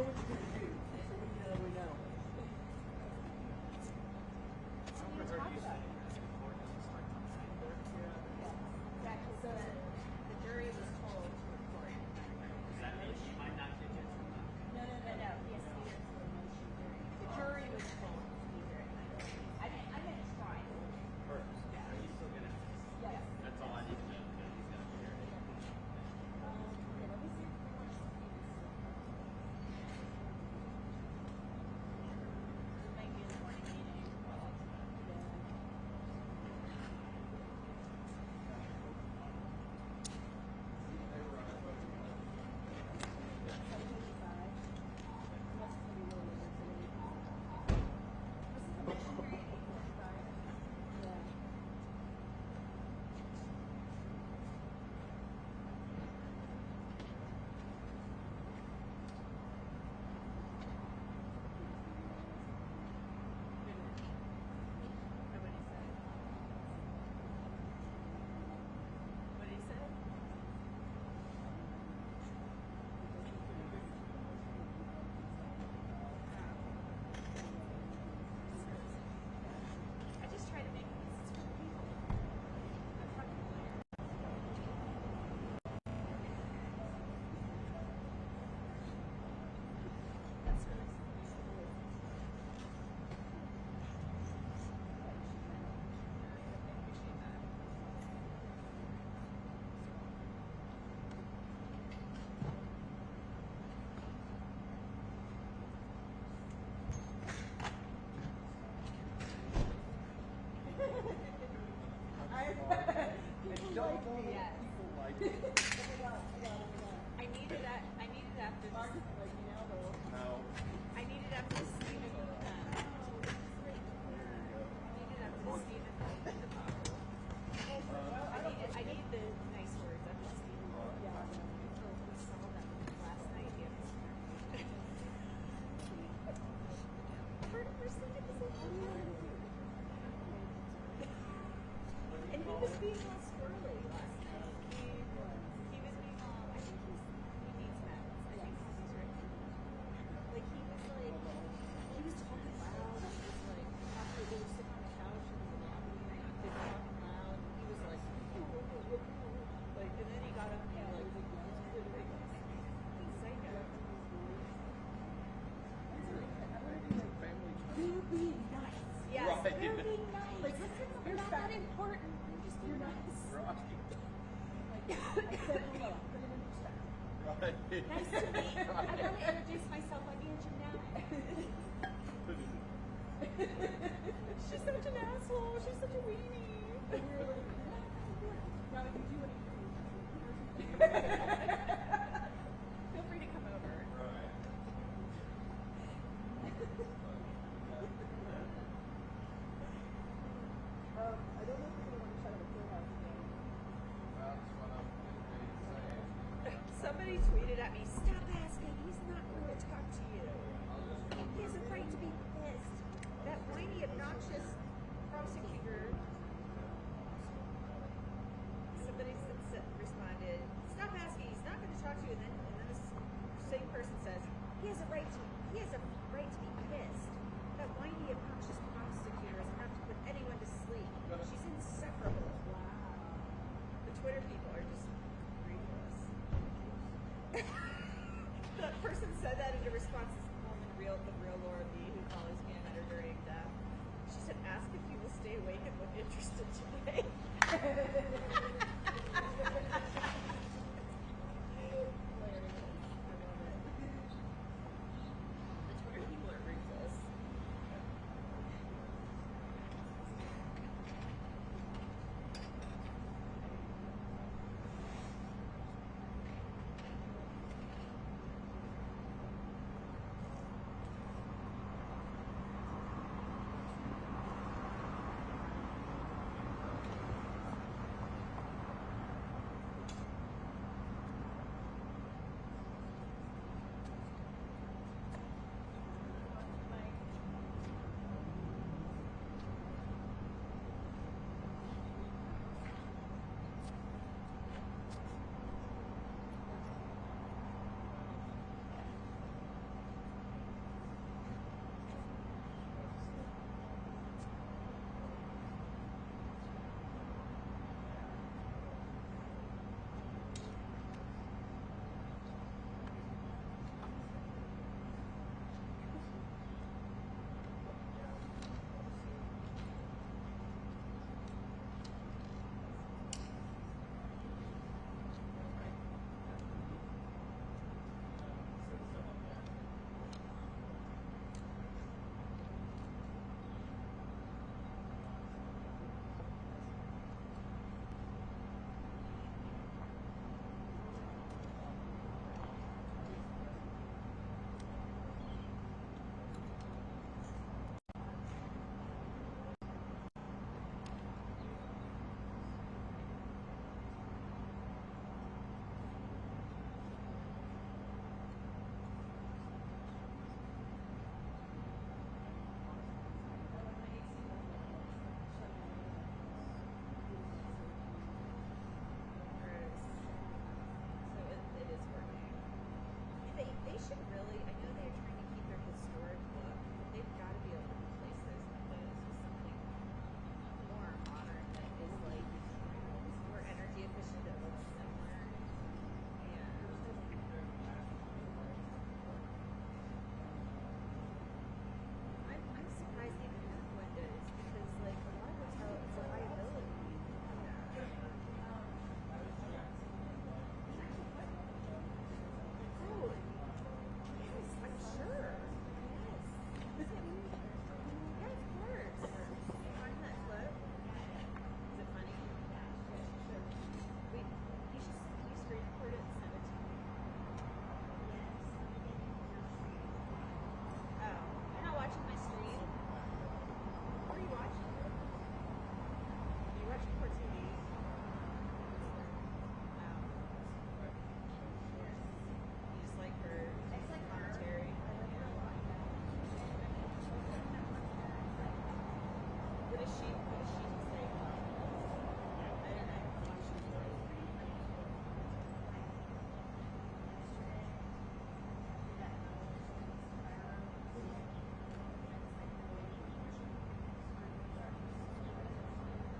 what you're going to do. So we know. Exactly. So the jury was told to report. Does that mean you might not get hit from that? No. Yes, the jury was told to be here at 9:30. I didn't try. First. Yeah. Are you still going to? Yes. That's all I need to know. That he's going to be here. Okay, let me see if we want to see this. It might be in the morning meeting. Nice to meet you. I want to introduce myself. I'm Angie now. She's such an asshole. She's such a weenie. Now, if you do anything, feel free to come over. Right. I don't know if you're going to want to shut up the courthouse again. Well, that's what I'm going to say. Somebody tweeted at me, "Stop asking. He's not going to talk to you. He has a right to be pissed." That whiny, obnoxious prosecutor. Somebody responded, "Stop asking. He's not going to talk to you." And then this same person says, "He has a right to be pissed. That whiny, obnoxious prosecutor is enough to put anyone to sleep. She's insufferable." Wow. The Twitter people are just ridiculous. That person said that, and the response is the real Laura B, who follows me at her during death. She said, "Ask if he will stay awake and look interested today." should really, I know they're trying to keep their historic look, but they've got to be able to replace this with something more modern that is like more energy efficient that looks similar. And I'm surprised they even have windows because like a lot of hotels it's a liability. Oh, yes, I'm sure. Yes. Yeah, of course. Find that clip. Is it funny? Wait, you should screen record it and send it to me. Oh, you're not watching my stream? What are you watching? You're watching for TV. Oh. You just like her commentary. What does she say? I don't know.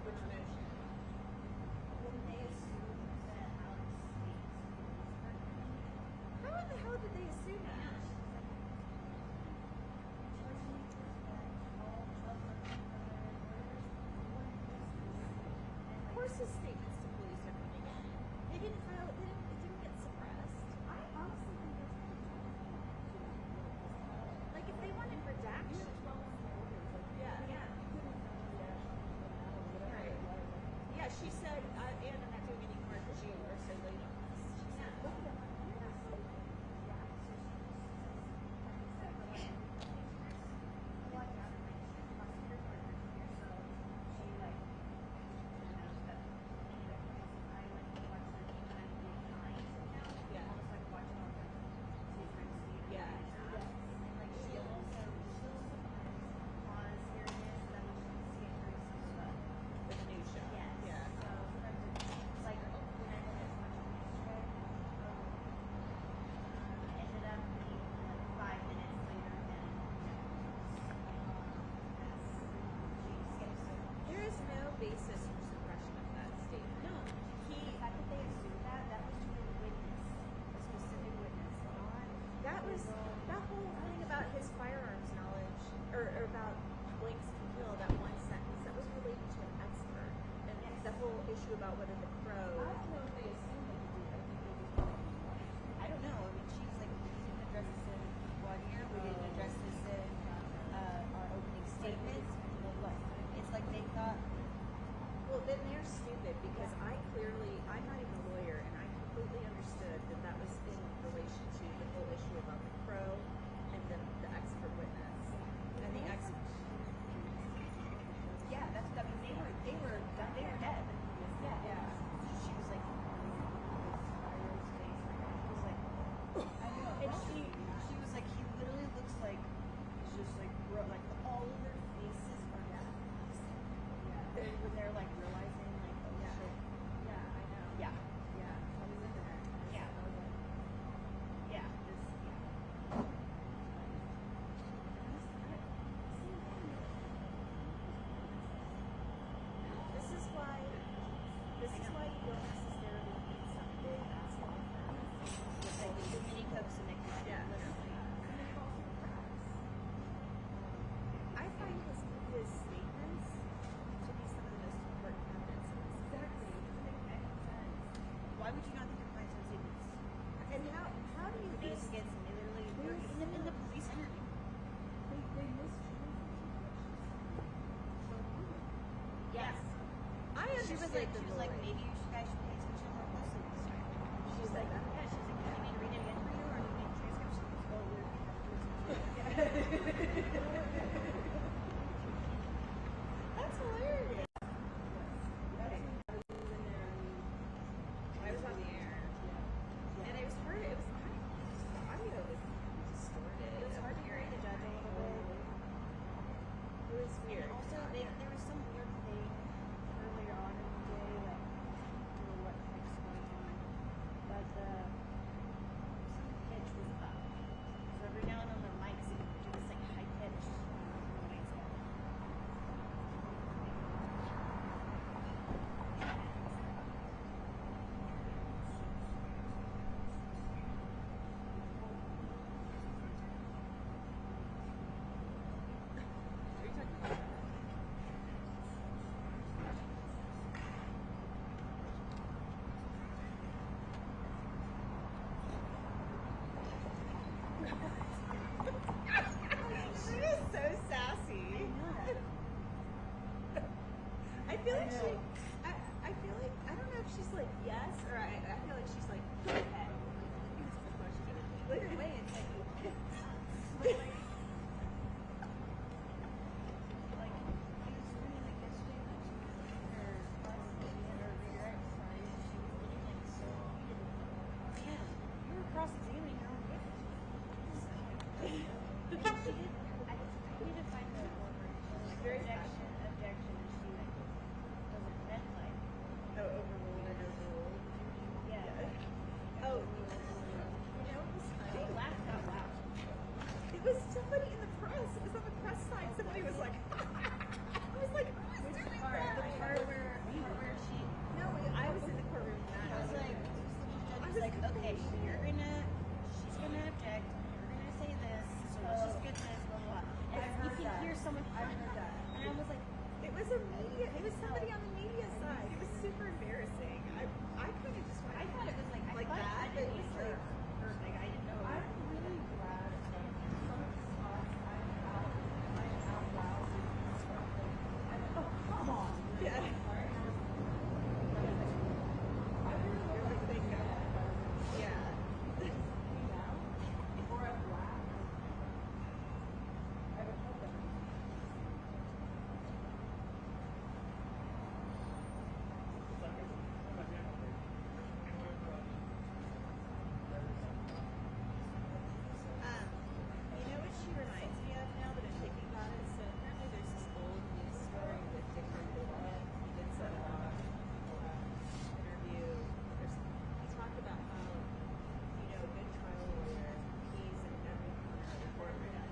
Which news? How in the hell did they assume that? Of course his statements to police are coming in. They didn't file it, it didn't get suppressed. I honestly think that's Like if they wanted redaction. Yeah. Right. Yeah, she said, and I'm not doing any more because you are so late on this. She said, yeah. With the new show. Yeah. Ended up being 5 minutes later than There is no basis for suppression of that statement. No, the fact that they assumed that was to a witness, a specific witness, not That was that whole thing about his firearms knowledge, or about blanks can kill. That one sentence that was related to an expert, and the whole issue about whether the crow. I don't know if they assumed that he did. I think they just I don't know. I mean, she was like, we didn't address this in one year. We didn't address this in our opening statement. It's like they thought. Well, then they're stupid because I'm not even a lawyer, and I completely understood that that was in relation to the whole issue about the crow and the expert witness and the expert. Yeah, that's. I mean, they were dead. Yeah. She was like, I know. And she was like, he literally looks like he's just like all of their faces are dead. When they're like realizing like, oh shit. Yeah, I know. Yeah. Yeah, I was in there. Yeah. Yeah. This is why you don't necessarily need some big ass law firm. It's like the mini cooks and Yeah. I find his statements to be some of the most important evidence in this. exactly. It doesn't make any sense. Why would you not think your client's own statements? And how do you These base against him, they literally were in the police interview. They mistranslated Yes. I She was understood like, maybe you guys should pay attention more closely this time. She said that. Yeah, she's like, do you need to read it again for you, or do you need transcriptions? Oh, we're That's hilarious. That's when I was in there and I was on the air. And it was hard. It was kind of, the audio was distorted. It was hard to hear the judge a little bit. It was weird. Also, there was some weird thing earlier on in the day, like But like, he was funny, like yesterday when she was in her classmate and her rewrite started, she was getting like so heated. Man, you were cross-examining your own witness. And she did, I need to find the word where she was like, Very objection, and she like wasn't meant like, Oh, overruled or overruled. yeah. Oh, you know what was funny? They laughed out loud. It was somebody in the press. It was on the press side. Somebody was like, I was like, who is doing Part, that? the part where she, No, I was in the courtroom. I was like, I was like, okay, she's gonna object, you're gonna say this, so let's just get this, blah, blah, blah. And you can hear someone, and I was like, It was it was somebody on the media side. It was super embarrassing. I kind of just went, I thought it was like, like I thought that, I but didn't it was either. like, Or like, I didn't know. I'm really glad that some spots I'm out loud disrupting. Oh, come on. yeah. I really You're like, thank God. Yeah. now, or I've laughed. I would hope that. You know what she reminds me of now that I'm thinking about it? So apparently there's this old news story with Dick Cardona. He did some interview. He talked about how, you know, a good trial lawyer, he's in every corner of the courtroom.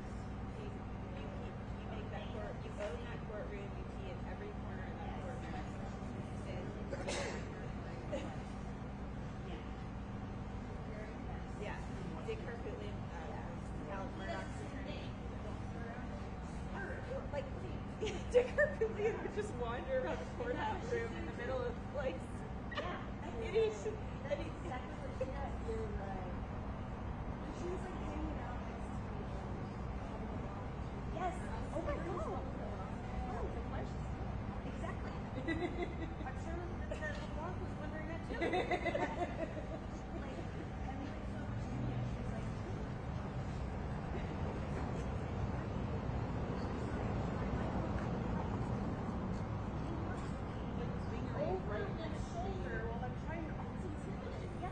You make that court, you own that courtroom, you pee in every corner of that courtroom. Yeah, Dick Carpullian, Al Murdoch's attorney. Like, Dick Carpullian would just wander around the courthouse room in the middle of, like, and he's, and he, Exactly what she had. You're right. And she was like hanging out next to me. Yes. Oh my God. Oh, the questions. Exactly. I'm sure that the blog was wondering that too. Like, I mean, like, so she was like, over my shoulder while I'm trying to. Yes.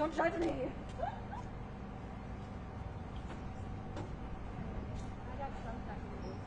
Don't judge me. I got some techniques.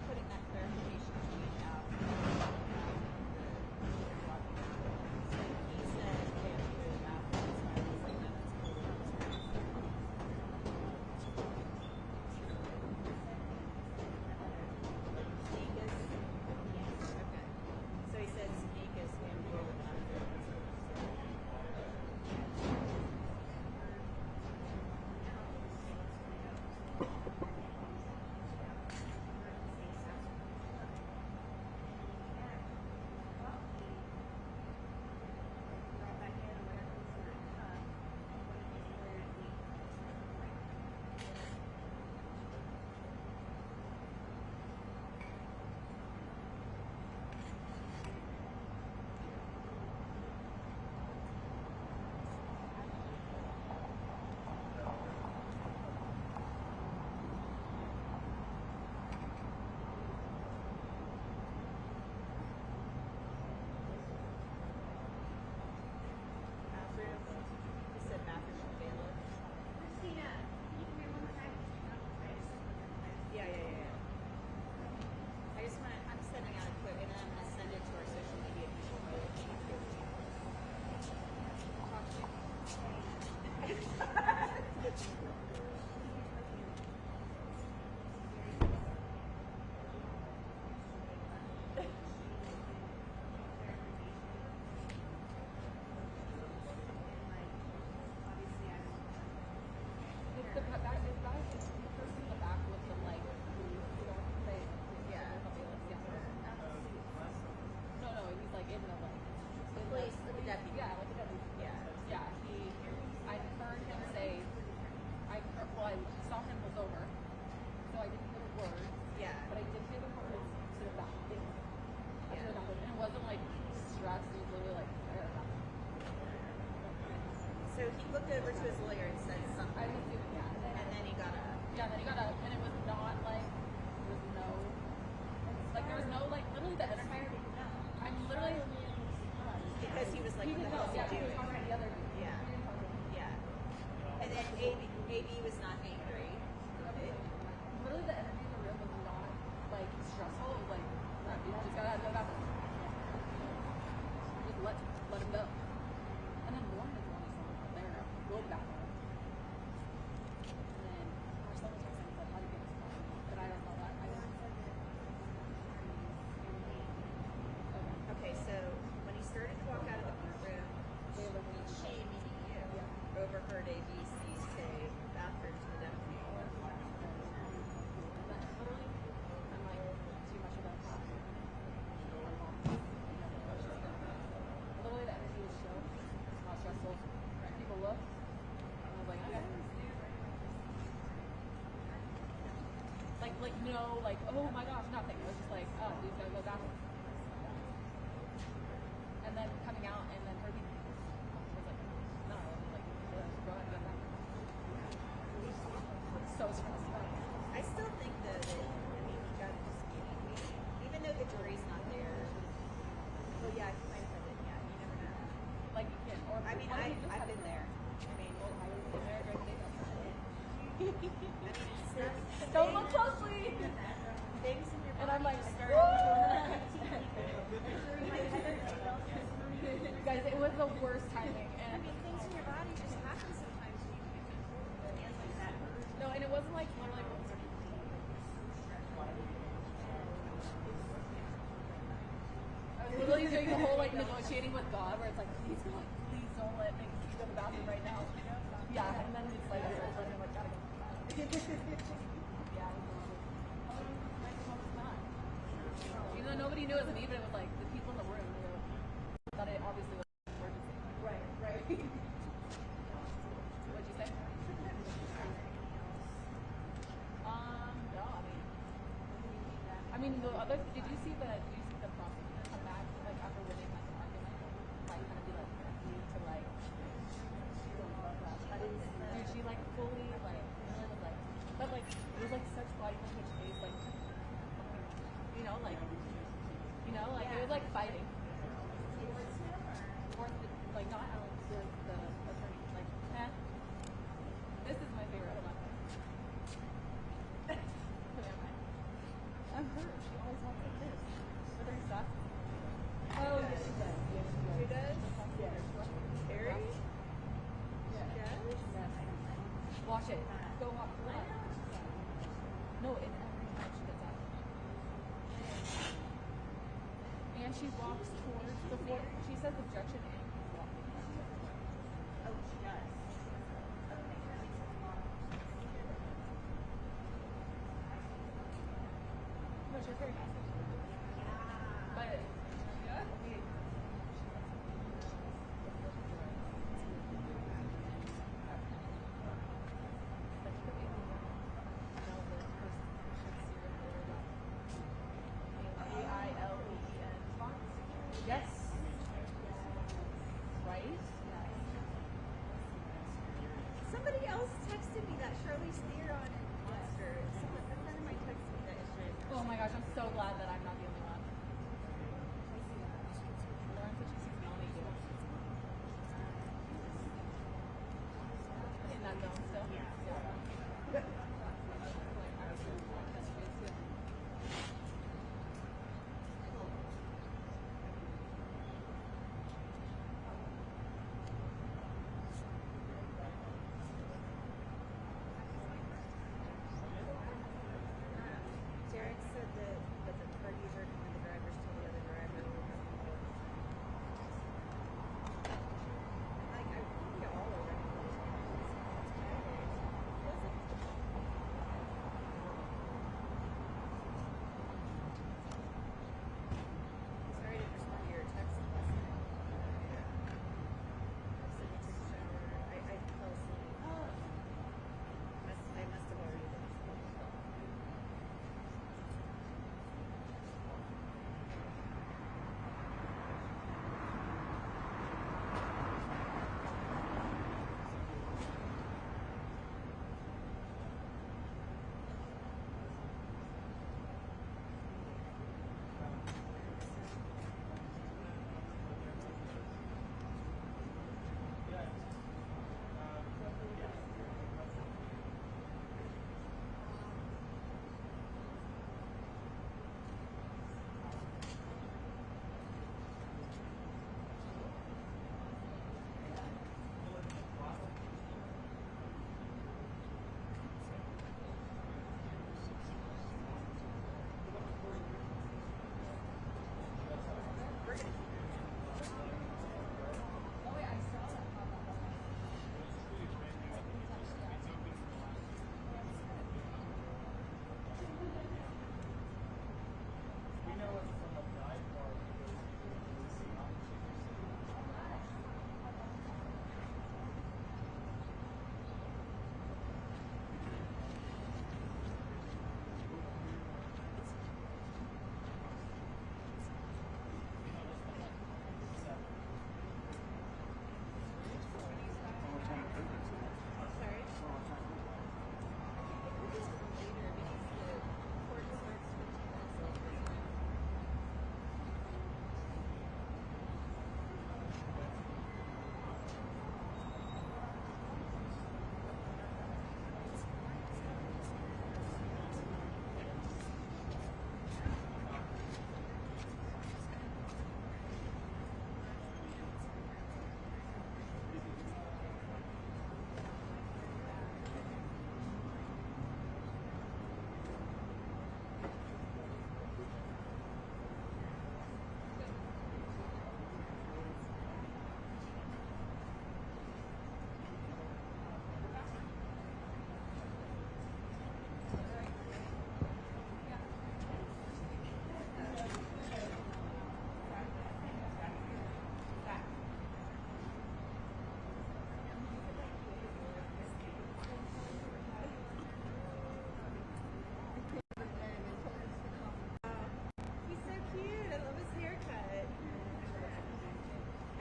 Putting that clarification sheet out. So he said they have to go to the bathroom, so I was like, no, that's Sneakus? Yes. Okay. So he said Sneakus can go to the bathroom. Bathroom? He said bathroom and bailiff. Yeah. I just want to, I'm sending out a quick, and then I'm going to send it to our social media people. Talk to It's the guy is the person in the back with the like Yeah. No, he's like in the like Police, the deputy. Yeah, like the deputy. Yeah. I heard him say I saw him look over, so I didn't hear the words. Yeah. But I did hear the words to the back thing. Yeah. And it wasn't like stress, it was literally like So he looked over to his lawyer and said something. I didn't do it, yeah. And then he got up. Yeah, and then he got up, and it was not like there was no like literally the energy. I'm literally Because he was like, he what the didn't hell know. is he Yeah, he was doing? talking to the other dude. Yeah. He didn't talk to me. Yeah. And then AB was not angry. Literally the energy in the room was not like stressful. It was like, no, you just gotta go back. Just let him go. And then Lauren is the one who's there. Go back. like no, like oh my gosh, nothing. It was just like, oh, dude's gotta go bathroom. And then coming out, and then her being was like, no, like go ahead and go bathroom. So stressed. I still think that he got even though the jury's not there. Well, yeah, he might have said it. Yeah, you never know. Like you can, or I mean, I've been there. I mean, well, I was in there during the day. it's Don't look closely. things in your And I'm like, guys, it was the worst timing. I And mean, things in your body just happen sometimes. no, and it wasn't like more like. I was literally doing the whole like negotiating with God, where it's like, please don't let me go to the bathroom right now. Yeah, and then it's like, I'm like, gotta go. Yeah. Even though nobody knew it was me, but it was like the people in the room knew that it obviously was an emergency. Right. What'd you say? No, I mean, the other. Did you see the prosecutor come back like after winning like an argument, like kind of be like need to like. Dude, she like fully like really was like, but like it was like such body language face like, it was like fighting. Or like not Alex, the attorney, like, this is my favorite. Hold on. I'm hurt. She always walks like this. With her socks. Oh, yes, she does. Yes, she does. Yes. Carrie? Yeah. Yes? Yes. Wash it. Go wash it. No, in every time she gets up. And she walks towards the floor. She says objection and keeps walking. Oh, she does. No, she's very nice. But, yeah. Yes. Right? Somebody else texted me that Charlize Theron and Monster. A friend of mine texted me that yesterday. Oh my gosh, I'm so glad that I'm not the only one. Lauren said she sees Melanie too. In that zone still? Yeah. Derek said that the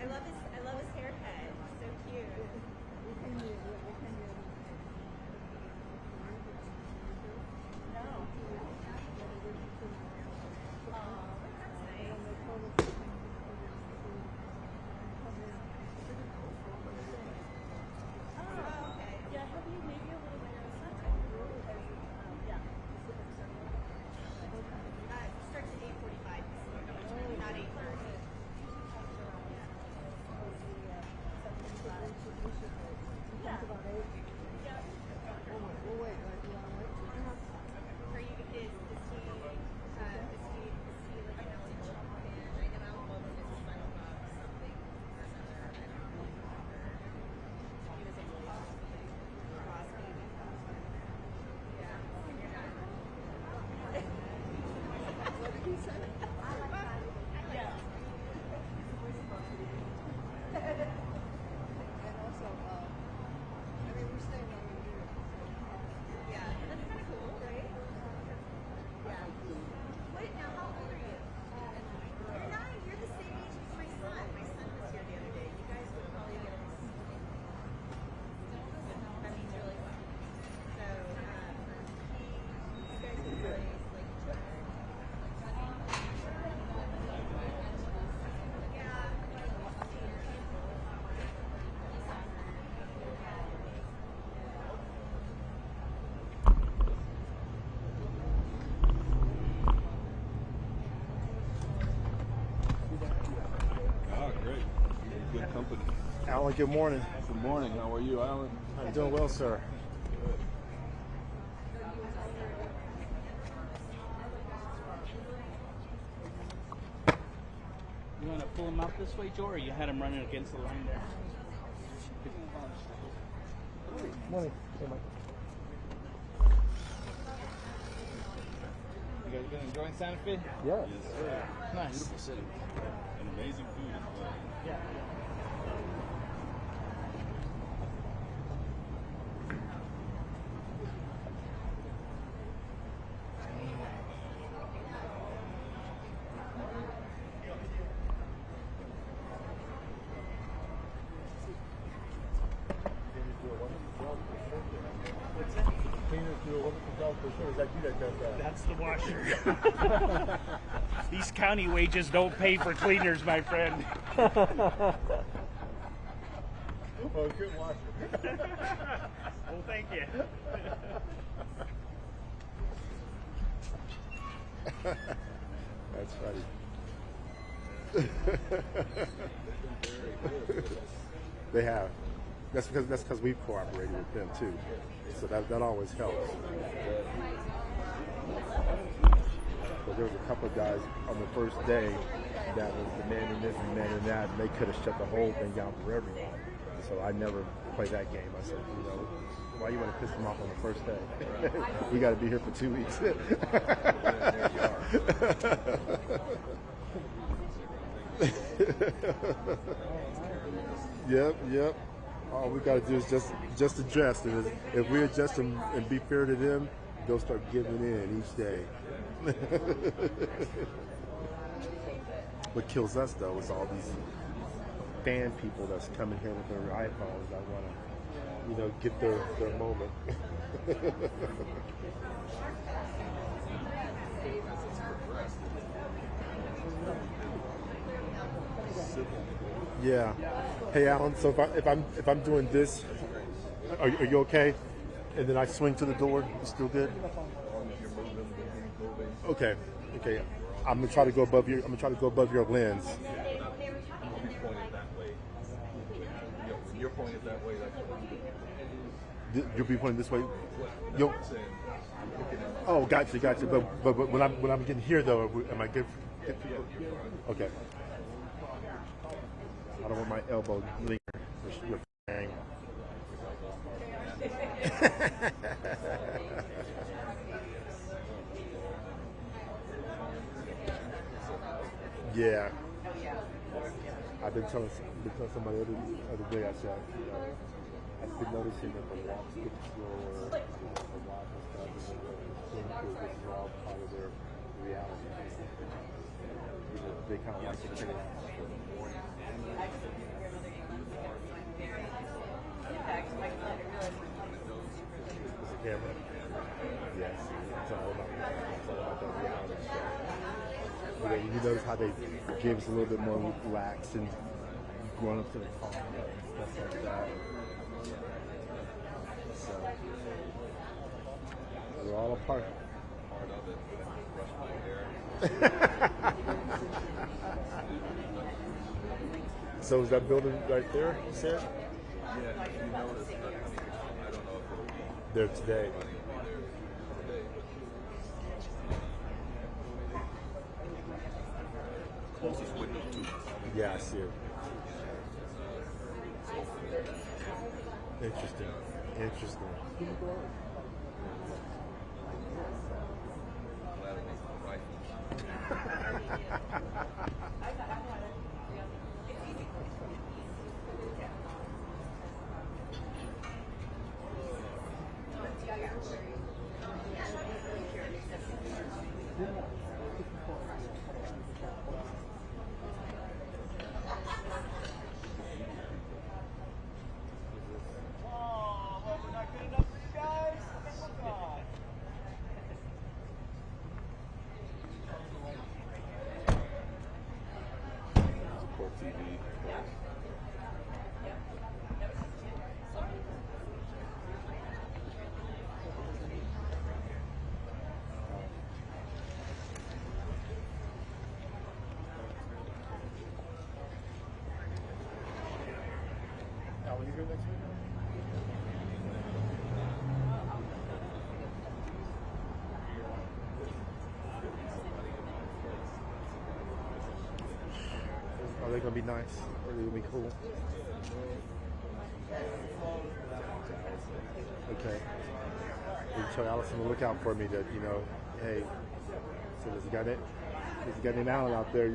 I love his haircut. So cute. No. Yeah, have you maybe a little later? It's not yeah. It starts at 8:45, not 8:30. Are you, is he like an Alec Baldwin fan? I know Alec Baldwin is his final box, something or another. I don't know. He was in Crosby. Yeah. You're not. What did he say? Yeah. And also, I mean, we're staying over here. Yeah, that's kind of cool, right? Yeah. Wait, now how old are you? You're 9. You're the same age as my son. My son was here the other day. You guys would probably get along. I mean, really well. So, you guys would really like each other. Ah, great. Good company. Alan, good morning. Good morning. How are you, Alan? I'm doing well, sir. You want to pull him out this way, Joe, or you had him running against the line there? Morning. Hey, Mike. You guys been enjoying Santa Fe? Yeah. Yes, sir. Nice. Beautiful city. And amazing food as well. Yeah. Cleaners do a wonderful job for sure. Is that you that does that? That's the washer. These county wages don't pay for cleaners, my friend. Oh, good washer. Well, thank you. That's funny. They have. That's because we've cooperated with them too. So that always helps. But there was a couple of guys on the first day that was demanding this and demanding that, and they could have shut the whole thing down for everyone. So I never played that game. I said, you know, why you want to piss them off on the first day? We got to be here for 2 weeks. Yep. All we got to do is just adjust. And if we adjust and be fair to them, they'll start giving in each day. What kills us though is all these fan people that's coming here with their iPhones that want to, get their moment. Yeah. Hey, Alan. So if I'm doing this, are you okay? And then I swing to the door. You still good? Okay. I'm gonna try to go above your lens. You're pointing that way. You'll be pointing this way. Oh, gotcha. But when I'm getting here though, am I good? Okay. I don't want my elbow linger with hang. Yeah. I've been telling somebody the other day. I said, I've been noticing that the walks get slower, the walk and stuff, and this is all part of their reality. they kind of like to take it. Camera. Yes, it's all about that reality show. You notice how they gave us a little bit more relaxed and going up to the car and stuff like that. So we're all a part of it. So is that building right there, Seth? Yeah, if you notice, I don't know if it'll be There today. closest window to us. Yeah, I see it. Interesting. Interesting. Glad it wasn't the rifles. Support TV. Now, will you here next week? Are they going to be nice? Are they going to be cool? Okay. You tell Allison to look out for me that, hey, so there's a guy named Alan out there,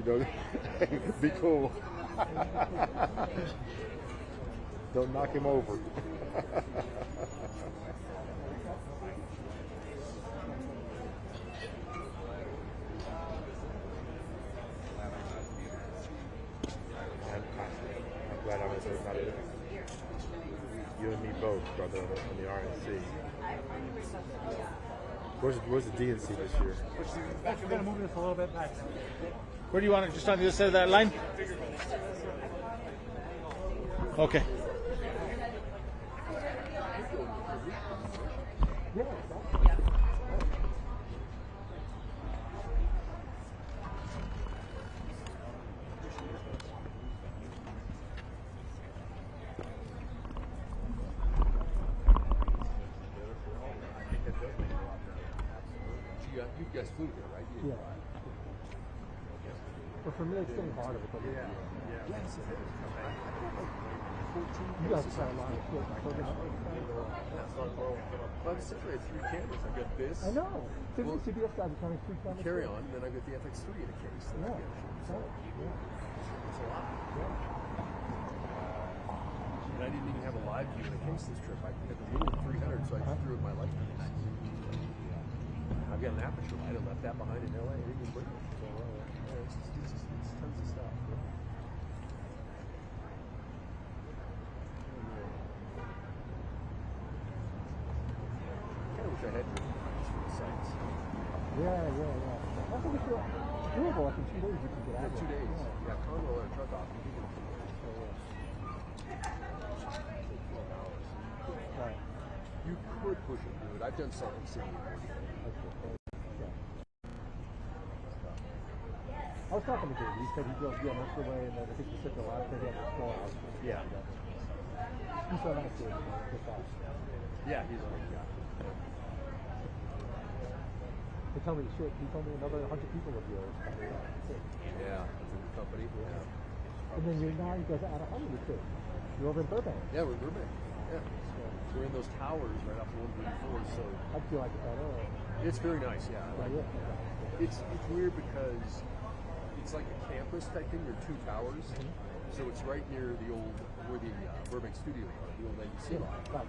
be cool. Don't knock him over. I'm glad I'm not in it. You and me both, brother, on the RNC. Where's the DNC this year? We're going to move this a little bit back. Where do you want it? Just on the other side of that line? Okay. You guys flew here, right? Yeah. But for me, it's getting harder because You guys got a lot of shit. Well, I'm separated 3 cameras. I've got this. I know. CBS guys are trying to freak out. Carry on, then I've got the FX3 in a case. Yeah. It's a lot. And I didn't even have a live view in a case this trip. I had the little 300, so I just threw it in my light case. I've got an aperture light. I left that behind in LA. I didn't even bring it. So, it's tons of stuff. I wish I had just for the sites. Yeah. That's what we feel doable. Like in 2 days, you can get out. 2 days. Yeah, car roll and truck off. You can take 12 hours. Right. You could push it through it. I've done Salt Lake City. I was talking to Dave. He said he drove most of the way, and then I think he said the last day he had 4 hours. Yeah. He's so nice, dude. Good guy. Yeah, he's a good guy. He told me another 100 people of yours. Yeah, it's a good company. Yeah. And then you guys are out of Hollywood too. You're over in Burbank. Yeah, we're in Burbank. Yeah. So we're in those towers right off the 134. So I feel like it's better. it's very nice. Yeah. It's weird because it's like a campus type thing. There are 2 towers, so it's right near the old where the Burbank studio are, the old NBC lot.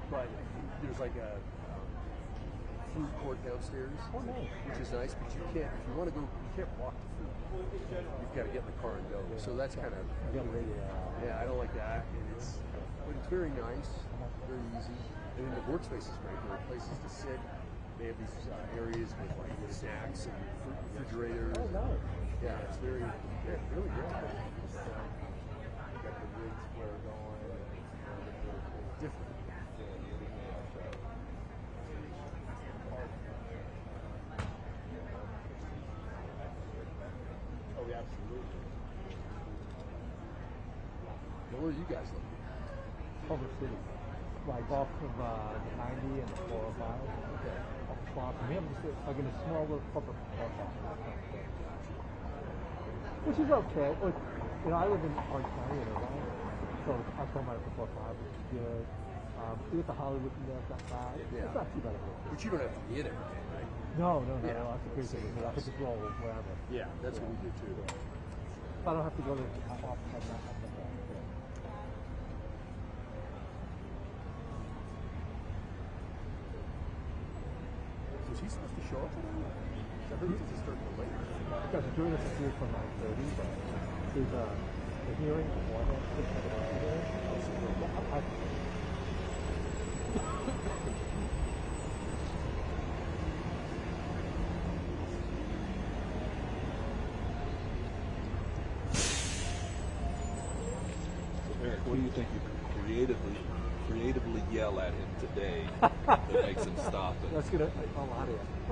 But there's like a food court downstairs, Oh, nice. which is nice. But you can't, if you want to go, you can't walk to food. You've got to get in the car and go. So that's kind of, You gotta wait, yeah, I don't like that. And but it's very nice, very easy. And then the workspace is great. There are places to sit. They have these areas with like snacks and refrigerators. Oh, nice. Yeah, it's very, really good. Got the rigs flare going. Different. Oh, yeah, absolutely. Well, where are you guys looking? Culver City. Like off of the 90 and the 405. Okay. Off the clock. We have this, like in a small little corporate which is okay. Like, you know, I live in Orange County in Irvine, so I come out of the 405, which is good. We get the Hollywood from there, it's not bad. Yeah. It's not too bad of a But you don't have to be in it, right? No, Yeah. that's the crazy thing. I could just roll wherever. Yeah, that's what we do too. I don't have to go to the office. Was he supposed to show up today? I heard he was starting later. Because they're doing this here from 9:30, but there's a hearing beforehand. Eric, what do you think you could creatively yell at him today that makes him stop it? That's gonna. Oh,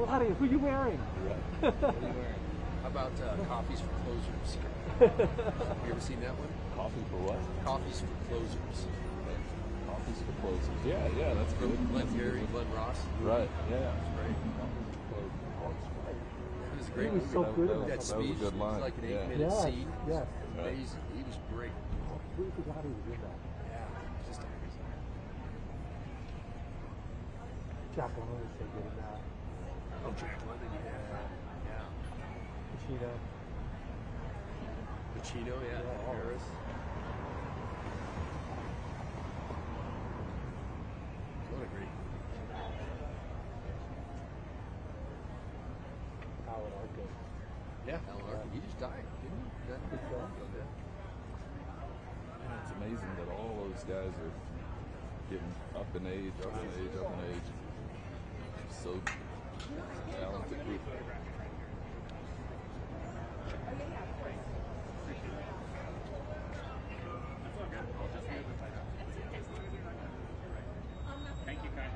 Ladia, who are you wearing? Right. What are you wearing? How about coffees for closers? Have you ever seen that one? Coffee for what? Coffees for closers. Coffees for closers. Yeah, that's good. Glenn Gary, Glenn Ross. Right, yeah. It's great. It was a great He was movie. so good That at that. speech, That was a good line. it was like an 8-minute Yes, scene. yes. Amazing. He was great. We forgot he was in that. Yeah, just amazing. Jack Lemmon was so good in that. Oh, Jack Lemmon, yeah. Pacino. Pacino, yeah. Yeah. Harris. What a great. Alan Arkin. Yeah, Alan Arkin. He just died, didn't he? Yeah. And it's amazing that all those guys are getting up in age, up in age, up in age. So talented group. Thank you, Kai.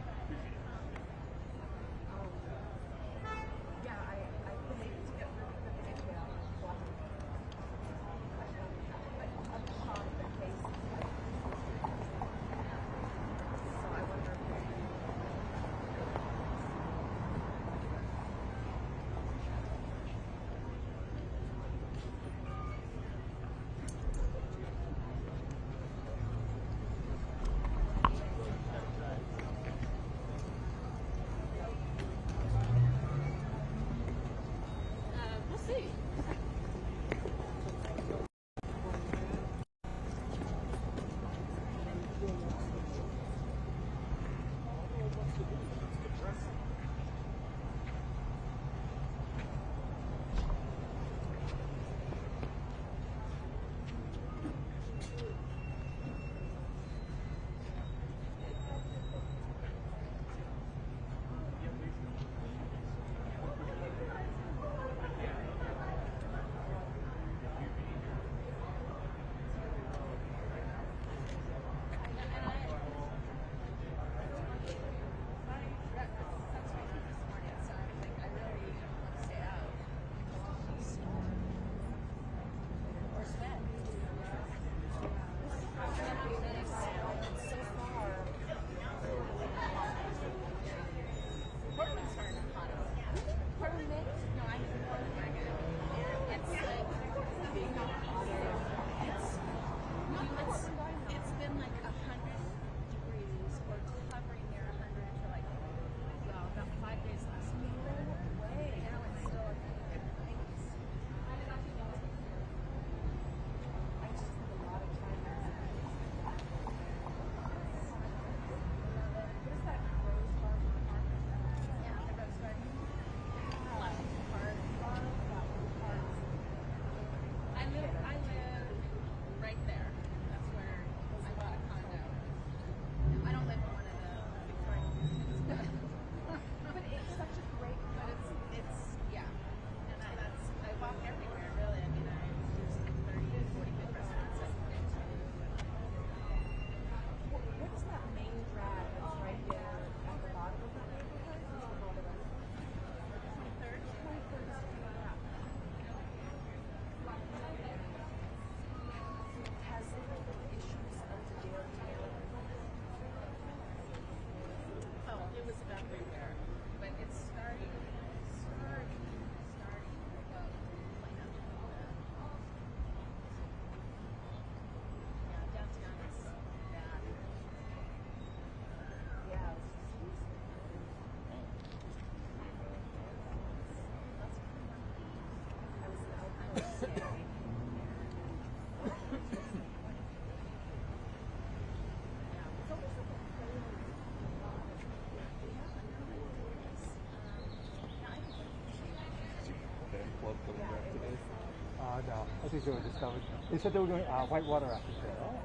No, I think they were discovered. They said they were going whitewater after that.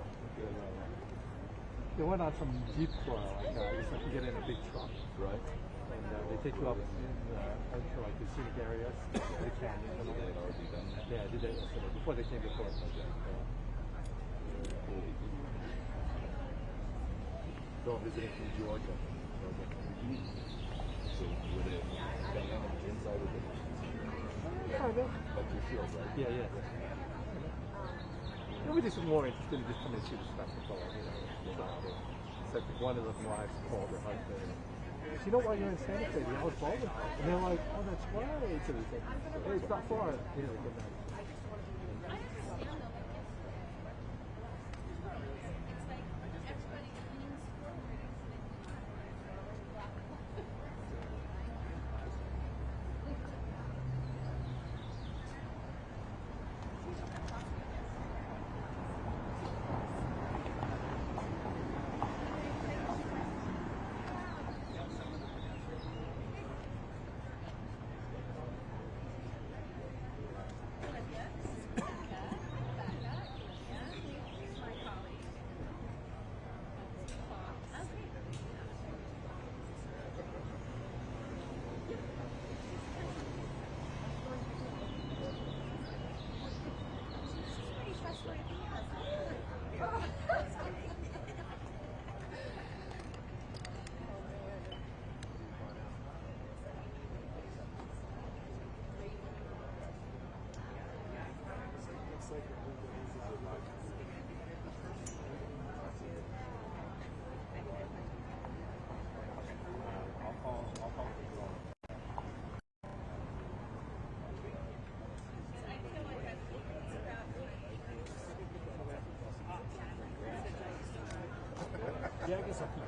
They went on some deep soil, like it's like you get in a big truck, Right. and they take you up into like the scenic areas, the canyons. And all They that. had already done that. Yeah, I did that yesterday before they came to court. Go visiting from Georgia. So would it ban inside of it? Kind of. Like your shield, right? Yeah, yeah. We're just more interested in just coming to see the spectacle, you know. It's like one of the wives called her husband. And she, you know why you're in Santa Fe? The Alec Baldwin house. And they're like, oh, that's right. So they said, hey, it's not far. You know, good night. Yeah, I guess I'll keep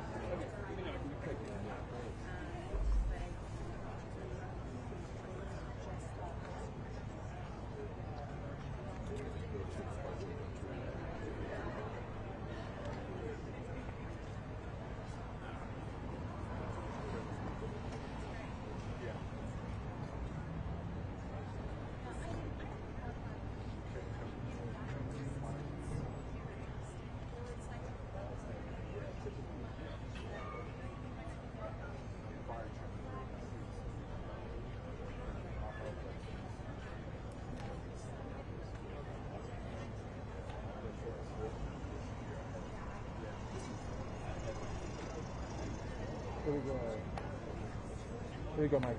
Here we go. Here we go, Mike.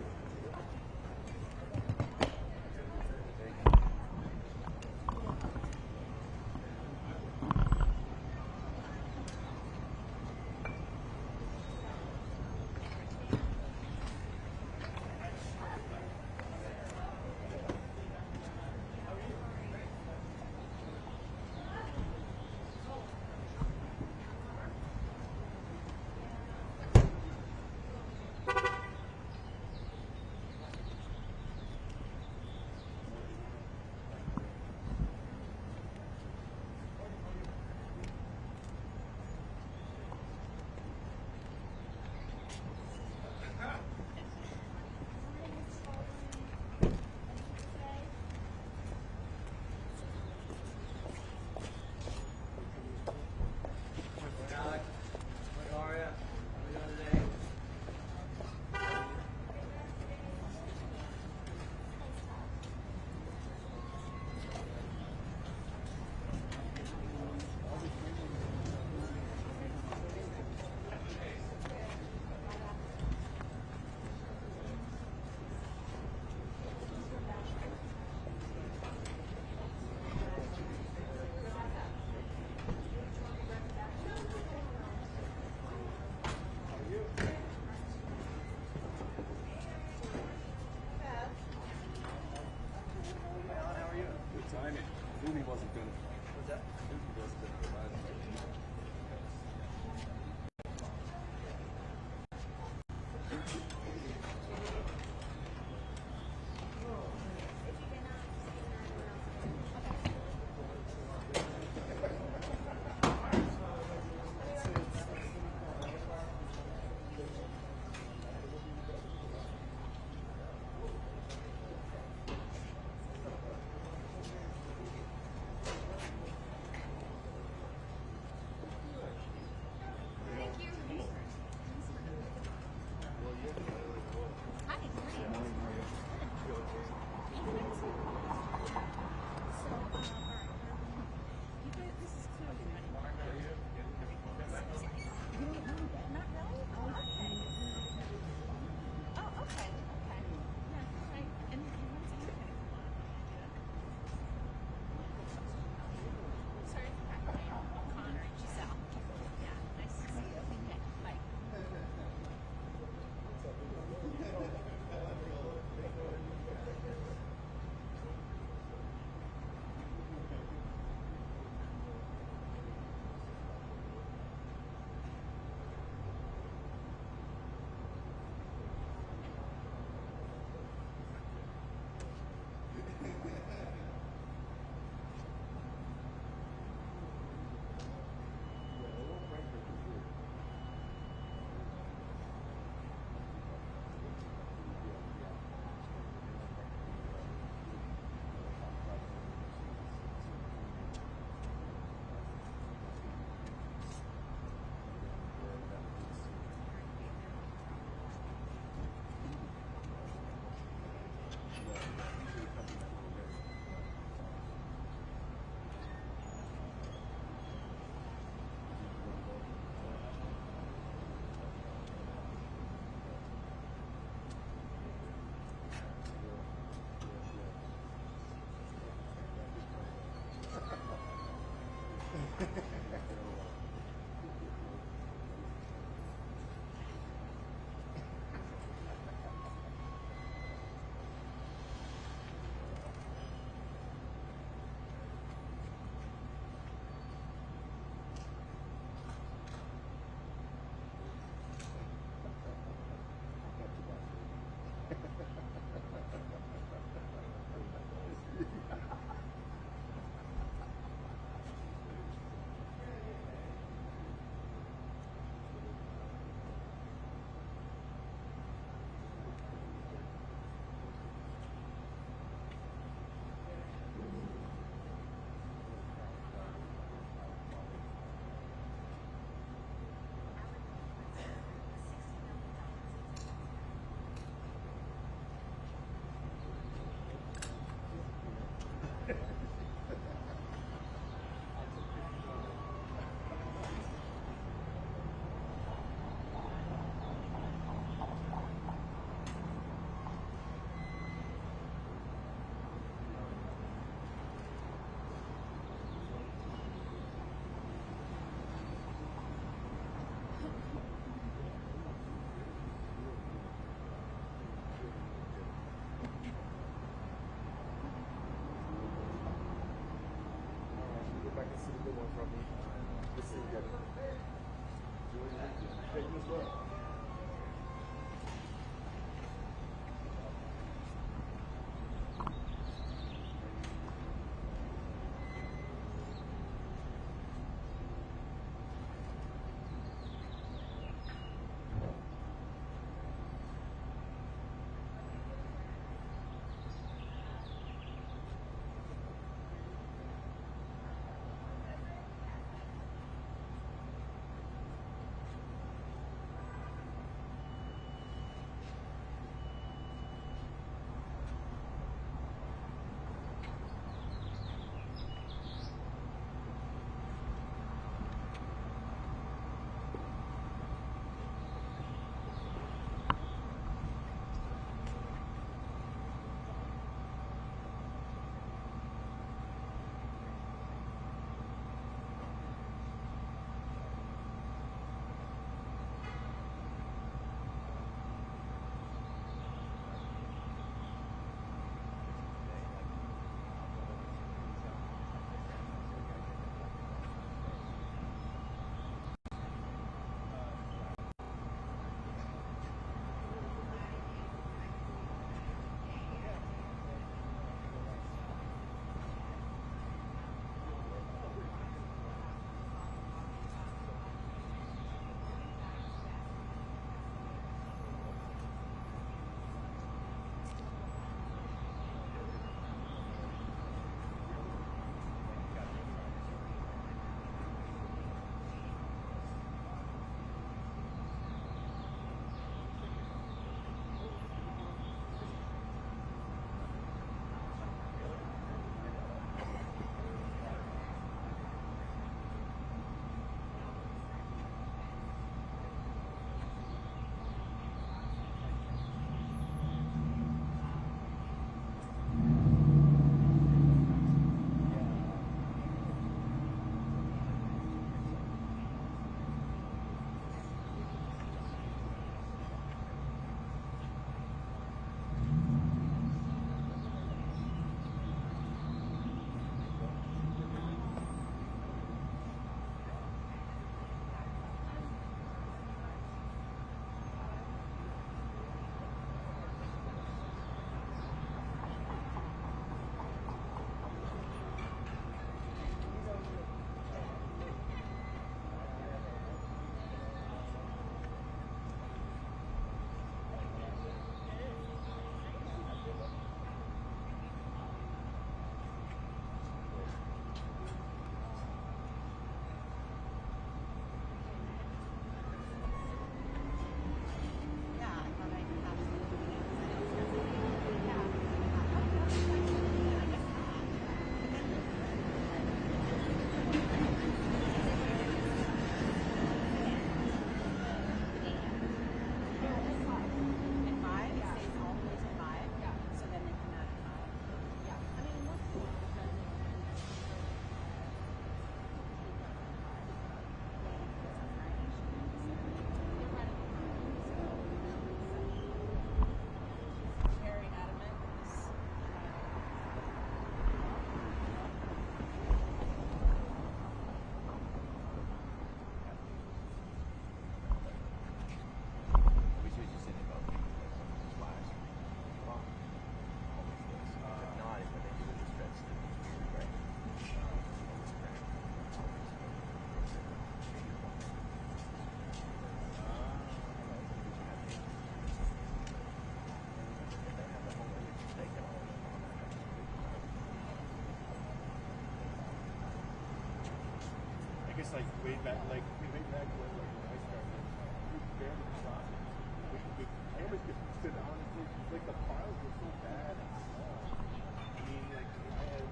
just like way back when I started, we barely stopped. I almost could sit down and like the files were so bad and small. I mean, like I had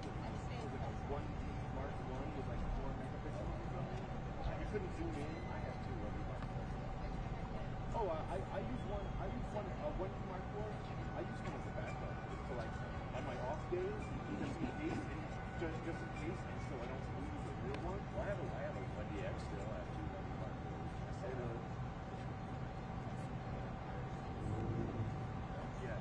one Mark One with like 4 megapixels or something. You couldn't zoom in. I had two of them. Oh, I use one. One Mark Four. I use one as a backup for like on my off days, just in case, so I don't lose the real one. Well, I have a 1DX still. I have two Mark Fours. I say that. Yeah.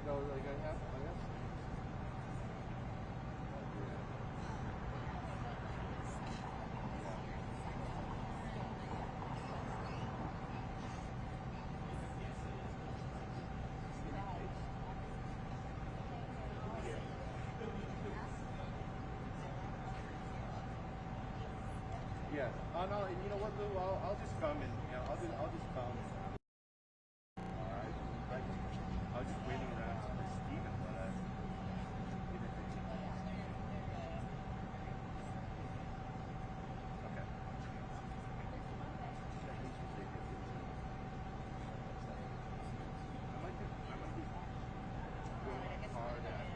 No, like I have. Yeah. Oh no, and you know what, Lou? I'll just come and I'll just come. All right. I was just waiting around for Steven, but okay. I might be going hard at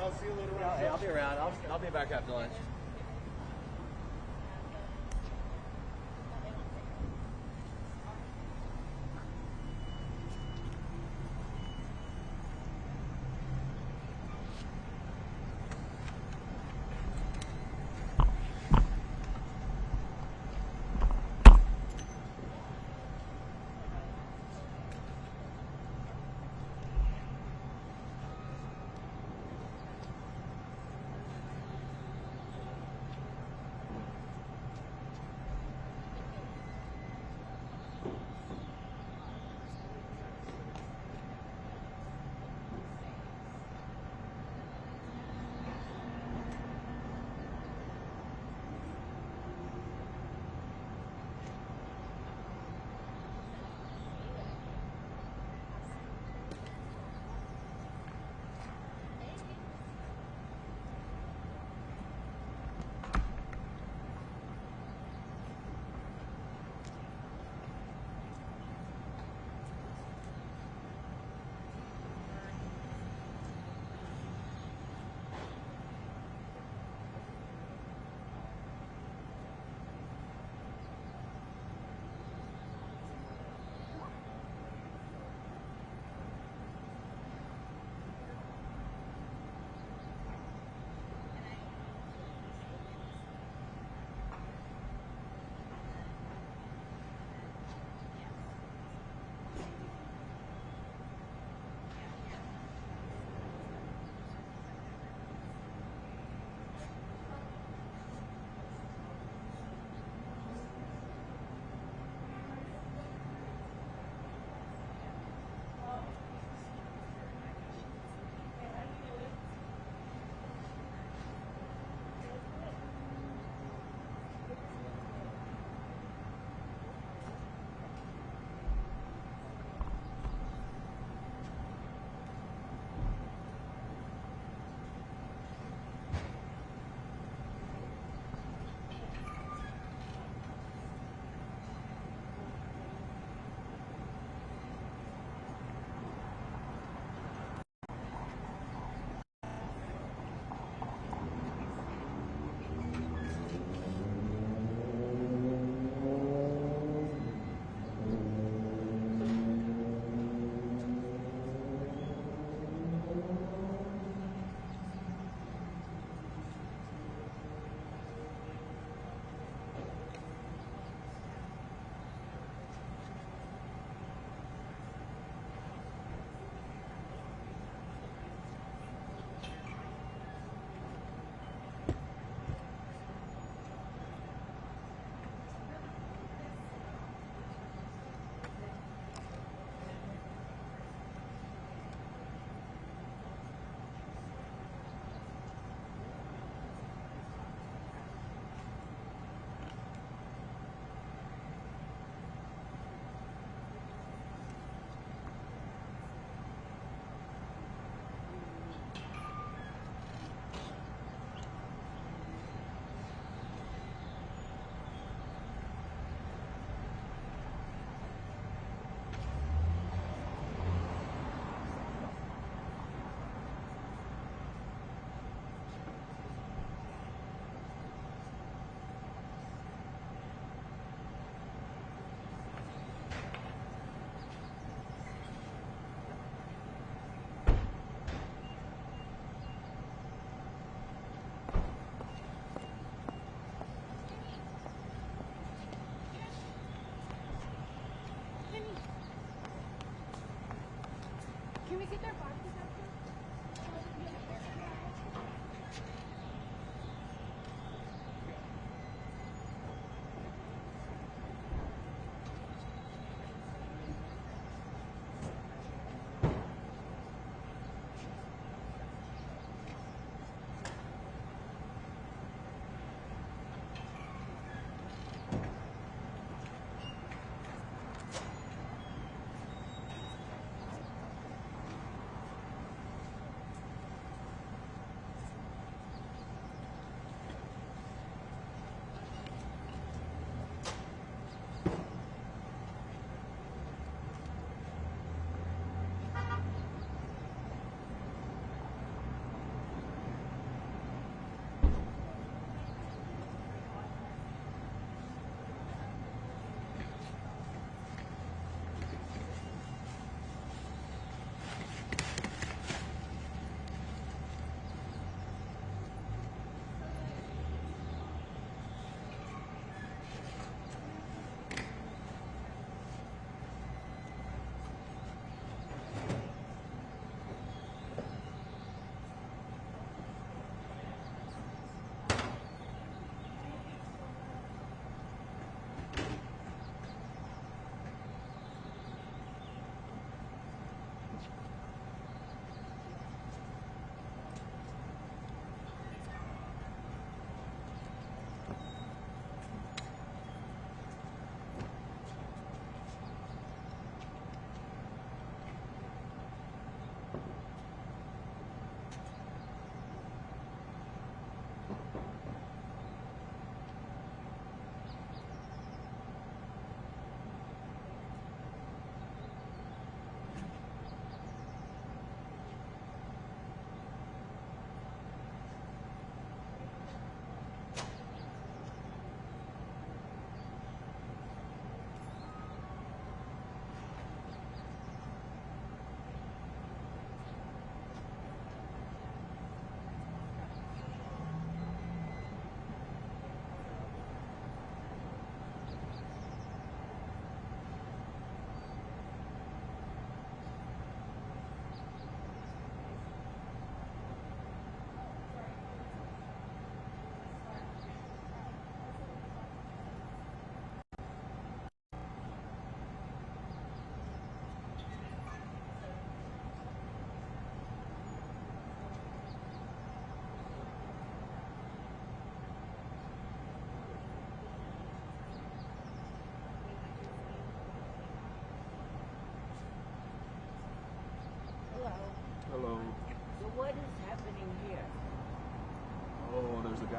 I'll see you later on. Hey, I'll be around. I'll be back after lunch.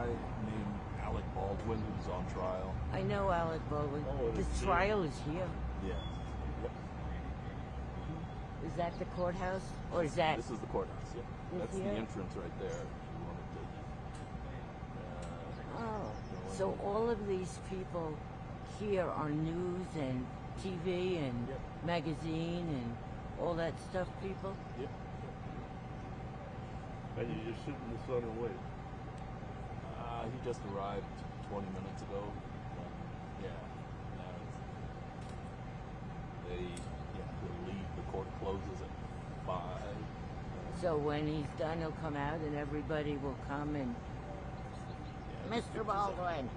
guy named Alec Baldwin who's on trial? I know Alec Baldwin. Oh, The it's trial is here. Yeah. Yep. Is that the courthouse? Or is that... This is the courthouse, yeah. That's here? the entrance right there. If you wanted to, Oh, so all of these people here are news and TV and Yep. magazine and all that stuff people? Yep. And you just sit in the sun and wait. He just arrived 20 minutes ago. Yeah. He'll leave. The court closes at 5. So when he's done, he'll come out and everybody will come and... Mr. Baldwin!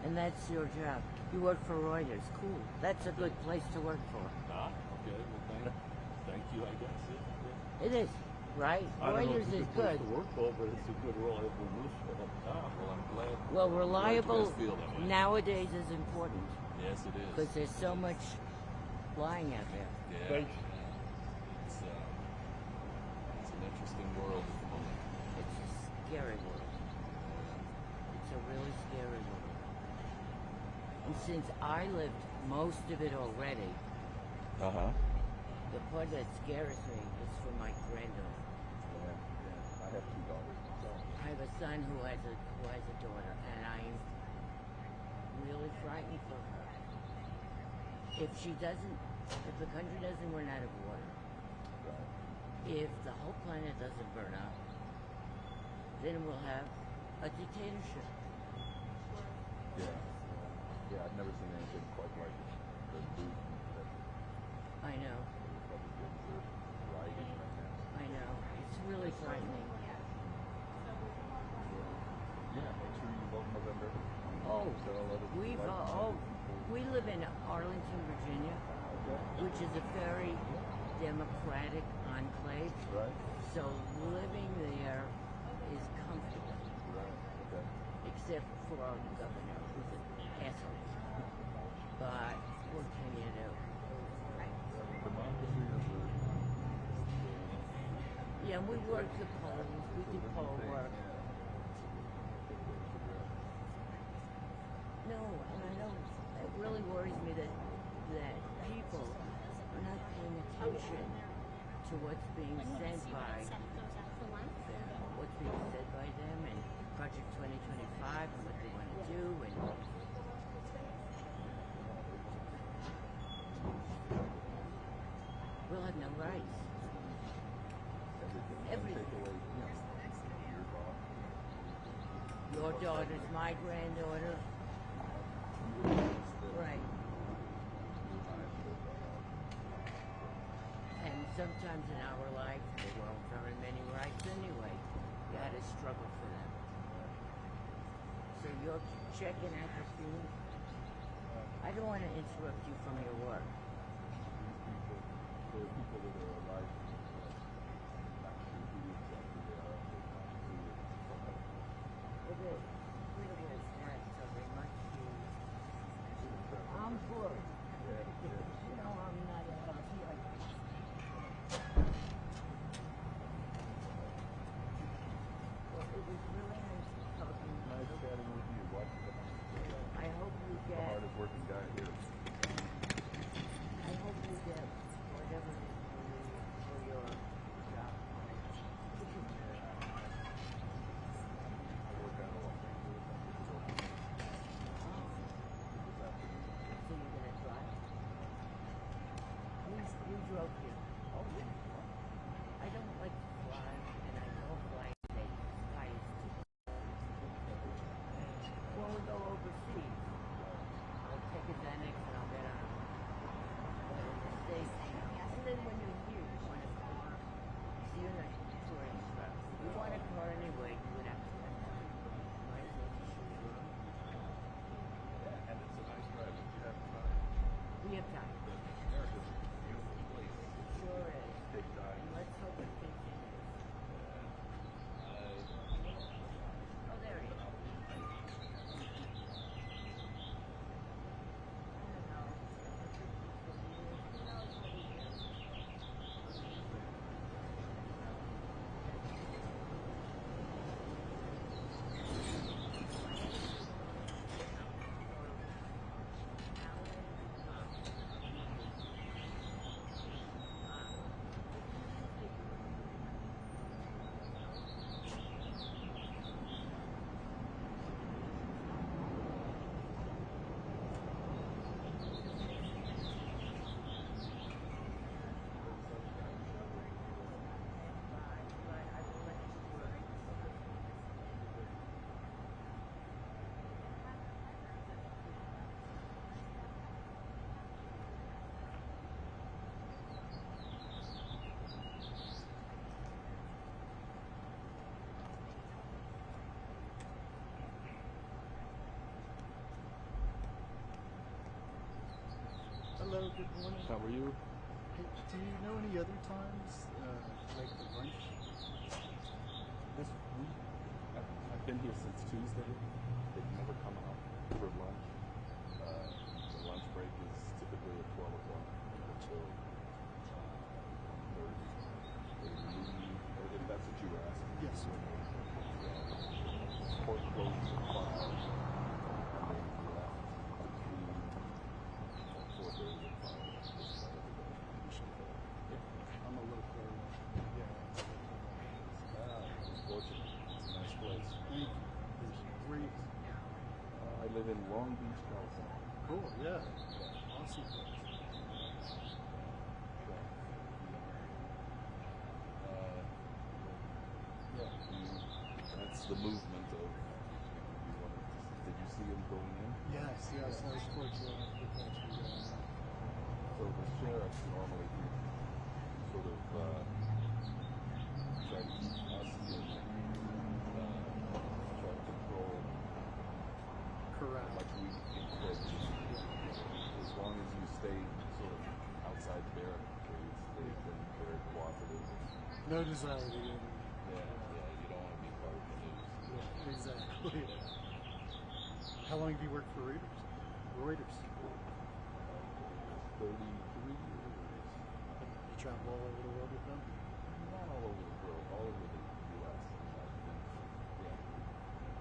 And that's your job. You work for Reuters. Cool. That's a good place to work for. Okay. Well, thank you, I guess. Yeah. It is, right? I don't know if Reuters it's a is good place good. to work for, but it's a good reliable news for. Well, I'm glad. Well, I'm glad you reliable guys feel that way. nowadays is important Yes, it is. because there's so much lying out there. Yeah. Thanks. It's an interesting world at the moment. It's a scary world. It's a really scary world. And since I lived most of it already, the part that scares me is for my granddaughter. Yeah. I have 2 daughters. I have a son who has a daughter, and I'm really frightened for her. If the country doesn't run out of water, if the whole planet doesn't burn up, then we'll have a dictatorship. Yeah. Yeah, I've never seen anything quite like it. The movement that I know, Republicans are riding right now. I know. It's really frightening. Yeah, make sure you vote November. Oh, So I'll let it we live in Arlington, Virginia, which is a very democratic enclave. Right. So living there is comfortable, Right. Okay. except for our governor, who's an asshole. But what can you do? Democracy is Yeah, we work the polls. We do poll work. No, and I know it really worries me that people are not paying attention to what's being said by them, what's being said by them, and Project 2025, and what they want to do, and we'll have no rights. Everything. Your daughter's my granddaughter. Right. And sometimes in our life, there weren't very many rights anyway. You had to struggle for them. So you're checking out your food. I don't want to interrupt you from your work. there are people that are alive. It is. Beautiful friends, so they must be. I'm poor. You know, I'm not a like well, it was really nice talking to Nice you. chatting with you. I hope you The get. hardest working guy here. I hope you get whatever it is for your job. So you're gonna drive? You drove here. Oh, I don't like to fly, and I don't like to fly. When we go overseas, I'll take advantage and I'll get on. But in the States, and then when you're here, you want a car. So you're not touring truck. You want a car anyway, you would have to rent one. Might as well just use your own. And it's a nice drive if you have time. We have time. America's a beautiful place. Sure is. Take time. And let's hope it continues. Oh, there he is. I don't know. Hello, good morning. How are you? Hey, do you know any other times, like the lunch? This week, I've been here since Tuesday. They've never come out for lunch. The lunch break is typically at 12 o'clock until 1:30. They leave, if that's what you were asking. Yes, sir. Court closes at 5, and they left between 4:30 and 5. I'm a local. Unfortunate. It's a nice place. Thank you. Where you? I live in Long Beach, California. Cool, yeah. Awesome place. That's the movement of. Did you see him going in? Yes, I was fortunate enough to catch you going in. So the sheriff normally sort of try to keep us in, try to control Correct. how much we can get. As long as you stay sort of outside barricades, they've been very cooperative. No desire to get in. Yeah, you don't want to be part of the news. Yeah, exactly. How long have you worked for Reuters? 33 years. You travel all over the world with them? Not all over the world, all over the U.S. I've been,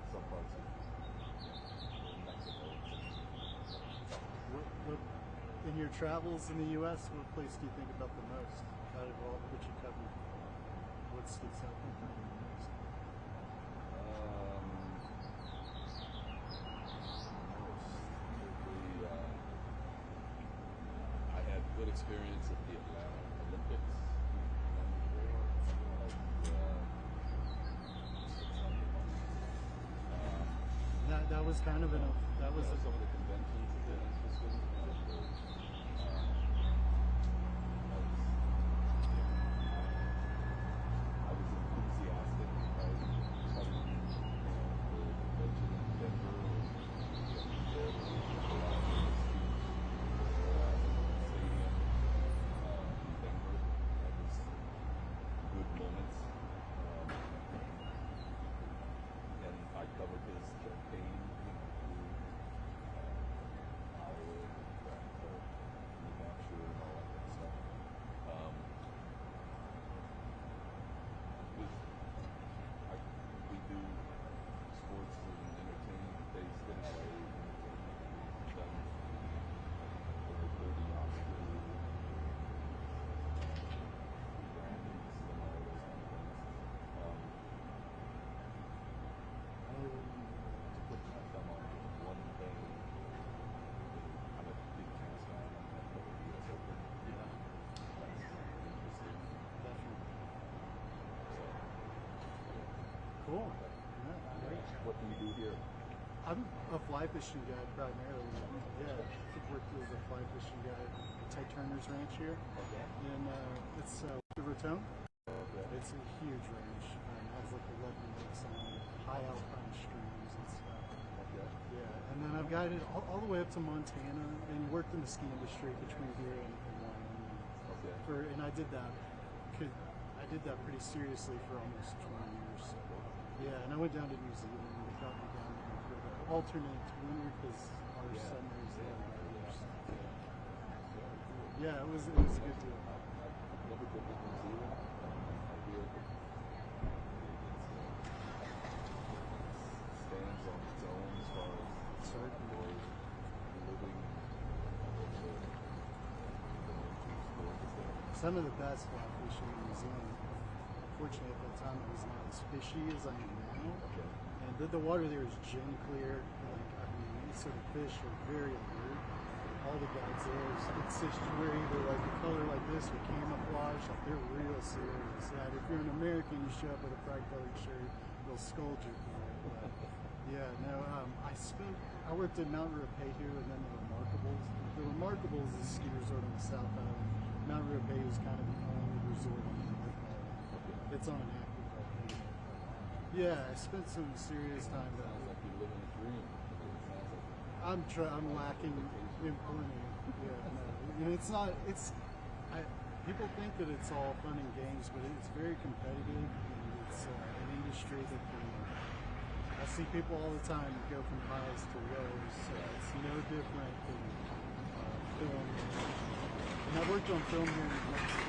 some parts of Mexico. What, in your travels in the U.S., what place do you think about the most? Out of all what you covered, what sticks out with you the most? I had good experience at the Atlanta Olympics. That was kind of that was some of the conventions have been interesting. I was enthusiastic about covering the convention in Denver. Good moments. And I covered his campaign through Iowa, New Hampshire, and all that kind of stuff. We do sports and entertainment based anyway. We've done over 30 Oscars. cool. Yeah, great. What do you do here? I'm a fly fishing guide primarily. Yeah, I've worked as a fly fishing guide at Ted Turner's ranch here. Okay. And it's the Raton. Okay. It's a huge ranch. It has like 11 lakes on it, high alpine streams and stuff. Okay. Yeah, and then I've guided all the way up to Montana and worked in the ski industry between here and Wyoming. Okay. And I did that. I did that pretty seriously for almost 20 years. Yeah, and I went down to New Zealand and they got me down there for the alternate winter because our summers there. Yeah, it was a good deal. I've never been to New Zealand. I hear that it stands on its own as far as certainly living. Some of the best fly fishing in New Zealand. Unfortunately, at that time, it was not as fishy as I am now. Okay. And the water there is gin clear. Like, I mean, these sort of fish are very alert. All the guys there, it's we're either like a color like this or camouflage. Like, they're real serious. And if you're an American, you show up with a bright colored shirt, they'll scold you for it. But yeah, no, I worked at Mount Ruapehu and then the Remarkables. The Remarkables is a ski resort on the South Island. Mount Ruapehu is kind of the only resort on the North Island. It's on an active volcano. Yeah, I spent some serious time down Sounds there. like you're living a dream. It sounds like I'm lacking in plenty. Yeah, no. And it's not. People think that it's all fun and games, but it's very competitive, and it's an industry that can. I see people all the time go from highs to lows. So it's no different than film. And I worked on film here in Mexico.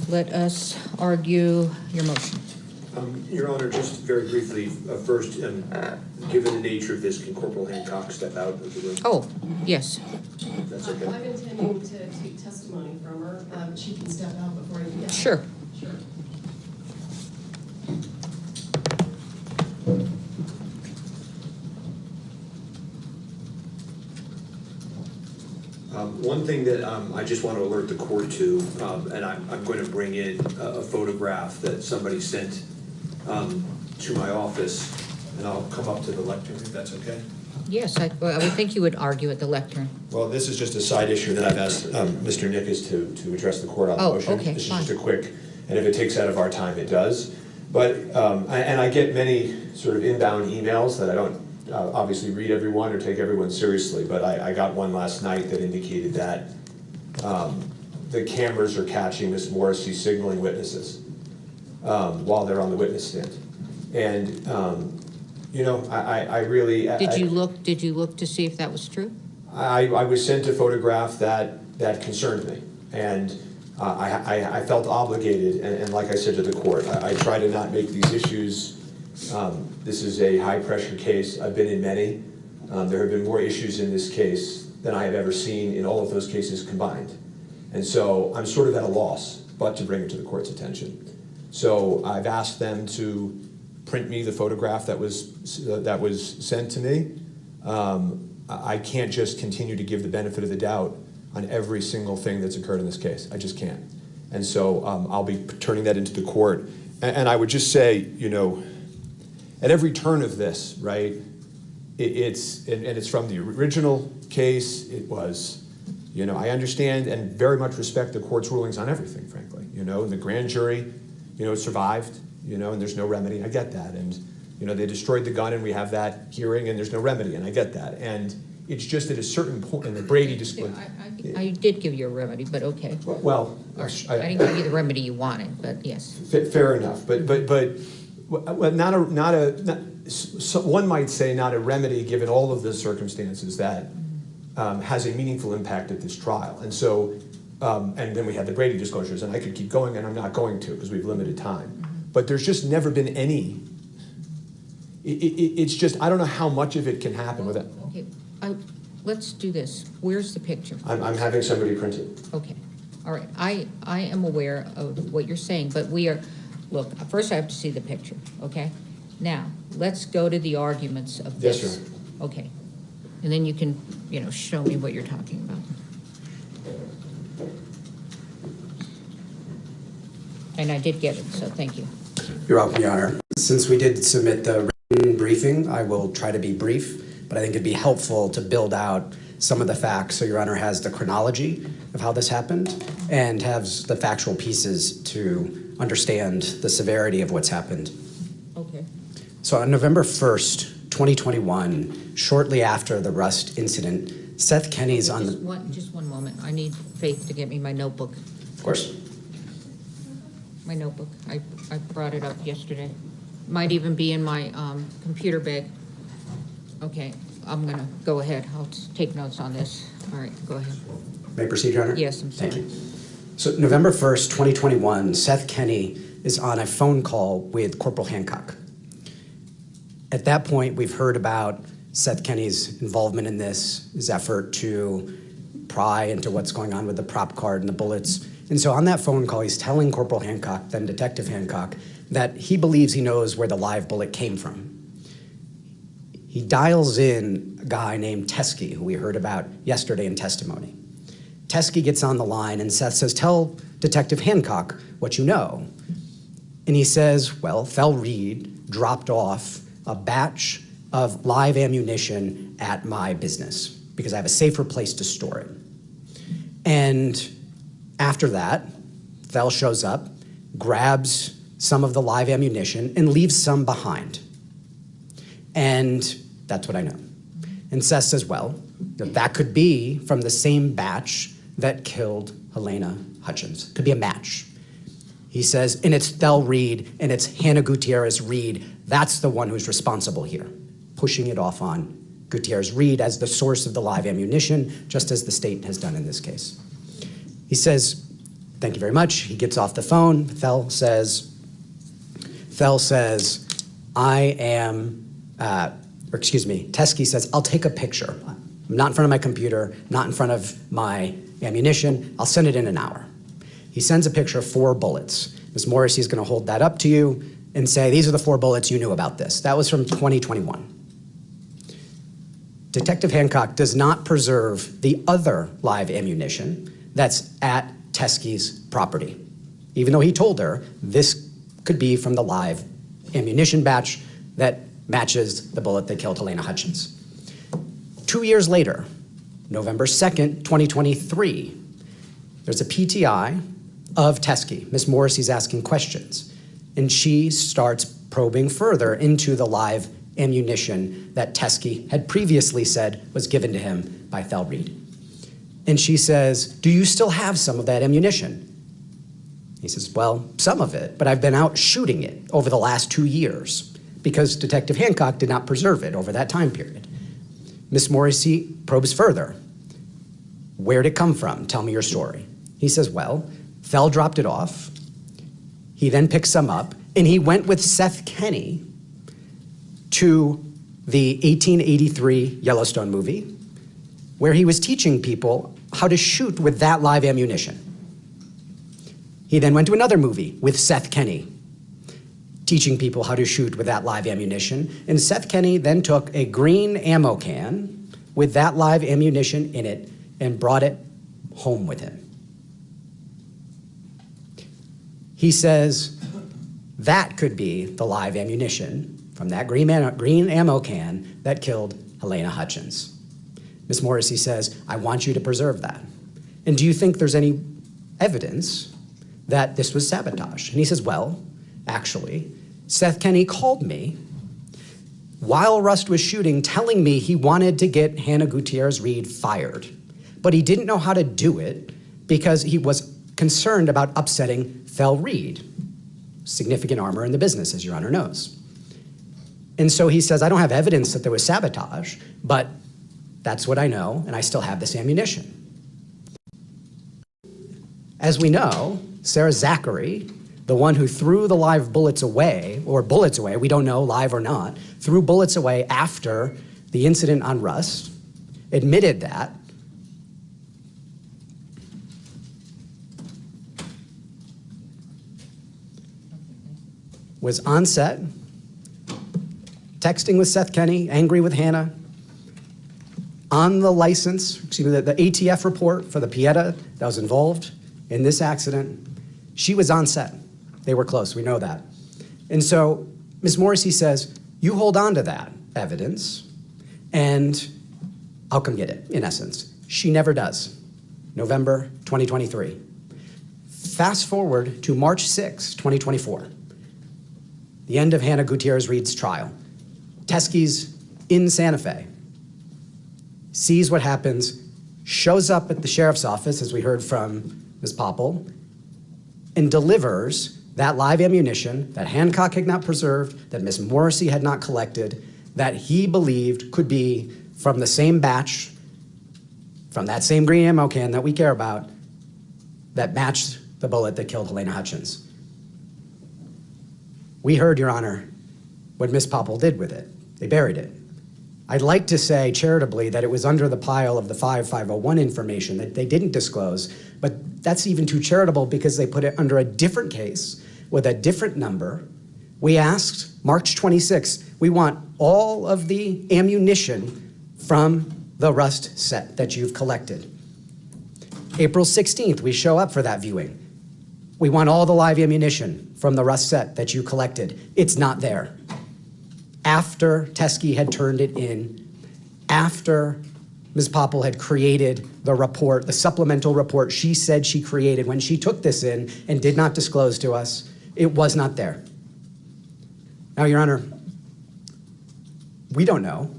let us argue your motion. Your Honor, just very briefly, first, given the nature of this, can Corporal Hancock step out of the room? Oh, yes. That's okay. I'm intending to take testimony from her. She can step out before you get. Sure. Sure. One thing that I just want to alert the court to, and I'm going to bring in a photograph that somebody sent to my office, and I'll come up to the lectern if that's okay. Yes, I would think you would argue at the lectern. Well, this is just a side issue that I've asked Mr. Nickus to address the court on the motion. Okay, this fine. is just a quick, and if it takes out of our time, it does. But, and I get many sort of inbound emails that I don't obviously read everyone or take everyone seriously, but I got one last night that indicated that the cameras are catching Miss Morrissey signaling witnesses while they're on the witness stand. And, you know, I really... Did you look to see if that was true? I was sent a photograph that concerned me, and I felt obligated, and like I said to the court, I try to not make these issues. This is a high-pressure case. I've been in many. There have been more issues in this case than I have ever seen in all of those cases combined. And so I'm sort of at a loss, but to bring it to the court's attention. So I've asked them to print me the photograph that was sent to me. I can't just continue to give the benefit of the doubt on every single thing that's occurred in this case. I just can't. And so I'll be turning that into the court. And I would just say, you know, at every turn of this, right, it's from the original case. It was, you know, I understand and very much respect the court's rulings on everything, frankly. You know, the grand jury, you know, survived, you know, and there's no remedy. I get that. And, you know, they destroyed the gun and we have that hearing and there's no remedy, and I get that. And it's just at a certain point in the Brady discipline. I did give you a remedy, but okay. Well, I didn't give you the remedy you wanted, but yes. Fair enough, but one might say not a remedy given all of the circumstances that has a meaningful impact at this trial. And so, and then we had the Brady disclosures, and I could keep going, and I'm not going to because we've limited time. But there's just never been any. It's just, I don't know how much of it can happen with it. Okay, let's do this. Where's the picture? I'm having somebody print it. Okay, all right. I am aware of what you're saying, but we are, look, first I have to see the picture, okay? Now, let's go to the arguments of this. Yes, sir. Okay, and then you can, you know, show me what you're talking about. And I did get it, so thank you. You're welcome, Your Honor. Since we did submit the written briefing, I will try to be brief, but I think it'd be helpful to build out some of the facts so Your Honor has the chronology of how this happened and has the factual pieces to understand the severity of what's happened. Okay. So on November 1st, 2021, shortly after the Rust incident, Seth Kenny's on the... Just one moment. I need Faith to get me my notebook. Of course. My notebook. I brought it up yesterday. Might even be in my computer bag. Okay, I'm gonna go ahead. I'll take notes on this. All right, go ahead. May I proceed, Your Honor? Yes, I'm sorry. Thank you. So November 1st, 2021, Seth Kenny is on a phone call with Corporal Hancock. At that point, we've heard about Seth Kenny's involvement in this, his effort to pry into what's going on with the prop card and the bullets. And so on that phone call, he's telling Corporal Hancock, then Detective Hancock, that he believes he knows where the live bullet came from. He dials in a guy named Teskey, who we heard about yesterday in testimony. Teskey gets on the line and Seth says, tell Detective Hancock what you know. And he says, well, Fel Reed dropped off a batch of live ammunition at my business because I have a safer place to store it. And after that, Fel shows up, grabs some of the live ammunition and leaves some behind. And that's what I know. And Seth says, well, that could be from the same batch that killed Helena Hutchins. Could be a match. He says, and it's Fel Reed and it's Hannah Gutierrez Reed. That's the one who's responsible here, pushing it off on Gutierrez Reed as the source of the live ammunition, just as the state has done in this case. He says, thank you very much. He gets off the phone. Thel says, Teskey says, I'll take a picture. I'm not in front of my computer, not in front of my ammunition. I'll send it in an hour. He sends a picture of 4 bullets. Ms. Morrissey is going to hold that up to you and say, these are the 4 bullets you knew about this. That was from 2021. Detective Hancock does not preserve the other live ammunition that's at Teskey's property, even though he told her this could be from the live ammunition batch that matches the bullet that killed Helena Hutchins. 2 years later, November 2nd, 2023, there's a PTI of Teskey. Ms. Morrissey's asking questions, and she starts probing further into the live ammunition that Teskey had previously said was given to him by Thel Reed. And she says, do you still have some of that ammunition? He says, well, some of it, but I've been out shooting it over the last 2 years because Detective Hancock did not preserve it over that time period. Ms. Morrissey probes further. Where'd it come from? Tell me your story. He says, well, Thel dropped it off. He then picked some up, and he went with Seth Kenney to the 1883 Yellowstone movie, where he was teaching people how to shoot with that live ammunition. He then went to another movie with Seth Kenney, teaching people how to shoot with that live ammunition. And Seth Kenney then took a green ammo can with that live ammunition in it and brought it home with him. He says that could be the live ammunition from that green ammo can that killed Helena Hutchins. Ms. Morrissey says, I want you to preserve that. And do you think there's any evidence that this was sabotage? And he says, well, actually, Seth Kenney called me while Rust was shooting, telling me he wanted to get Hannah Gutierrez-Reed fired, but he didn't know how to do it because he was concerned about upsetting Thel Reed, significant armor in the business, as Your Honor knows. And so he says, I don't have evidence that there was sabotage, but that's what I know, and I still have this ammunition. As we know, Sarah Zachary, the one who threw the live bullets away, or bullets away, we don't know, live or not, threw bullets away after the incident on Rust, admitted that, was on set, texting with Seth Kenney, angry with Hannah, on the license, the ATF report for the Pieta that was involved in this accident. She was on set. They were close, we know that. And so Ms. Morrissey says, you hold on to that evidence and I'll come get it, in essence. She never does. November 2023. Fast forward to March 6, 2024. The end of Hannah Gutierrez-Reed's trial. Teskey's in Santa Fe, sees what happens, shows up at the sheriff's office, as we heard from Ms. Popple, and delivers that live ammunition that Hancock had not preserved, that Ms. Morrissey had not collected, that he believed could be from the same batch, from that same green ammo can that we care about, that matched the bullet that killed Helena Hutchins. We heard, Your Honor, what Ms. Popple did with it. They buried it. I'd like to say charitably that it was under the pile of the 5501 information that they didn't disclose, but that's even too charitable because they put it under a different case with a different number. We asked, March 26th, we want all of the ammunition from the Rust set that you've collected. April 16th, we show up for that viewing. We want all the live ammunition from the Rust set that you collected. It's not there. After Teskey had turned it in, after Ms. Popple had created the report, the supplemental report she said she created when she took this in and did not disclose to us, it was not there. Now, Your Honor, we don't know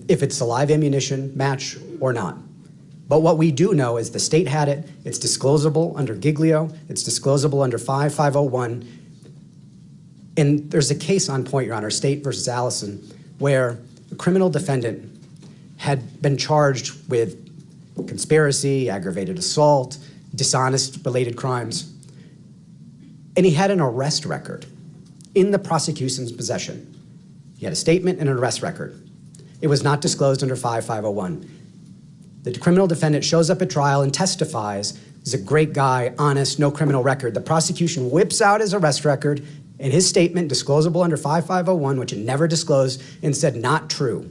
if it's a live ammunition match or not. But what we do know is the state had it, it's disclosable under Giglio, it's disclosable under 5501, and there's a case on point, Your Honor, State versus Allison, where a criminal defendant had been charged with conspiracy, aggravated assault, dishonest related crimes. And he had an arrest record in the prosecution's possession. He had a statement and an arrest record. It was not disclosed under 5501. The criminal defendant shows up at trial and testifies. He's a great guy, honest, no criminal record. The prosecution whips out his arrest record and his statement, disclosable under 5501, which it never disclosed, and said not true.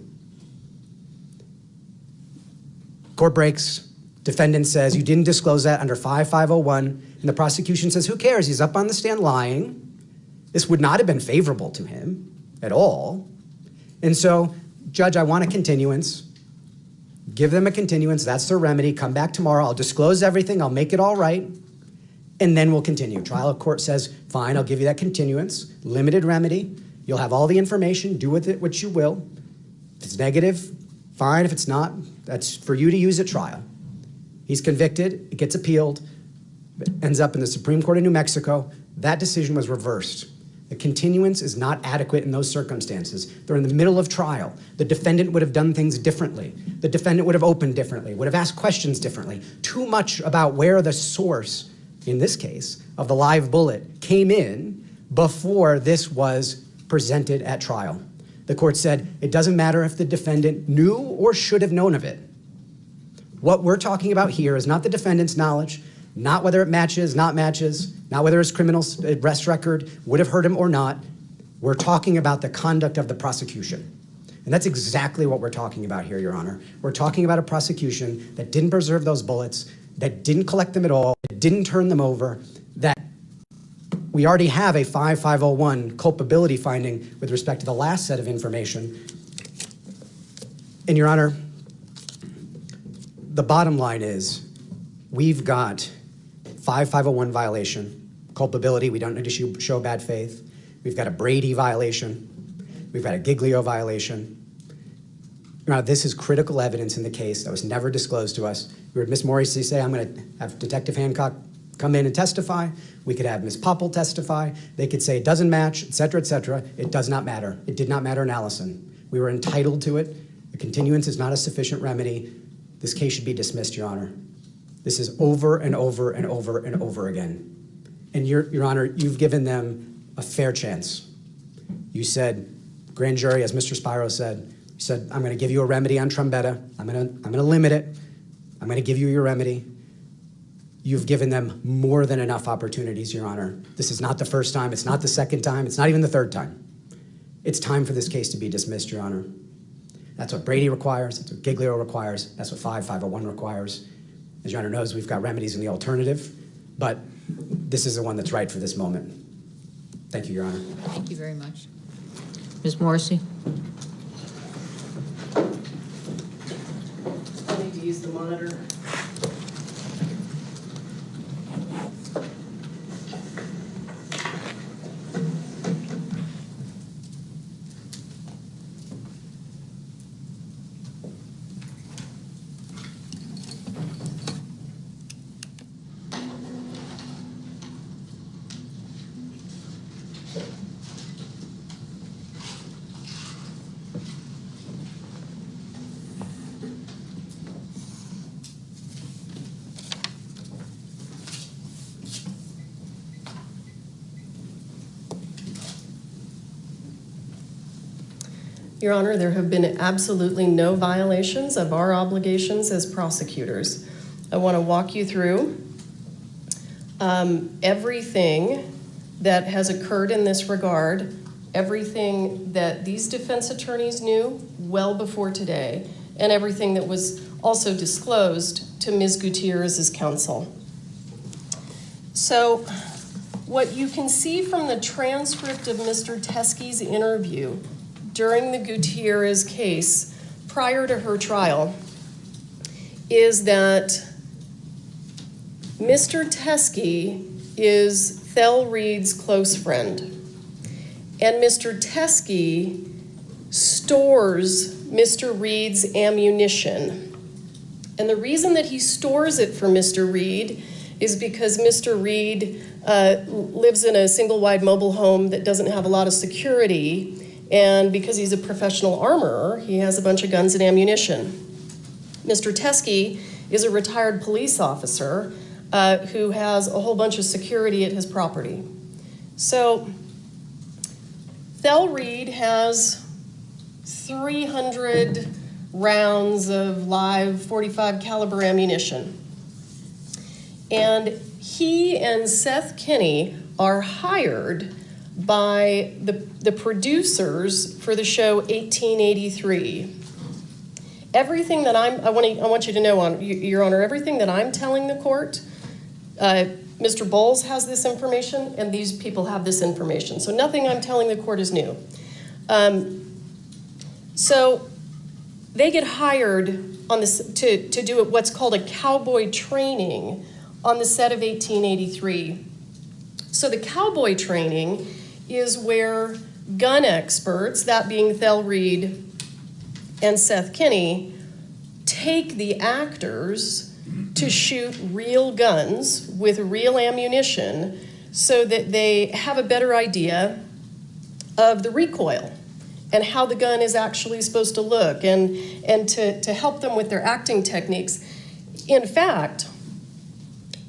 Court breaks. Defendant says, you didn't disclose that under 5501. And the prosecution says, who cares? He's up on the stand lying. This would not have been favorable to him at all. And so, Judge, I want a continuance. Give them a continuance. That's their remedy. Come back tomorrow. I'll disclose everything. I'll make it all right. And then we'll continue. Trial court says, fine, I'll give you that continuance. Limited remedy. You'll have all the information. Do with it what you will. If it's negative, fine. If it's not, that's for you to use at trial. He's convicted. It gets appealed. It ends up in the Supreme Court of New Mexico. That decision was reversed. The continuance is not adequate in those circumstances. They're in the middle of trial. The defendant would have done things differently. The defendant would have opened differently, would have asked questions differently. Too much about where the source, in this case, of the live bullet came in before this was presented at trial. The court said it doesn't matter if the defendant knew or should have known of it. What we're talking about here is not the defendant's knowledge, not whether it matches, not whether his criminal arrest record would have hurt him or not. We're talking about the conduct of the prosecution. And that's exactly what we're talking about here, Your Honor. We're talking about a prosecution that didn't preserve those bullets, that didn't collect them at all, that didn't turn them over, that we already have a 5501 culpability finding with respect to the last set of information. And Your Honor, the bottom line is we've got 5501 violation, culpability, we don't need to show bad faith. We've got a Brady violation. We've got a Giglio violation. Now, this is critical evidence in the case that was never disclosed to us. We heard Ms. Morrissey say, I'm going to have Detective Hancock come in and testify. We could have Ms. Popple testify. They could say it doesn't match, et cetera, et cetera. It does not matter. It did not matter in Allison. We were entitled to it. The continuance is not a sufficient remedy. This case should be dismissed, Your Honor. This is over and over and over and over again. And Your Honor, you've given them a fair chance. You said, grand jury, as Mr. Spiro said, you said, I'm going to give you a remedy on Trombetta. I'm going to limit it. I'm going to give you your remedy. You've given them more than enough opportunities, Your Honor. This is not the first time. It's not the second time. It's not even the third time. It's time for this case to be dismissed, Your Honor. That's what Brady requires. That's what Giglio requires. That's what 5501 requires. As Your Honor knows, we've got remedies in the alternative, but this is the one that's right for this moment. Thank you, Your Honor. Thank you very much. Ms. Morrissey? I need to use the monitor. Your Honor, there have been absolutely no violations of our obligations as prosecutors. I want to walk you through everything that has occurred in this regard, everything that these defense attorneys knew well before today, and everything that was also disclosed to Ms. Gutierrez's counsel. So what you can see from the transcript of Mr. Teskey's interview during the Gutierrez case prior to her trial is that Mr. Teskey is Thel Reed's close friend. And Mr. Teskey stores Mr. Reed's ammunition. And the reason that he stores it for Mr. Reed is because Mr. Reed lives in a single-wide mobile home that doesn't have a lot of security. And because he's a professional armorer, he has a bunch of guns and ammunition. Mr. Teskey is a retired police officer who has a whole bunch of security at his property. So Thel Reed has 300 rounds of live 45 caliber ammunition. And he and Seth Kinney are hired by the producers for the show 1883. Everything that I want you to know, Your Honor, everything that I'm telling the court, Mr. Bowles has this information, and these people have this information. So nothing I'm telling the court is new. So they get hired on this to do what's called a cowboy training on the set of 1883. So the cowboy training is where gun experts, that being Thel Reed and Seth Kinney, take the actors to shoot real guns with real ammunition so that they have a better idea of the recoil and how the gun is actually supposed to look, and to help them with their acting techniques. In fact,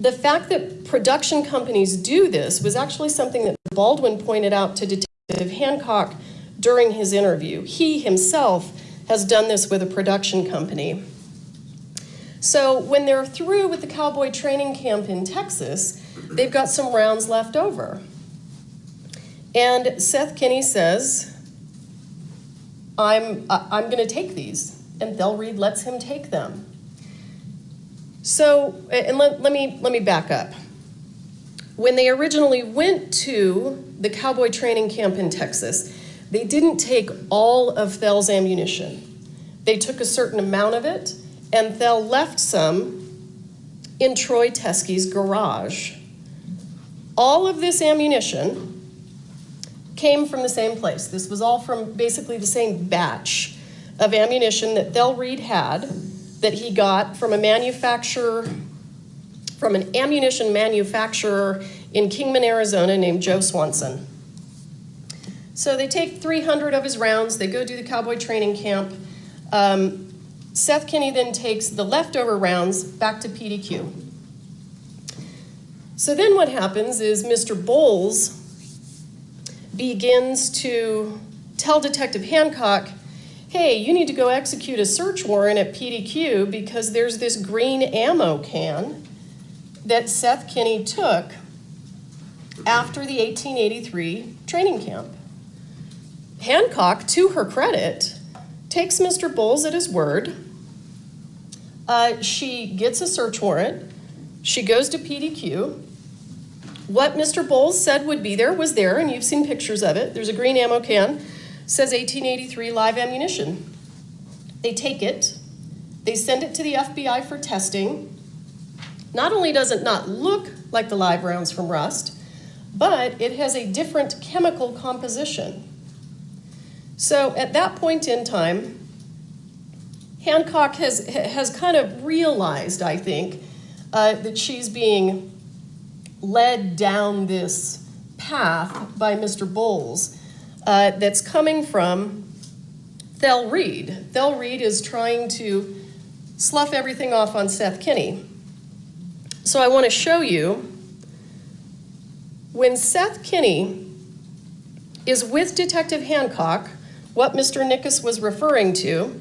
the fact that production companies do this was actually something that Baldwin pointed out to Detective Hancock during his interview. He himself has done this with a production company. So when they're through with the cowboy training camp in Texas, they've got some rounds left over. And Seth Kinney says, I'm going to take these. And Thel Reed lets him take them. So, and let me back up. When they originally went to the cowboy training camp in Texas, they didn't take all of Thel's ammunition. They took a certain amount of it, and Thel left some in Troy Teskey's garage. All of this ammunition came from the same place. This was all from basically the same batch of ammunition that Thel Reed had, that he got from a manufacturer, from an ammunition manufacturer in Kingman, Arizona, named Joe Swanson. So they take 300 of his rounds, they go do the cowboy training camp. Seth Kinney then takes the leftover rounds back to PDQ. So then what happens is Mr. Bowles begins to tell Detective Hancock, hey, you need to go execute a search warrant at PDQ because there's this green ammo can that Seth Kinney took after the 1883 training camp. Hancock, to her credit, takes Mr. Bowles at his word. She gets a search warrant. She goes to PDQ. What Mr. Bowles said would be there was there, and you've seen pictures of it. There's a green ammo can, says 1883 live ammunition. They take it, they send it to the FBI for testing. Not only does it not look like the live rounds from Rust, but it has a different chemical composition. So at that point in time, Hancock has kind of realized, I think, that she's being led down this path by Mr. Bowles that's coming from Thel Reed. Thel Reed is trying to slough everything off on Seth Kinney. So I want to show you when Seth Kinney is with Detective Hancock, what Mr. Nickus was referring to,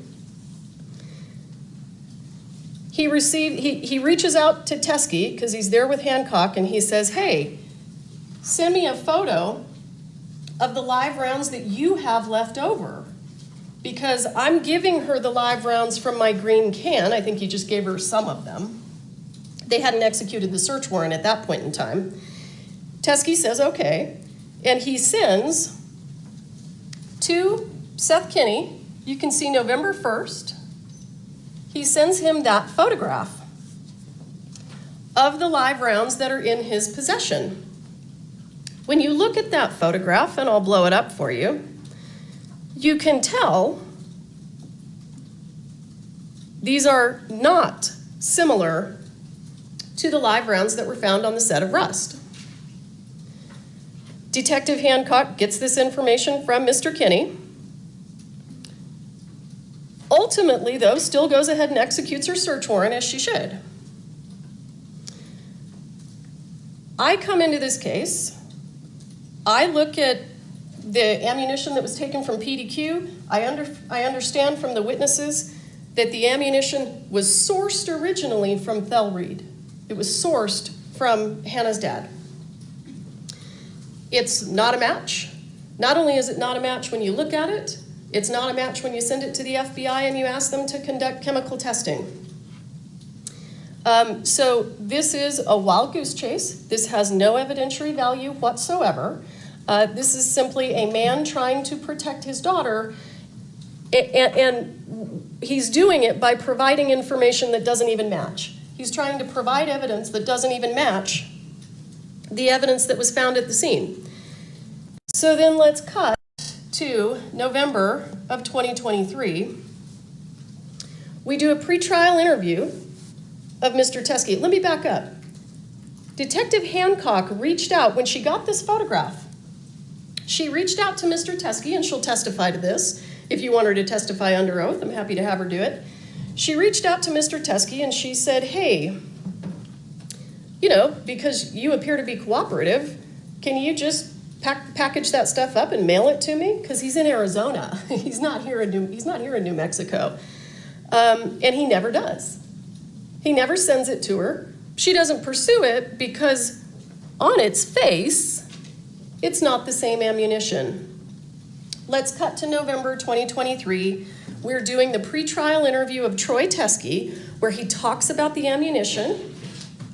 he reaches out to Teskey because he's there with Hancock, and he says, hey, send me a photo of the live rounds that you have left over, because I'm giving her the live rounds from my green can. I think he just gave her some of them. They hadn't executed the search warrant at that point in time. Teskey says, okay, and he sends to Seth Kinney, you can see November 1st, he sends him that photograph of the live rounds that are in his possession. When you look at that photograph, and I'll blow it up for you, you can tell these are not similar to the live rounds that were found on the set of Rust. Detective Hancock gets this information from Mr. Kinney. Ultimately, though, still goes ahead and executes her search warrant as she should. I come into this case, I look at the ammunition that was taken from PDQ. I understand from the witnesses that the ammunition was sourced originally from Thel Reed. It was sourced from Hannah's dad. It's not a match. Not only is it not a match when you look at it, it's not a match when you send it to the FBI and you ask them to conduct chemical testing. So this is a wild goose chase. This has no evidentiary value whatsoever. This is simply a man trying to protect his daughter, and he's doing it by providing information that doesn't even match. He's trying to provide evidence that doesn't even match the evidence that was found at the scene. So then let's cut to November of 2023. We do a pretrial interview of Mr. Teskey. Let me back up. Detective Hancock reached out when she got this photograph. She reached out to Mr. Teskey, and she'll testify to this. If you want her to testify under oath, I'm happy to have her do it. She reached out to Mr. Teskey and she said, hey, you know, because you appear to be cooperative, can you just package that stuff up and mail it to me? Because he's in Arizona. He's not here in New Mexico. And he never does. He never sends it to her. She doesn't pursue it because on its face, it's not the same ammunition. Let's cut to November 2023. We're doing the pretrial interview of Troy Teskey, where he talks about the ammunition,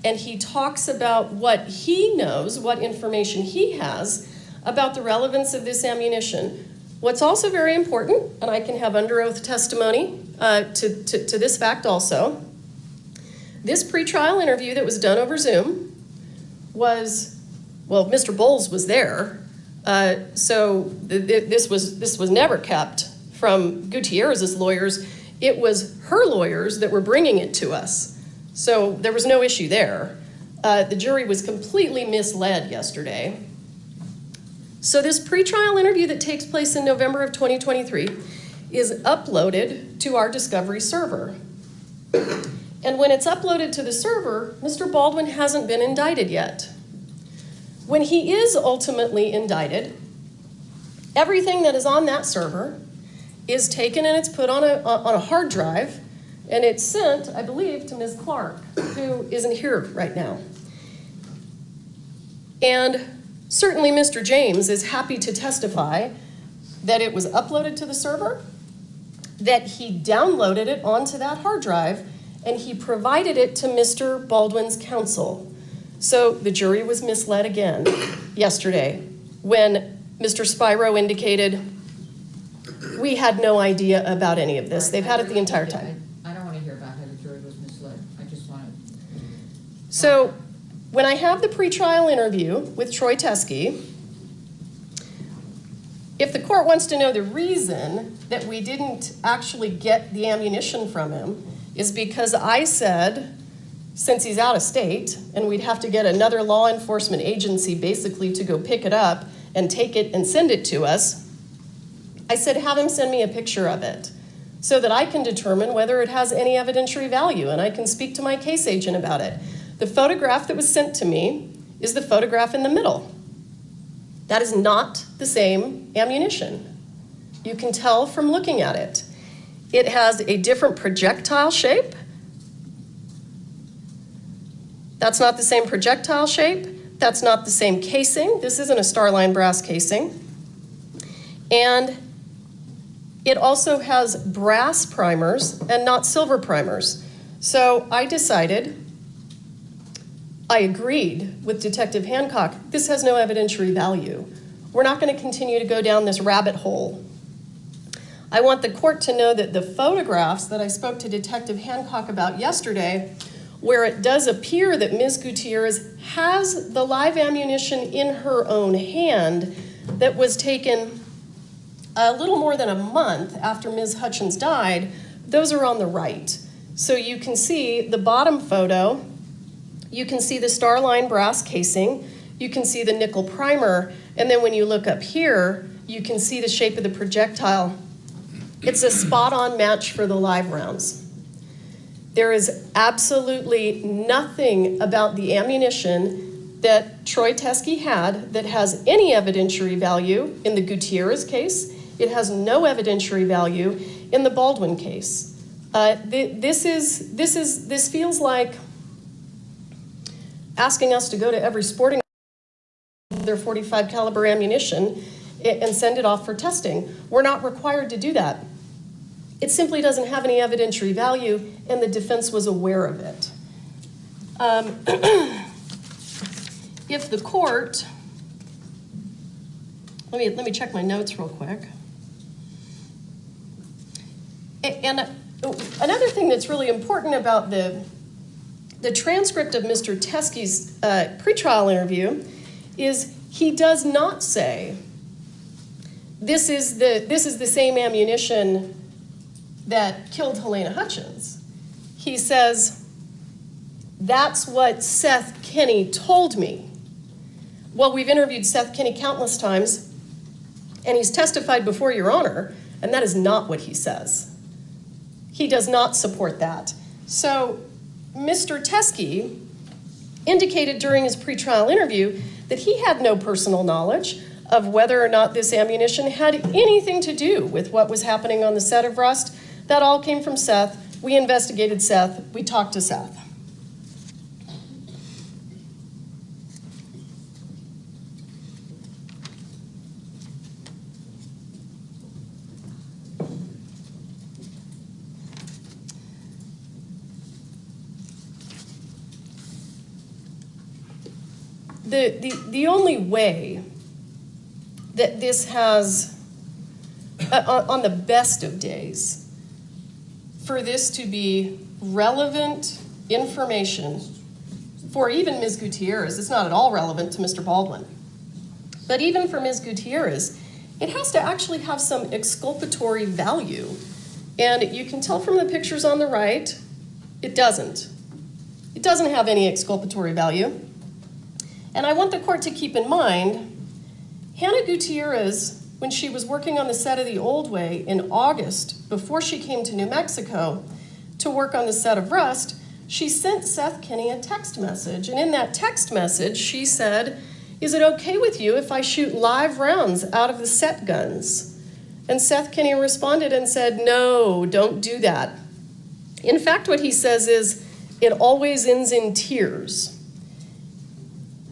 and he talks about what he knows, what information he has about the relevance of this ammunition. What's also very important, and I can have under oath testimony to this fact also, this pretrial interview that was done over Zoom was, well, Mr. Bowles was there, so this was never kept from Gutierrez's lawyers. It was her lawyers that were bringing it to us. So there was no issue there. The jury was completely misled yesterday. So this pretrial interview that takes place in November of 2023 is uploaded to our discovery server. And when it's uploaded to the server, Mr. Baldwin hasn't been indicted yet. When he is ultimately indicted, everything that is on that server is taken and it's put on a hard drive, and it's sent, I believe, to Ms. Clark, who isn't here right now. And certainly Mr. James is happy to testify that it was uploaded to the server, that he downloaded it onto that hard drive, and he provided it to Mr. Baldwin's counsel. So the jury was misled again yesterday when Mr. Spiro indicated we had no idea about any of this. They've had it the entire time. I don't want to hear about how the jury was misled. I just want to... So when I have the pretrial interview with Troy Teskey, if the court wants to know the reason that we didn't actually get the ammunition from him is because I said, since he's out of state and we'd have to get another law enforcement agency basically to go pick it up and take it and send it to us, I said, have him send me a picture of it so that I can determine whether it has any evidentiary value and I can speak to my case agent about it. The photograph that was sent to me is the photograph in the middle. That is not the same ammunition. You can tell from looking at it. It has a different projectile shape. That's not the same projectile shape. That's not the same casing. This isn't a Starline brass casing. And it also has brass primers and not silver primers. So I decided, I agreed with Detective Hancock, this has no evidentiary value. We're not going to continue to go down this rabbit hole. I want the court to know that the photographs that I spoke to Detective Hancock about yesterday, where it does appear that Ms. Gutierrez has the live ammunition in her own hand that was taken a little more than a month after Ms. Hutchins died, those are on the right. So you can see the bottom photo, you can see the Starline brass casing, you can see the nickel primer, and then when you look up here, you can see the shape of the projectile. It's a spot-on match for the live rounds. There is absolutely nothing about the ammunition that Troy Teskey had that has any evidentiary value in the Gutierrez case. It has no evidentiary value in the Baldwin case. This feels like asking us to go to every sporting their .45 caliber ammunition and send it off for testing. We're not required to do that. It simply doesn't have any evidentiary value, and the defense was aware of it. If the court, let me check my notes real quick. And another thing that's really important about the transcript of Mr. Teskey's pretrial interview is he does not say, this is the same ammunition that killed Helena Hutchins. He says, that's what Seth Kenney told me. Well, we've interviewed Seth Kenney countless times, and he's testified before Your Honor, and that is not what he says. He does not support that. So Mr. Teskey indicated during his pretrial interview that he had no personal knowledge of whether or not this ammunition had anything to do with what was happening on the set of Rust. That all came from Seth. We investigated Seth. We talked to Seth. The only way that this has, on the best of days, for this to be relevant information for even Ms. Gutierrez, it's not at all relevant to Mr. Baldwin, but even for Ms. Gutierrez, it has to actually have some exculpatory value. And you can tell from the pictures on the right, it doesn't. It doesn't have any exculpatory value. And I want the court to keep in mind, Hannah Gutierrez, when she was working on the set of The Old Way in August, before she came to New Mexico to work on the set of Rust, she sent Seth Kenney a text message. And in that text message, she said, is it okay with you if I shoot live rounds out of the set guns? And Seth Kenney responded and said, no, don't do that. In fact, what he says is, it always ends in tears.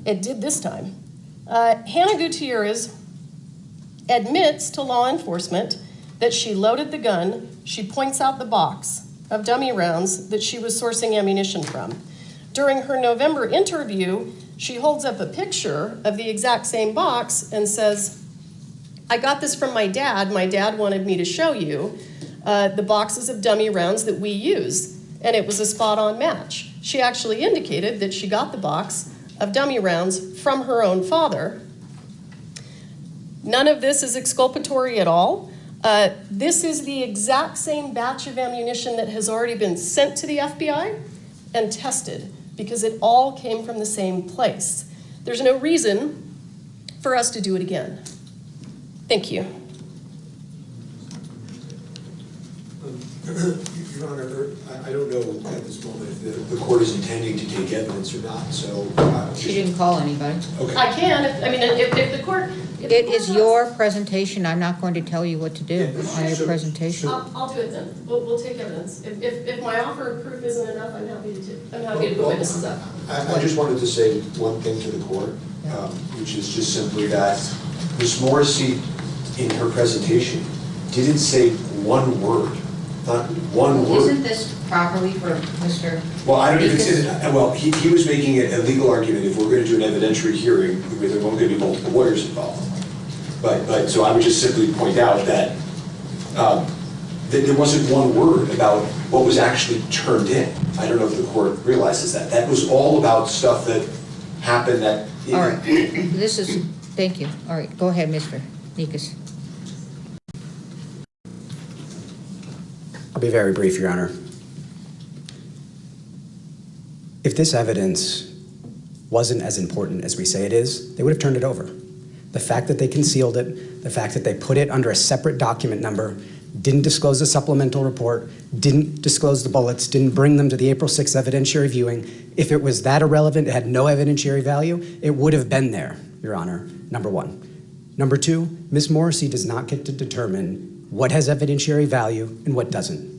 It did this time. Hannah Gutierrez admits to law enforcement that she loaded the gun. She points out the box of dummy rounds that she was sourcing ammunition from. During her November interview, she holds up a picture of the exact same box and says, I got this from my dad. My dad wanted me to show you the boxes of dummy rounds that we use. And it was a spot-on match. She actually indicated that she got the box of dummy rounds from her own father. None of this is exculpatory at all. This is the exact same batch of ammunition that has already been sent to the FBI and tested, because it all came from the same place. There's no reason for us to do it again. Thank you. Your Honor, I don't know at this moment if the court is intending to take evidence or not, so... She didn't call anybody. Okay. I can, if the court... It is your presentation. I'm not going to tell you what to do on your presentation. I'll do it then. We'll take evidence. If my offer of proof isn't enough, I'm happy to put witnesses up. I just wanted to say one thing to the court, which is just simply that Ms. Morrissey, in her presentation, didn't say one word. Not one word. Isn't this properly for Mr. Well, I don't even say that. Well, he was making a legal argument. If we're going to do an evidentiary hearing, there won't going to be multiple lawyers involved. But so I would just simply point out that there wasn't one word about what was actually turned in. I don't know if the court realizes that. That was all about stuff that happened that... All right. Thank you. All right. Go ahead, Mr. Nikas. I'll be very brief, Your Honor. If this evidence wasn't as important as we say it is, they would have turned it over. The fact that they concealed it, the fact that they put it under a separate document number, didn't disclose the supplemental report, didn't disclose the bullets, didn't bring them to the April 6th evidentiary viewing. If it was that irrelevant, it had no evidentiary value, it would have been there, Your Honor, number one. Number two, Ms. Morrissey does not get to determine what has evidentiary value and what doesn't.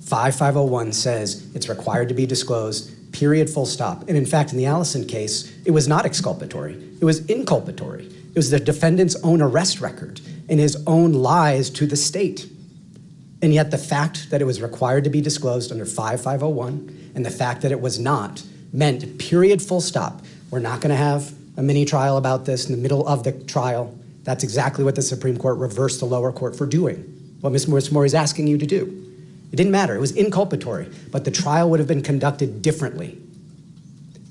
5501 says it's required to be disclosed, period, full stop. And in fact, in the Allison case, it was not exculpatory, it was inculpatory. It was the defendant's own arrest record and his own lies to the state. And yet the fact that it was required to be disclosed under 5501 and the fact that it was not meant, period, full stop. We're not gonna have a mini trial about this in the middle of the trial. That's exactly what the Supreme Court reversed the lower court for doing, what Ms. Morrissey is asking you to do. It didn't matter, it was inculpatory, but the trial would have been conducted differently.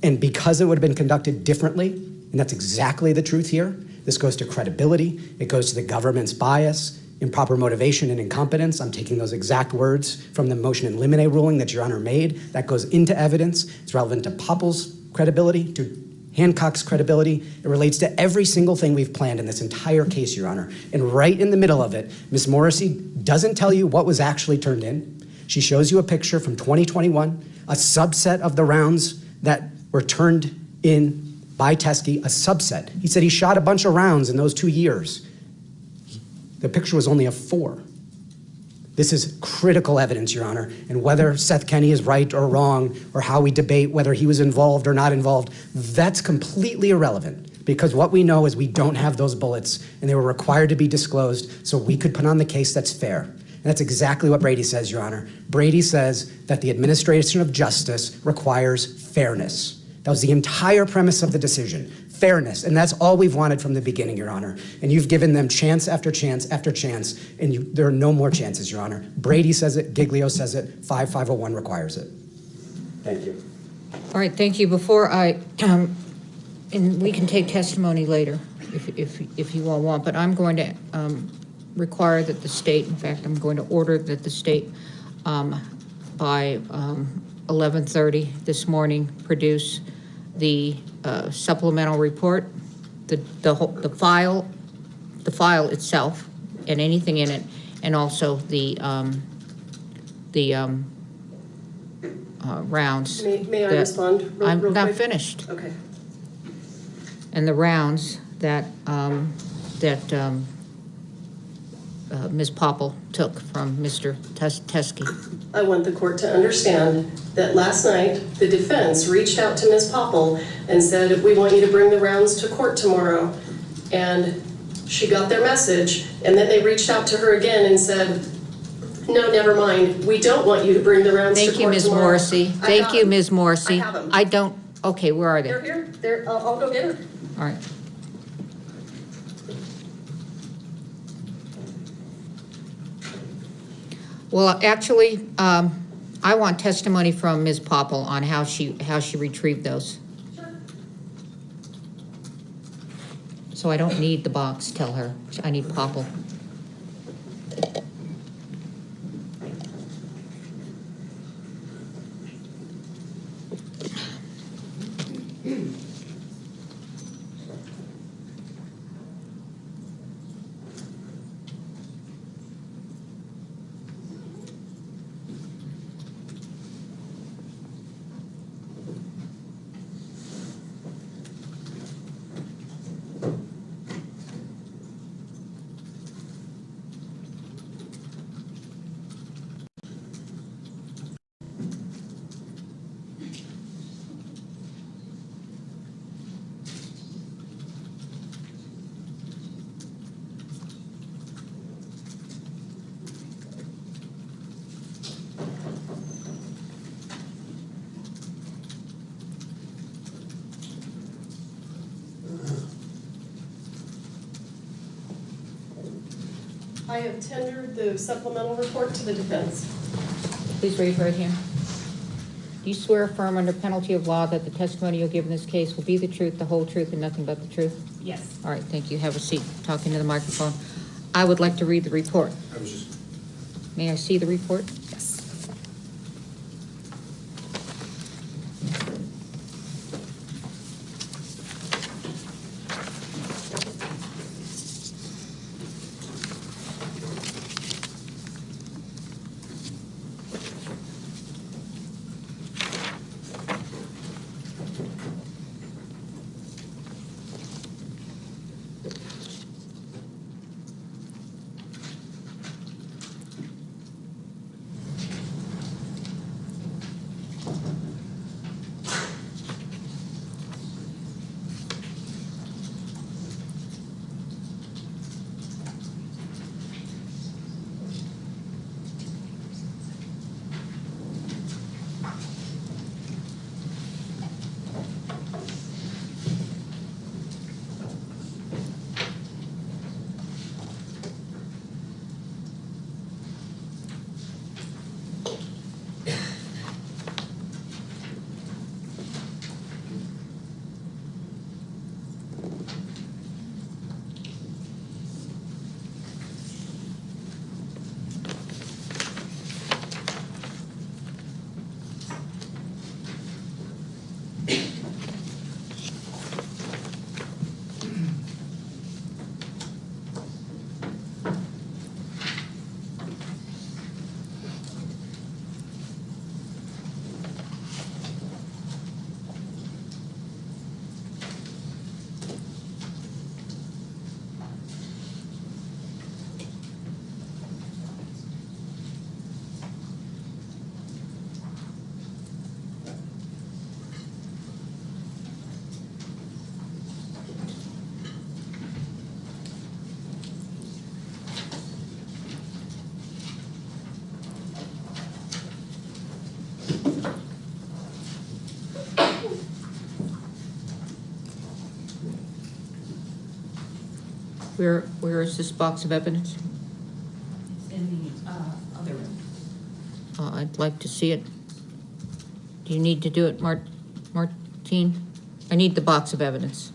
And because it would have been conducted differently, and that's exactly the truth here, this goes to credibility, it goes to the government's bias, improper motivation and incompetence. I'm taking those exact words from the motion in limine ruling that Your Honor made. That goes into evidence. It's relevant to Popple's credibility, to Hancock's credibility. It relates to every single thing we've planned in this entire case, Your Honor. And right in the middle of it, Ms. Morrissey doesn't tell you what was actually turned in. She shows you a picture from 2021, a subset of the rounds that were turned in by Teskey, a subset. He said he shot a bunch of rounds in those 2 years. The picture was only of 4. This is critical evidence, Your Honor, and whether Seth Kenney is right or wrong, or how we debate whether he was involved or not involved, that's completely irrelevant, because what we know is we don't have those bullets, and they were required to be disclosed so we could put on the case that's fair. And that's exactly what Brady says, Your Honor. Brady says that the administration of justice requires fairness. That was the entire premise of the decision, fairness, and that's all we've wanted from the beginning, Your Honor. And you've given them chance after chance after chance, and there are no more chances, Your Honor. Brady says it, Giglio says it, 5501 requires it. Thank you. All right, thank you. Before I, and we can take testimony later if you all want, but I'm going to require that the state, in fact, I'm going to order that the state by 11:30 this morning produce the supplemental report, the file itself, and anything in it, and also the rounds. May I respond? I'm real not quick? finished. Okay. And the rounds that Ms. Popple took from Mr. Teskey. I want the court to understand that last night the defense reached out to Ms. Popple and said, we want you to bring the rounds to court tomorrow. And she got their message, and then they reached out to her again and said, no, never mind. We don't want you to bring the rounds to court tomorrow. Thank you, Ms. Morrissey. Thank you, Ms. Morrissey. I have them. I don't, okay, where are they? They're here. I'll go get them. All right. Well, actually, I want testimony from Ms. Popple on how she retrieved those. Sure. So I don't need the box, tell her. I need Popple. I have tendered the supplemental report to the defense. Please raise your right hand. Do you swear affirm under penalty of law that the testimony you'll give in this case will be the truth, the whole truth, and nothing but the truth? Yes. All right, thank you. Have a seat. Talking to the microphone. I would like to read the report. May I see the report? Yes. Where is this box of evidence? It's in the other room. I'd like to see it. Do you need to do it, Martine? I need the box of evidence.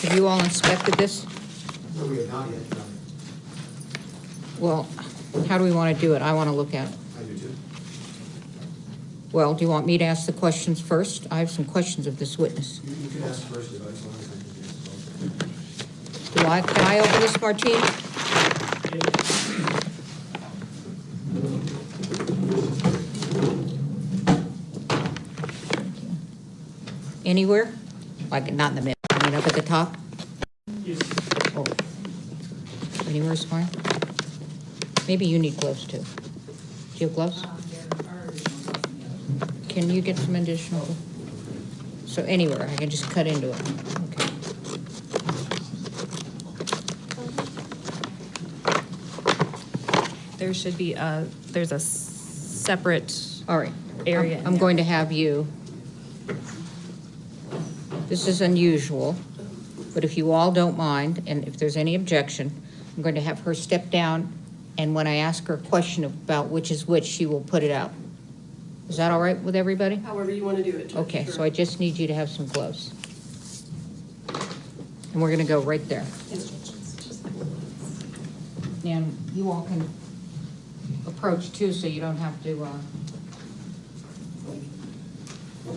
Have you all inspected this? No, we have not yet. No. Well, how do we want to do it? I want to look at it. I do too. Well, do you want me to ask the questions first? I have some questions of this witness. You can ask first if I want to. Can I open this, Martine? Anywhere? Like, not in the middle, I mean up at the top? Yes. Oh. Anywhere's fine? Maybe you need gloves too. Do you have gloves? Can you get some additional? So anywhere, I can just cut into it. Okay. There should be there's a separate All right. area. I'm going to have you. This is unusual, but if you all don't mind, and if there's any objection, I'm going to have her step down, and when I ask her a question about which is which, she will put it out. Is that all right with everybody? However you want to do it. Judge. Okay, Sure. so I just need you to have some gloves. And we're going to go right there. And you all can approach too, so you don't have to,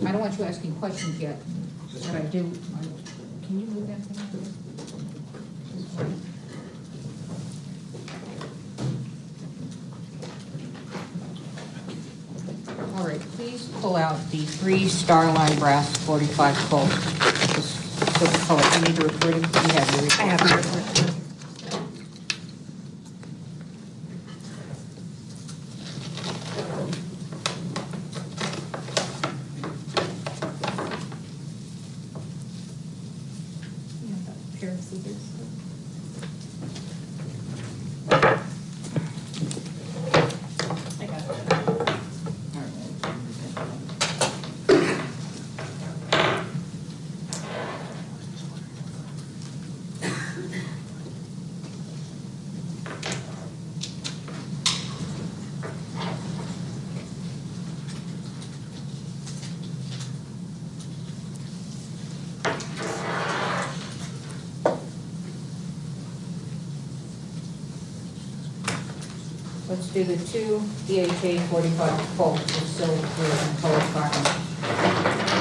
I don't want you asking questions yet, but I do. Can you move that thing? All right, please pull out the 3 Starline brass 45 Colt. This silver color. You need to refer to. You have your report. I have my report. Let's do the 2 DHA 45 Colt with silver and colored cotton.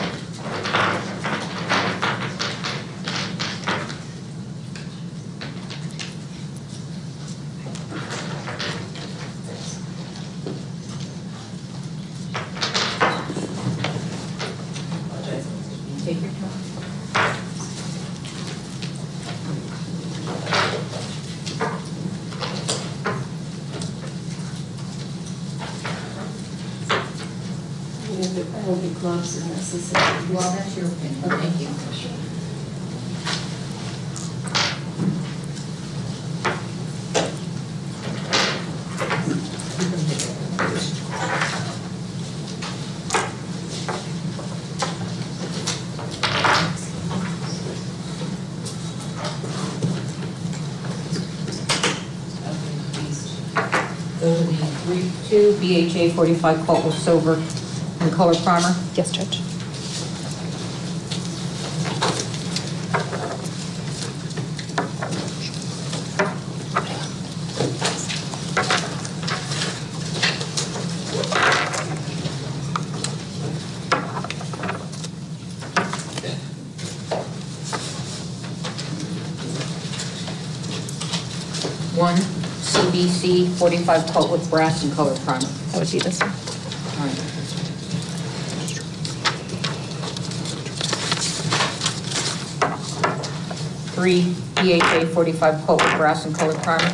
Take your time. I will get gloves if necessary. Well, that's your opinion. Thank you. 2 BHA 45 Colt with silver and color primer. Yes, Judge. One CBC 45 Colt with brass and color primer. That would be this one. All right. 3 BHA 45 Colt with brass and color primer.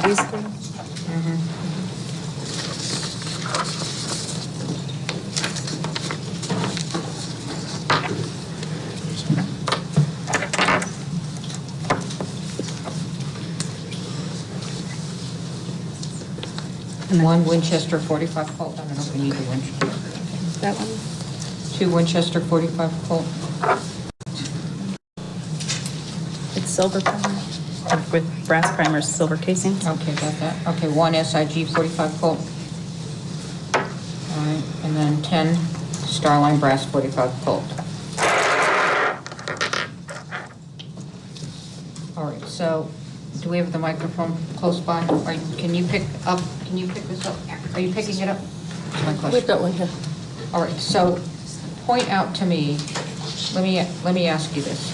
These three. And one Winchester 45 Colt. I don't know if we need the Winchester. That one. 2 Winchester 45 Colt. It's silver primer with brass primer, silver casing. Okay, got that. Okay, 1 SIG 45 Colt. All right, and then 10 Starline brass 45 Colt. All right, so do we have the microphone close by? Can you pick this up? Are you picking it up? That's my question. We've got one here. All right, so point out to me, let me ask you this.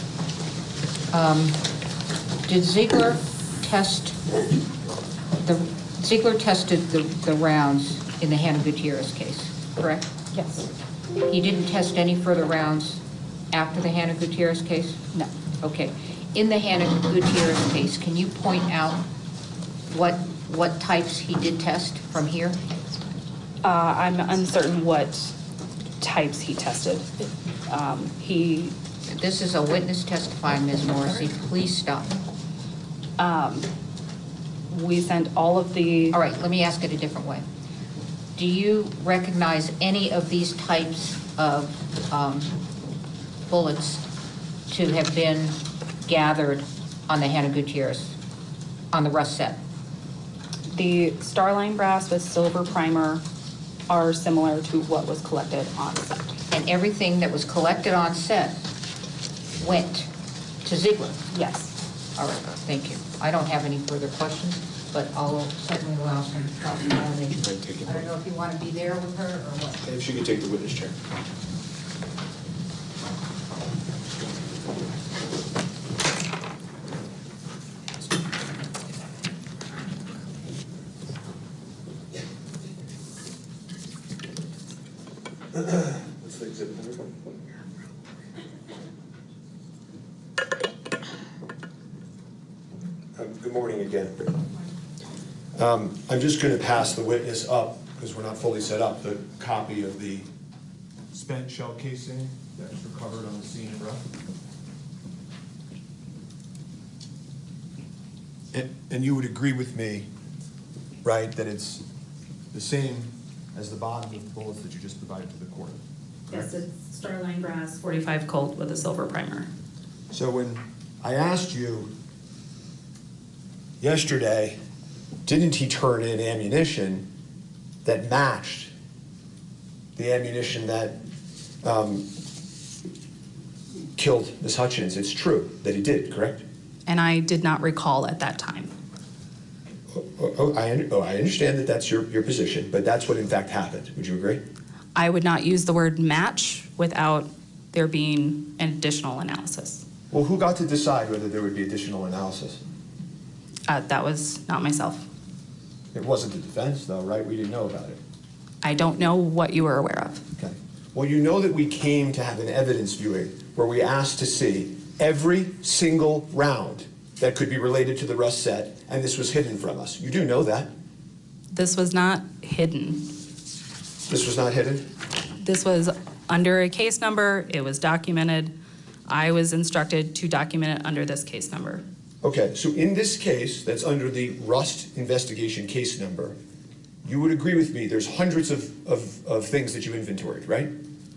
Did Ziegler tested the rounds in the Hannah Gutierrez case, correct? Yes. He didn't test any further rounds after the Hannah Gutierrez case? No. Okay. In the Hannah Gutierrez case, can you point out what types he did test from here? I'm uncertain what types he tested. This is a witness testifying, Ms. Morrissey. Please stop. We sent all of the... All right, let me ask it a different way. Do you recognize any of these types of bullets to have been gathered on the Hannah Gutierrez, on the rust set? The Starline brass with silver primer are similar to what was collected on set. And everything that was collected on set went to Ziegler? Yes. All right, thank you. I don't have any further questions, but I'll certainly allow some cross-examination. I don't know if you want to be there with her or what. If she could take the witness chair. What's the exhibit number? Good morning again. I'm just going to pass the witness up, because we're not fully set up, the copy of the spent shell casing that was recovered on the scene in Ruff. And you would agree with me, right, that it's the same as the bottom of the bullets that you just provided to the court? Yes, it's Starline brass 45 Colt with a silver primer. So when I asked you yesterday, didn't he turn in ammunition that matched the ammunition that killed Ms. Hutchins? It's true that he did, correct? And I did not recall at that time. I understand that that's your position, but that's what in fact happened. Would you agree? I would not use the word match without there being an additional analysis. Well, who got to decide whether there would be additional analysis? That was not myself. It wasn't the defense, though, right? We didn't know about it. I don't know what you were aware of. Okay. Well, you know that we came to have an evidence viewing where we asked to see every single round that could be related to the rust set, and this was hidden from us. You do know that. This was not hidden. This was not hidden? This was under a case number. It was documented. I was instructed to document it under this case number. Okay, so in this case that's under the rust investigation case number, you would agree with me there's hundreds of things that you inventoried, right?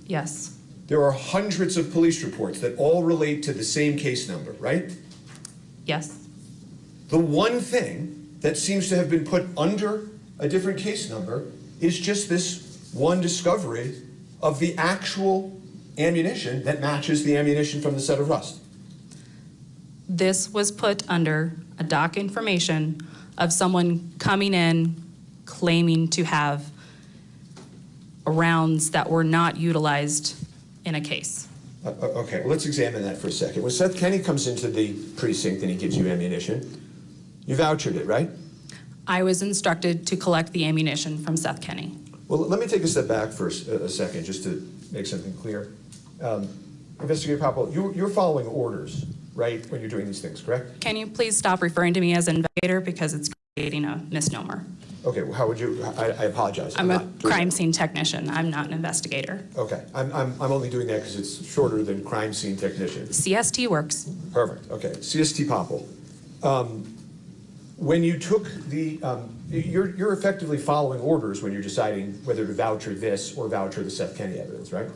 Yes. There are hundreds of police reports that all relate to the same case number, right? Yes. The one thing that seems to have been put under a different case number is just this one discovery of the actual ammunition that matches the ammunition from the set of rust. This was put under a doc information of someone coming in claiming to have rounds that were not utilized in a case. Okay, well, let's examine that for a second. When Seth Kenny comes into the precinct and he gives you ammunition, you vouchered it, right? I was instructed to collect the ammunition from Seth Kenny. Well, let me take a step back for a second just to make something clear. Investigator Popple, you're following orders, right, when you're doing these things, correct? Can you please stop referring to me as investigator because it's creating a misnomer? Okay, well, how would you, I apologize. I'm a crime scene technician. I'm not an investigator. Okay, I'm only doing that because it's shorter than crime scene technician. CST works. Perfect, okay. CST Popple. When you took the, you're effectively following orders when you're deciding whether to voucher this or voucher the Seth Kenny evidence, right?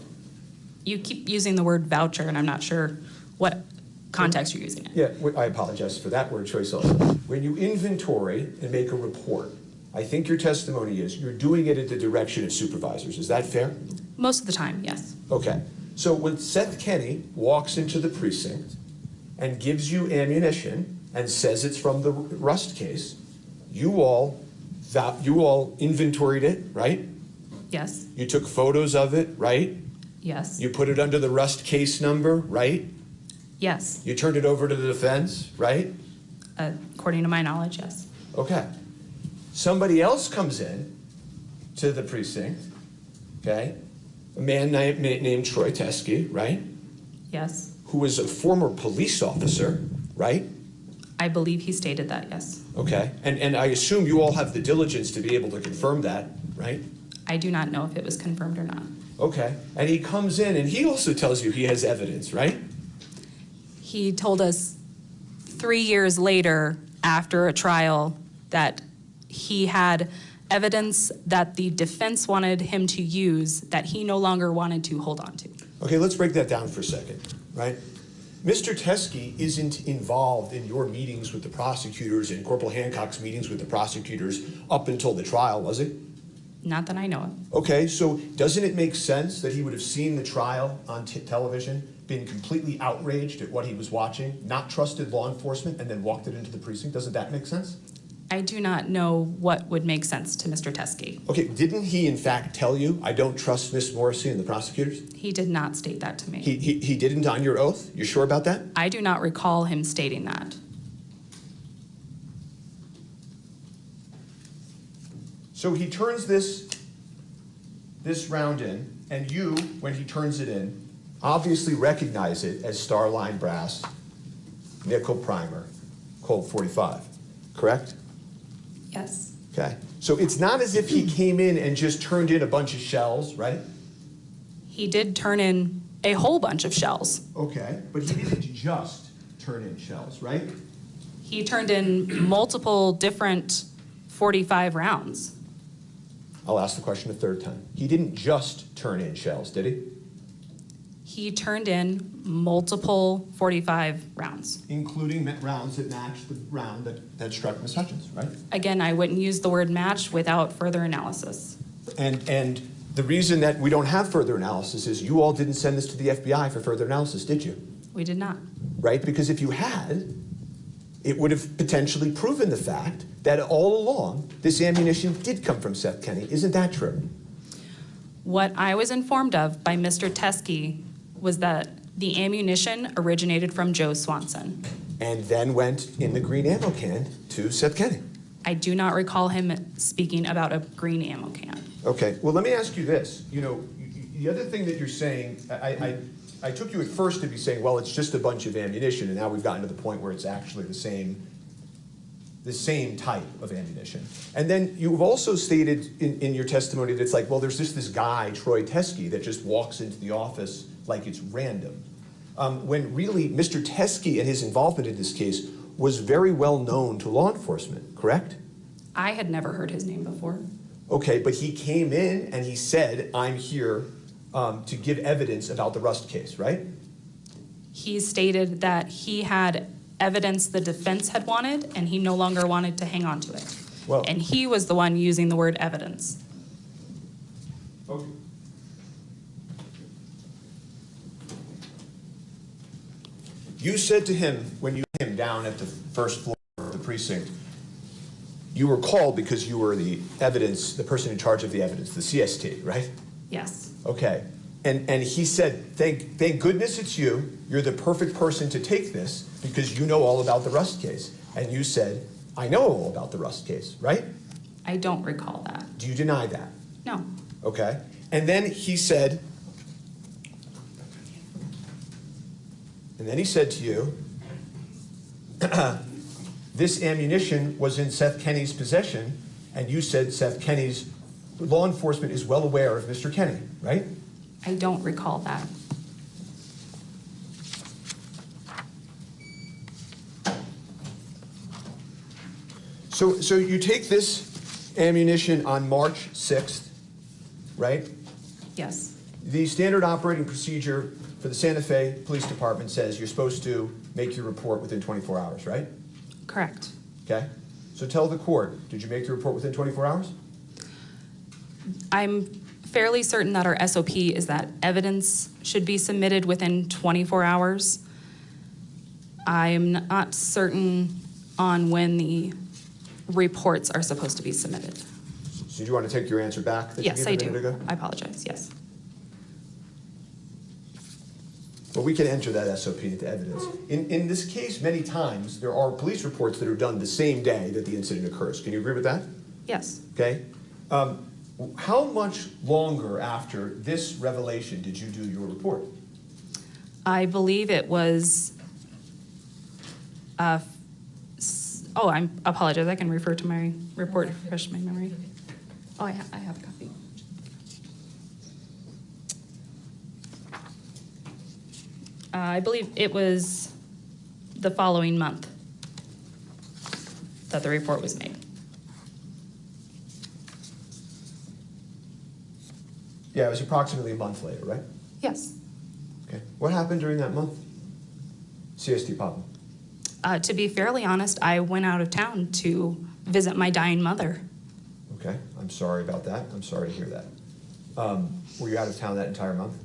You keep using the word voucher, and I'm not sure what context you're using it. Yeah, I apologize for that word choice also. When you inventory and make a report, I think your testimony is you're doing it at the direction of supervisors. Is that fair? Most of the time, yes. Okay. So when Seth Kenny walks into the precinct and gives you ammunition and says it's from the Rust case, you all inventoried it, right? Yes. You took photos of it, right? Yes. You put it under the Rust case number, right? Yes. You turned it over to the defense, right? According to my knowledge, yes. Okay. Somebody else comes in to the precinct, okay? A man named Troy Teskey, right? Yes. Who was a former police officer, right? I believe he stated that, yes. Okay. And I assume you all have the diligence to be able to confirm that, right? I do not know if it was confirmed or not. Okay. And he comes in and he also tells you he has evidence, right? He told us 3 years later, after a trial, that he had evidence that the defense wanted him to use that he no longer wanted to hold on to. Okay, let's break that down for a second, right? Mr. Teskey isn't involved in your meetings with the prosecutors and Corporal Hancock's meetings with the prosecutors up until the trial, was he? Not that I know of. Okay, so doesn't it make sense that he would have seen the trial on television, been completely outraged at what he was watching, not trusted law enforcement, and then walked it into the precinct? Doesn't that make sense? I do not know what would make sense to Mr. Teskey. Okay, didn't he in fact tell you, I don't trust Miss Morrissey and the prosecutors? He did not state that to me. He didn't on your oath? You're sure about that? I do not recall him stating that. So he turns this round in, and you, when he turns it in, obviously recognize it as Starline brass, nickel primer, Colt 45, correct? Yes. Okay. So it's not as if he came in and just turned in a bunch of shells, right? He did turn in a whole bunch of shells. Okay, but he didn't just turn in shells, right? He turned in multiple different 45 rounds. I'll ask the question a third time. He didn't just turn in shells, did he? He turned in multiple 45 rounds. Including rounds that matched the round that struck Ms. Hutchins, right? Again, I wouldn't use the word match without further analysis. And the reason that we don't have further analysis is you all didn't send this to the FBI for further analysis, did you? We did not. Right? Because if you had, it would have potentially proven the fact that all along this ammunition did come from Seth Kenny. Isn't that true? What I was informed of by Mr. Teskey was that the ammunition originated from Joe Swanson. And then went in the green ammo can to Seth Kenny. I do not recall him speaking about a green ammo can. Okay, well, let me ask you this. You know, the other thing that you're saying, I took you at first to be saying, well, it's just a bunch of ammunition, and now we've gotten to the point where it's actually the same type of ammunition. And then you've also stated in your testimony that it's like, well, there's just this guy, Troy Teskey, that just walks into the office like it's random. When really Mr. Teskey and his involvement in this case was very well known to law enforcement, correct? I had never heard his name before. Okay, but he came in and he said, I'm here to give evidence about the Rust case, right? He stated that he had evidence the defense had wanted, and he no longer wanted to hang on to it. Well, and he was the one using the word evidence. Okay. You said to him, when you met him down at the first floor of the precinct, you were called because you were the evidence, the person in charge of the evidence, the CST, right? Yes. Okay. And he said, thank goodness it's you. You're the perfect person to take this because you know all about the Rust case. And you said, I know all about the Rust case, right? I don't recall that. Do you deny that? No. Okay. And then he said, to you, this ammunition was in Seth Kenny's possession, and you said Seth Kenny's law enforcement is well aware of Mr. Kenny, right? I don't recall that. So you take this ammunition on March 6th, right? Yes. The standard operating procedure for the Santa Fe Police Department says you're supposed to make your report within 24 hours, right? Correct. Okay. So tell the court, did you make the report within 24 hours? I'm fairly certain that our SOP is that evidence should be submitted within 24 hours. I'm not certain on when the reports are supposed to be submitted. So do you want to take your answer back? That Yes, you I gave a minute do. ago? I apologize, yes. Well, we can enter that SOP into evidence. In this case, many times, there are police reports that are done the same day that the incident occurs. Can you agree with that? Yes. Okay. How much longer after this revelation did you do your report? I believe it was, I apologize, I can refer to my report to refresh my memory. Oh, I have a copy. I believe it was the following month that the report was made. Yeah, it was approximately a month later, right? Yes. Okay. What happened during that month? CST Papa. To be fairly honest, I went out of town to visit my dying mother. Okay. I'm sorry about that. I'm sorry to hear that. Were you out of town that entire month?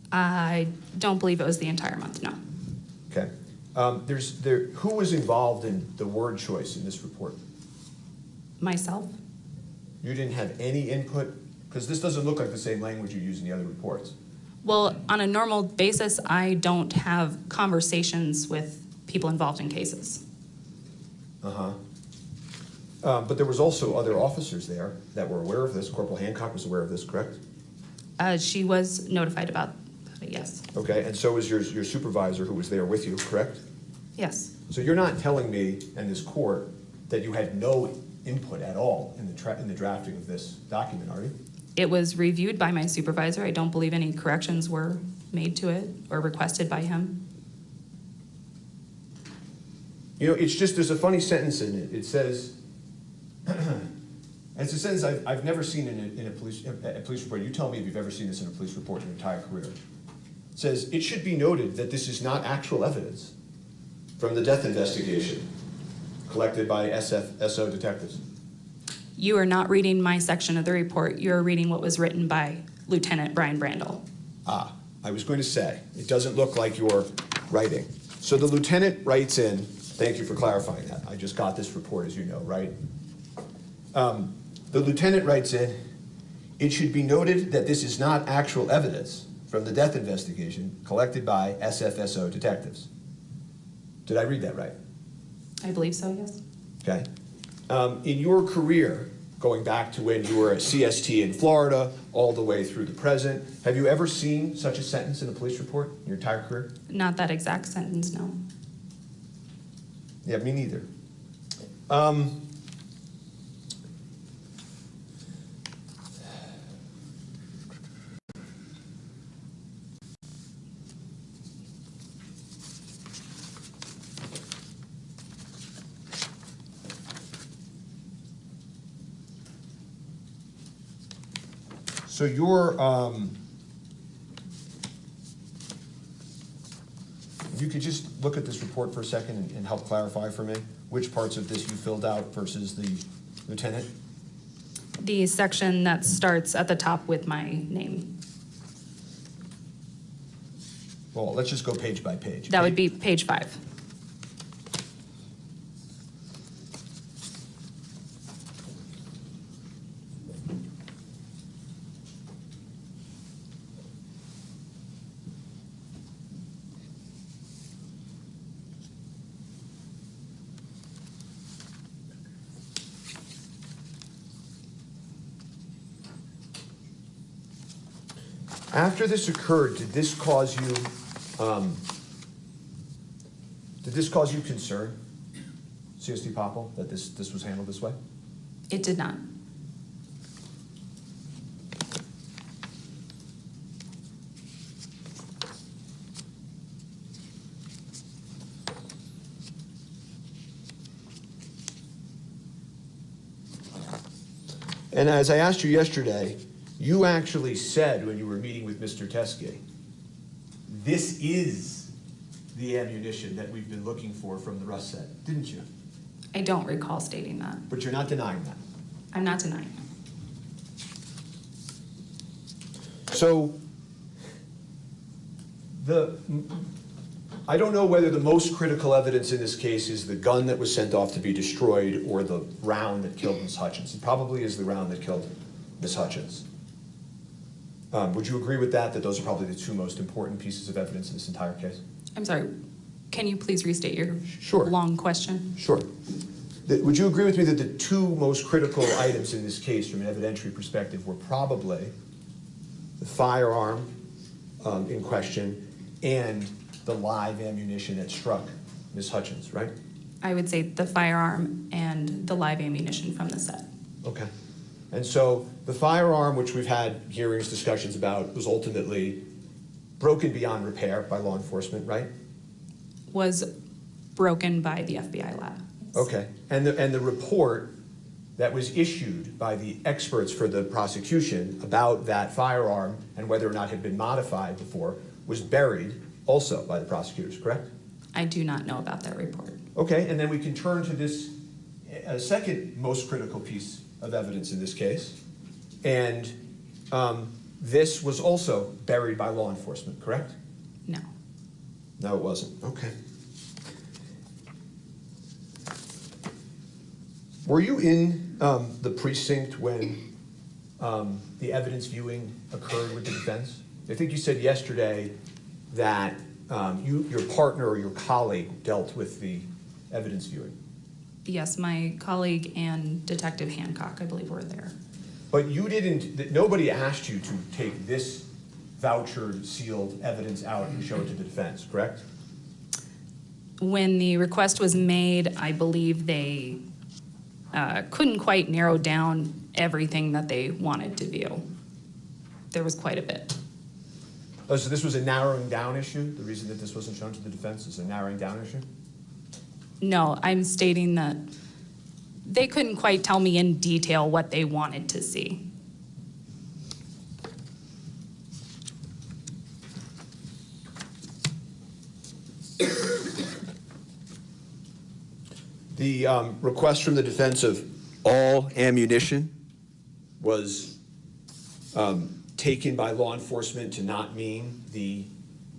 I don't believe it was the entire month, no. Okay. Who was involved in the word choice in this report? Myself. You didn't have any input? Because this doesn't look like the same language you use in the other reports. Well, on a normal basis, I don't have conversations with people involved in cases. Uh-huh. But there was also other officers there that were aware of this. Corporal Hancock was aware of this, correct? She was notified about it, yes. Okay, and so was your supervisor who was there with you, correct? Yes. So you're not telling me and this court that you had no input at all in the drafting of this document, are you? It was reviewed by my supervisor. I don't believe any corrections were made to it or requested by him. You know, it's just, there's a funny sentence in it. It says, it's a sentence I've never seen in a police report. You tell me if you've ever seen this in a police report in your entire career. It says, it should be noted that this is not actual evidence from the death investigation collected by SO detectives. You are not reading my section of the report. You are reading what was written by Lieutenant Brian Brandle. Ah, I was going to say, it doesn't look like you're writing. So the lieutenant writes in, thank you for clarifying that. I just got this report, as you know, right? The lieutenant writes in, it should be noted that this is not actual evidence from the death investigation collected by SFSO detectives. Did I read that right? I believe so, yes. Okay. In your career, going back to when you were at CST in Florida, all the way through the present, have you ever seen such a sentence in a police report in your entire career? Not that exact sentence, no. Yeah, me neither. So your If you could just look at this report for a second and help clarify for me which parts of this you filled out versus the lieutenant. The section that starts at the top with my name. Well, let's just go page by page. That would be page 5. After this occurred, did this cause you concern, CSD Popple, that this was handled this way? It did not. And as I asked you yesterday, you actually said when you were meeting with Mr. Teskey, this is the ammunition that we've been looking for from the rust set, didn't you? I don't recall stating that. But you're not denying that. I'm not denying it. So, I don't know whether the most critical evidence in this case is the gun that was sent off to be destroyed or the round that killed Ms. Hutchins. It probably is the round that killed Ms. Hutchins. Would you agree with that those are probably the two most important pieces of evidence in this entire case? I'm sorry, can you please restate your long question? Sure. Would you agree with me that the two most critical items in this case from an evidentiary perspective were probably the firearm in question and the live ammunition that struck Ms. Hutchins, right? I would say the firearm and the live ammunition from the set. Okay. And so the firearm, which we've had hearings, discussions about, was ultimately broken beyond repair by law enforcement, right? Was broken by the FBI lab. Okay. And the report that was issued by the experts for the prosecution about that firearm and whether or not it had been modified before was buried also by the prosecutors, correct? I do not know about that report. Okay, and then we can turn to this second most critical piece of evidence in this case. And this was also buried by law enforcement, correct? No. No, it wasn't. Okay. Were you in the precinct when the evidence viewing occurred with the defense? I think you said yesterday that your partner or your colleague dealt with the evidence viewing. Yes, my colleague and Detective Hancock, I believe, were there. But you didn't, nobody asked you to take this voucher sealed evidence out and show it to the defense, correct? When the request was made, I believe they couldn't quite narrow down everything that they wanted to view. There was quite a bit. Oh, so this was a narrowing down issue? The reason that this wasn't shown to the defense is a narrowing down issue? No, I'm stating that they couldn't quite tell me in detail what they wanted to see. The request from the defense of all ammunition was taken by law enforcement to not mean the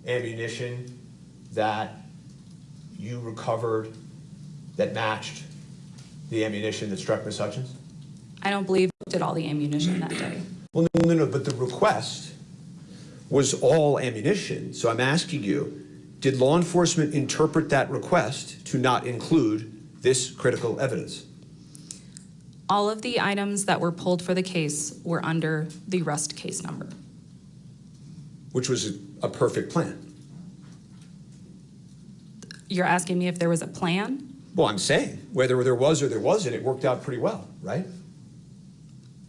ammunition that you recovered that matched the ammunition that struck Ms. Hutchins? I don't believe they did all the ammunition that day. Well, no, but the request was all ammunition. So I'm asking you, did law enforcement interpret that request to not include this critical evidence? All of the items that were pulled for the case were under the Rust case number. Which was a perfect plan. You're asking me if there was a plan? Well, I'm saying, whether there was or there wasn't, it worked out pretty well, right?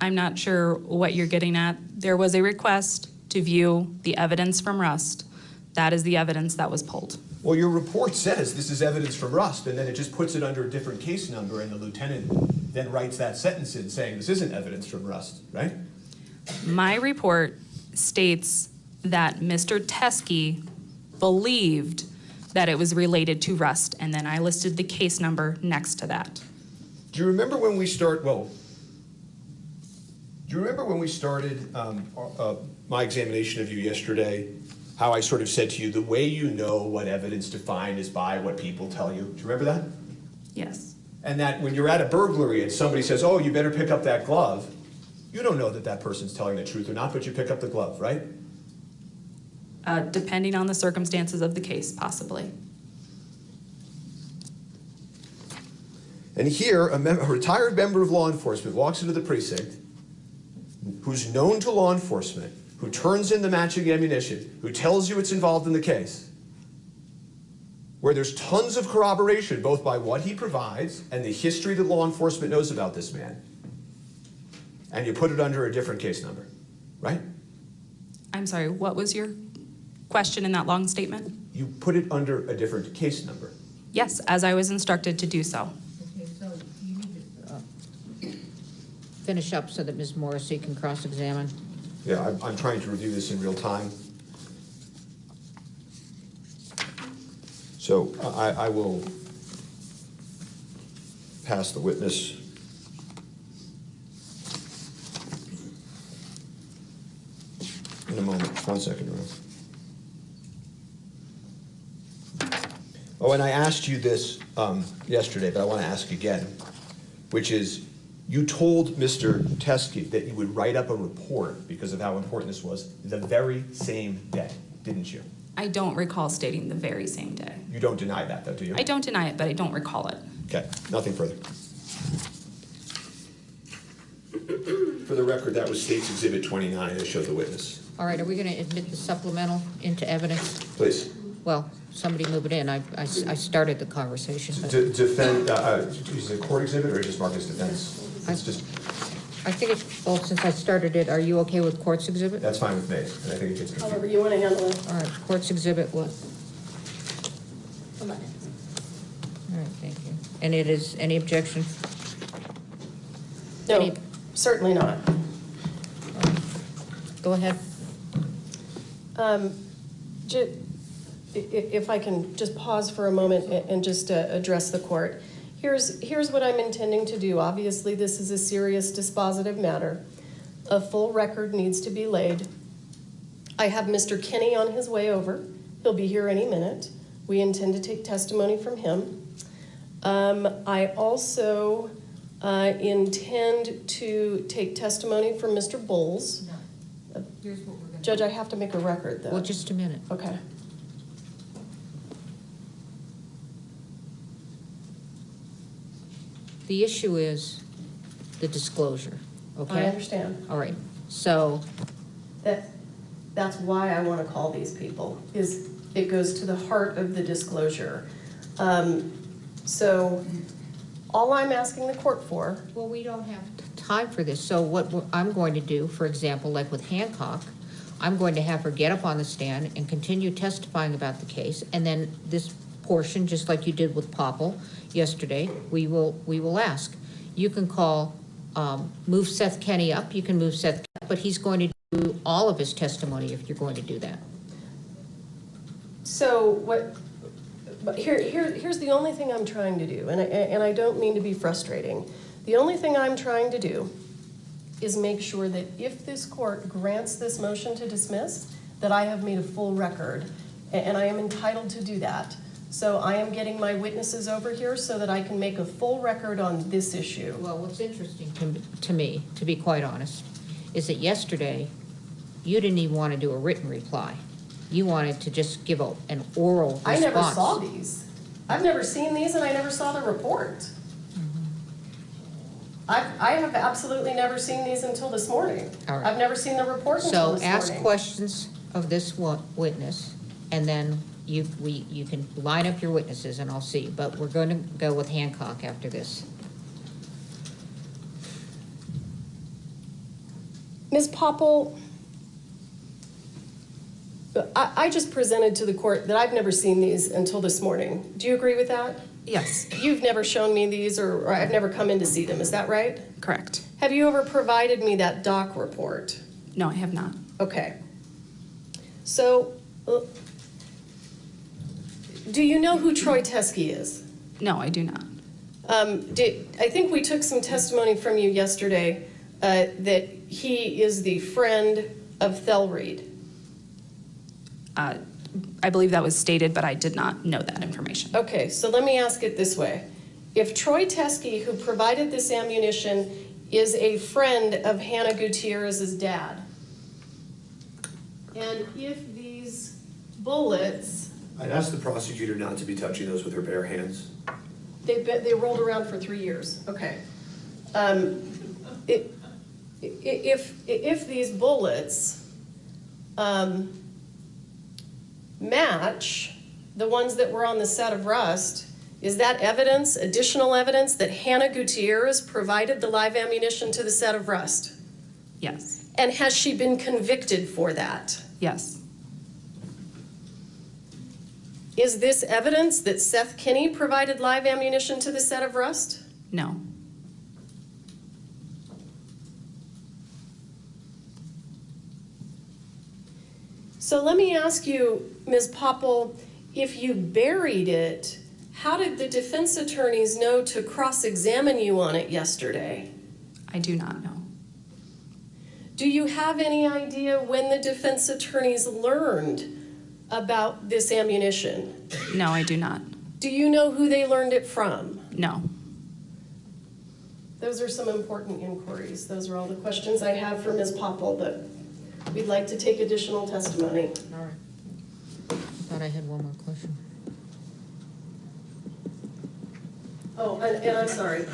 I'm not sure what you're getting at. There was a request to view the evidence from Rust. That is the evidence that was pulled. Well, your report says this is evidence from Rust, and then it just puts it under a different case number, and the lieutenant then writes that sentence in saying this isn't evidence from Rust, right? My report states that Mr. Teskey believed that it was related to rust, and then I listed the case number next to that. Do you remember when we started my examination of you yesterday, how I sort of said to you, the way you know what evidence to find is by what people tell you? Do you remember that? Yes. And that when you're at a burglary and somebody says, oh, you better pick up that glove, you don't know that that person's telling the truth or not, but you pick up the glove, right? Depending on the circumstances of the case, possibly. And here, a retired member of law enforcement walks into the precinct who's known to law enforcement, who turns in the matching ammunition, who tells you it's involved in the case, where there's tons of corroboration, both by what he provides and the history that law enforcement knows about this man, and you put it under a different case number, right? I'm sorry, what was your question in that long statement? You put it under a different case number. Yes, as I was instructed to do so. Okay, so you need to finish up so that Ms. Morrissey can cross-examine. Yeah, I'm trying to review this in real time. So I will pass the witness. In a moment. 1 second, Rose. Oh, and I asked you this yesterday, but I want to ask again, which is, you told Mr. Teskey that you would write up a report because of how important this was the very same day, didn't you? I don't recall stating the very same day. You don't deny that, though, do you? I don't deny it, but I don't recall it. Okay, nothing further. For the record, that was State's Exhibit 29 that showed the witness. All right, are we going to admit the supplemental into evidence? Please. Well, somebody move it in. I started the conversation. But Defend, is it a court exhibit or just mark as defense? It's just. I think it's, well, since I started it, are you okay with court's exhibit? That's fine with me, and I think it gets confused. However you want to handle it. All right, court's exhibit what? Come on. All right, thank you. And it is, any objection? No, certainly not. Go ahead. If I can just pause for a moment and just address the court. Here's what I'm intending to do. Obviously, this is a serious dispositive matter. A full record needs to be laid. I have Mr. Kinney on his way over. He'll be here any minute. We intend to take testimony from him. I also intend to take testimony from Mr. Bowles. Here's what we're going to Judge, I have to make a record, though. Well, just a minute. Okay. The issue is the disclosure, okay? I understand. All right, so. That's why I want to call these people, is it goes to the heart of the disclosure. So all I'm asking the court for. Well, we don't have time for this. So what I'm going to do, for example, like with Hancock, I'm going to have her get up on the stand and continue testifying about the case, and then this portion, just like you did with Popple yesterday, we will ask. You can call, move Seth Kenny up, you can move Seth, but he's going to do all of his testimony if you're going to do that. So but here's the only thing I'm trying to do, and I don't mean to be frustrating. The only thing I'm trying to do is make sure that if this court grants this motion to dismiss, that I have made a full record, and I am entitled to do that. So I am getting my witnesses over here so that I can make a full record on this issue. Well, what's interesting to me, to be quite honest, is that yesterday you didn't even want to do a written reply. You wanted to just give an oral response. I never saw these. I've never seen these, and I never saw the report. I have absolutely never seen these until this morning. All right. I've never seen the report until this morning. So ask questions of this witness, and then you can line up your witnesses, and I'll see. But we're going to go with Hancock after this. Ms. Popple, I just presented to the court that I've never seen these until this morning. Do you agree with that? Yes. You've never shown me these, or I've never come in to see them, is that right? Correct. Have you ever provided me that doc report? No, I have not. Do you know who Troy Teskey is? No, I do not. I think we took some testimony from you yesterday that he is the friend of Thel Reed. I believe that was stated, but I did not know that information. Okay, so let me ask it this way. If Troy Teskey, who provided this ammunition, is a friend of Hannah Gutierrez's dad, and if these bullets, I'd ask the prosecutor not to be touching those with her bare hands. they rolled around for 3 years, okay. If these bullets match the ones that were on the set of Rust, is that evidence, additional evidence, that Hannah Gutierrez provided the live ammunition to the set of Rust? Yes. And has she been convicted for that? Yes. Is this evidence that Seth Kinney provided live ammunition to the set of Rust? No. So let me ask you, Ms. Popple, if you buried it, how did the defense attorneys know to cross-examine you on it yesterday? I do not know. Do you have any idea when the defense attorneys learned about this ammunition? No, I do not. Do you know who they learned it from? No. Those are some important inquiries. Those are all the questions I have for Ms. Popple, but we'd like to take additional testimony. All right. I thought I had one more question. Oh, and I'm sorry.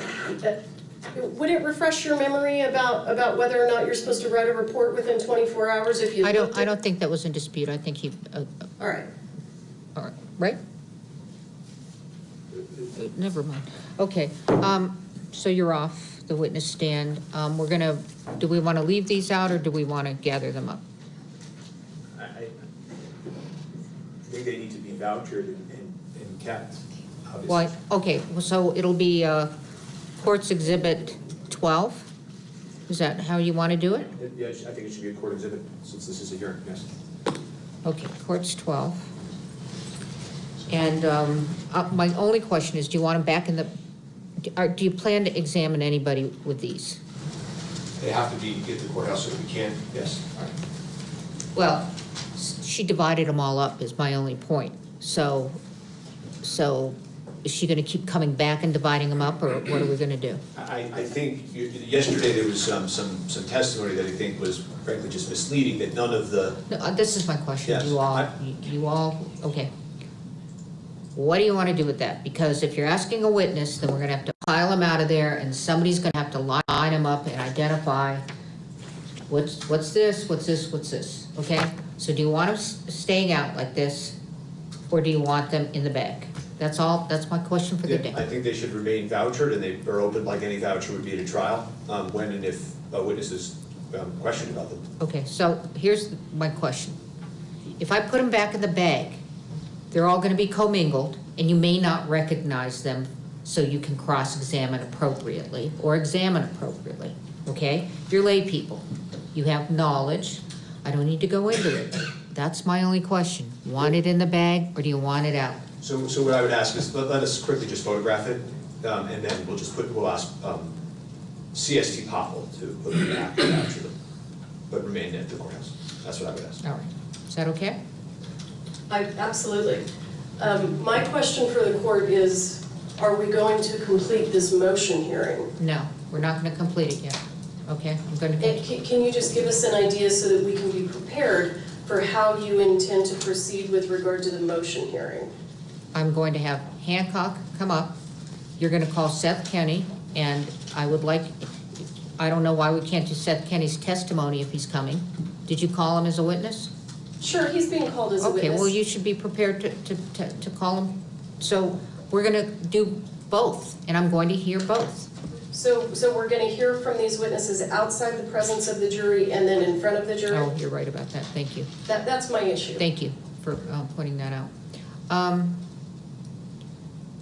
Would it refresh your memory about whether or not you're supposed to write a report within 24 hours if you? I don't think that was in dispute. I think he. All right. All right. Right. Never mind. Okay. So you're off the witness stand. We're gonna. Do we want to leave these out, or do we want to gather them up? I think they need to be vouchered and kept. Obviously. Why? Okay. So it'll be Court's Exhibit 12. Is that how you want to do it? Yeah, I think it should be a court exhibit since this is a hearing. Yes. Okay. Court's 12. And my only question is, do you want them back in the? Do you plan to examine anybody with these? They have to be at the courthouse if we can. Yes. All right. Well, she divided them all up is my only point. So is she going to keep coming back and dividing them up, or what are we going to do? I think yesterday there was some testimony that I think was frankly just misleading, that none of the. No, this is my question. Yes. You all, okay. What do you want to do with that? Because if you're asking a witness, then we're going to have to pile them out of there, and somebody's going to have to line them up and identify what's this, okay? So do you want them staying out like this, or do you want them in the bag? That's all, that's my question for the day. I think they should remain vouchered, and they are open like any voucher would be at a trial, when and if a witness is questioned about them. Okay, so here's my question. If I put them back in the bag, they're all going to be commingled, and you may not recognize them, so you can cross-examine appropriately or examine appropriately, okay? You're lay people. You have knowledge. I don't need to go into it. That's my only question. Want it in the bag, or do you want it out? So what I would ask is, let us quickly just photograph it, and then we'll ask CST Popple to put them back and voucher them, but remain at the courthouse. That's what I would ask. All right. Is that okay? Absolutely. My question for the court is, are we going to complete this motion hearing? No, we're not going to complete it yet. Okay, I'm going to. Can you just give us an idea so that we can be prepared for how you intend to proceed with regard to the motion hearing? I'm going to have Hancock come up. You're going to call Seth Kenny, and I would like, I don't know why we can't do Seth Kenny's testimony if he's coming. Did you call him as a witness? Sure, he's being called as a witness. Okay, well, you should be prepared to call him. So we're going to do both, and I'm going to hear both. So we're going to hear from these witnesses outside the presence of the jury and then in front of the jury? Oh, you're right about that. Thank you. That's my issue. Thank you for pointing that out.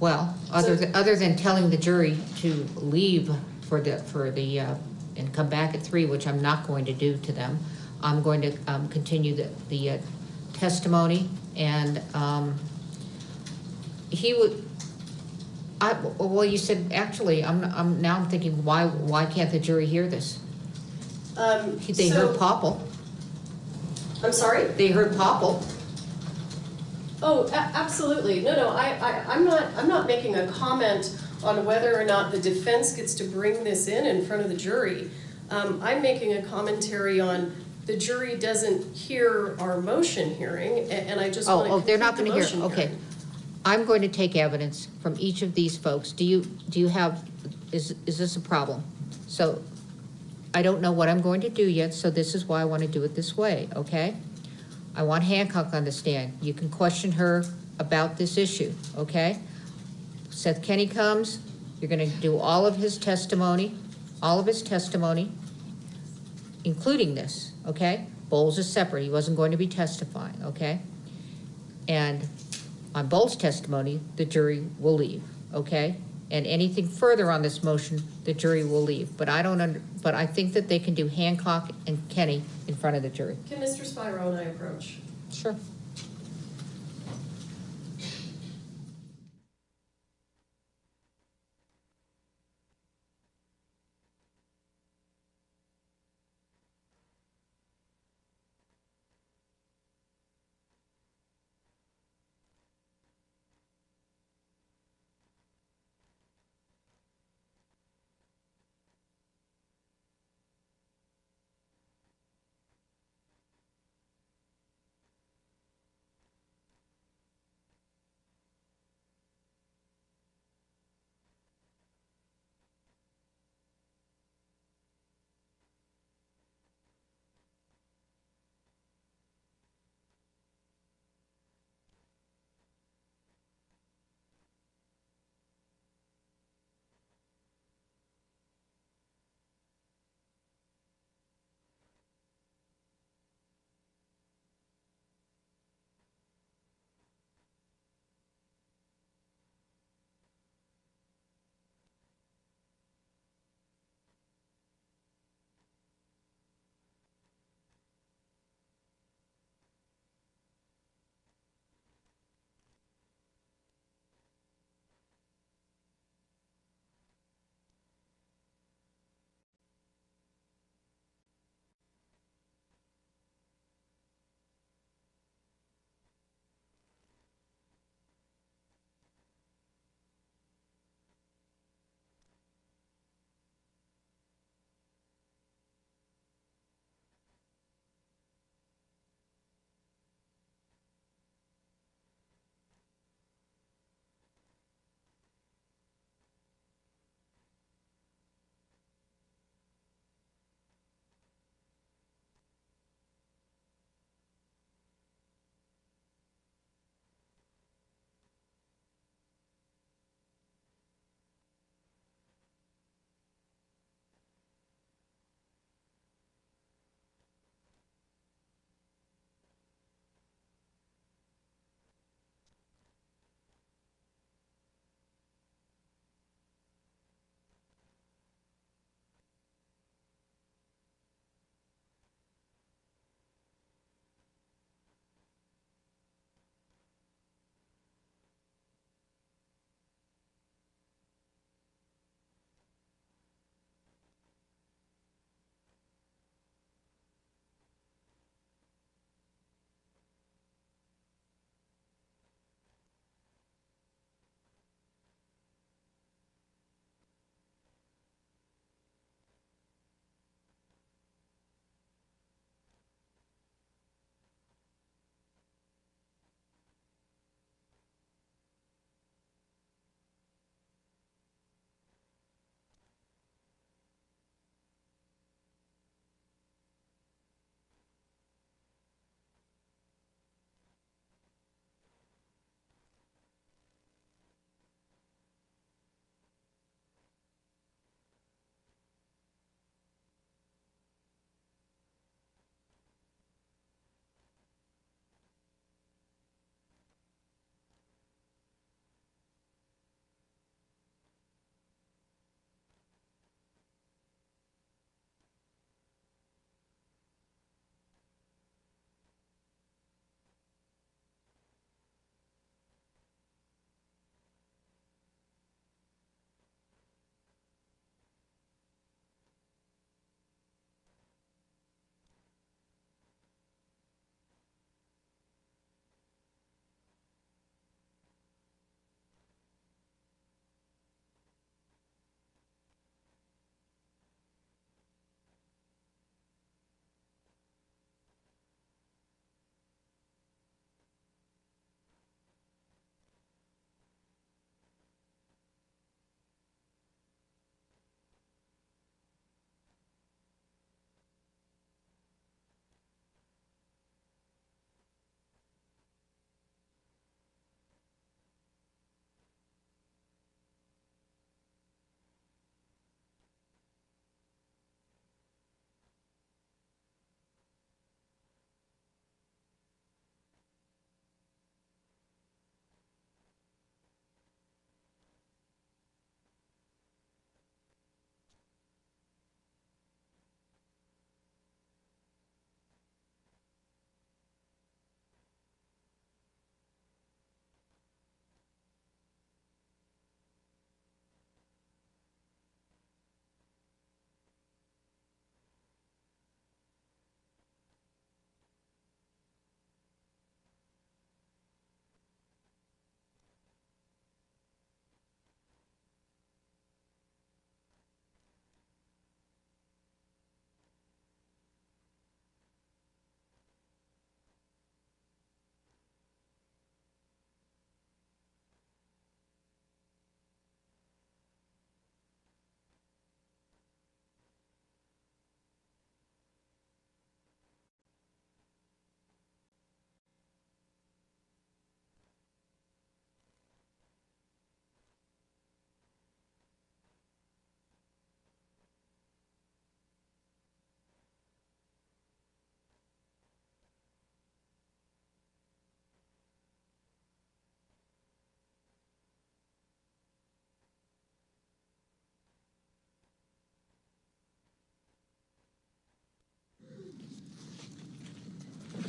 Well, other than telling the jury to leave for the and come back at 3, which I'm not going to do to them, I'm going to continue the testimony, and he would, well, you said, actually, now I'm thinking, why can't the jury hear this? They heard Popple. I'm sorry? They heard Popple. Oh, absolutely. No, I'm not making a comment on whether or not the defense gets to bring this in front of the jury. I'm making a commentary on the jury doesn't hear our motion hearing, and I just want to they're not going to hear. hearing. Okay, I'm going to take evidence from each of these folks. Do you have? Is this a problem? So, I don't know what I'm going to do yet. So this is why I want to do it this way. Okay, I want Hancock on the stand. You can question her about this issue. Okay, Seth Kenny comes. You're going to do all of his testimony, including this, okay? Bowles is separate. He wasn't going to be testifying, okay? And on Bowles' testimony, the jury will leave, okay? And anything further on this motion, the jury will leave. But I think that they can do Hancock and Kenny in front of the jury. Can Mr. Spiro and I approach? Sure.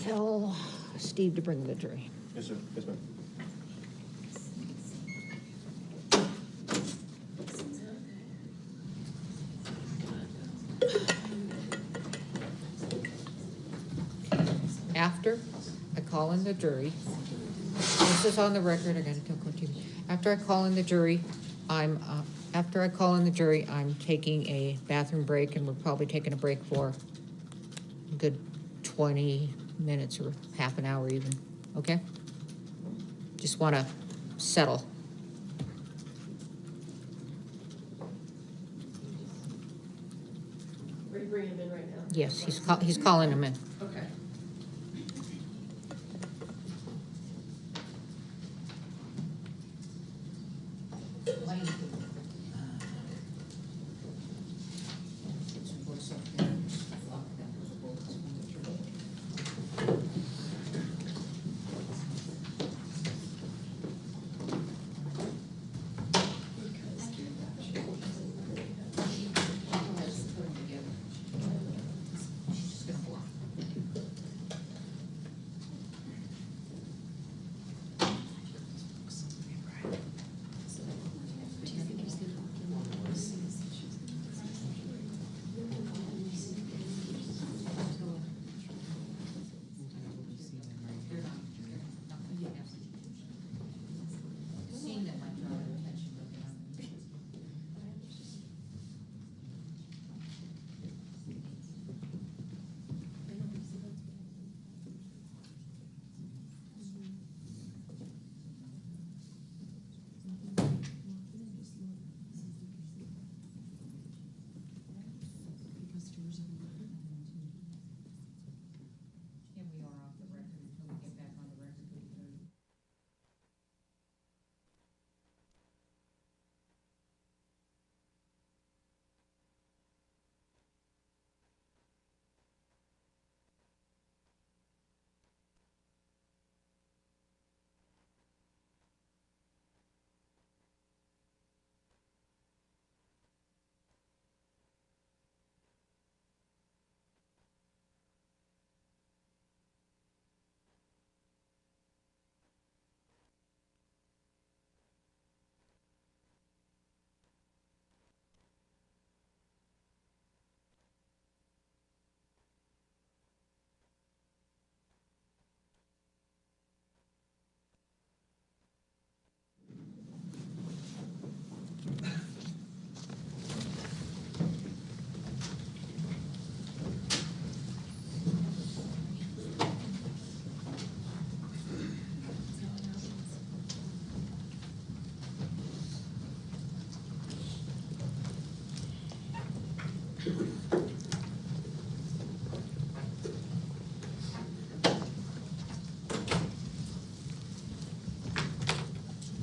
tell Steve to bring the jury. Yes, sir. Yes, ma'am. After I call in the jury, this is on the record, I gotta tell Court TV. After I call in the jury, I'm taking a bathroom break, and we're probably taking a break for a good 20 minutes or half an hour even, okay? Just wanna settle. Are you bringing him in right now? Yes, he's calling him in. Okay.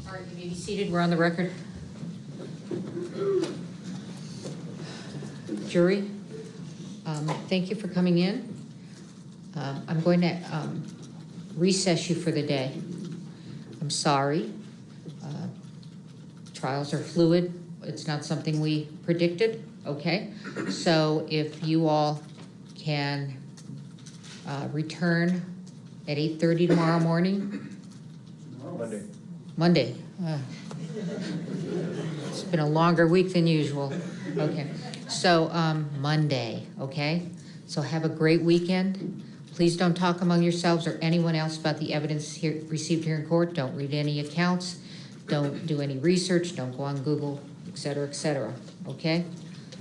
All right, you may be seated. We're on the record. Jury, thank you for coming in. I'm going to recess you for the day. I'm sorry. Trials are fluid. It's not something we predicted, okay? So if you all can return at 8:30 tomorrow morning. Monday. It's been a longer week than usual. Okay. So Monday, okay? So have a great weekend. Please don't talk among yourselves or anyone else about the evidence received here in court. Don't read any accounts. Don't do any research. Don't go on Google, et cetera, okay?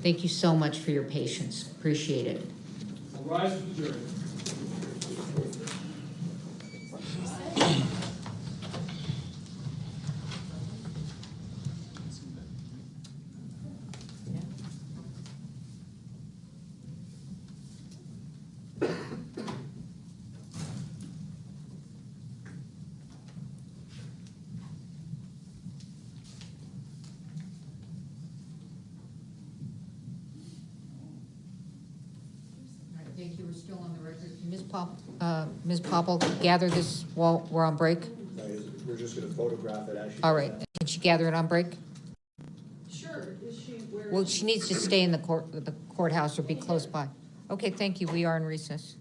Thank you so much for your patience. Appreciate it. I'll rise to the jury. Thank you. We're still on the record. Ms. Popple, gather this while we're on break. We're just going to photograph it as she All right. Can she gather it on break? Sure. Is she where? Well, she needs to stay in the courthouse or be close by. Okay, thank you. We are in recess.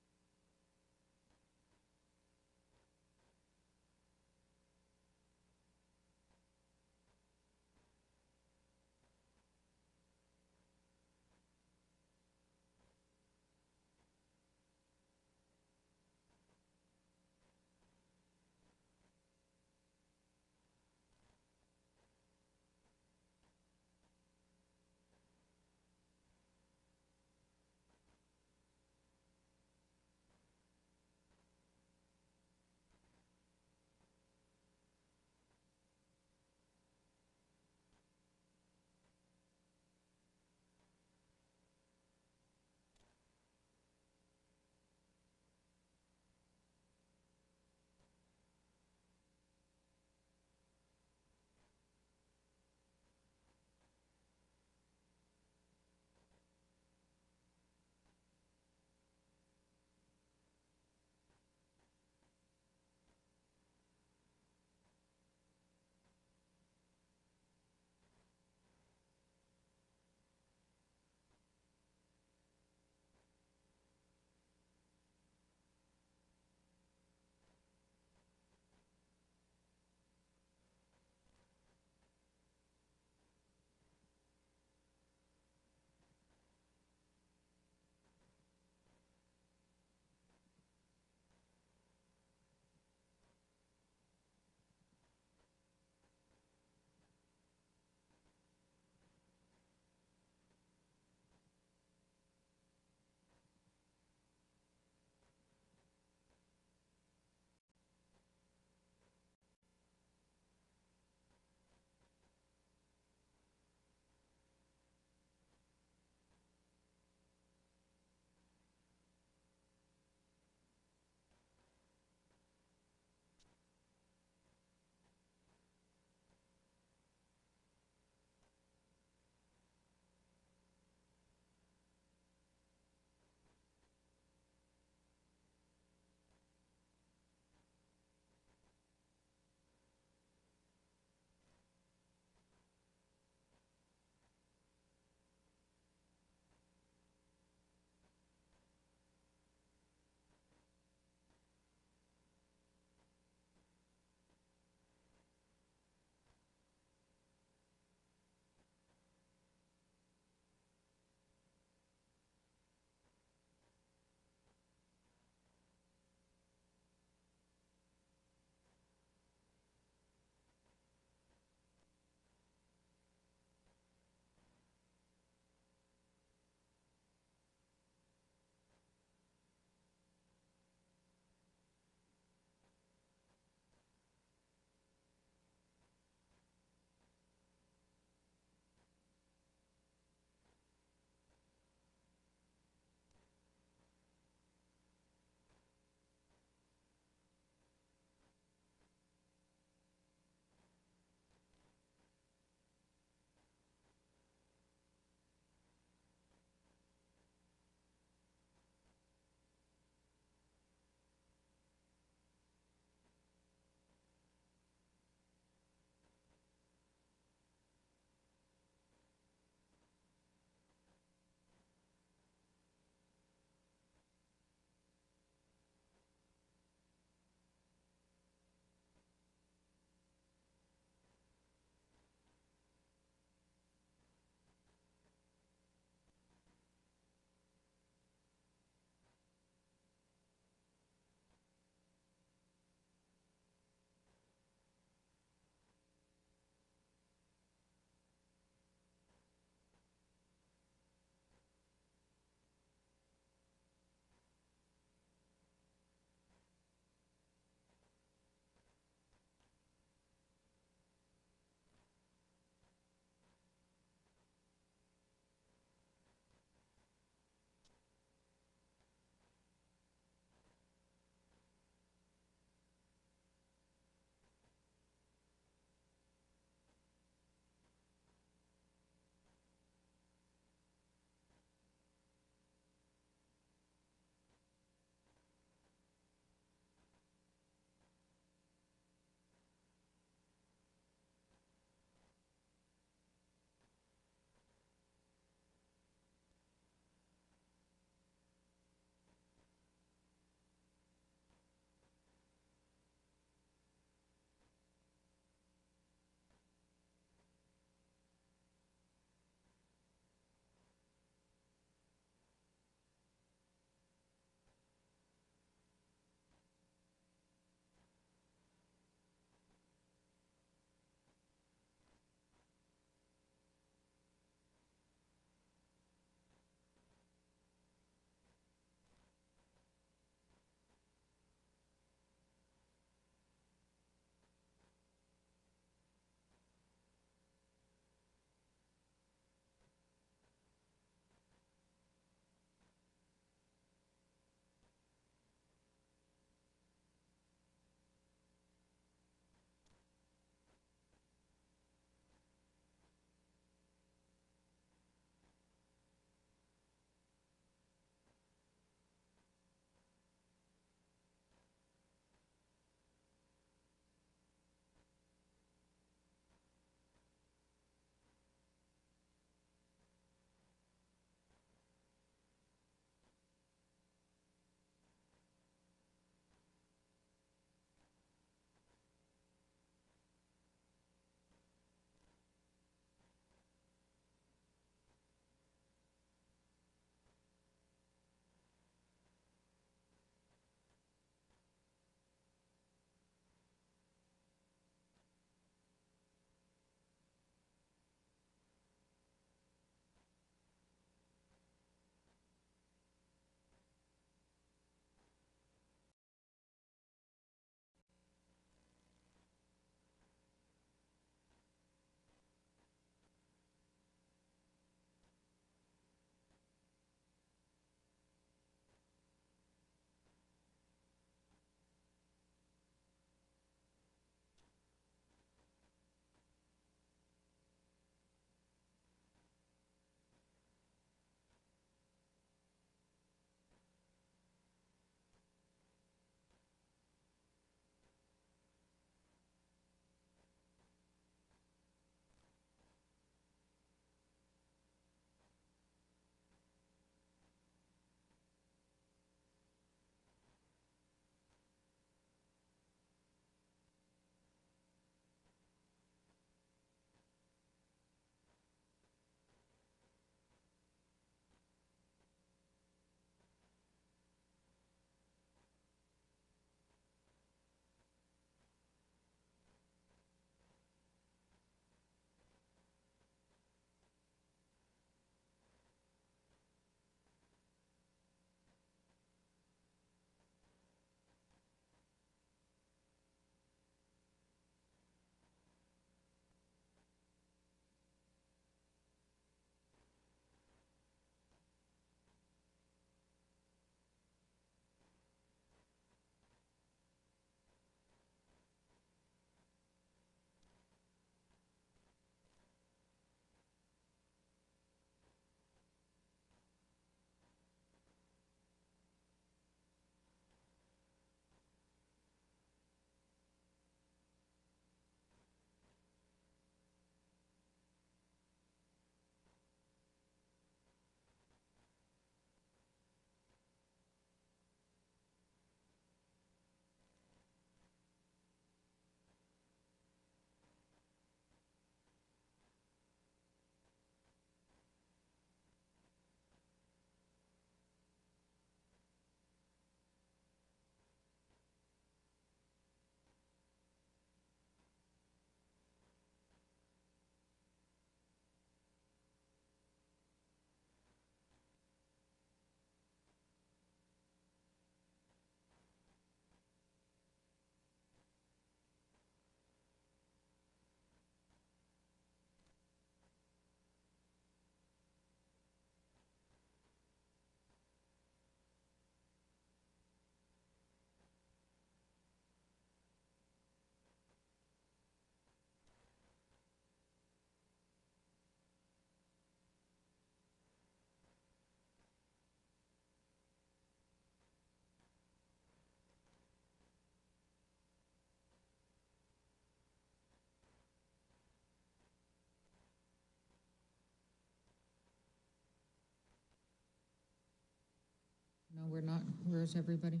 Where's everybody?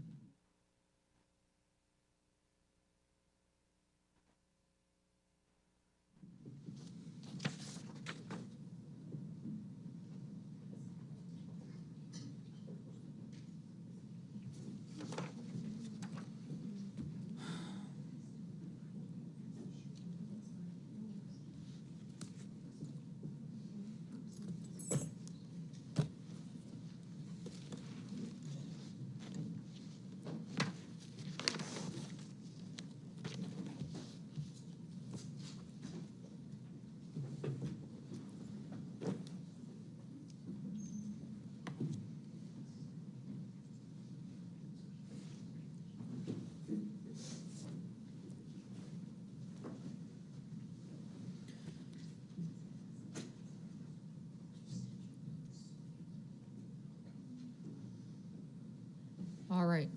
All right.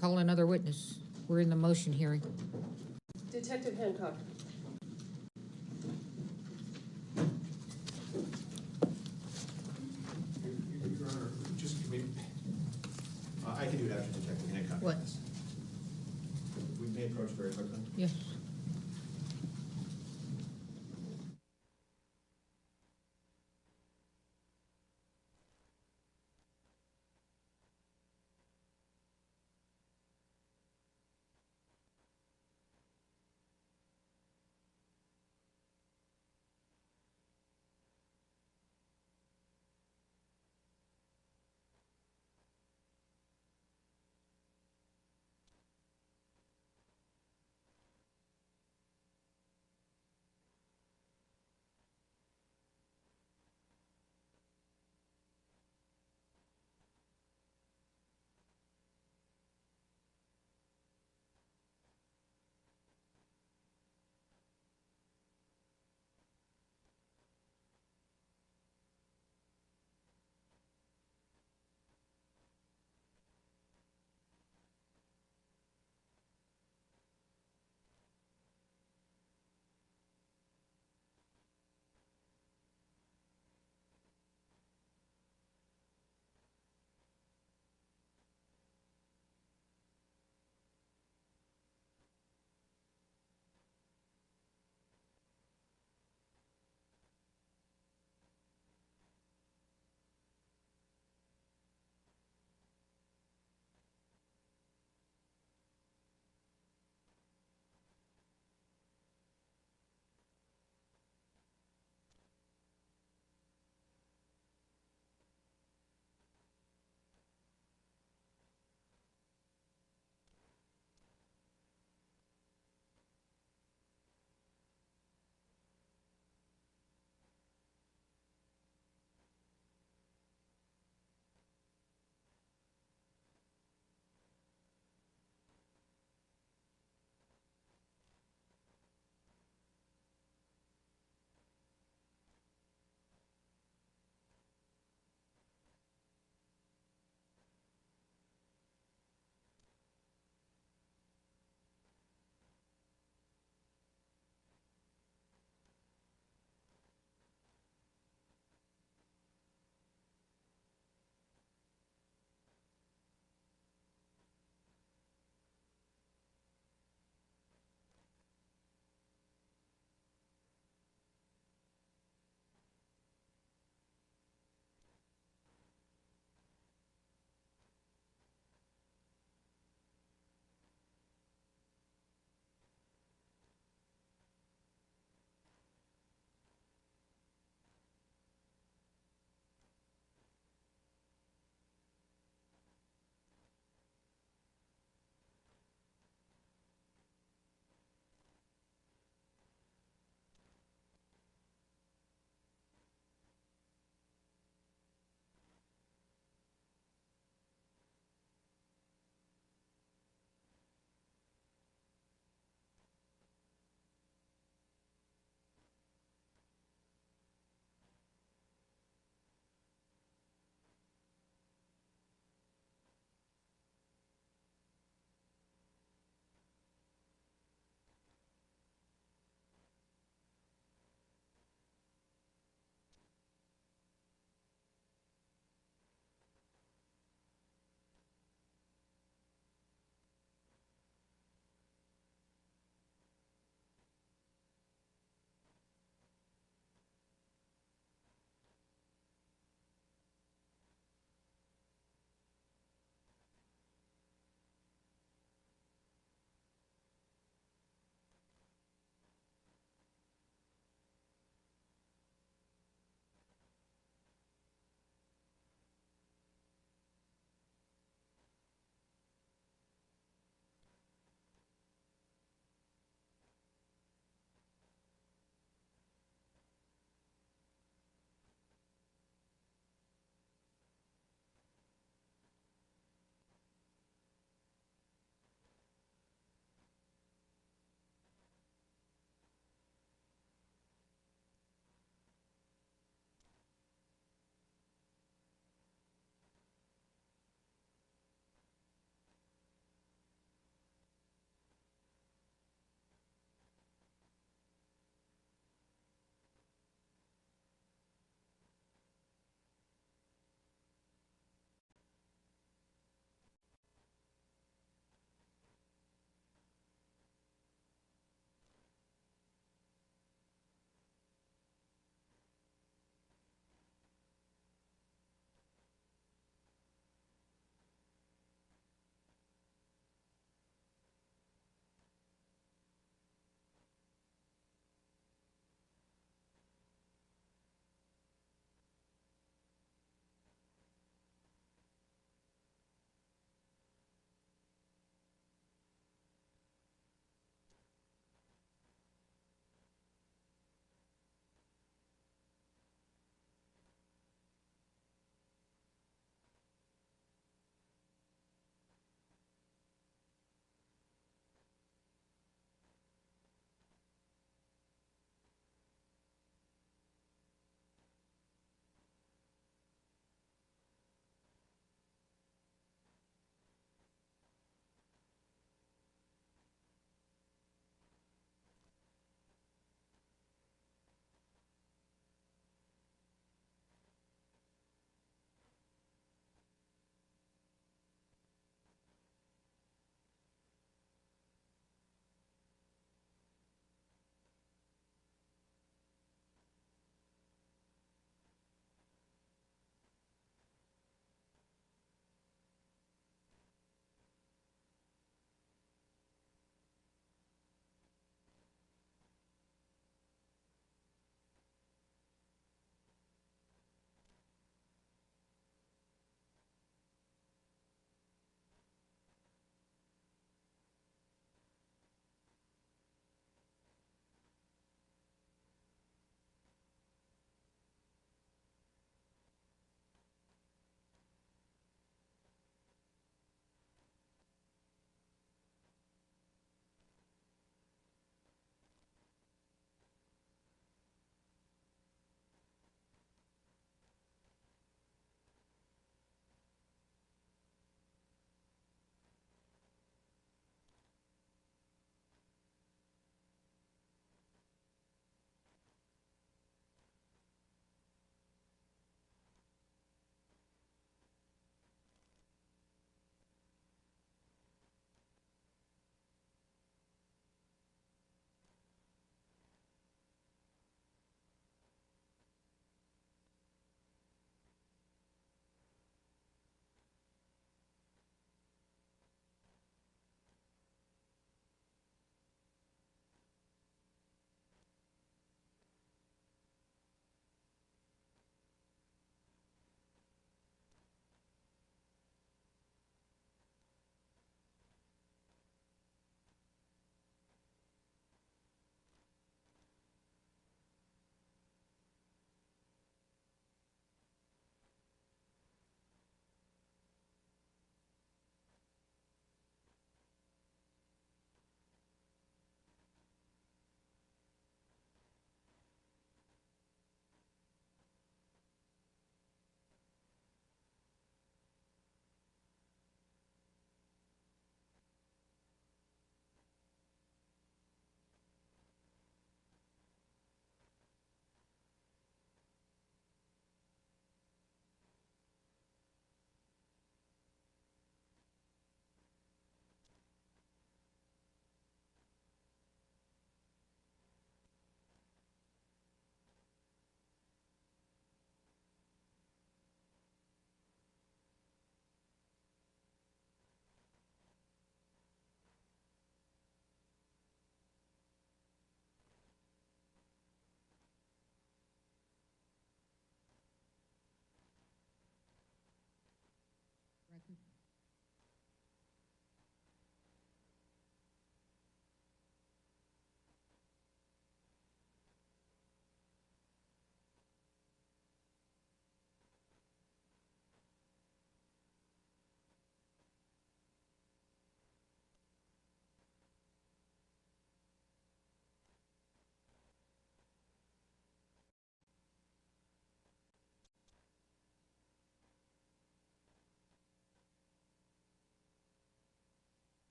Call another witness. We're in the motion hearing. Detective Hancock. Your Honor, just give me, I can do it after Detective Hancock. What? We may approach very quickly. Yes.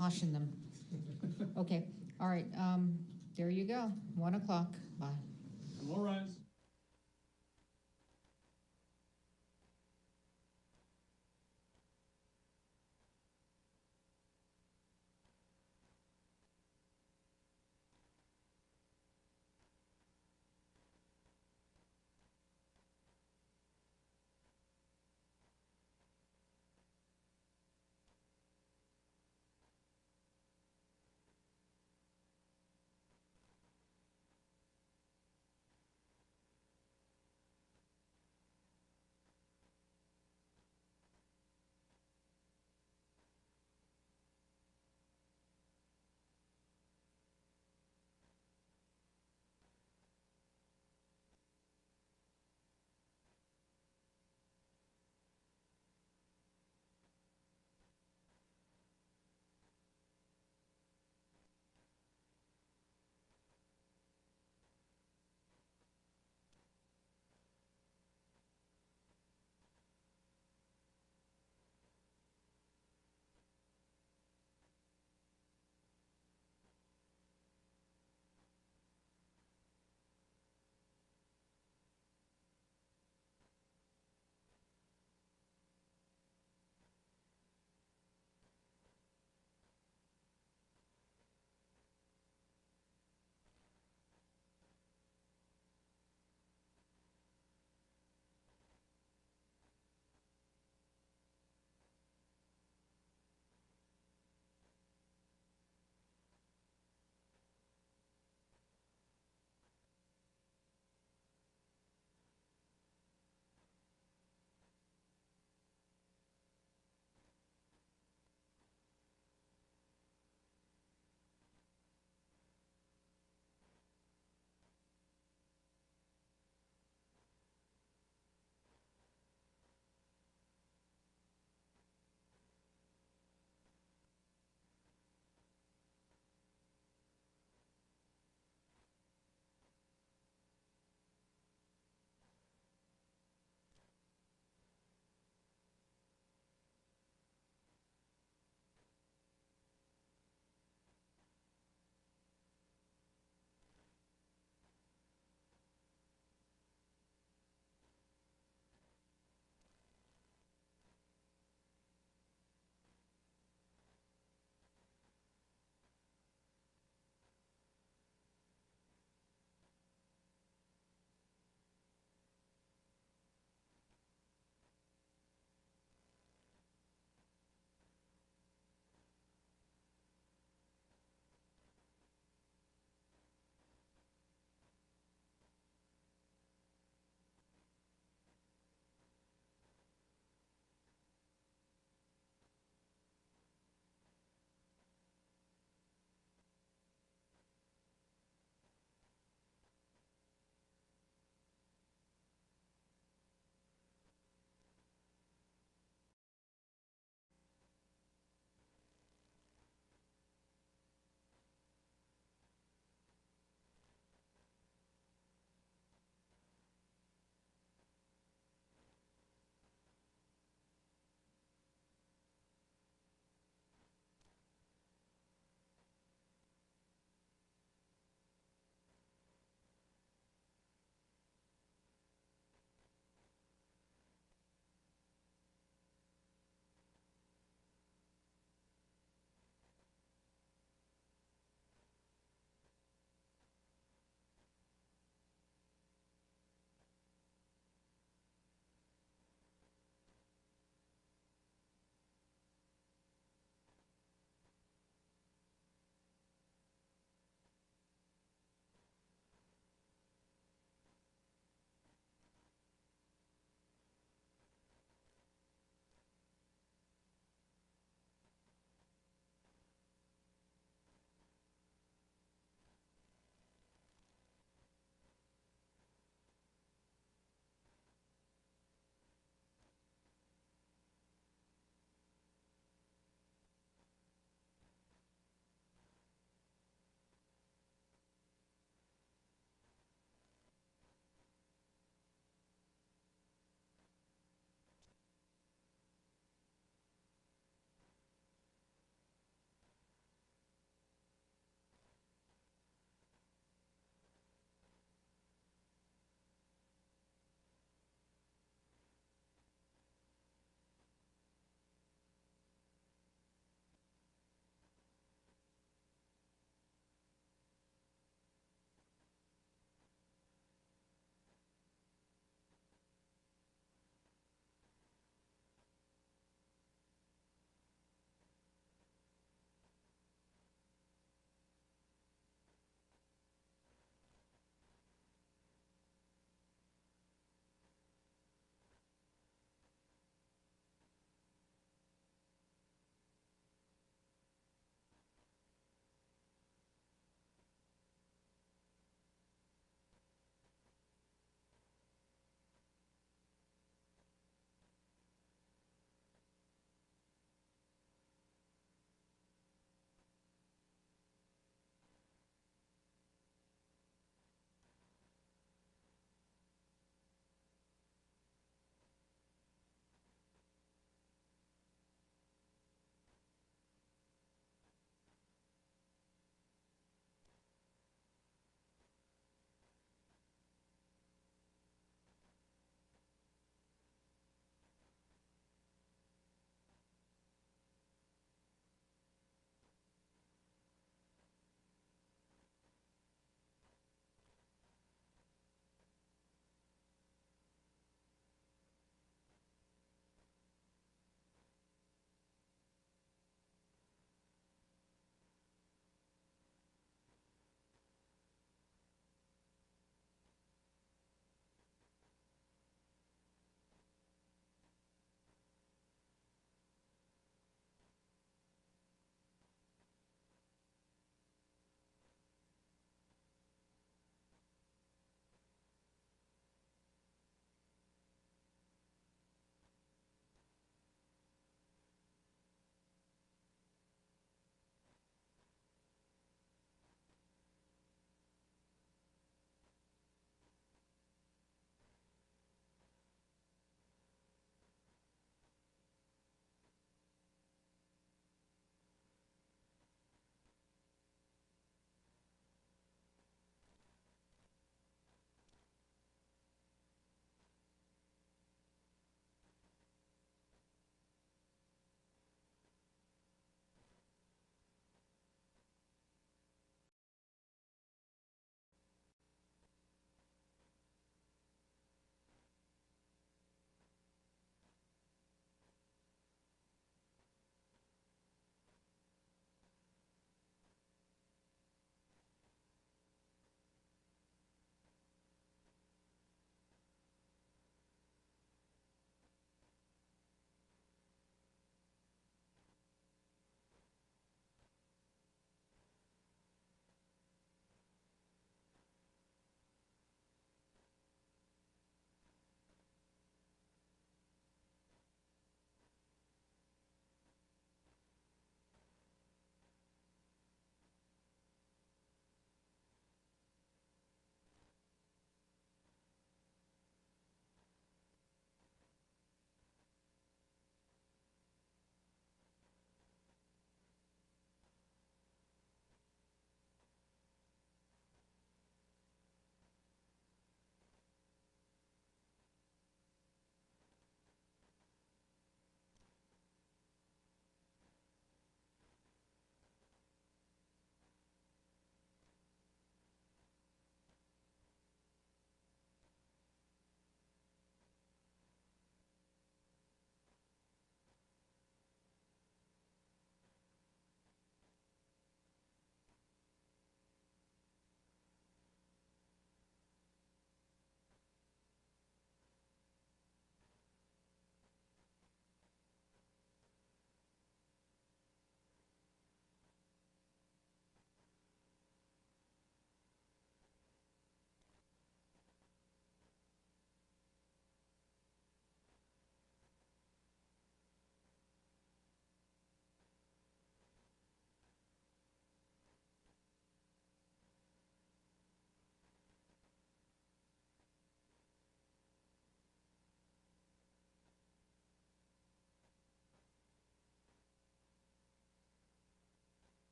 caution them. Okay, all right, there you go, 1 o'clock, bye. All rise.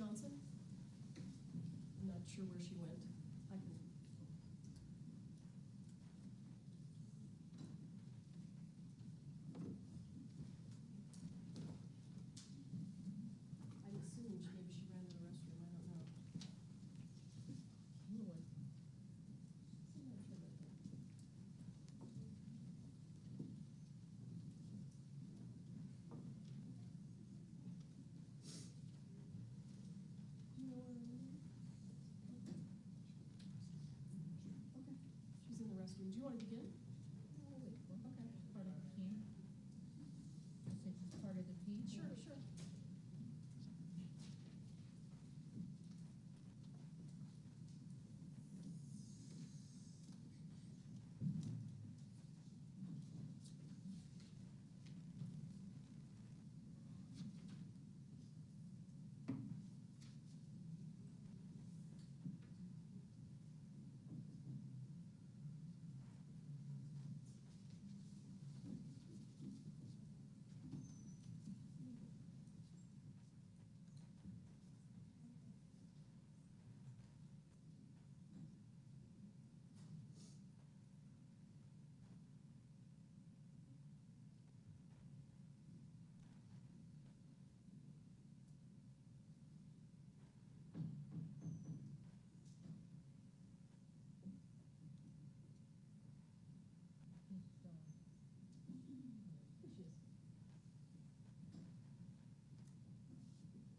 Johnson? I'm not sure where she went. I can. I'm assuming maybe she ran to the restroom. I don't know. She's in the restroom. Do you want to begin? Okay. Part of the team. This is part of the team. Sure, sure.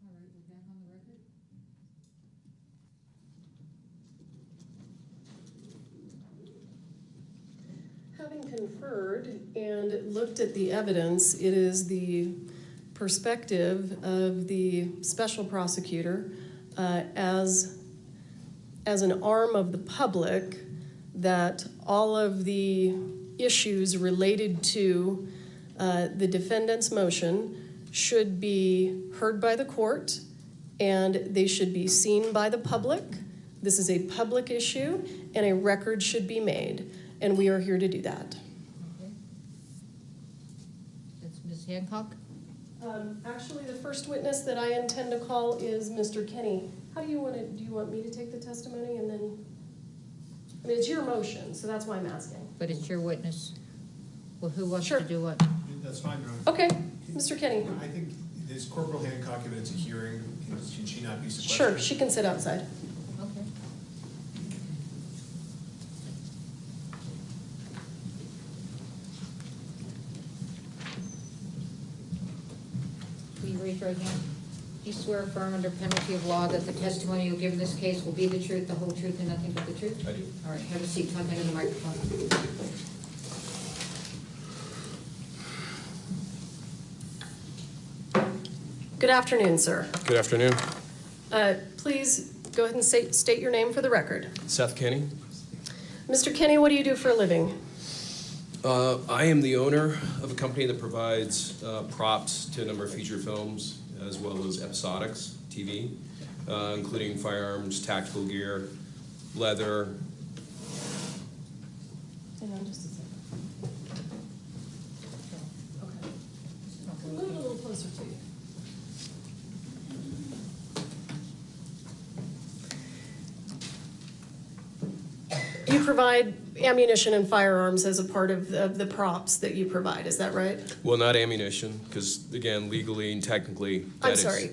All right, we're back on the record. Having conferred and looked at the evidence, it is the perspective of the special prosecutor as an arm of the public that all of the issues related to the defendant's motion should be heard by the court and they should be seen by the public. This is a public issue and a record should be made, and we are here to do that. Okay. That's Ms. Hancock. Actually, the first witness that I intend to call is Mr. Kenny. How do you want to, do you want me to take the testimony and then, I mean, it's your motion, so that's why I'm asking. But it's your witness. Well, who wants Sure. to do what? That's fine, Your Honor. Okay, Mr. Kenny. I think this Corporal Hancock, if it's a hearing, can she not be sequestered? Sure, she can sit outside. Okay. Will you raise your right hand? Do you swear affirm under penalty of law that the testimony you'll give in this case will be the truth, the whole truth, and nothing but the truth? I do. All right, have a seat. Talk into the microphone. Good afternoon, sir. Good afternoon. Please go ahead and state your name for the record. Seth Kenny. Mr. Kenny, what do you do for a living? I am the owner of a company that provides props to a number of feature films as well as episodics, TV, including firearms, tactical gear, leather. Hang on just a second. Okay. Move it a little closer to you. You provide ammunition and firearms as a part of the props that you provide, is that right? Well, not ammunition, because again, legally and technically, I'm sorry.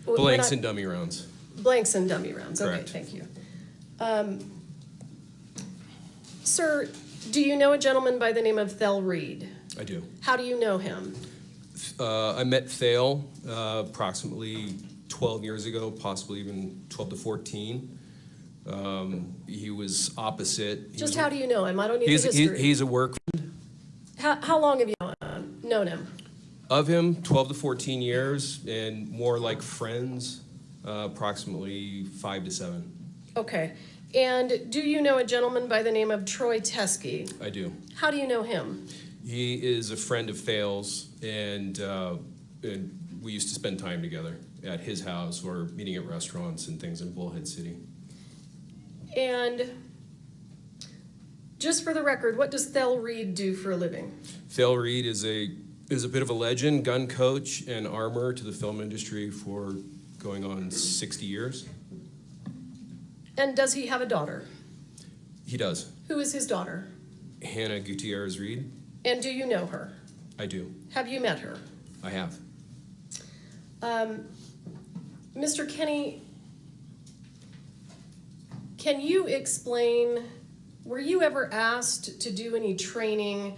blanks and dummy rounds. Blanks and dummy rounds, okay, Correct. thank you. Sir, do you know a gentleman by the name of Thel Reed? I do. How do you know him? I met Thale approximately 12 years ago, possibly even 12 to 14. He was opposite. Just how do you know him? I don't need the history. He's a work friend. How long have you known him? Of him, 12 to 14 years, and more like friends, approximately 5 to 7. Okay. And do you know a gentleman by the name of Troy Teskey? I do. How do you know him? He is a friend of Thale's, and we used to spend time together at his house or meeting at restaurants and things in Bullhead City. And just for the record, what does Thel Reed do for a living? Thale Reed is a bit of a legend, gun coach and armor to the film industry for going on 60 years. And does he have a daughter? He does. Who is his daughter? Hannah Gutierrez Reed. And do you know her? I do. Have you met her? I have. Mr. Kenny, can you explain, were you ever asked to do any training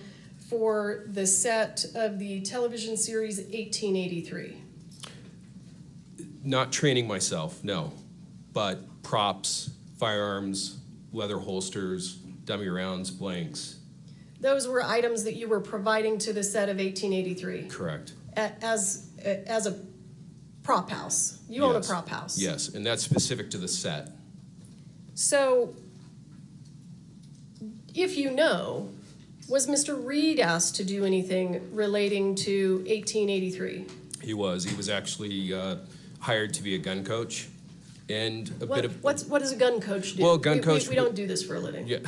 for the set of the television series 1883? Not training myself, no. But props, firearms, leather holsters, dummy rounds, blanks. Those were items that you were providing to the set of 1883? Correct. As a prop house? You own a prop house? Yes, and that's specific to the set. So, if you know, was Mr. Reed asked to do anything relating to 1883? He was. He was actually hired to be a gun coach. And what does a gun coach do? Well, gun coach. We don't do this for a living. Yeah.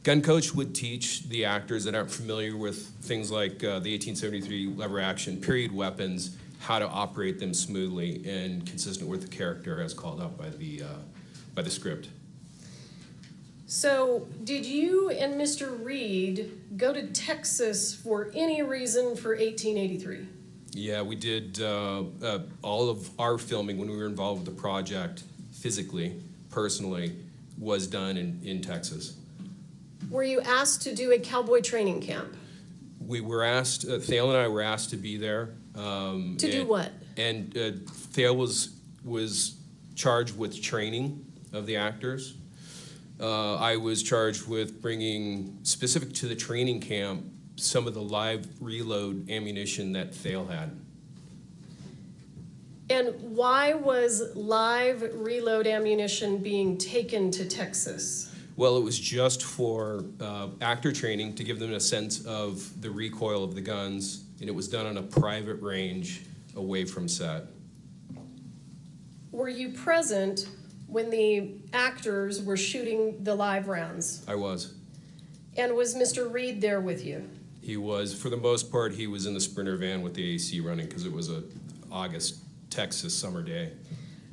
Gun coach would teach the actors that aren't familiar with things like the 1873 lever action period weapons, how to operate them smoothly and consistent with the character as called out by the script. So, did you and Mr. Reed go to Texas for any reason for 1883? Yeah, we did all of our filming when we were involved with the project physically, personally, was done in Texas. Were you asked to do a cowboy training camp? We were asked, Thale and I were asked to be there. To do what? And Thale was charged with training of the actors. I was charged with bringing, specific to the training camp, some of the live reload ammunition that Thale had. And why was live reload ammunition being taken to Texas? Well, it was just for actor training to give them a sense of the recoil of the guns, and it was done on a private range away from set. Were you present when the actors were shooting the live rounds? I was. And was Mr. Reed there with you? He was. For the most part, he was in the Sprinter van with the AC running because it was a August, Texas summer day.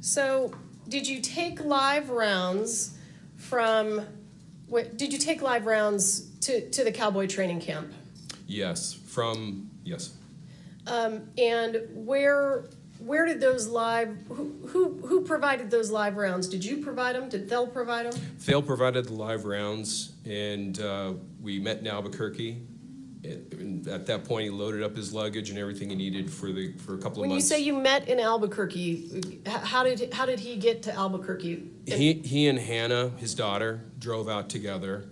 So, did you take live rounds from, did you take live rounds to the cowboy training camp? Yes, yes. And where did those live, who provided those live rounds? Did you provide them? Did Thale provide them? Thale provided the live rounds, and we met in Albuquerque. And at that point, he loaded up his luggage and everything he needed for a couple of months. When you say you met in Albuquerque, how did he get to Albuquerque? He and Hannah, his daughter, drove out together.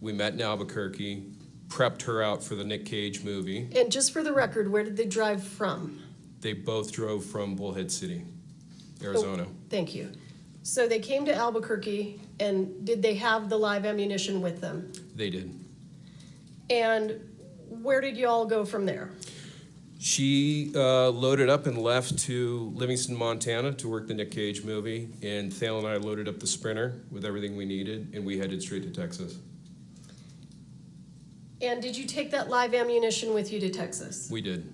We met in Albuquerque, prepped her out for the Nick Cage movie. And just for the record, where did they drive from? They both drove from Bullhead City, Arizona. Oh, thank you. So they came to Albuquerque, and did they have the live ammunition with them? They did. And where did you all go from there? She loaded up and left to Livingston, Montana to work the Nick Cage movie, and Thale and I loaded up the Sprinter with everything we needed, and we headed straight to Texas. And did you take that live ammunition with you to Texas? We did.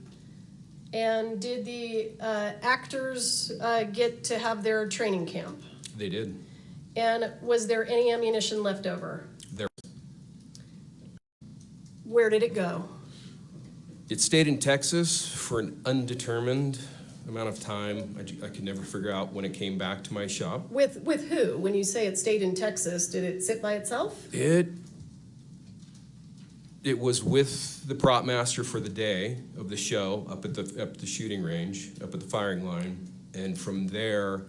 And did the actors get to have their training camp? They did. And was there any ammunition left over? There. Where did it go? It stayed in Texas for an undetermined amount of time. I could never figure out when it came back to my shop. With who? When you say it stayed in Texas, did it sit by itself? It was with the prop master for the day of the show up at the shooting range, up at the firing line, and from there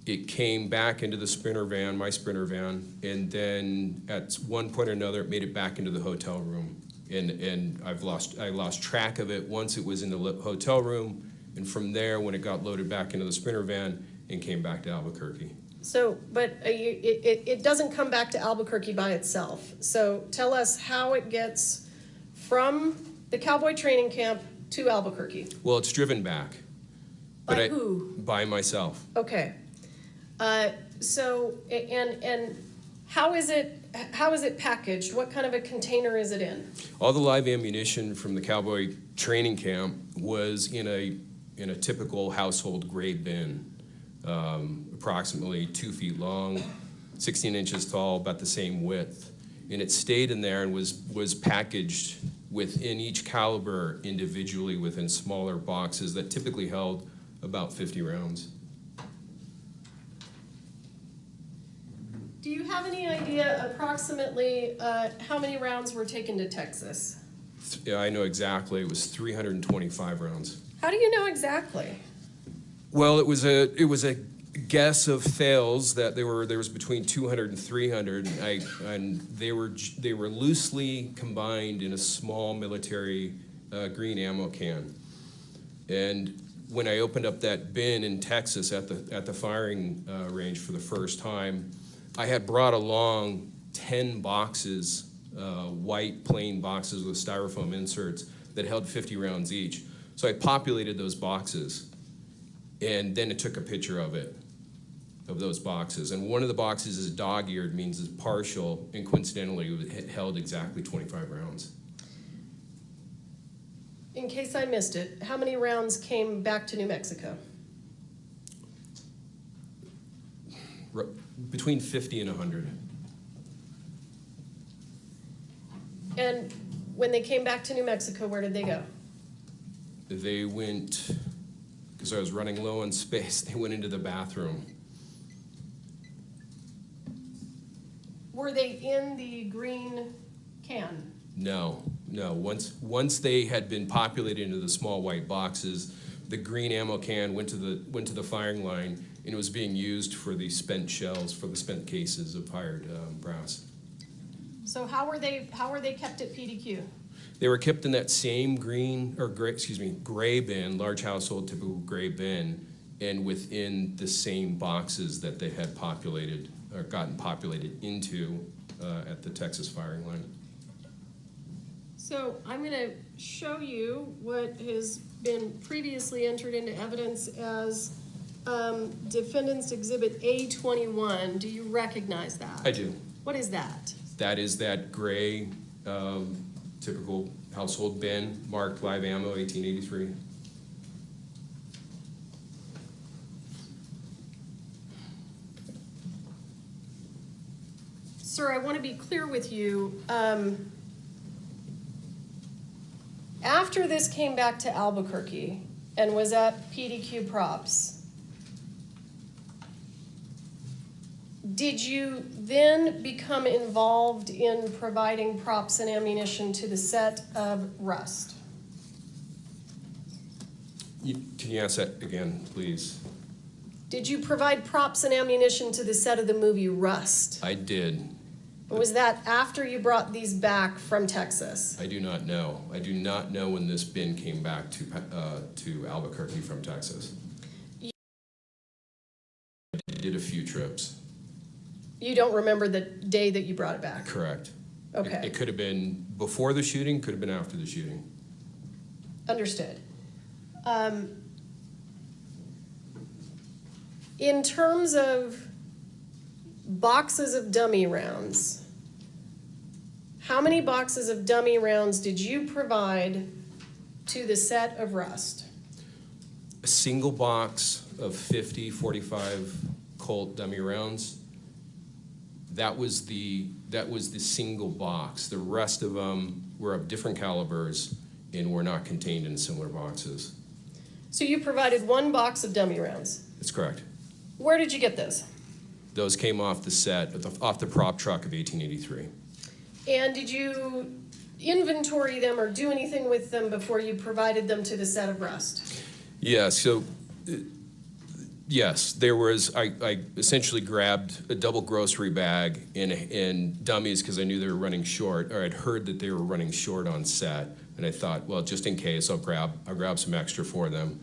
it came back into the Sprinter van, my Sprinter van, and then at one point or another it made it back into the hotel room. And I lost track of it once it was in the hotel room, and from there when it got loaded back into the Sprinter van and came back to Albuquerque. So, but it doesn't come back to Albuquerque by itself. So tell us how it gets from the cowboy training camp to Albuquerque. Well, it's driven back. By who? By myself. Okay. So, and how is it packaged? What kind of a container is it in? All the live ammunition from the cowboy training camp was in a in a typical household gray bin, approximately 2 feet long, 16 inches tall, about the same width. And it stayed in there and was packaged within each caliber individually within smaller boxes that typically held about 50 rounds. Do you have any idea approximately how many rounds were taken to Texas? Yeah, I know exactly. It was 325 rounds. How do you know exactly? Well, it was a guess of Thales that there was between 200 and 300, and they were loosely combined in a small military green ammo can. And when I opened up that bin in Texas at the firing range for the first time, I had brought along 10 boxes, white plain boxes with styrofoam inserts that held 50 rounds each. So I populated those boxes, and then it took a picture of those boxes. And one of the boxes is dog-eared, means it's partial, and coincidentally it held exactly 25 rounds. In case I missed it, how many rounds came back to New Mexico? Between 50 and 100. And when they came back to New Mexico, where did they go? They went, because I was running low on space, they went into the bathroom. Were they in the green can? No. Once they had been populated into the small white boxes, the green ammo can went to the firing line, and it was being used for the spent shells, for the spent cases of fired brass. So how were they kept at PDQ? They were kept in that same gray bin, large household typical gray bin, and within the same boxes that they had populated or gotten populated into at the Texas firing line. So I'm going to show you what has been previously entered into evidence as Defendant's Exhibit A21. Do you recognize that? I do. What is that? That is that gray typical household bin marked live ammo 1883. Sir, I want to be clear with you. After this came back to Albuquerque and was at PDQ Props, did you then become involved in providing props and ammunition to the set of Rust? Can you ask that again, please? Did you provide props and ammunition to the set of the movie Rust? I did. Was that after you brought these back from Texas? I do not know. I do not know when this bin came back to Albuquerque from Texas. I did a few trips. You don't remember the day that you brought it back? Correct. Okay. It could have been before the shooting, could have been after the shooting. Understood. In terms of boxes of dummy rounds, how many boxes of dummy rounds did you provide to the set of Rust? A single box of 50 45 Colt dummy rounds. That was the single box. The rest of them were of different calibers and were not contained in similar boxes. So you provided one box of dummy rounds. That's correct. Where did you get those? Those came off the set, off the prop truck of 1883. And did you inventory them or do anything with them before you provided them to the set of Rust? Yeah, so yes, there was, I essentially grabbed a double grocery bag and dummies because I knew they were running short, or I'd heard that they were running short on set. And I thought, well, just in case, I'll grab some extra for them.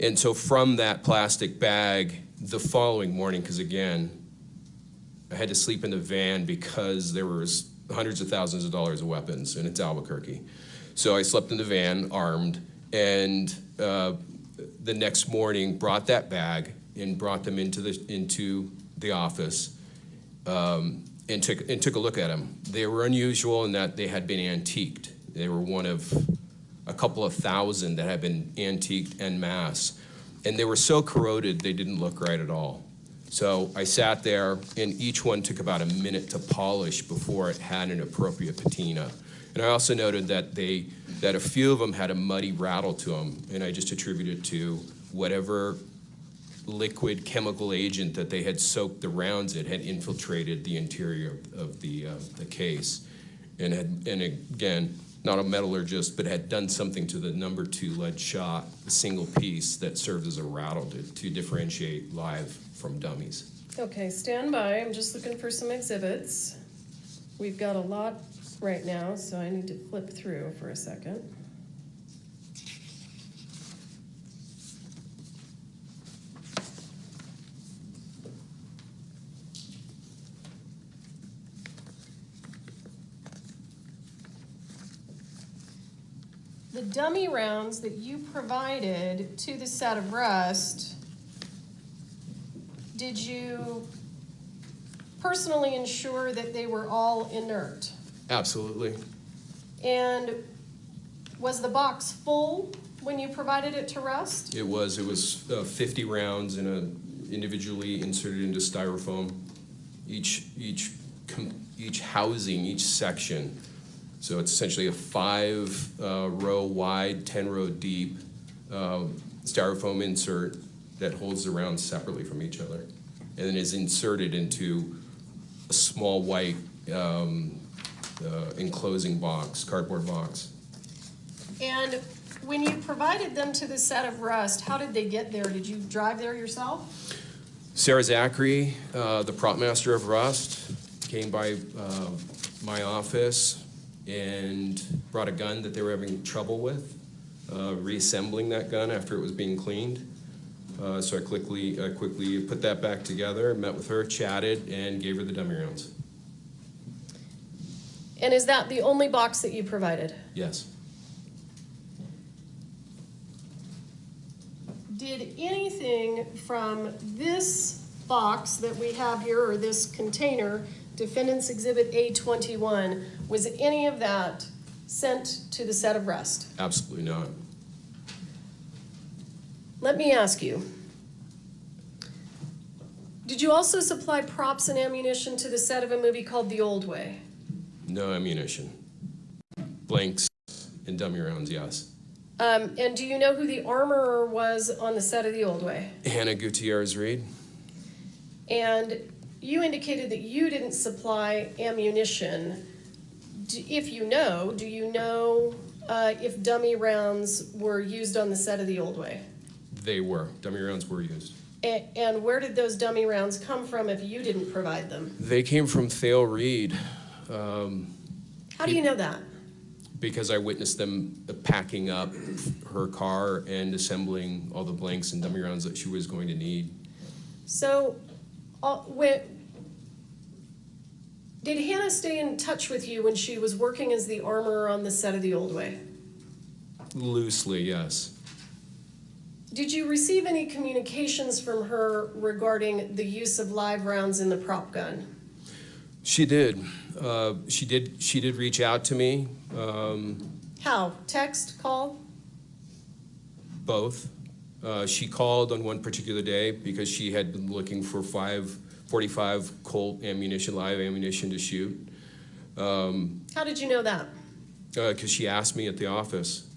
And so from that plastic bag, the following morning, because again, I had to sleep in the van because there was hundreds of thousands of dollars of weapons, and it's Albuquerque. So I slept in the van, armed, and the next morning brought that bag and brought them into the office and took a look at them. They were unusual in that they had been antiqued. They were one of a couple of thousand that had been antiqued en masse. And they were so corroded, they didn't look right at all. So I sat there, and each one took about a minute to polish before it had an appropriate patina. And I also noted that a few of them had a muddy rattle to them, and I just attributed it to whatever liquid chemical agent that they had soaked the rounds in had infiltrated the interior of the case. And again, not a metallurgist, but had done something to the number 2 lead shot, a single piece that served as a rattle to differentiate live from dummies. Okay, stand by. I'm just looking for some exhibits. We've got a lot right now, so I need to flip through for a second. The dummy rounds that you provided to the set of rust, did you personally ensure that they were all inert? Absolutely. And was the box full when you provided it to rust? It was 50 rounds individually inserted into styrofoam. Each housing, each section. So it's essentially a 5-row wide, 10-row deep styrofoam insert that holds the rounds separately from each other, and then is inserted into a small white enclosing box, cardboard box. And when you provided them to the set of rust, how did they get there? Did you drive there yourself? Sarah Zachary, the prop master of Rust, came by my office and brought a gun that they were having trouble with, reassembling that gun after it was being cleaned. So I quickly put that back together, met with her, chatted, and gave her the dummy rounds. And is that the only box that you provided? Yes. Did anything from this box that we have here, or this container, Defendant's Exhibit A21, was any of that sent to the set of rust? Absolutely not. Let me ask you, did you also supply props and ammunition to the set of a movie called The Old Way? No ammunition. Blanks and dummy rounds, yes. And do you know who the armorer was on the set of The Old Way? Hannah Gutierrez-Reed. And you indicated that you didn't supply ammunition. If you know, do you know if dummy rounds were used on the set of The Old Way? They were. Dummy rounds were used. And where did those dummy rounds come from if you didn't provide them? They came from Thale Reed. How do you know that? Because I witnessed them packing up her car and assembling all the blanks and dummy rounds that she was going to need. So, did Hannah stay in touch with you when she was working as the armorer on the set of The Old Way? Loosely, yes. Did you receive any communications from her regarding the use of live rounds in the prop gun? She did. She did reach out to me. How? Text? Call? Both. She called on one particular day because she had been looking for 45 Colt ammunition, live ammunition to shoot. How did you know that? Because she asked me at the office.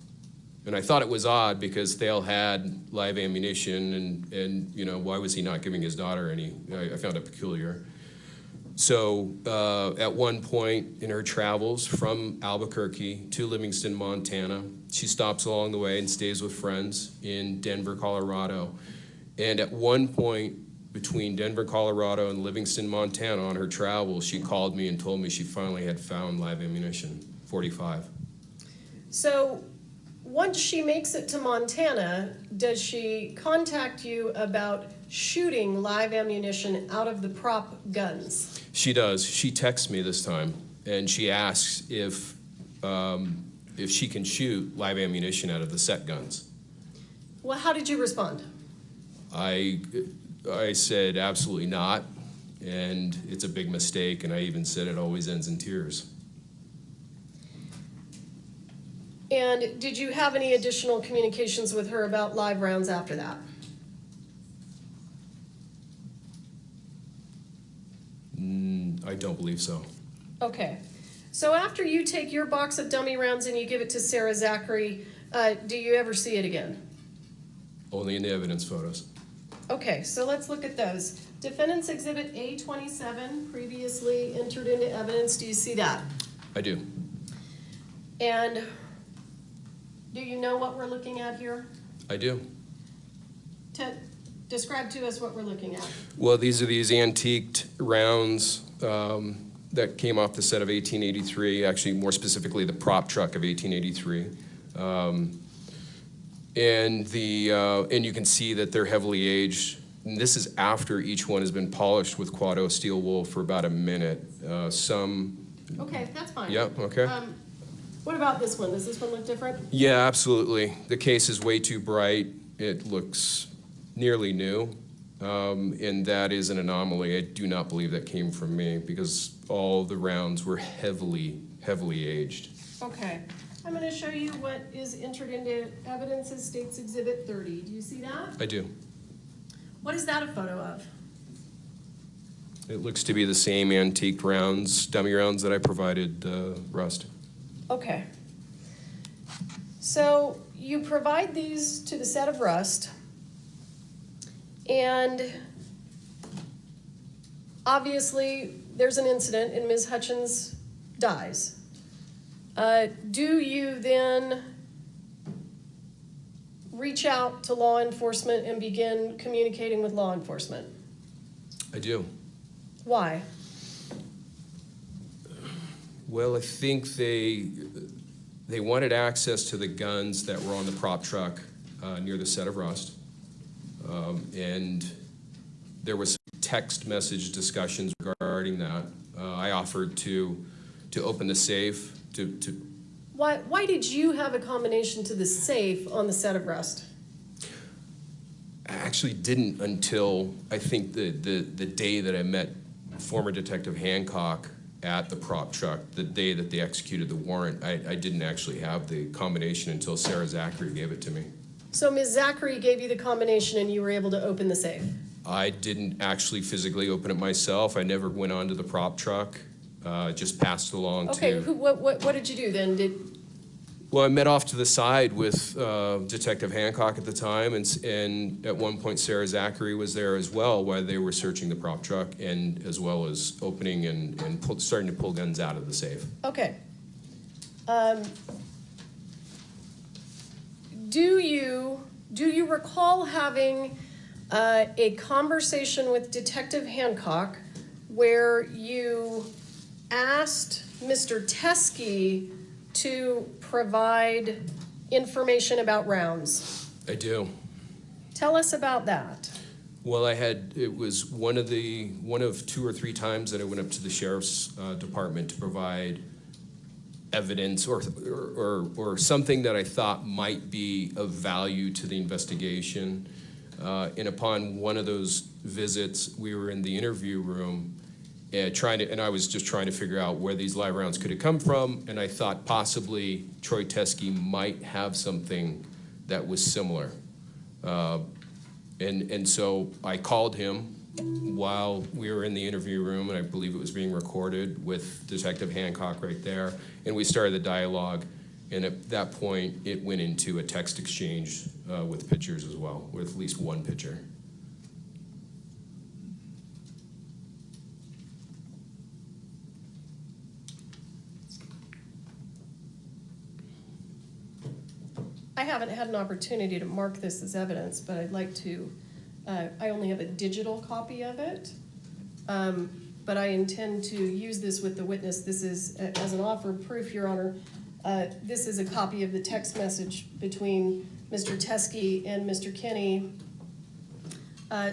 And I thought it was odd because Thale had live ammunition and you know, why was he not giving his daughter any? I found it peculiar. So at one point in her travels from Albuquerque to Livingston, Montana, she stops along the way and stays with friends in Denver, Colorado. And at one point between Denver, Colorado and Livingston, Montana on her travels, she called me and told me she finally had found live ammunition, 45. So once she makes it to Montana, does she contact you about shooting live ammunition out of the prop guns? She does. She texts me this time, and she asks if she can shoot live ammunition out of the set guns. Well, how did you respond? I said absolutely not, and it's a big mistake, and I even said it always ends in tears. And did you have any additional communications with her about live rounds after that? I don't believe so. Okay. So after you take your box of dummy rounds and you give it to Sarah Zachary, do you ever see it again? Only in the evidence photos. Okay, so let's look at those. Defendant's Exhibit A27, previously entered into evidence. Do you see that? I do. And do you know what we're looking at here? I do. Ted, describe to us what we're looking at. Well, these are these antiqued rounds that came off the set of 1883, actually more specifically the prop truck of 1883. And you can see that they're heavily aged. And this is after each one has been polished with Quado steel wool for about a minute. Okay, that's fine. Yeah, okay. What about this one? Does this one look different? Yeah, absolutely. The case is way too bright. It looks nearly new. And that is an anomaly. I do not believe that came from me because all the rounds were heavily aged. Okay. I'm going to show you what is entered into evidence as State's Exhibit 30. Do you see that? I do. What is that a photo of? It looks to be the same antique rounds, dummy rounds that I provided Rust. Okay. So you provide these to the set of Rust, and obviously there's an incident and Ms. Hutchins dies. Do you then reach out to law enforcement and begin communicating with law enforcement? I do. Why? Well, I think they wanted access to the guns that were on the prop truck near the set of Rust. And there was some text message discussions regarding that. I offered to open the safe to Why did you have a combination to the safe on the set of Rust? I actually didn't until I think the day that I met former Detective Hancock at the prop truck, the day that they executed the warrant. I didn't actually have the combination until Sarah Zachary gave it to me. So Ms. Zachary gave you the combination and you were able to open the safe? I didn't actually physically open it myself. I never went onto the prop truck. Just passed along okay, to... what did you do then? Well, I met off to the side with Detective Hancock at the time, and at one point Sarah Zachary was there as well while they were searching the prop truck, and as well as opening and starting to pull guns out of the safe. Okay. Do you recall having a conversation with Detective Hancock where you asked Mr. Teskey to provide information about rounds? I do. Tell us about that. Well, it was one of 2 or 3 times that I went up to the sheriff's department to provide evidence or something that I thought might be of value to the investigation. And upon one of those visits, we were in the interview room and I was just trying to figure out where these live rounds could have come from, and I thought possibly Troy Teskey might have something that was similar. And so I called him while we were in the interview room, and I believe it was being recorded with Detective Hancock right there, and we started the dialogue, and at that point it went into a text exchange with pictures as well, with at least one picture. I haven't had an opportunity to mark this as evidence, but I'd like to. I only have a digital copy of it, but I intend to use this with the witness. This is, as an offer of proof, Your Honor, this is a copy of the text message between Mr. Teskey and Mr. Kinney.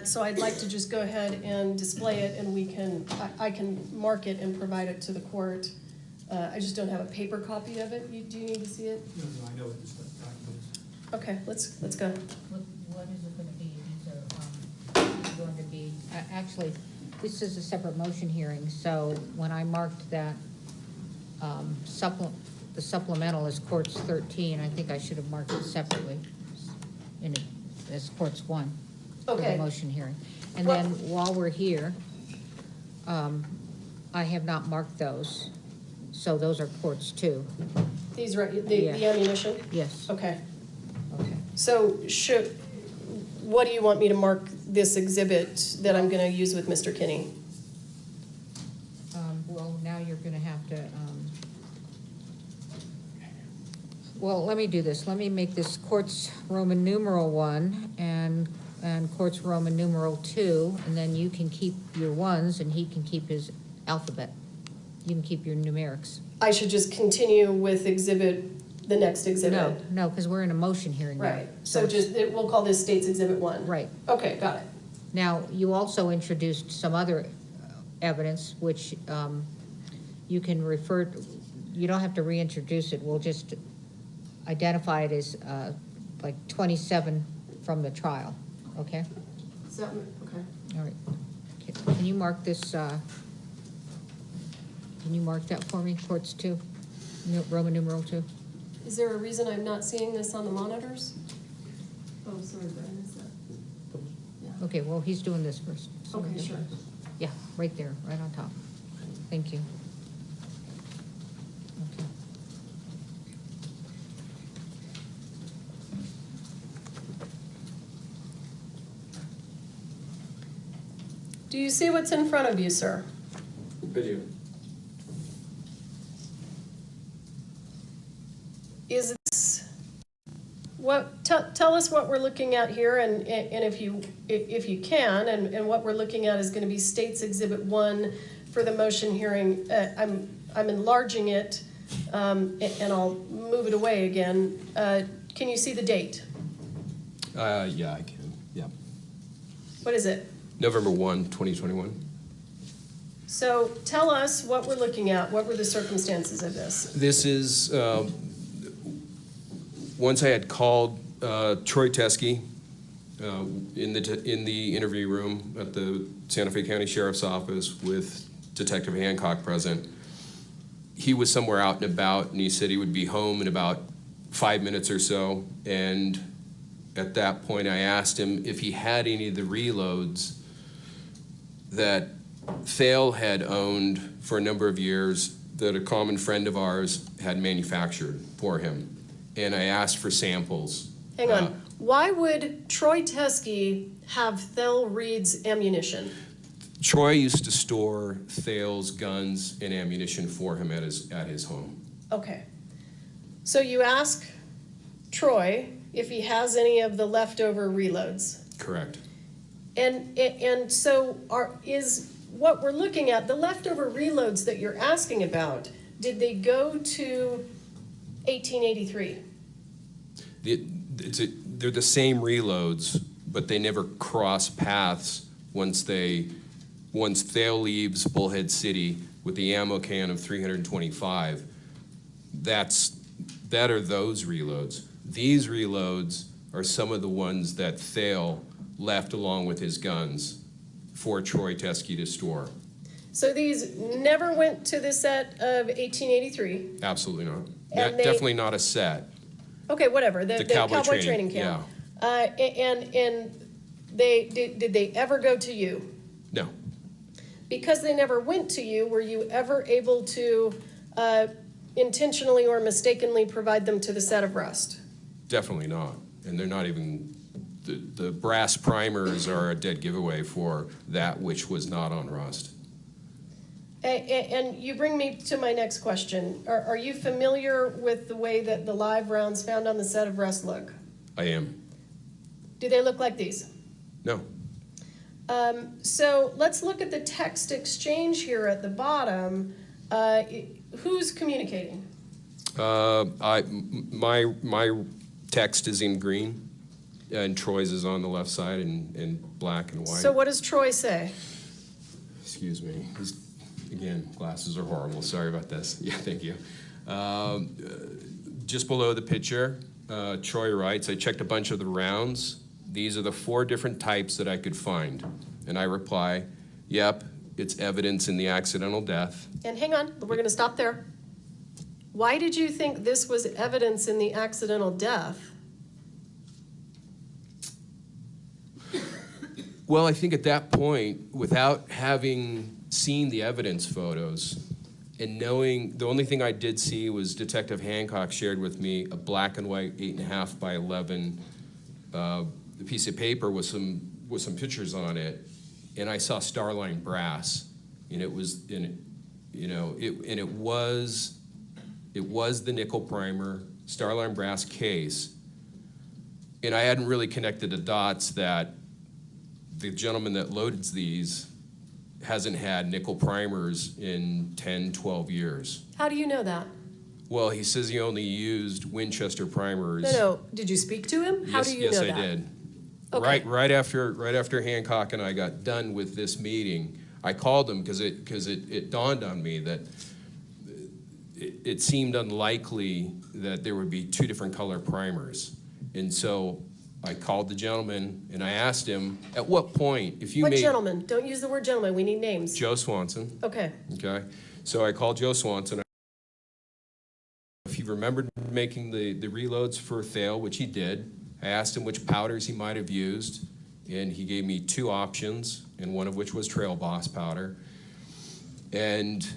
So I'd like to just go ahead and display it, and I can mark it and provide it to the court. I just don't have a paper copy of it. Do you need to see it? No, I know what this document is. Okay, let's go. What is it going to be? These are going to be, actually, this is a separate motion hearing, so when I marked that the supplemental is courts 13. I think I should have marked it separately as courts 1 for Okay. the motion hearing. And Well- then while we're here, I have not marked those. So those are courts 2. These are the ammunition? Yes. Okay. Okay. So what do you want me to mark this exhibit that I'm going to use with Mr. Kinney? Well, now you're gonna have to, well, let me do this. Let me make this courts Roman numeral 1 and courts Roman numeral 2, and then you can keep your 1s and he can keep his alphabet. You can keep your numerics. I should just continue with the next exhibit? No, because we're in a motion hearing now. Right, so we'll call this State's Exhibit 1? Right. Okay, got it. Now, you also introduced some other evidence, which you can refer to. You don't have to reintroduce it. We'll just identify it as like 27 from the trial, okay? Okay. All right. Can you mark this, can you mark that for me, courts 2, Roman numeral 2? Is there a reason I'm not seeing this on the monitors? Oh, sorry, Brian, is that? Yeah. Okay, well, he's doing this first. Okay, sure. Yeah, right there, right on top. Thank you. Okay. Do you see what's in front of you, sir? I do. Is it tell us what we're looking at here, and if you can, and what we're looking at is going to be State's Exhibit 1 for the motion hearing. I'm enlarging it, and I'll move it away again. Can you see the date? Yeah, I can. Yeah. What is it? November 1, 2021. So tell us what we're looking at. What were the circumstances of this? This is, once I had called Troy Teskey in the interview room at the Santa Fe County Sheriff's Office with Detective Hancock present. He was somewhere out and about, and he said he would be home in about 5 minutes or so. And at that point, I asked him if he had any of the reloads that Thale had owned for a number of years that a common friend of ours had manufactured for him. And I asked for samples. Hang on. Why would Troy Teskey have Thel Reed's ammunition? Troy used to store Thale's guns and ammunition for him at his home. Okay. So you ask Troy if he has any of the leftover reloads. Correct. And so is what we're looking at, the leftover reloads that you're asking about, did they go to 1883? They're the same reloads, but they never cross paths once Thale leaves Bullhead City with the ammo can of 325. That are those reloads. These reloads are some of the ones that Thale left along with his guns for Troy Teskey to store. So these never went to the set of 1883? Absolutely not. And Definitely not a set. Okay, whatever. The cowboy training camp. Yeah. And did they ever go to you? No. Because they never went to you, were you ever able to intentionally or mistakenly provide them to the set of Rust? Definitely not. And they're not even, the brass primers are a dead giveaway for that which was not on Rust. And you bring me to my next question. Are you familiar with the way that the live rounds found on the set of Rust look? I am. Do they look like these? No. So let's look at the text exchange here at the bottom. Who's communicating? My text is in green, and Troy's is on the left side in black and white. So what does Troy say? Excuse me. Again, glasses are horrible. Sorry about this. Yeah, thank you. Just below the picture, Troy writes, I checked a bunch of the rounds. These are the 4 different types that I could find. And I reply, yep, it's evidence in the accidental death. And hang on, we're going to stop there. Why did you think this was evidence in the accidental death? Well, I think at that point, without having seen the evidence photos and knowing, the only thing I did see was Detective Hancock shared with me a black and white 8.5 by 11 piece of paper with some pictures on it, and I saw Starline brass, and it was it was the nickel primer Starline brass case, and I hadn't really connected the dots that the gentleman that loaded these hasn't had nickel primers in 10, 12 years. How do you know that? Well, he says he only used Winchester primers. No. Did you speak to him? How do you know that? Yes, I did. Okay. Right after Hancock and I got done with this meeting, I called him because it dawned on me that it seemed unlikely that there would be two different color primers. And so I called the gentleman and I asked him, at what point, if you What made... gentleman? Don't use the word gentleman. We need names. Joe Swanson. Okay. Okay. So I called Joe Swanson. If he remembered making the reloads for Thale, which he did, I asked him which powders he might have used, and he gave me two options, and one of which was Trail Boss powder. And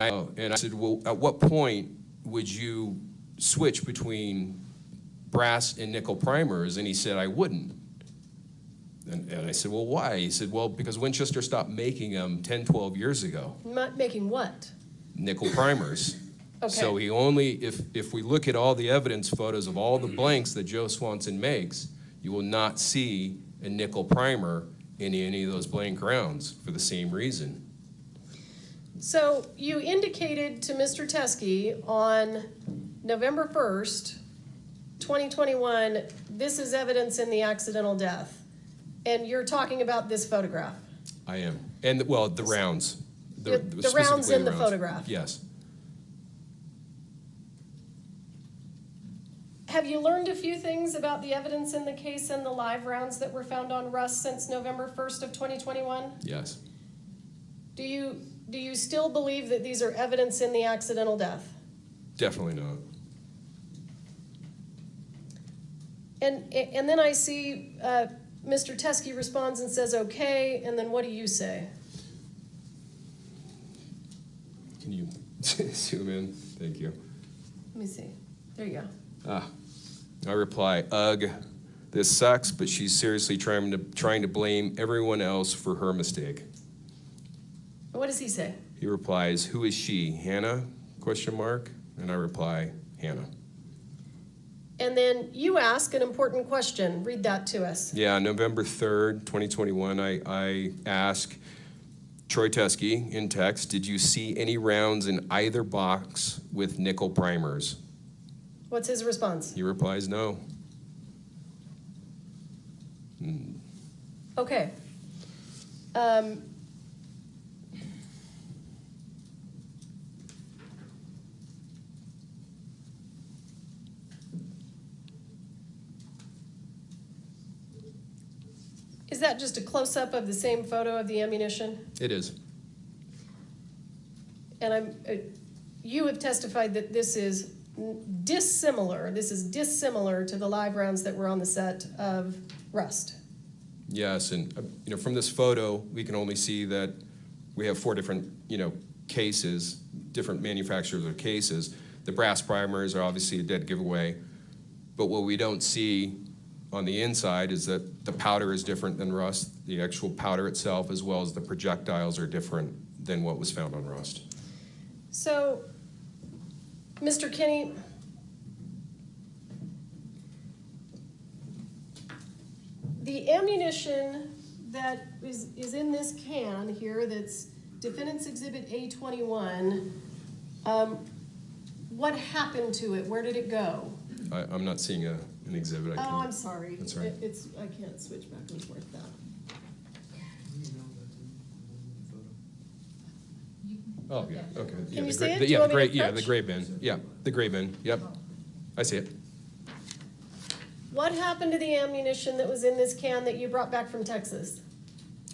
I said, well, at what point would you switch between brass and nickel primers? And he said, I wouldn't. And I said, well, why? He said, well, because Winchester stopped making them 10, 12 years ago. Not making what? Nickel primers. Okay. So he only, if we look at all the evidence photos of all the blanks that Joe Swanson makes, you will not see a nickel primer in any of those blank rounds for the same reason. So you indicated to Mr. Teskey on November 1st, 2021, this is evidence in the accidental death. And you're talking about this photograph. I am. And, well, the rounds. The rounds in the photograph. Yes. Have you learned a few things about the evidence in the case and the live rounds that were found on Russ since November 1st of 2021? Yes. Do you still believe that these are evidence in the accidental death? Definitely not. And then I see Mr. Teskey responds and says, okay, and then what do you say? Can you zoom in? Thank you. Let me see. There you go. I reply, ugh, this sucks, but she's seriously trying to blame everyone else for her mistake. What does he say? He replies, who is she, Hannah? ? And I reply, Hannah. And then you ask an important question. Read that to us. Yeah, November 3rd, 2021, I ask Troy Teskey in text, did you see any rounds in either box with nickel primers? What's his response? He replies, no. Okay. Is that just a close-up of the same photo of the ammunition? It is. And you have testified that this is dissimilar. This is dissimilar to the live rounds that were on the set of Rust. Yes, and from this photo, we can only see that we have 4 different cases, different manufacturers of cases. The brass primers are obviously a dead giveaway, but what we don't see on the inside is that the powder is different than Rust. The actual powder itself, as well as the projectiles, are different than what was found on Rust. So, Mr. Kinney, the ammunition that is in this can here, that's Defendant's Exhibit A21, what happened to it? Where did it go? I'm not seeing an exhibit. I'm sorry. That's right. I can't switch back and forth that. Oh, yeah, okay. Can you the see it? gray, Do you yeah, want the me gray, to yeah, approach? the gray bin. Yeah, the gray bin. Yep, I see it. What happened to the ammunition that was in this can that you brought back from Texas?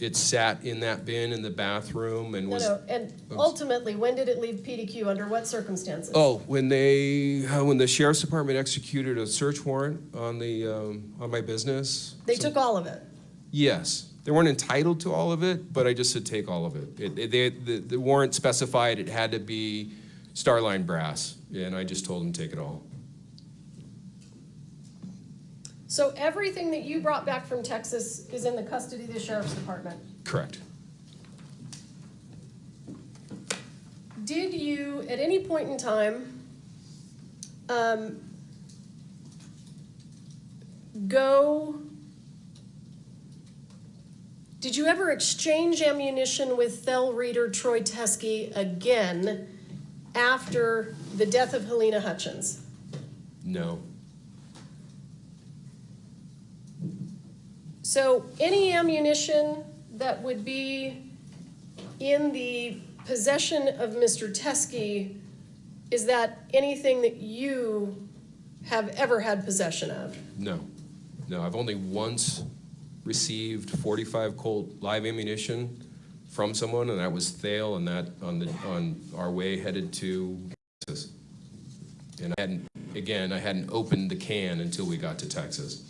It sat in that bin in the bathroom and was. And ultimately, when did it leave PDQ? Under what circumstances? Oh, when the sheriff's department executed a search warrant on my business. They took all of it. Yes, they weren't entitled to all of it, but I just said take all of it. The warrant specified it had to be Starline brass, and I just told them take it all. So everything that you brought back from Texas is in the custody of the sheriff's department? Correct. Did you, at any point in time, did you ever exchange ammunition with Thel Reeder Troy Teskey again after the death of Helena Hutchins? No. So any ammunition that would be in the possession of Mr. Teskey, is that anything that you have ever had possession of? No. No, I've only once received 45 Colt live ammunition from someone, and that was Thale, and that on our way headed to Texas. And I hadn't opened the can until we got to Texas.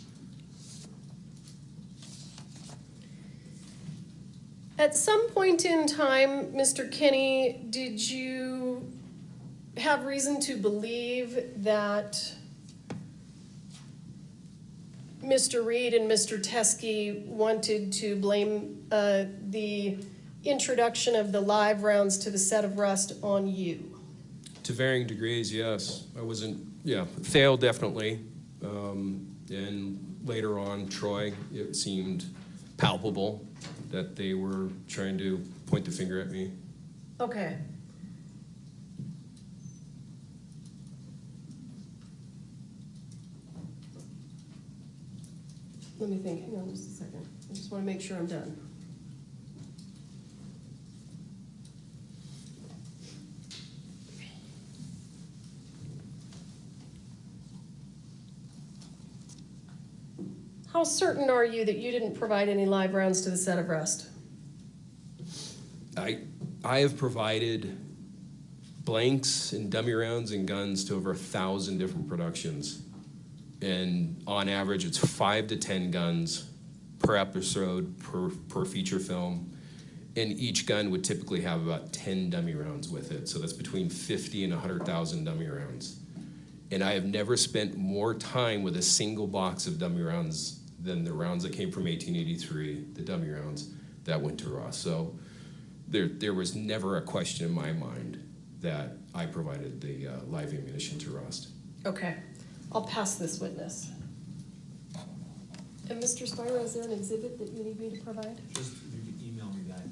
At some point in time, Mr. Kinney, did you have reason to believe that Mr. Reed and Mr. Teskey wanted to blame the introduction of the live rounds to the set of Rust on you? To varying degrees, yes. I wasn't, Thale definitely. And later on, Troy, it seemed palpable that they were trying to point the finger at me. Okay. Let me think, hang on just a second. I just want to make sure I'm done. How certain are you that you didn't provide any live rounds to the set of Rust? I have provided blanks and dummy rounds and guns to over 1,000 different productions. And on average, it's 5 to 10 guns per episode, per feature film. And each gun would typically have about 10 dummy rounds with it. So that's between 50 and 100,000 dummy rounds. And I have never spent more time with a single box of dummy rounds than the rounds that came from 1883, the dummy rounds that went to Ross. So there was never a question in my mind that I provided the live ammunition to Rust. Okay, I'll pass this witness. And Mr. Spira, is there an exhibit that you need me to provide? Just if you could email me that.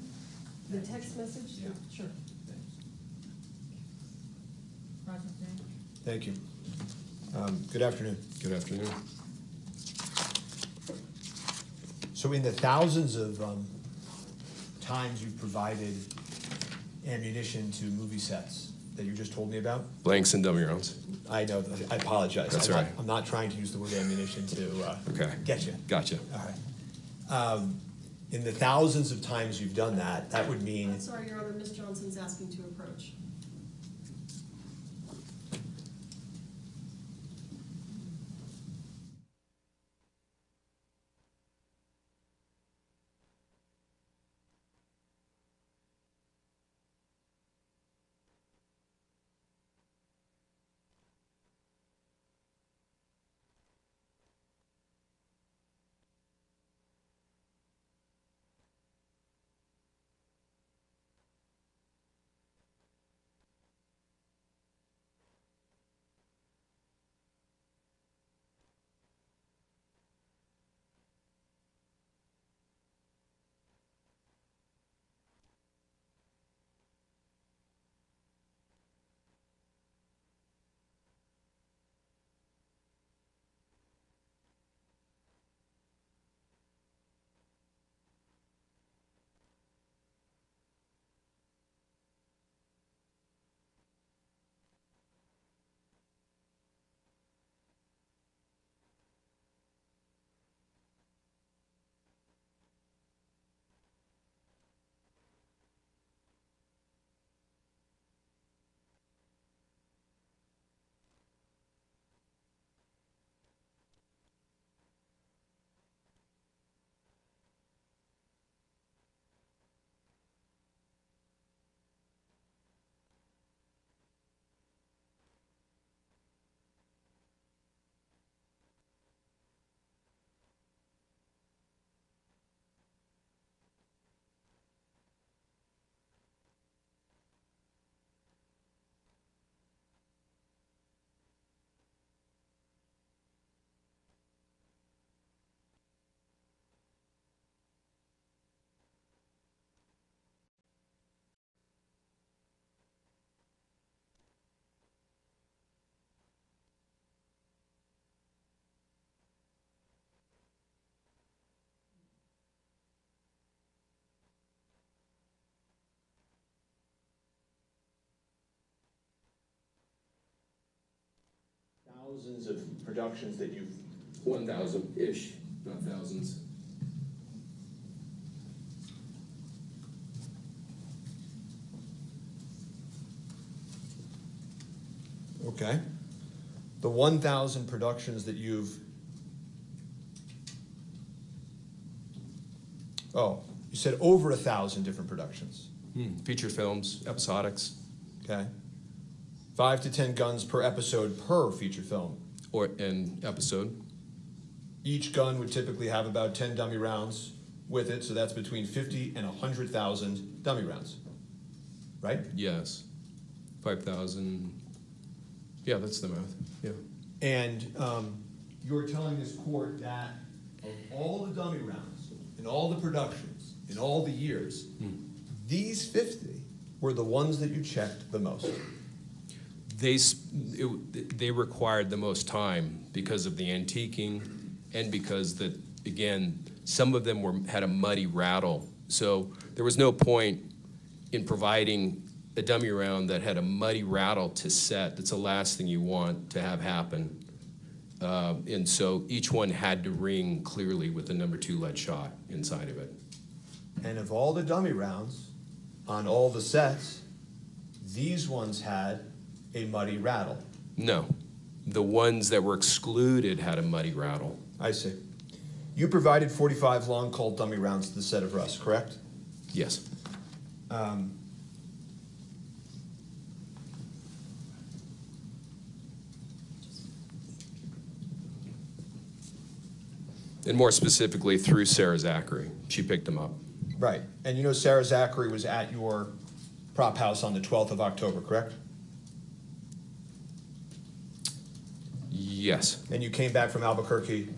The text message? Yeah. Sure. Thank you. Good afternoon. Good afternoon. So in the thousands of times you've provided ammunition to movie sets that you just told me about? Blanks and dummy rounds. I know. I apologize. That's all right. I'm not trying to use the word ammunition to get you. Gotcha. All right. In the thousands of times you've done that, that would mean... I'm sorry, Your Honor, Ms. Johnson's asking to approach. thousands of productions that you've 1,000-ish, not thousands. Okay. The 1,000 productions that you've... Oh, you said over 1,000 different productions. Feature films, episodics. Okay. 5 to 10 guns per episode per feature film. Or an episode. Each gun would typically have about 10 dummy rounds with it, so that's between 50 and 100,000 dummy rounds. Right? Yes. 5,000. Yeah, that's the math. Yeah. And you're telling this court that of all the dummy rounds, in all the productions, in all the years, these 50 were the ones that you checked the most. They required the most time because of the antiquing and because that, again, some of them had a muddy rattle. So there was no point in providing a dummy round that had a muddy rattle to set. That's the last thing you want to have happen. And so each one had to ring clearly with the number 2 lead shot inside of it. And of all the dummy rounds on all the sets, these ones had a muddy rattle. No, the ones that were excluded had a muddy rattle. I see. You provided 45 long Colt dummy rounds to the set of Russ, correct? Yes. And more specifically, through Sarah Zachary. She picked them up. Right. And you know Sarah Zachary was at your prop house on the 12th of October, correct? Yes. And you came back from Albuquerque,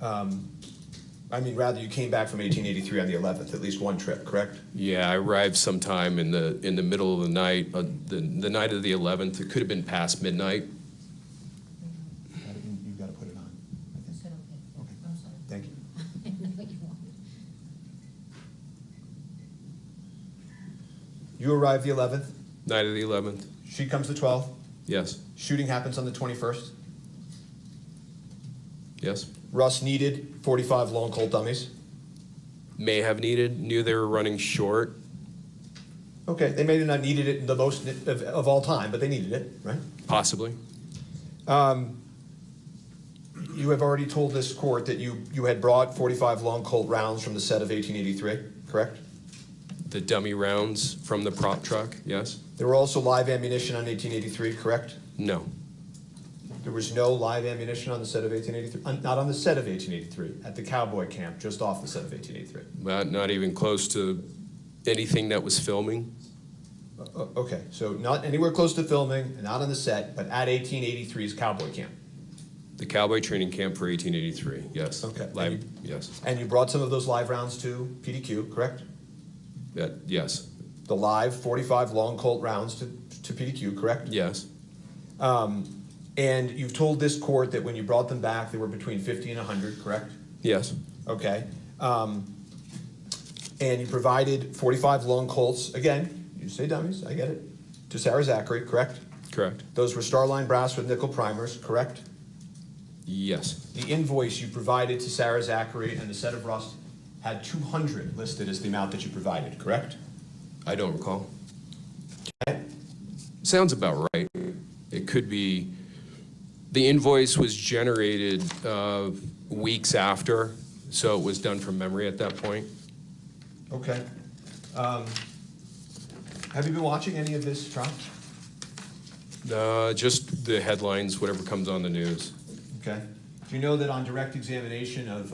you came back from 1883 on the 11th, at least one trip, correct? Yeah, I arrived sometime in the middle of the night, the night of the 11th. It could have been past midnight. You've got to put it on. I said okay. Okay. I'm sorry. Thank you. You arrived the 11th. Night of the 11th. She comes the 12th. Yes. Shooting happens on the 21st. Yes. Russ needed 45 long Colt dummies. May have needed, knew they were running short. Okay, they may have not needed it the most of all time, but they needed it, right? Possibly. You have already told this court that you had brought 45 long Colt rounds from the set of 1883, correct? The dummy rounds from the prop truck, yes. There were also live ammunition on 1883, correct? No. There was no live ammunition on the set of 1883? Not on the set of 1883, at the cowboy camp, just off the set of 1883. Not even close to anything that was filming. Okay, so not anywhere close to filming, and not on the set, but at 1883's cowboy camp. The cowboy training camp for 1883, yes. Okay. Live, yes. And you brought some of those live rounds to PDQ, correct? Yes. The live 45 long Colt rounds to PDQ, correct? Yes. And you've told this court that when you brought them back, they were between 50 and 100, correct? Yes. Okay. And you provided 45 long Colts, again, you say dummies, I get it, to Sarah Zachary, correct? Correct. Those were Starline brass with nickel primers, correct? Yes. The invoice you provided to Sarah Zachary and the set of Rust had 200 listed as the amount that you provided, correct? I don't recall. Okay. Sounds about right. It could be. The invoice was generated weeks after, so it was done from memory at that point. Okay. Have you been watching any of this trial? Just the headlines, whatever comes on the news. Okay. Do you know that on direct examination of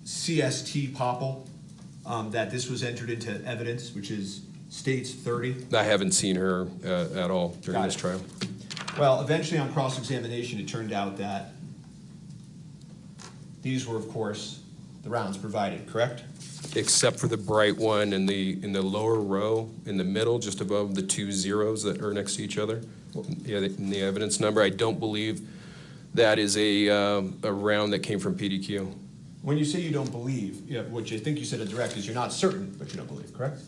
CST Popple, that this was entered into evidence, which is States 30? I haven't seen her at all during this trial. Well, eventually on cross-examination, it turned out that these were, of course, the rounds provided, correct? Except for the bright one in the lower row, in the middle, just above the 2 zeros that are next to each other. Yeah, in the evidence number, I don't believe that is a round that came from PDQ. When you say you don't believe, which I think you said a direct is you're not certain, but you don't believe, correct?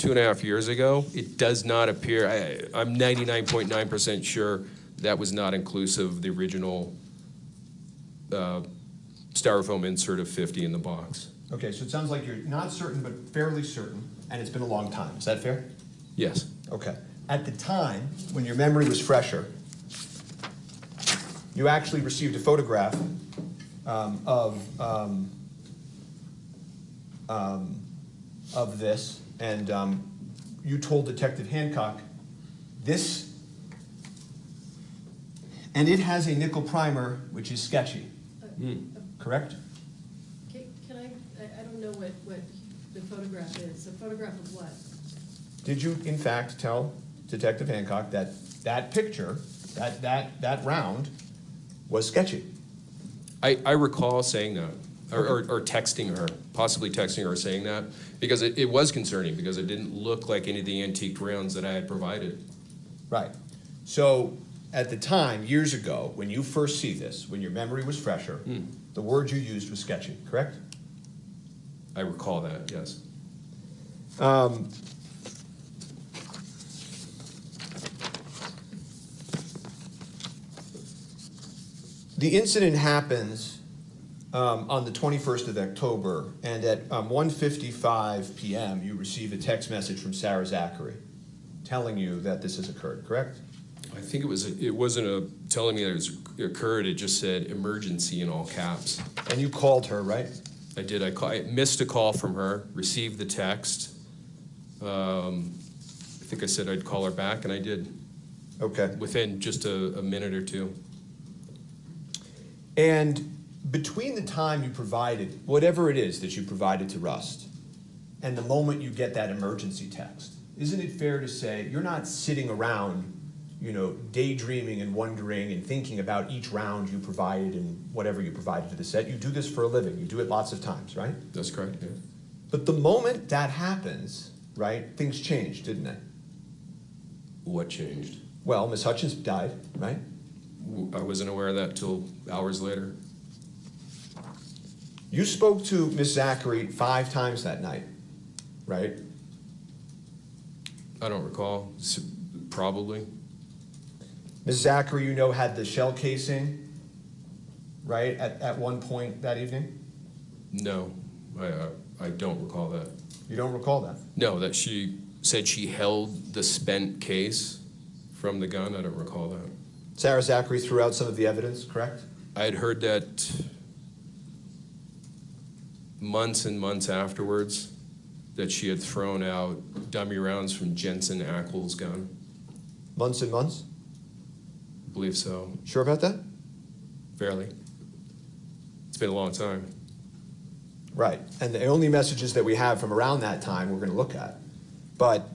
2.5 years ago. It does not appear, I'm 99.9% sure that was not inclusive of the original styrofoam insert of 50 in the box. Okay, so it sounds like you're not certain, but fairly certain, and it's been a long time. Is that fair? Yes. Okay. At the time, when your memory was fresher, you actually received a photograph of this, and you told Detective Hancock this, and it has a nickel primer, which is sketchy. Correct? Can I don't know what the photograph is. A photograph of what? Did you, in fact, tell Detective Hancock that that picture, that round, was sketchy? I recall saying that, or texting her, possibly texting her saying that, because it was concerning, because it didn't look like any of the antique rounds that I had provided. Right. So, at the time, years ago, when you first see this, when your memory was fresher, the word you used was sketchy, correct? I recall that, yes. The incident happens on the 21st of October, and at 1:55 p.m., you receive a text message from Sarah Zachary telling you that this has occurred, correct? I think it wasn't telling me that it occurred, it just said emergency in all caps. And you called her, right? I did. I missed a call from her, received the text. I think I said I'd call her back, and I did. Okay. Within just a minute or two. And between the time you provided, whatever it is that you provided to Rust, and the moment you get that emergency text, isn't it fair to say you're not sitting around, daydreaming and wondering and thinking about each round you provided and whatever you provided to the set? You do this for a living. You do it lots of times, right? That's correct, yeah. But the moment that happens, right, things changed, didn't they? What changed? Well, Miss Hutchins died, right? I wasn't aware of that till hours later. You spoke to Miss Zachary 5 times that night, right? I don't recall. Probably. Ms. Zachary, had the shell casing, right, at one point that evening? No, I don't recall that. You don't recall that? No, that she said she held the spent case from the gun. I don't recall that. Sarah Zachary threw out some of the evidence, correct? I had heard that months and months afterwards, that she had thrown out dummy rounds from Jensen Ackles' gun. Months and months? I believe so. Sure about that? Fairly. It's been a long time. Right, and the only messages that we have from around that time we're going to look at. But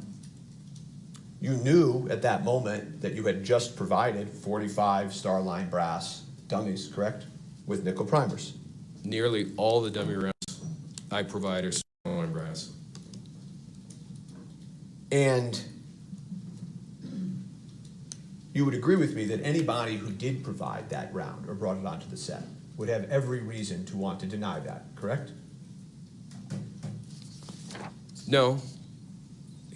you knew at that moment that you had just provided 45 Starline brass dummies, correct? With nickel primers. Nearly all the dummy rounds I provide are Starline brass. And you would agree with me that anybody who did provide that round or brought it onto the set would have every reason to want to deny that, correct? No.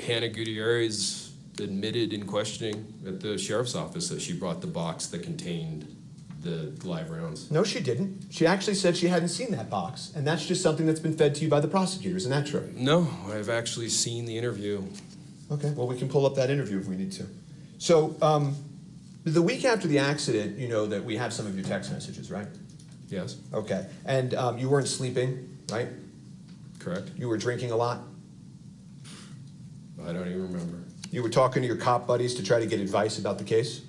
Hannah Gutierrez admitted in questioning at the sheriff's office that she brought the box that contained the live rounds. No, she didn't. She actually said she hadn't seen that box, and that's just something that's been fed to you by the prosecutor. Isn't that true? No, I've actually seen the interview. Okay, well, we can pull up that interview if we need to. So, the week after the accident, you know that we have some of your text messages, right? Yes. Okay, and you weren't sleeping, right? Correct. You were drinking a lot? I don't even remember. You were talking to your cop buddies to try to get advice about the case?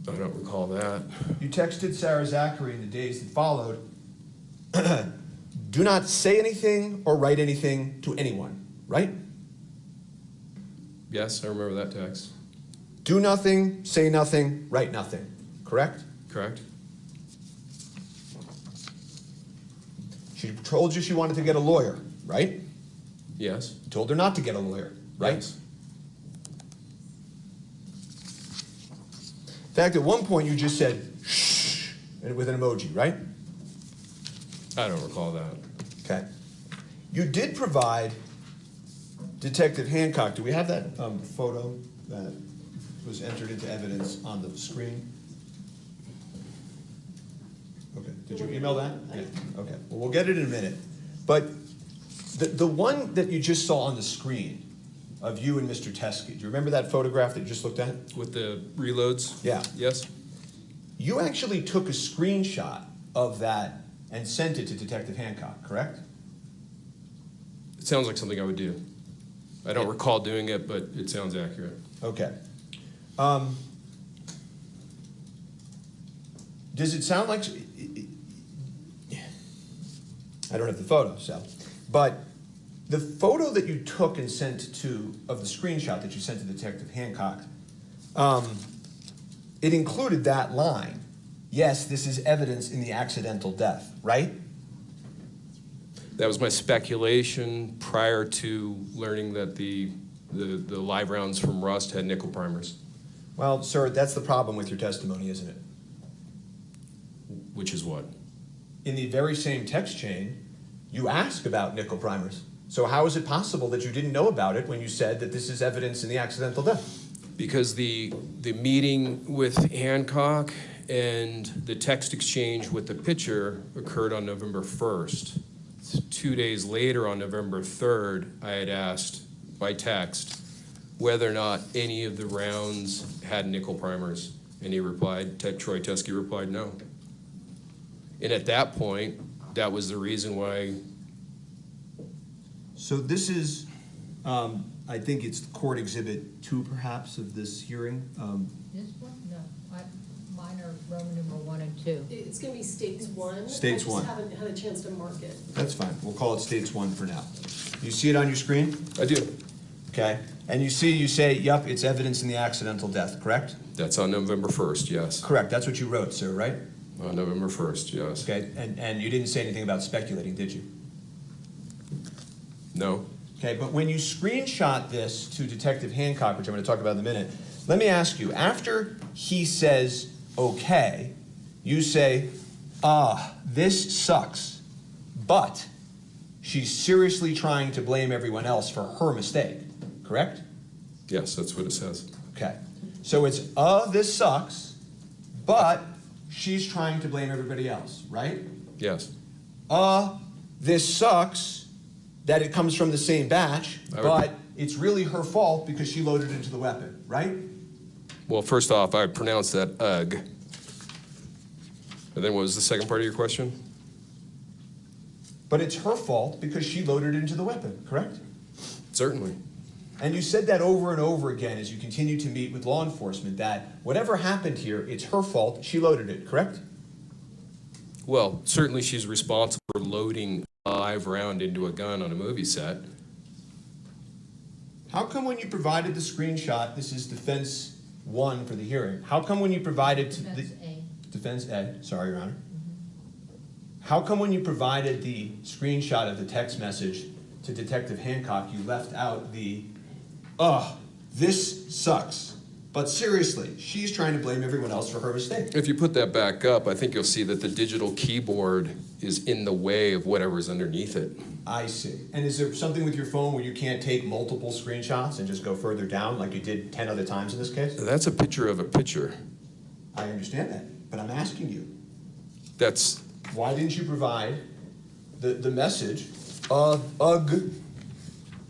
I don't recall that. You texted Sarah Zachary in the days that followed, do not say anything or write anything to anyone, right? Yes, I remember that text. Do nothing, say nothing, write nothing, correct? Correct. She told you she wanted to get a lawyer, right? Yes. You told her not to get a lawyer, right? Yes. In fact, at one point you just said, shh, with an emoji, right? I don't recall that. Okay. You did provide Detective Hancock, do we have that photo that was entered into evidence on the screen? Okay, did you email that? Yeah. Okay, well, we'll get it in a minute. But the one that you just saw on the screen of you and Mr. Teskey, do you remember that photograph that you just looked at? With the reloads? Yeah. Yes. You actually took a screenshot of that and sent it to Detective Hancock, correct? It sounds like something I would do. I don't recall doing it, but it sounds accurate. Okay. Does it sound like... I don't have the photo, so... But the photo that you took and sent to... of the screenshot that you sent to Detective Hancock, it included that line. Yes, this is evidence in the accidental death, right? That was my speculation prior to learning that the live rounds from Rust had nickel primers. Well, sir, that's the problem with your testimony, isn't it? Which is what? In the very same text chain, you ask about nickel primers. So how is it possible that you didn't know about it when you said that this is evidence in the accidental death? Because the meeting with Hancock and the text exchange with the pitcher occurred on November 1st. 2 days later, on November 3rd, I had asked by text whether or not any of the rounds had nickel primers. And he replied, Troy Teskey replied, no. And at that point, that was the reason why. So this is, I think it's Court Exhibit 2, perhaps, of this hearing. This one? No. Mine are Roman numeral 1 and 2. It's going to be States 1. States 1. I just haven't had a chance to mark it. That's fine. We'll call it States 1 for now. You see it on your screen? I do. Okay. And you say, yep, it's evidence in the accidental death, correct? That's on November 1st, yes. Correct. That's what you wrote, sir, right? On November 1st, yes. Okay. And you didn't say anything about speculating, did you? No. Okay, but when you screenshot this to Detective Hancock, which I'm going to talk about in a minute, let me ask you, after he says, okay, you say, this sucks, but she's seriously trying to blame everyone else for her mistake, correct? Yes, that's what it says. Okay, so it's, this sucks, but she's trying to blame everybody else, right? Yes. This sucks, that it comes from the same batch, but it's really her fault because she loaded into the weapon, right? Well, first off, I would pronounce that ugh. And then what was the second part of your question? But it's her fault because she loaded into the weapon, correct? Certainly. And you said that over and over again as you continue to meet with law enforcement, that whatever happened here, it's her fault, she loaded it, correct? Well, certainly she's responsible for loading a live round into a gun on a movie set. How come when you provided the screenshot, this is defense 1 for the hearing, how come when you provided to the... Defense A, sorry, Your Honor. How come when you provided the screenshot of the text message to Detective Hancock, you left out the, this sucks, but seriously, she's trying to blame everyone else for her mistake? If you put that back up, I think you'll see that the digital keyboard is in the way of whatever's underneath it. I see. And is there something with your phone where you can't take multiple screenshots and just go further down like you did 10 other times in this case? That's a picture of a picture. I understand that, but I'm asking you. That's... Why didn't you provide the message,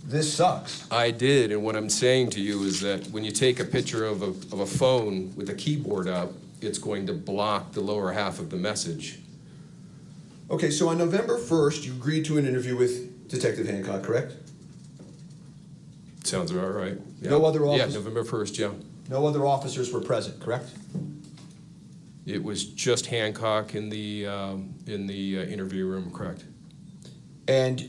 this sucks? I did, and what I'm saying to you is that when you take a picture of a phone with a keyboard up, it's going to block the lower half of the message. Okay, so on November 1st, you agreed to an interview with Detective Hancock, correct? Sounds about right. Yeah. No other officers? Yeah, November 1st, yeah. No other officers were present, correct? It was just Hancock in the interview room, correct? And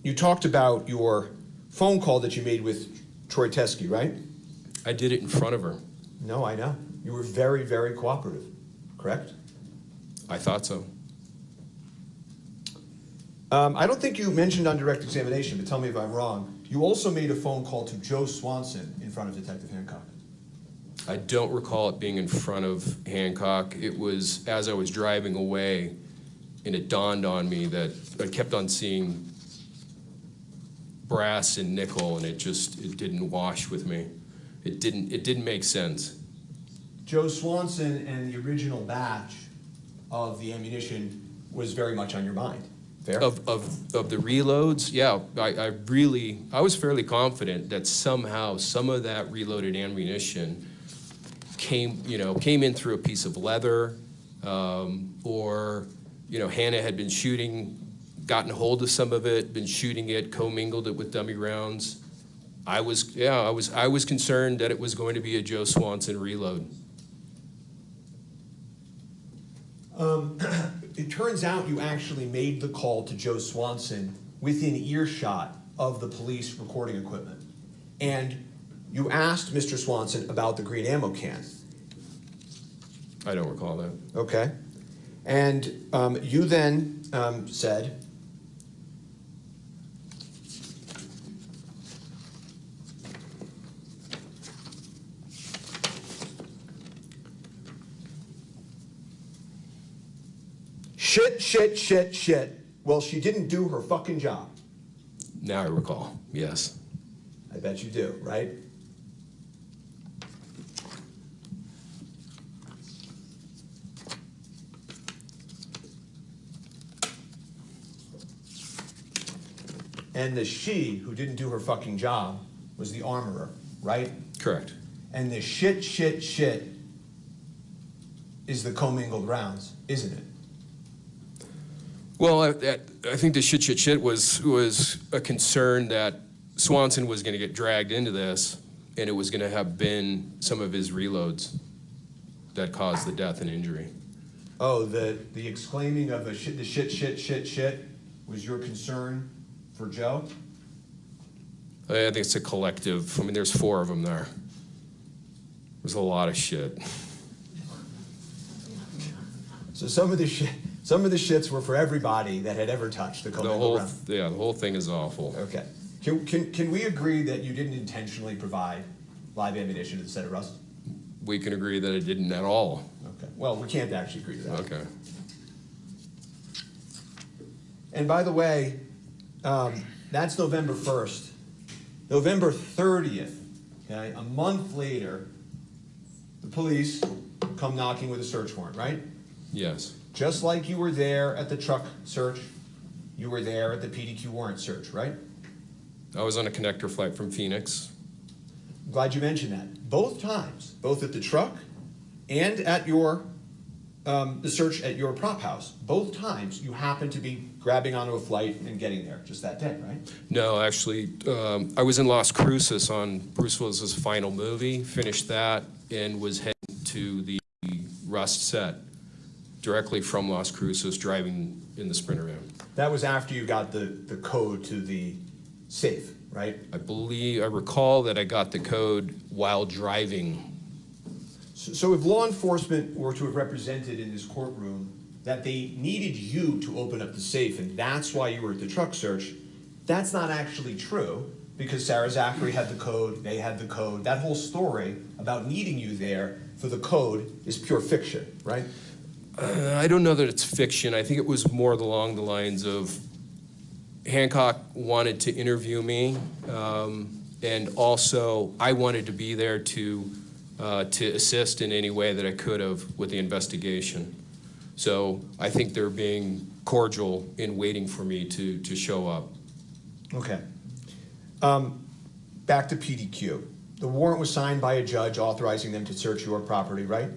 you talked about your phone call that you made with Troy Teskey, right? I did it in front of her. No, I know. You were very, very cooperative, correct? I thought so. I don't think you mentioned on direct examination, but tell me if I'm wrong. You also made a phone call to Joe Swanson in front of Detective Hancock. I don't recall it being in front of Hancock. It was as I was driving away, and it dawned on me that I kept on seeing brass and nickel, and it didn't wash with me. It didn't make sense. Joe Swanson and the original batch of the ammunition was very much on your mind. Fair? Of the reloads, yeah, I was fairly confident that somehow some of that reloaded ammunition came in through a piece of leather, or Hannah had been gotten hold of some of it, been shooting it, commingled it with dummy rounds. I was concerned that it was going to be a Joe Swanson reload. It turns out you actually made the call to Joe Swanson within earshot of the police recording equipment. And you asked Mr. Swanson about the green ammo can. I don't recall that. Okay. And you then said, shit. Well, she didn't do her fucking job. Now I recall, yes. I bet you do, right? And the she who didn't do her fucking job was the armorer, right? Correct. And the shit is the commingled rounds, isn't it? Well, I think the shit was a concern that Swanson was going to get dragged into this, and it was going to have been some of his reloads that caused the death and injury. Oh, the exclaiming of the shit was your concern for Joe? I think it's a collective. I mean, there's 4 of them there. There's a lot of shit. So some of the shits were for everybody that had ever touched the commingled round. Yeah, the whole thing is awful. Okay. Can we agree that you didn't intentionally provide live ammunition to the set of Rust? We can agree that it didn't at all. Okay. Well, we can't actually agree to that. Okay. And by the way, that's November 1st. November 30th, okay, a month later, the police come knocking with a search warrant, right? Yes. Just like you were there at the truck search, you were there at the PDQ warrant search, right? I was on a connector flight from Phoenix. I'm glad you mentioned that. Both times, both at the truck and at your the search at your prop house, both times you happened to be grabbing onto a flight and getting there just that day, right? No, actually, I was in Las Cruces on Bruce Willis's final movie, finished that, and was heading to the Rust set directly from Las Cruces, driving in the Sprinter van. That was after you got the code to the safe, right? I recall that I got the code while driving. So if law enforcement were to have represented in this courtroom that they needed you to open up the safe and that's why you were at the truck search, that's not actually true because Sarah Zachary had the code, they had the code. That whole story about needing you there for the code is pure fiction, right? I don't know that it's fiction. I think it was more along the lines of Hancock wanted to interview me, and also I wanted to be there to assist in any way that I could have with the investigation. So I think they're being cordial in waiting for me to show up. Okay. Back to PDQ. The warrant was signed by a judge authorizing them to search your property, right?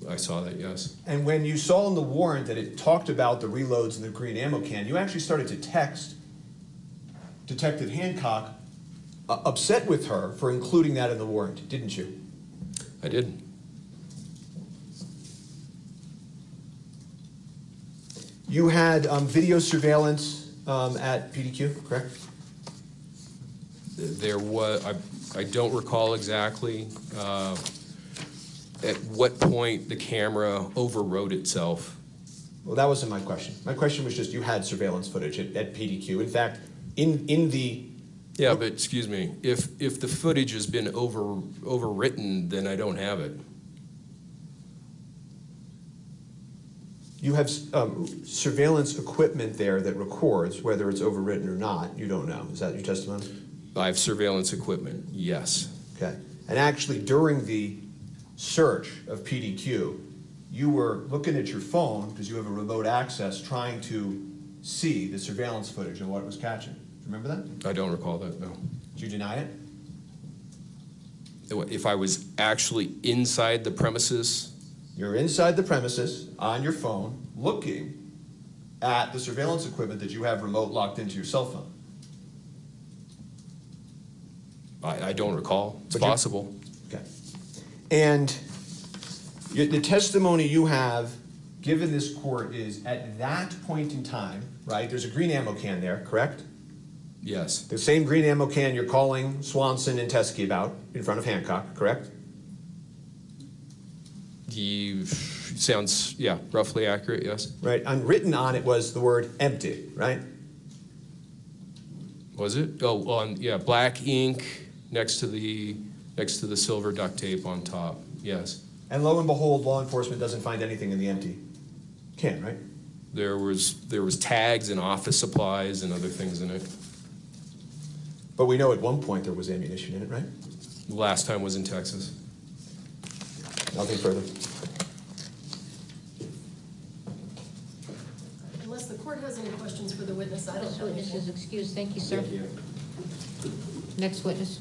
I saw that, yes. And when you saw in the warrant that it talked about the reloads and the green ammo can, you actually started to text Detective Hancock, upset with her for including that in the warrant, didn't you? I did. You had video surveillance at PDQ, correct? There was, I don't recall exactly at what point the camera overrode itself. Well, that wasn't my question. My question was just you had surveillance footage at PDQ. In fact, in the... Yeah, but excuse me, if the footage has been overwritten, then I don't have it. You have surveillance equipment there that records, whether it's overwritten or not, you don't know. Is that your testimony? I have surveillance equipment, yes. Okay. And actually, during the search of PDQ, you were looking at your phone, because you have a remote access, trying to see the surveillance footage and what it was catching. Do you remember that? I don't recall that, no. Did you deny it? If I was actually inside the premises? You're inside the premises on your phone looking at the surveillance equipment that you have remote locked into your cell phone. I don't recall. It's possible. Okay. And the testimony you have given this court is at that point in time, right? There's a green ammo can there, correct? Yes. The same green ammo can you're calling Swanson and Teskey about in front of Hancock, correct? He sounds, yeah, roughly accurate, yes. Right, and written on it was the word empty, right? Was it? Oh, yeah, black ink next to the silver duct tape on top, yes. And lo and behold, law enforcement doesn't find anything in the empty can, right? There was tags and office supplies and other things in it. But we know at one point there was ammunition in it, right? The last time was in Texas. Nothing further. Unless the court has any questions for the witness, I don't This have any. witness is excused. Thank you, sir. Next witness.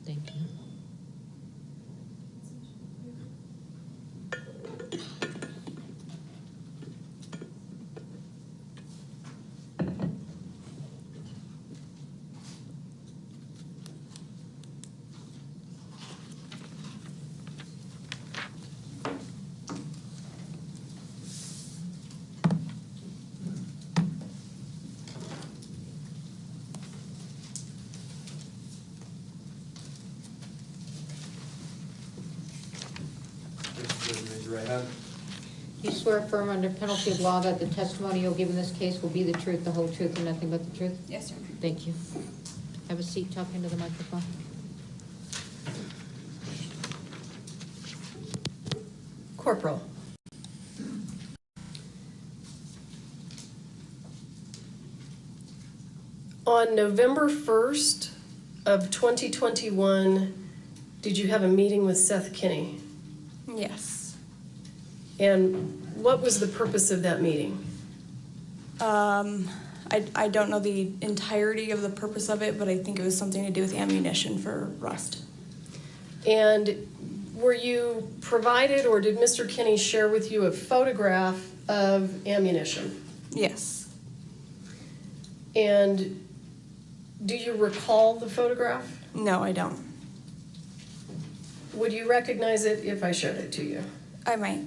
Thank you. Raise your right hand. You swear affirm under penalty of law that the testimony you'll give in this case will be the truth, the whole truth, and nothing but the truth? Yes, sir. Thank you. Have a seat, talk into the microphone. Corporal. On November 1st of 2021, did you have a meeting with Seth Kinney? Yes. And what was the purpose of that meeting? I don't know the entirety of the purpose of it, but I think it was something to do with ammunition for Rust. And were you provided, or did Mr. Kinney share with you a photograph of ammunition? Yes. And do you recall the photograph? No, I don't. Would you recognize it if I showed it to you? I might.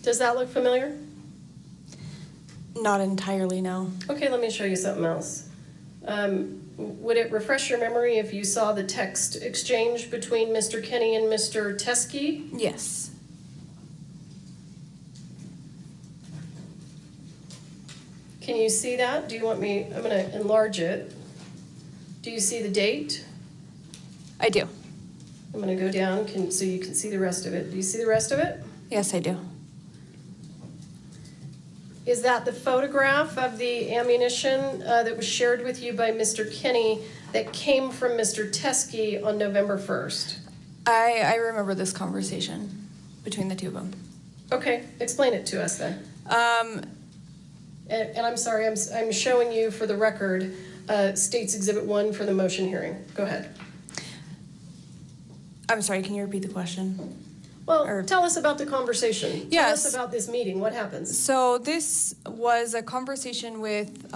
Does that look familiar? Not entirely, no. Okay, let me show you something else. Would it refresh your memory if you saw the text exchange between Mr. Kinney and Mr. Teskey? Yes. Can you see that? Do you want me, I'm gonna enlarge it. Do you see the date? I do. I'm gonna go down so you can see the rest of it. Do you see the rest of it? Yes, I do. Is that the photograph of the ammunition that was shared with you by Mr. Kinney that came from Mr. Teskey on November 1st? I remember this conversation between the two of them. Okay, explain it to us then. And I'm sorry, I'm showing you for the record States Exhibit 1 for the motion hearing. Go ahead. I'm sorry, can you repeat the question? Well, tell us about the conversation. Yes. Tell us about this meeting. What happens? So this was a conversation with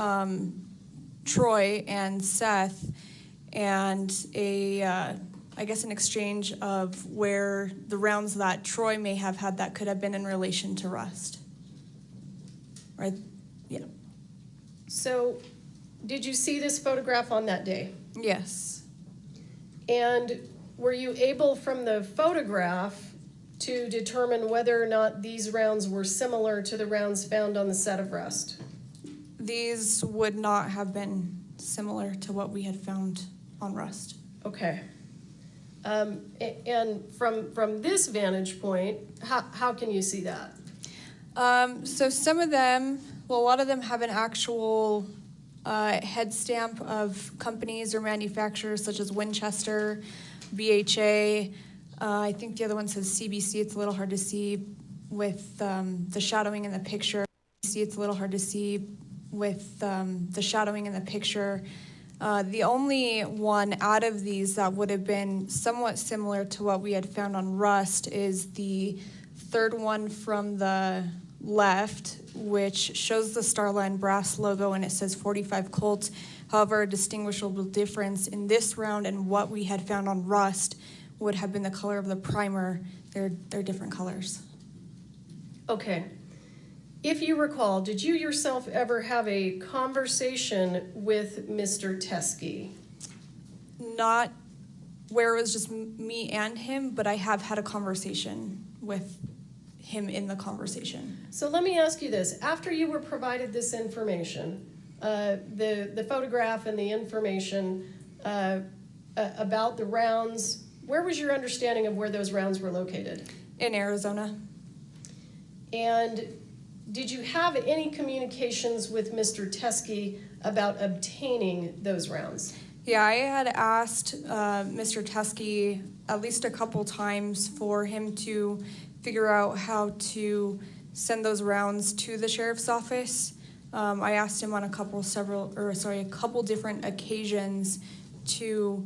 Troy and Seth and I guess an exchange of where the rounds that Troy may have had that could have been in relation to Rust. Right? Yeah. So, did you see this photograph on that day? Yes. And were you able from the photograph to determine whether or not these rounds were similar to the rounds found on the set of Rust? These would not have been similar to what we had found on Rust. Okay. And from this vantage point, how can you see that? So some of them, well, a lot of them have an actual head stamp of companies or manufacturers such as Winchester, BHA. I think the other one says CBC. It's a little hard to see with the shadowing in the picture. It's a little hard to see with the shadowing in the picture. The only one out of these that would have been somewhat similar to what we had found on Rust is the third one from the left, which shows the Starline brass logo and it says 45 Colt. However, a distinguishable difference in this round and what we had found on Rust would have been the color of the primer. They're different colors. Okay. If you recall, did you yourself ever have a conversation with Mr. Teskey? Not where it was just me and him, but I have had a conversation with him in the conversation. So let me ask you this. After you were provided this information, the photograph and the information about the rounds, where was your understanding of where those rounds were located? In Arizona. And did you have any communications with Mr. Teskey about obtaining those rounds? Yeah, I had asked Mr. Teskey at least a couple times for him to figure out how to send those rounds to the sheriff's office. I asked him on a couple different occasions to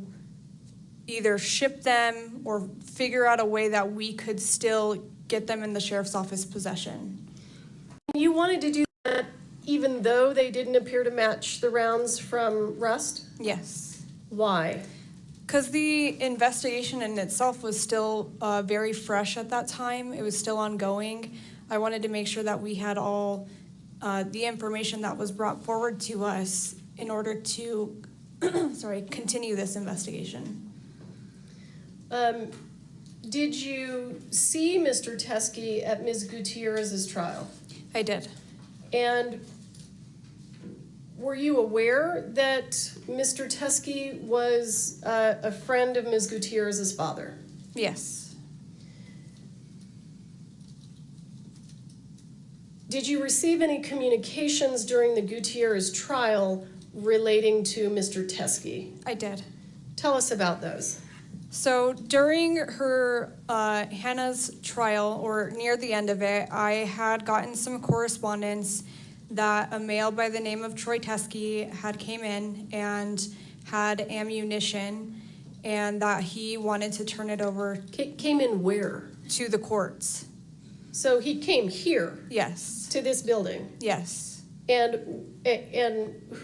either ship them or figure out a way that we could still get them in the sheriff's office possession. You wanted to do that even though they didn't appear to match the rounds from Rust? Yes. Why? Because the investigation in itself was still very fresh at that time. It was still ongoing. I wanted to make sure that we had all the information that was brought forward to us in order to continue this investigation. Did you see Mr. Teskey at Ms. Gutierrez's trial? I did. And were you aware that Mr. Teskey was a friend of Ms. Gutierrez's father? Yes. Did you receive any communications during the Gutierrez trial relating to Mr. Teskey? I did. Tell us about those. So during her Hannah's trial, or near the end of it, I had gotten some correspondence that a male by the name of Troy Teskey had came in and had ammunition, and that he wanted to turn it over. Came in where? To the courts. So he came here? Yes. To this building? Yes. And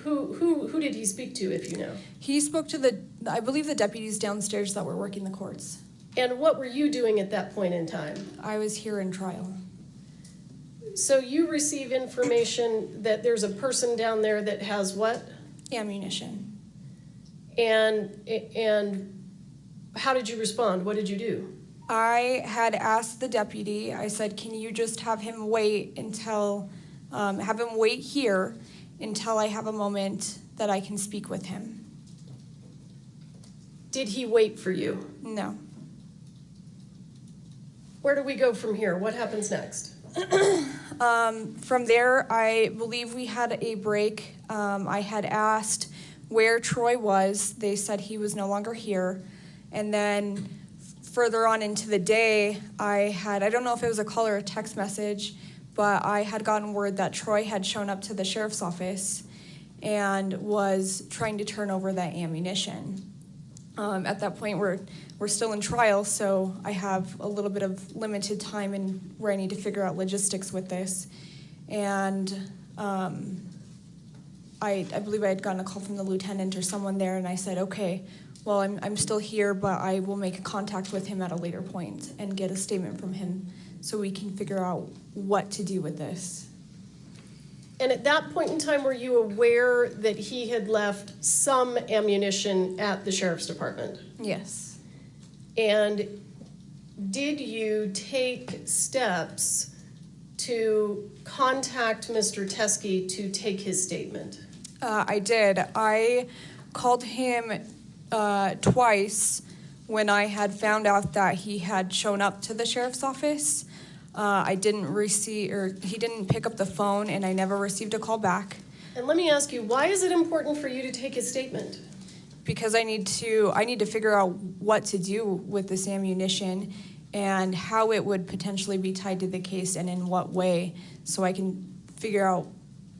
who did he speak to, if you know? He spoke to I believe the deputies downstairs that were working the courts. And what were you doing at that point in time? I was here in trial. So you receive information that there's a person down there that has what? Ammunition. And how did you respond? What did you do? I had asked the deputy, I said, can you just have him wait until, have him wait here until I have a moment that I can speak with him. Did he wait for you? No. Where do we go from here? What happens next? From there, I believe we had a break. I had asked where Troy was. They said he was no longer here. And then further on into the day, I don't know if it was a call or a text message, but I had gotten word that Troy had shown up to the sheriff's office and was trying to turn over that ammunition. At that point, we're still in trial, so I have a little bit of limited time and where I need to figure out logistics with this. And I believe I had gotten a call from the lieutenant or someone there, and I said, okay, well, I'm still here, but I will make contact with him at a later point and get a statement from him so we can figure out what to do with this. And at that point in time, were you aware that he had left some ammunition at the sheriff's department? Yes. And did you take steps to contact Mr. Teskey to take his statement? I did. I called him twice when I had found out that he had shown up to the sheriff's office. I didn't receive, or he didn't pick up the phone, and I never received a call back. And let me ask you, why is it important for you to take his statement? Because I need to figure out what to do with this ammunition and how it would potentially be tied to the case and in what way, so I can figure out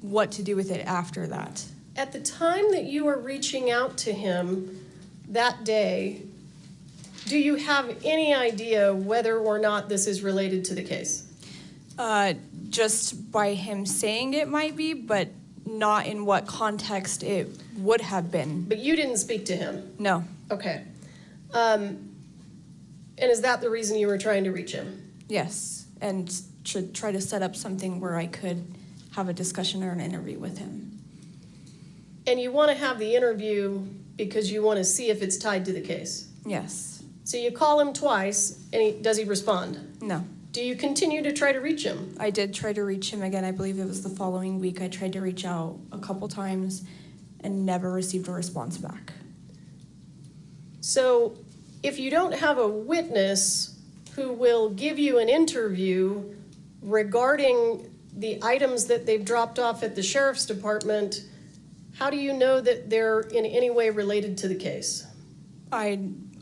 what to do with it after that. At the time that you were reaching out to him that day, do you have any idea whether or not this is related to the case? Just by him saying it might be, but not in what context it would have been. But you didn't speak to him? No. Okay. And is that the reason you were trying to reach him? Yes, and to try to set up something where I could have a discussion or an interview with him. And you want to have the interview because you want to see if it's tied to the case? Yes. So you call him twice, and does he respond? No. Do you continue to try to reach him? I did try to reach him again. I believe it was the following week. I tried to reach out a couple times and never received a response back. So if you don't have a witness who will give you an interview regarding the items that they've dropped off at the sheriff's department, how do you know that they're in any way related to the case?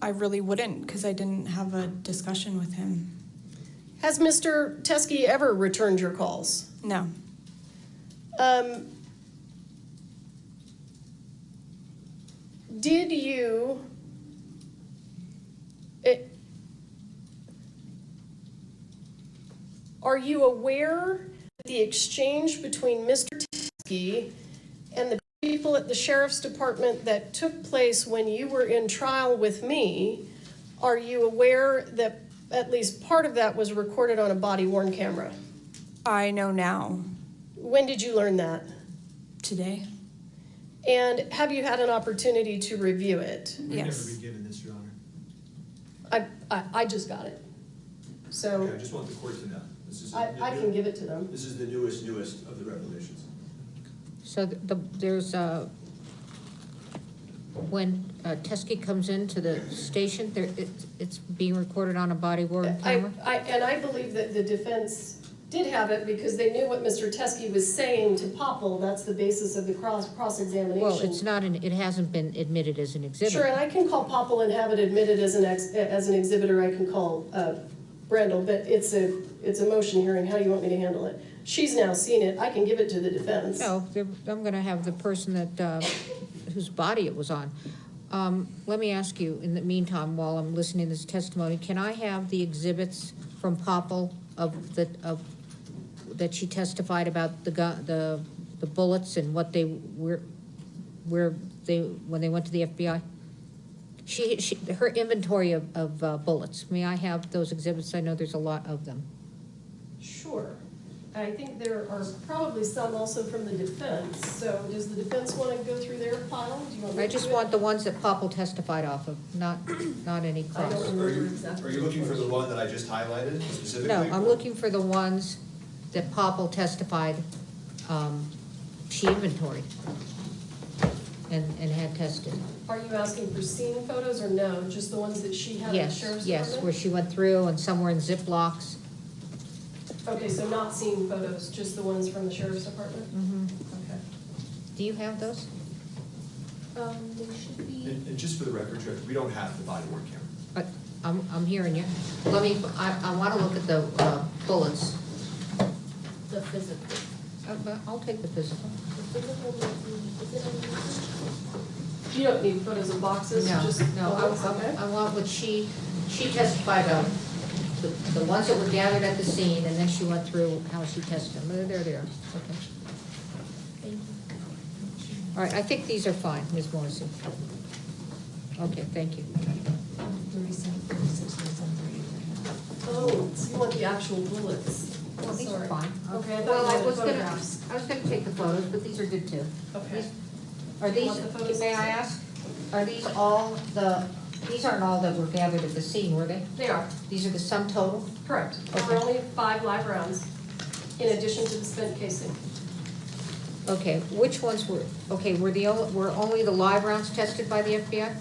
I really wouldn't, because I didn't have a discussion with him. Has Mr. Teskey ever returned your calls? No. Did you... Are you aware that the exchange between Mr. Teskey and the people at the sheriff's department that took place when you were in trial with me, are you aware that at least part of that was recorded on a body-worn camera? I know now. When did you learn that? Today. And have you had an opportunity to review it? Yes. We've never been given this, Your Honor. I just got it. So Okay, I just want the court to know. This is I can give it to them. This is the newest of the revelations. So there's when Teskey comes into the station, it's being recorded on a body-worn camera? I believe that the defense did have it because they knew what Mr. Teskey was saying to Popple. That's the basis of the cross-examination. Well, it's not, it hasn't been admitted as an exhibit. Sure, and I can call Popple and have it admitted as an exhibitor. I can call Brandle, but it's a motion hearing. How do you want me to handle it? She's now seen it. I can give it to the defense. No, I'm going to have the person that whose body it was on. Let me ask you, in the meantime, while I'm listening to this testimony, can I have the exhibits from Popple that she testified about the bullets and what they were, when they went to the FBI? Her inventory of bullets. May I have those exhibits? I know there's a lot of them. Sure. I think there are probably some also from the defense. So does the defense want to go through their file? Do you want me I to just do it? want the ones that Popple testified off of, not any cross. Are you looking for the one that I just highlighted specifically? No, I'm looking for the ones that Popple testified she inventoried and had tested. Are you asking for scene photos or no? Just the ones that she had at the sheriff's Yes, department? where she went through and somewhere in Ziplocs. Okay, so not scene photos, just the ones from the sheriff's department? Mm-hmm. Okay. Do you have those? They should be. And just for the record, Judge, we don't have the body-worn camera. But I'm hearing you. I want to look at the bullets. The physical. But I'll take the physical. You don't need photos of boxes? Just No, bullets, okay? I want what she testified of, the ones that were gathered at the scene, and then she went through how she tested them. There they are. Okay. Thank you. All right, I think these are fine, Ms. Morrissey. Okay, thank you. 36, 37, 38. Oh, so you want the actual bullets? Well, these are Sorry. fine. Okay, I Well, thought I you was wanted gonna, photographs. I was gonna take the photos, but these are good too. Okay. Are You these, want the photos may I also? ask, are these all these aren't all that were gathered at the scene, were they? They are. These are the sum total? Correct. There were only 5 live rounds, in addition to the spent casing. Okay, which ones were, okay, were only the live rounds tested by the FBI?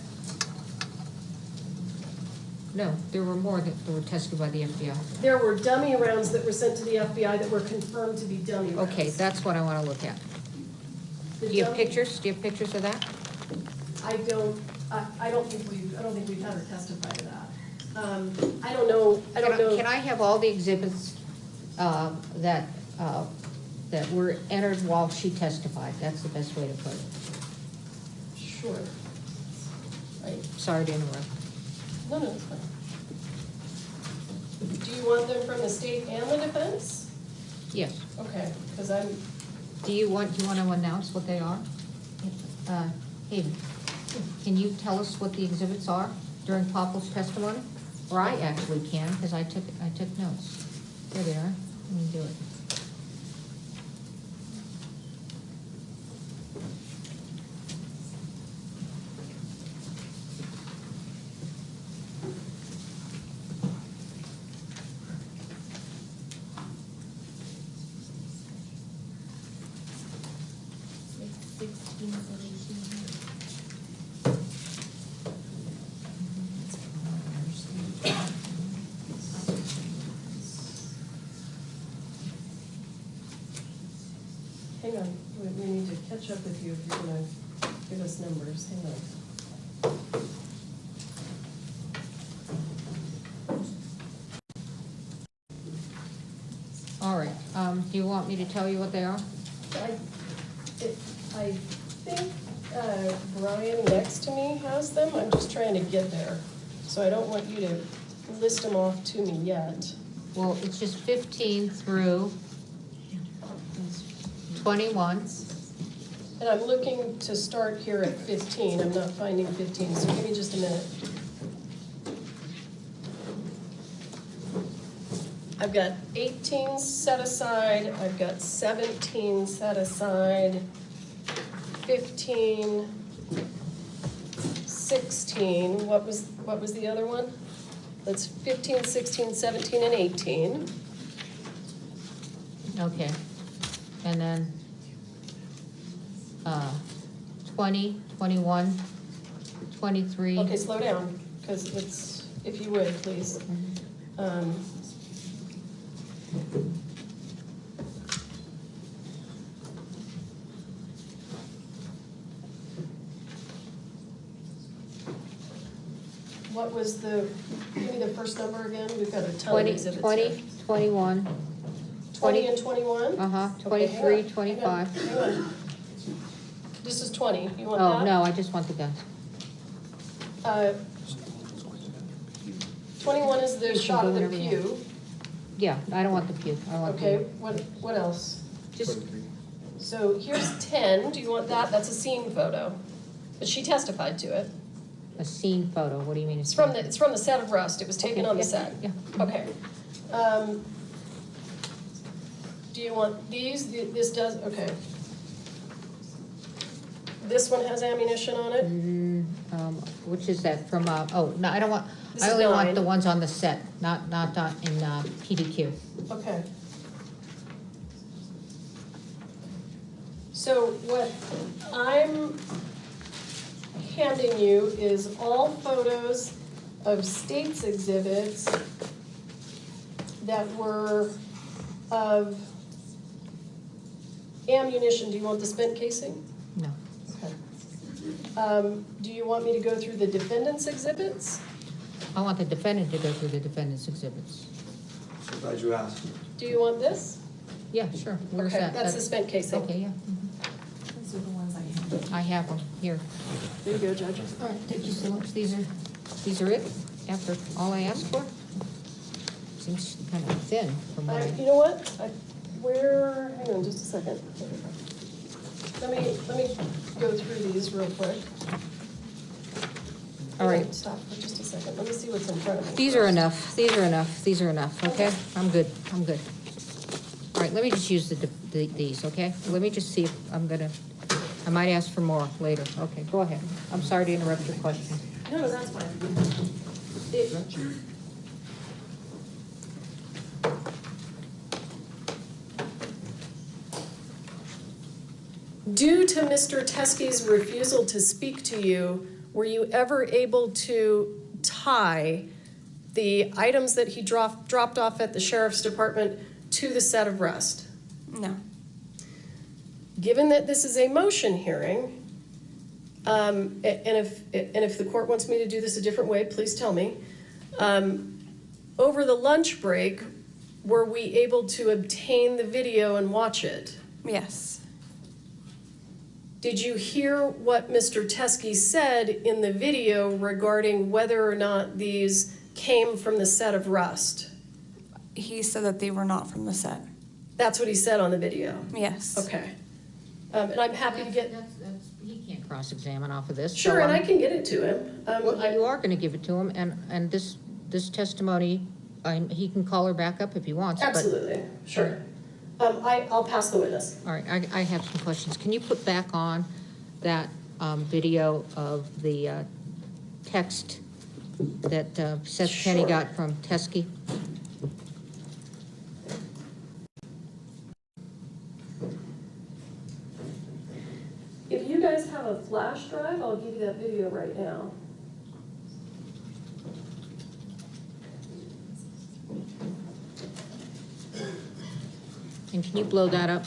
No, there were more that were tested by the FBI. There were dummy rounds that were sent to the FBI that were confirmed to be dummy rounds. Okay, that's what I want to look at. Do you have pictures? Do you have pictures of that? I don't think we've had her testify to that. I don't know. Can I have all the exhibits that were entered while she testified? That's the best way to put it. Sure. Right. Sorry to interrupt. No, it's fine. Do you want them from the state and the defense? Yes. Okay, because Do you want to announce what they are? Hayden, can you tell us what the exhibits are during Popel's testimony? Or I actually can, because I took notes. There they are. Let me do it. hang on, we need to catch up with you if you're gonna give us numbers. Hang on. All right, do you want me to tell you what they are? I think Brian next to me has them. I'm just trying to get there. So I don't want you to list them off to me yet. Well, it's just 15 through 21. And I'm looking to start here at 15. I'm not finding 15, so give me just a minute. I've got 18 set aside, I've got 17 set aside, 15, 16, what was the other one? That's 15, 16, 17, and 18. Okay, and then 20, 21, 23. Okay, slow down, because it's, if you would, please. What was give me the first number again? We've got a ton of exhibits 20, here. 21. 20 and 21? Uh-huh, Okay, 23, hang on, 25. hang on. This is 20, you want that? Oh, no, I just want the guns. 21 is the You can shot go of the whenever you pew. Yeah, I don't want the pew, I want the. Okay, what else? Just, So here's 10, do you want that? That's a scene photo. But she testified to it. a scene photo, what do you mean? It's from the set of Rust, it was taken Okay, on the yeah, set. yeah. Okay. Do you want these? This does, okay. This one has ammunition on it? Which is that from, oh, no, I don't want, This I is only want 9. the ones on the set, not in PDQ. Okay. So what I'm handing you is all photos of state's exhibits that were of ammunition. Do you want the spent casing? No. Okay. Do you want me to go through the defendant's exhibits? I want the defendant to go through the defendant's exhibits. Glad you asked. Do you want this? Yeah, sure. Where's Okay, that? that's the spent casing. Okay, yeah. Those are the ones I have. I have them here. There you go, Judge. All right, thank you so much. These are it, after all I asked for? Seems kind of thin from what I. You know what? Hang on just a second. Let me go through these real quick. All right. Stop for just a second. Let me see what's in front of me. These are enough, these are enough, these are enough, okay? I'm good, I'm good. All right, let me just use these, okay? Let me just see if I might ask for more later. Okay, go ahead. I'm sorry to interrupt your question. No, that's fine. Due to Mr. Teskey's refusal to speak to you, were you ever able to tie the items that he dropped off at the sheriff's department to the set of rest? No. Given that this is a motion hearing, and if the court wants me to do this a different way, please tell me. Over the lunch break, were we able to obtain the video and watch it? Yes. Did you hear what Mr. Teskey said in the video regarding whether or not these came from the set of Rust? He said that they were not from the set. That's what he said on the video? Yes. Okay. And I'm happy to get... He can't cross-examine off of this. Sure, so and I can get it to him. Well, you are going to give it to him, and this testimony, he can call her back up if he wants. Absolutely, sure. I'll pass the witness. All right, I have some questions. Can you put back on that video of the text that Seth Kenny got from Teskey? If you guys have a flash drive, I'll give you that video right now. And can you blow that up?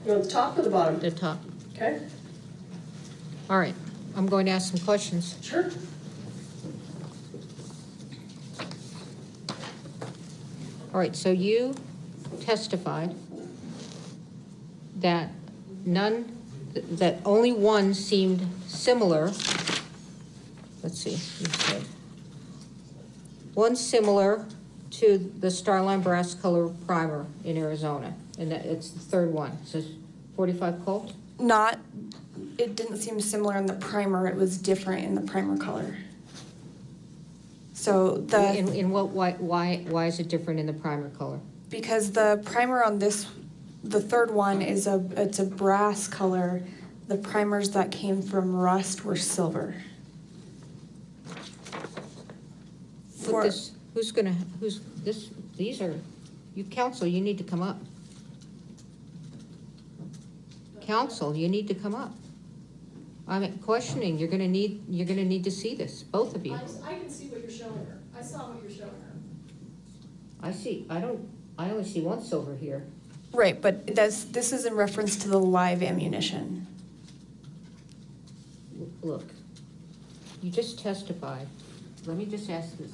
You want the top or the bottom? The top. Okay. All right, I'm going to ask some questions. Sure. All right, so you testified that that only one seemed similar. Let's see, you said. One similar to the Starline Brass Color Primer in Arizona, and that it's the third one. It says 45 Colt? It didn't seem similar in the primer. It was different in the primer color. So In what, why is it different in the primer color? Because the primer on this, the third one it's a brass color. The primers that came from Rust were silver. These are, you counsel, you need to come up. Counsel, you need to come up. I'm questioning, you're gonna need to see this, both of you. I can see what you're showing her. I saw what you're showing her. I only see one silver here. Right, but this is in reference to the live ammunition. Look, you just testified. Let me just ask this.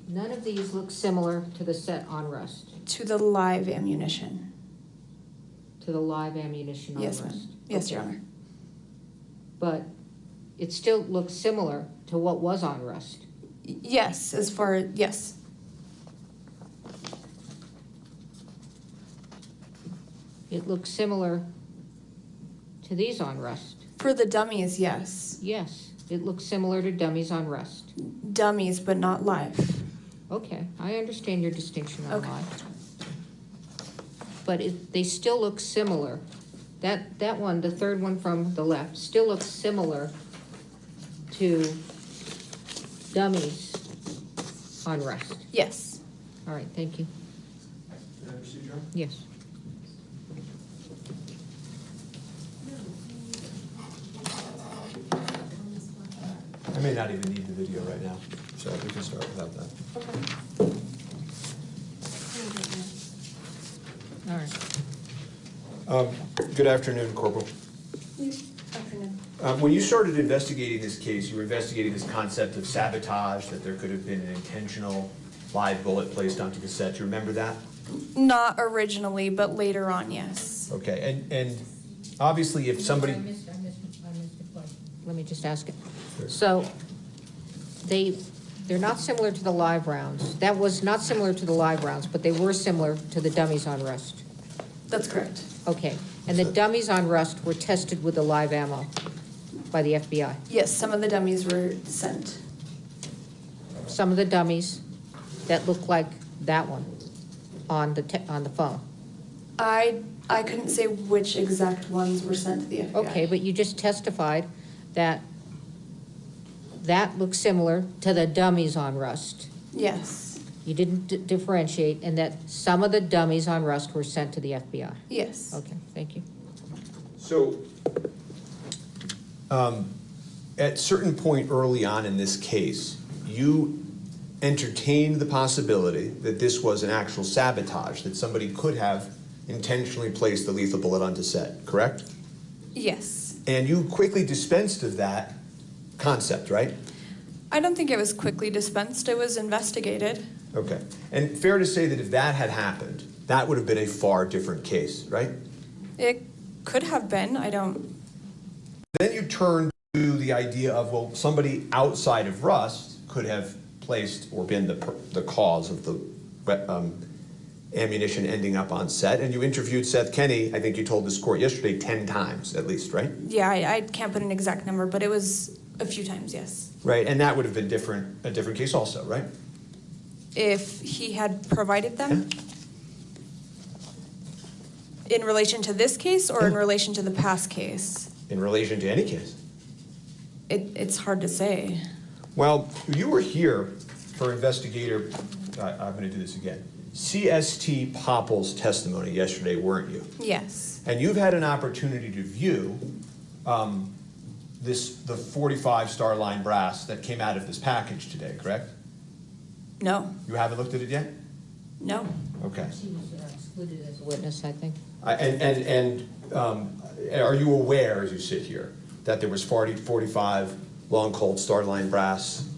None of these look similar to the set on Rust. To the live ammunition. To the live ammunition on Yes, Rust. ma'am. Yes, Okay. Your Honor. But it still looks similar to what was on Rust. Yes, yes. It looks similar to these on Rust. For the dummies, yes. Yes, it looks similar to dummies on Rust. Dummies, but not live. Okay, I understand your distinction on Okay. live. But they still look similar. That one, the third one from the left, still looks similar to dummies on Rust. Yes. All right, thank you. Can I proceed, John? Yes. I may not even need the video right now, so we can start without that. All right. Good afternoon, Corporal. Afternoon. When you started investigating this case, you were investigating this concept of sabotage, that there could have been an intentional live bullet placed onto the set. Do you remember that? Not originally, but later on, yes. Okay, and obviously if somebody... I missed a question. Let me just ask it. So they're not similar to the live rounds. That was not similar to the live rounds, but they were similar to the dummies on Rust. That's correct. Okay, and the dummies on Rust were tested with the live ammo by the FBI? Yes, some of the dummies were sent. Some of the dummies that look like that one on the phone? I couldn't say which exact ones were sent to the FBI. Okay, but you just testified that that looks similar to the dummies on Rust. Yes. You didn't differentiate, and that some of the dummies on Rust were sent to the FBI? Yes. Okay, thank you. So, at certain point early on in this case, you entertained the possibility that this was an actual sabotage, that somebody could have intentionally placed the lethal bullet onto Seth, correct? Yes. And you quickly dispensed of that concept, right? I don't think it was quickly dispensed. It was investigated. Okay. And fair to say that if that had happened, that would have been a far different case, right? It could have been. I don't. Then you turn to the idea of, well, somebody outside of Rust could have placed or been the cause of the ammunition ending up on Seth. And you interviewed Seth Kenney, I think you told this court yesterday, 10 times at least, right? Yeah, I can't put an exact number, but it was a few times, yes. Right, and that would have been a different case also, right? If he had provided them? In relation to this case or in relation to the past case? In relation to any case. It's hard to say. Well, you were here for investigator, I'm going to do this again, CST Popple's testimony yesterday, weren't you? Yes. And you've had an opportunity to view the 45 Starline brass that came out of this package today, correct? No. You haven't looked at it yet? No. Okay. She was excluded as a witness, I think. Are you aware, as you sit here, that there was 45 long cold Starline brass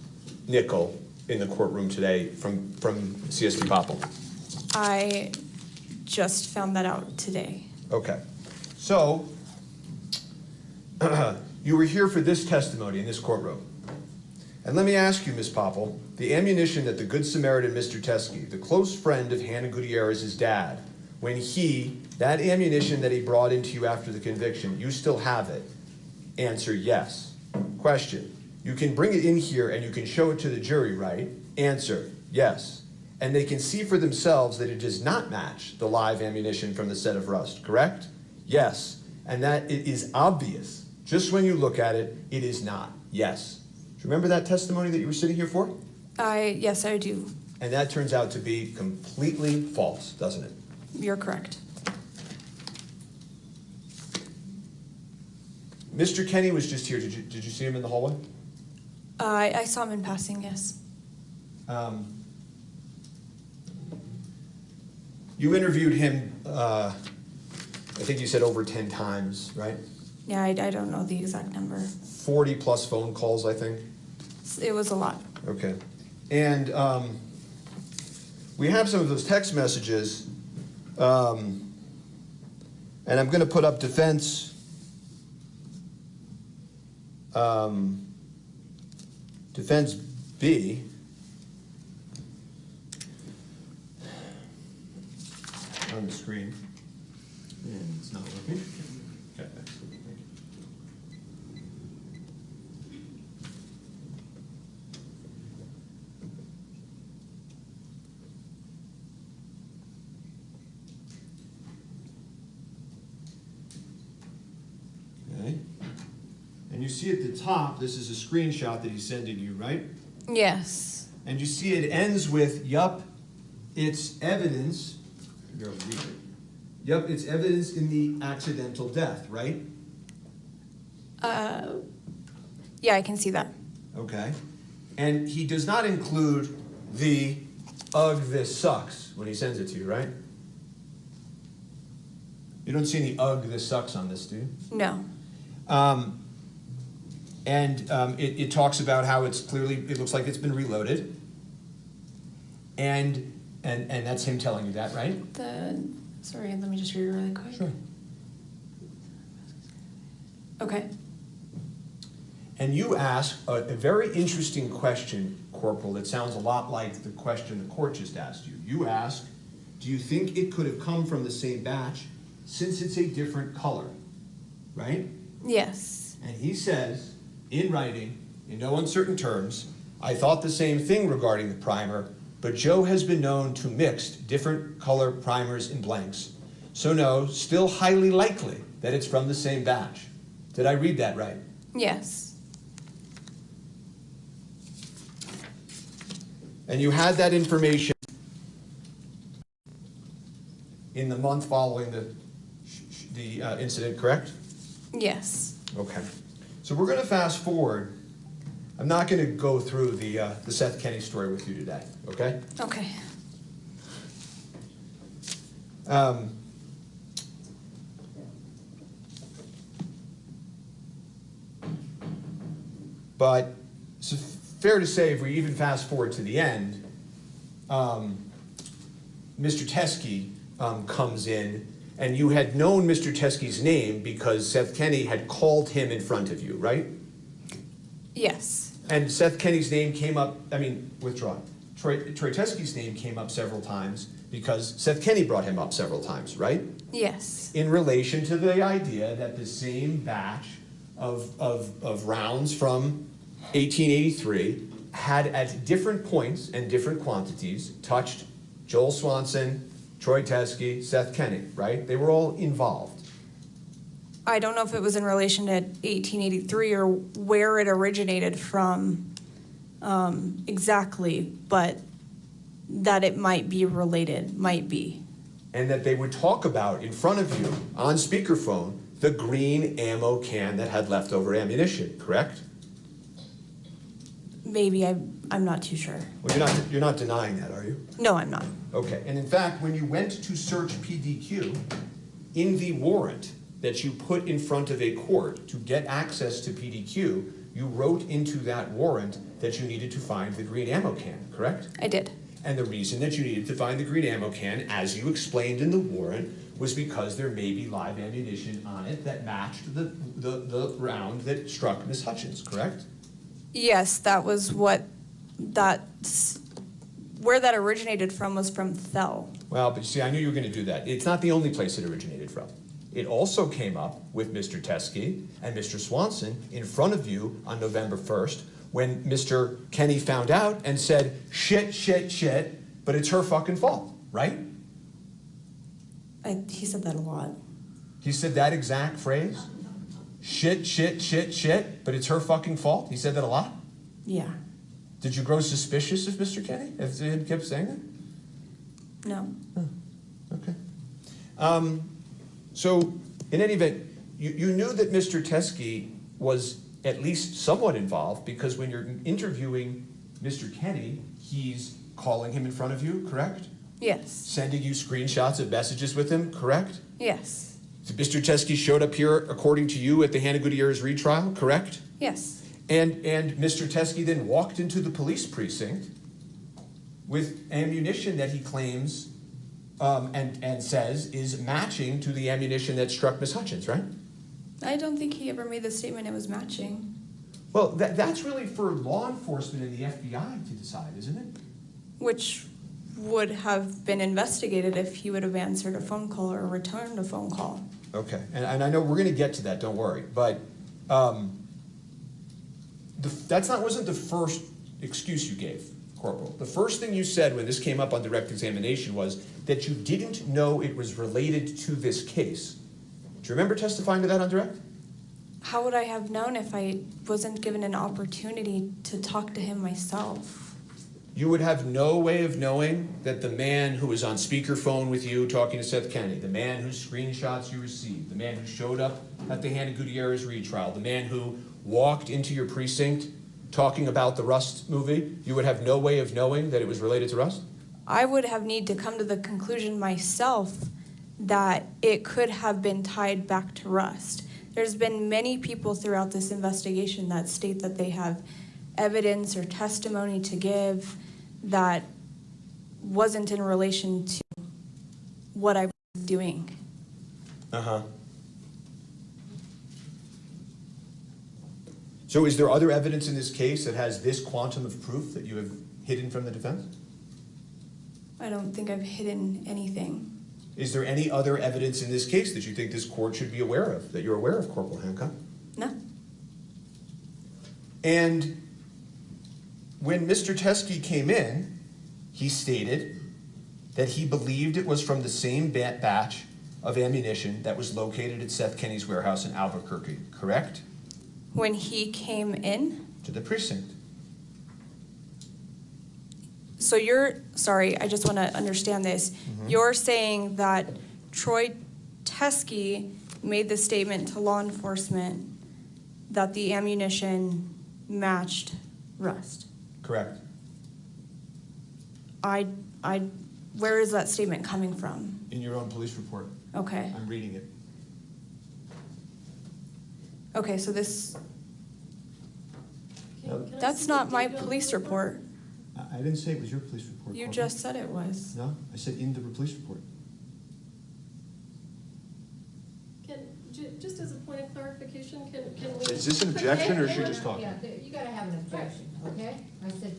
nickel in the courtroom today from CST Popple? I just found that out today. Okay. So, you were here for this testimony in this courtroom. And let me ask you, Ms. Popple, the ammunition that the Good Samaritan Mr. Teskey, the close friend of Hannah Gutierrez's dad, when that ammunition that he brought into you after the conviction, you still have it? Answer, yes. Question, you can bring it in here and you can show it to the jury, right? Answer, yes. And they can see for themselves that it does not match the live ammunition from the set of Rust, correct? Yes. And that it is obvious. Just when you look at it, it is not. Yes. Do you remember that testimony that you were sitting here for? Yes, I do. And that turns out to be completely false, doesn't it? You're correct. Mr. Kenney was just here. Did you see him in the hallway? I saw him in passing, yes. You interviewed him, I think you said over 10 times, right? Yeah, I don't know the exact number. 40 plus phone calls, I think. It was a lot. Okay. And we have some of those text messages, and I'm going to put up defense B. On the screen. And it's not working. Okay, excellent. Thank you. Okay. And you see at the top, this is a screenshot that he's sending you, right? Yes. And you see it ends with, yup, it's evidence. Yup, it's evidence in the accidental death, right? Yeah, I can see that. Okay. And he does not include the ugh, this sucks when he sends it to you, right? You don't see any ugh, this sucks on this, do you? No. It talks about how it looks like it's been reloaded. And that's him telling you that, right? Sorry, let me just read it really quick. Sure. Okay. And you ask a very interesting question, Corporal, that sounds a lot like the question the court just asked you. You ask, do you think it could have come from the same batch since it's a different color, right? Yes. And he says, in writing, in no uncertain terms, I thought the same thing regarding the primer, but Joe has been known to mix different color primers and blanks. So no, still highly likely that it's from the same batch. Did I read that right? Yes. And you had that information in the month following the incident, correct? Yes. Okay. So we're going to fast forward. I'm not going to go through the Seth Kenny story with you today, okay? Okay. But it's fair to say, if we even fast forward to the end, Mr. Teskey comes in, and you had known Mr. Teskey's name because Seth Kenny had called him in front of you, right? Yes. And Seth Kenny's name came up, withdraw. Troy Teskey's name came up several times because Seth Kenny brought him up several times, right? Yes. In relation to the idea that the same batch of rounds from 1883 had at different points and different quantities touched Joel Swanson, Troy Teskey, Seth Kenny, right? They were all involved. I don't know if it was in relation to 1883 or where it originated from exactly, but that it might be related, might be. And that they would talk about in front of you on speakerphone the green ammo can that had leftover ammunition, correct? Maybe, I'm not too sure. Well, you're not denying that, are you? No, I'm not. Okay, and in fact, when you went to search PDQ, in the warrant that you put in front of a court to get access to PDQ, you wrote into that warrant that you needed to find the green ammo can, correct? I did. And the reason that you needed to find the green ammo can, as you explained in the warrant, was because there may be live ammunition on it that matched the round that struck Miss Hutchins, correct? Yes, that was where that originated from was from Thel. Well, but you see, I knew you were going to do that. It's not the only place it originated from. It also came up with Mr. Teskey and Mr. Swanson in front of you on November 1st when Mr. Kenny found out and said, shit, shit, shit, but it's her fucking fault, right? He said that a lot. He said that exact phrase? Shit, shit, shit, shit, but it's her fucking fault? He said that a lot? Yeah. Did you grow suspicious of Mr. Kenny if he kept saying that? No. Oh, okay. So, in any event, you knew that Mr. Teskey was at least somewhat involved because when you're interviewing Mr. Kenny, he's calling him in front of you, correct? Yes. Sending you screenshots of messages with him, correct? Yes. So Mr. Teskey showed up here, according to you, at the Hannah Gutierrez retrial, correct? Yes. And Mr. Teskey then walked into the police precinct with ammunition that he claims and says is matching to the ammunition that struck Miss Hutchins, right? I don't think he ever made the statement it was matching. Well, that's really for law enforcement and the FBI to decide, isn't it? Which would have been investigated if he would have answered a phone call or returned a phone call. Okay, and I know we're going to get to that, don't worry. But wasn't the first excuse you gave, Corporal. The first thing you said when this came up on direct examination was that you didn't know it was related to this case. Do you remember testifying to that on direct? How would I have known if I wasn't given an opportunity to talk to him myself? You would have no way of knowing that the man who was on speakerphone with you talking to Seth Kenny, the man whose screenshots you received, the man who showed up at the Hannah Gutierrez retrial, the man who walked into your precinct talking about the Rust movie, you would have no way of knowing that it was related to Rust? I would have need to come to the conclusion myself that it could have been tied back to Rust. There's been many people throughout this investigation that state that they have evidence or testimony to give that wasn't in relation to what I was doing. Uh-huh. So is there other evidence in this case that has this quantum of proof that you have hidden from the defense? I don't think I've hidden anything. Is there any other evidence in this case that you think this court should be aware of, that you're aware of, Corporal Hancock? No. And when Mr. Teskey came in, he stated that he believed it was from the same batch of ammunition that was located at Seth Kenny's warehouse in Albuquerque, correct? When he came in? To the precinct. So sorry, I just want to understand this. You're saying that Troy Teskey made the statement to law enforcement that the ammunition matched rust. Correct. Where is that statement coming from? In your own police report. Okay. I'm reading it. Okay, so this, Can I that's see not the my date on police the report. I didn't say it was your police report. You Corporal. just said it was. No, I said in the police report. Just as a point of clarification, can we? Is this an objection or is she just talking? Yeah, you gotta have an objection, okay? I said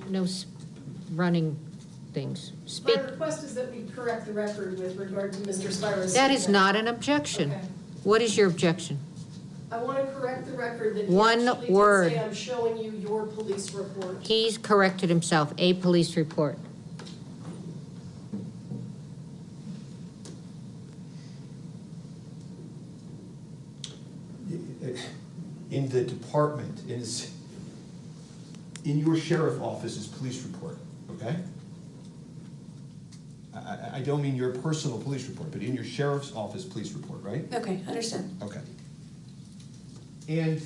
no running things. Speak. My request is that we correct the record with regard to Mr. Spira's. That is not an objection. Okay. What is your objection? I want to correct the record that he One actually did word. say I'm showing you your police report. He's corrected himself, a police report. In the department, in your sheriff office's police report, okay? I don't mean your personal police report, but in your sheriff's office police report, right? Okay, understand. Okay. And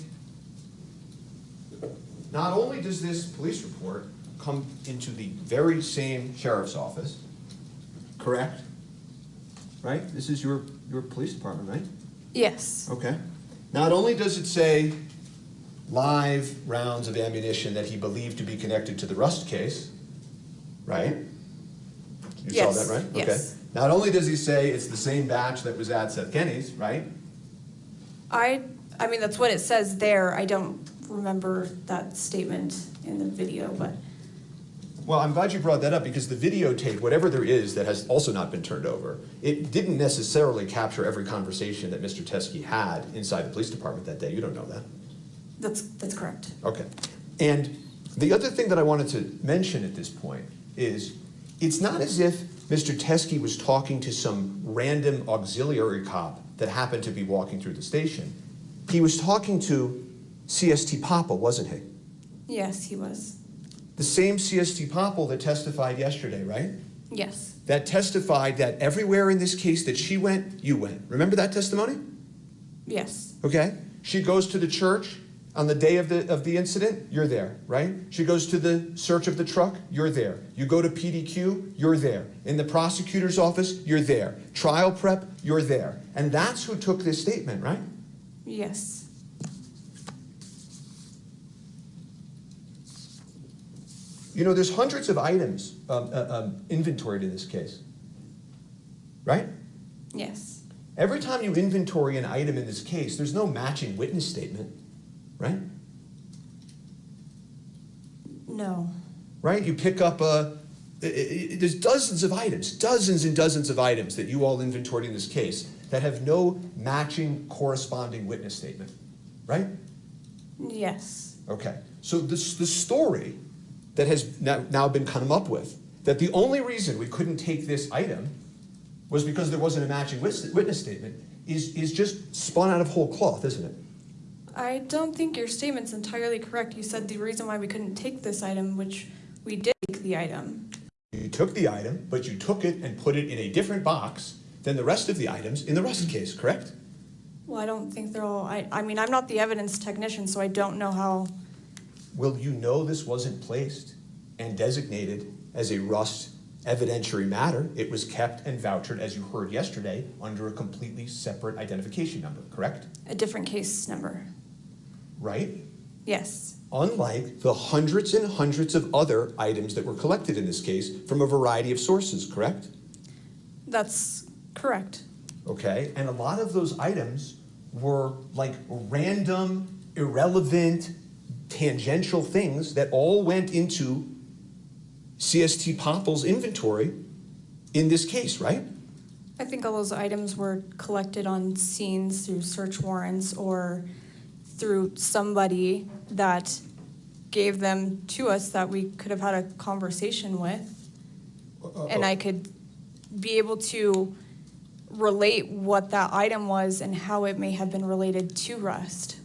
not only does this police report come into the very same sheriff's office, correct? Right? This is your police department, right? Yes. Okay. Not only does it say live rounds of ammunition that he believed to be connected to the Rust case, right? You Yes. saw that, right? Yes. Okay. Not only does he say it's the same batch that was at Seth Kenny's, right? I mean, that's what it says there. I don't remember that statement in the video, but. Well, I'm glad you brought that up because the videotape, whatever there is that has also not been turned over, it didn't necessarily capture every conversation that Mr. Teskey had inside the police department that day. You don't know that. That's correct. Okay. And the other thing that I wanted to mention at this point is it's not as if Mr. Teskey was talking to some random auxiliary cop that happened to be walking through the station. He was talking to CST Papa, wasn't he? Yes, he was. The same CST Popple that testified yesterday, right? Yes. That testified that everywhere in this case that she went, you went. Remember that testimony? Yes. Okay. She goes to the church on the day of the incident, you're there, right? She goes to the search of the truck, you're there. You go to PDQ, you're there. In the prosecutor's office, you're there. Trial prep, you're there. And that's who took this statement, right? Yes. You know, there's hundreds of items inventoried in this case, right? Yes. Every time you inventory an item in this case, there's no matching witness statement, right? No. Right? You pick up there's dozens of items, dozens and dozens of items that you all inventoried in this case that have no matching corresponding witness statement, right? Yes. Okay. So the story that has now been come up with, that the only reason we couldn't take this item was because there wasn't a matching witness statement, is just spun out of whole cloth, isn't it? I don't think your statement's entirely correct. You said the reason why we couldn't take this item, which we did take the item. You took the item, but you took it and put it in a different box than the rest of the items in the Rust case, correct? Well, I don't think they're all, I mean, I'm not the evidence technician, so I don't know how. Well, you know this wasn't placed and designated as a Rust evidentiary matter. It was kept and vouchered, as you heard yesterday, under a completely separate identification number, correct? A different case number. Right? Yes. Unlike the hundreds and hundreds of other items that were collected in this case from a variety of sources, correct? That's correct. Okay, and a lot of those items were like random, irrelevant, tangential things that all went into CST Popple's inventory in this case, right? I think all those items were collected on scenes through search warrants or through somebody that gave them to us that we could have had a conversation with. And I could be able to relate what that item was and how it may have been related to Rust.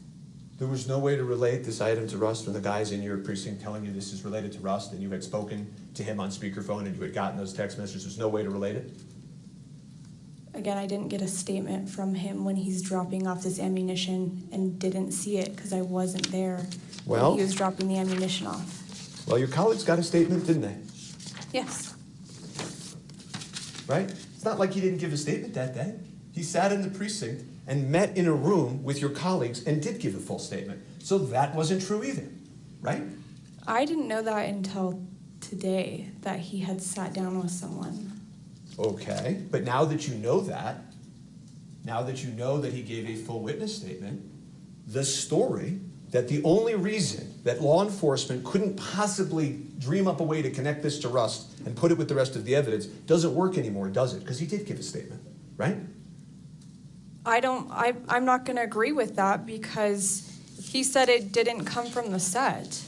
There was no way to relate this item to Rust when the guy's in your precinct telling you this is related to Rust and you had spoken to him on speakerphone and you had gotten those text messages. There's no way to relate it? Again, I didn't get a statement from him when he's dropping off this ammunition and didn't see it because I wasn't there when he was dropping the ammunition off. Well, your colleagues got a statement, didn't they? Yes. Right? It's not like he didn't give a statement that day. He sat in the precinct and met in a room with your colleagues and did give a full statement. So that wasn't true either, right? I didn't know that until today, that he had sat down with someone. Okay, but now that you know that, now that you know that he gave a full witness statement, the story that the only reason that law enforcement couldn't possibly dream up a way to connect this to Rust and put it with the rest of the evidence doesn't work anymore, does it? Because he did give a statement, right? I'm not going to agree with that because he said it didn't come from the set.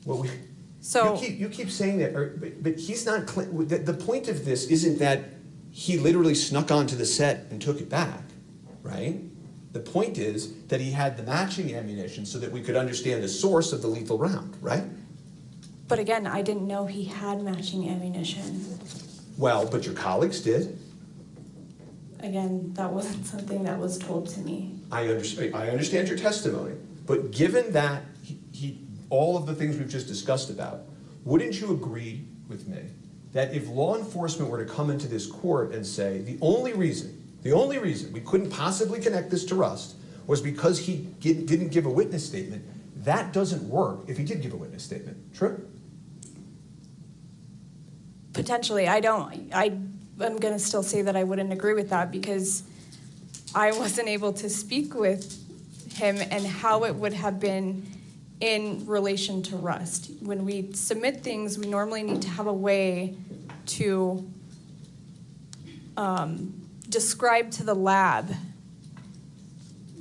Well, So you keep saying that, but he's not. The point of this isn't that he literally snuck onto the set and took it back, right? The point is that he had the matching ammunition so that we could understand the source of the lethal round, right? But again, I didn't know he had matching ammunition. Well, but your colleagues did. Again, that wasn't something that was told to me. I understand your testimony, but given that all of the things we've just discussed about, wouldn't you agree with me that if law enforcement were to come into this court and say the only reason we couldn't possibly connect this to Rust was because he didn't give a witness statement, that doesn't work if he did give a witness statement. True? Potentially, I'm going to still say that I wouldn't agree with that because I wasn't able to speak with him and how it would have been in relation to Rust. When we submit things, we normally need to have a way to describe to the lab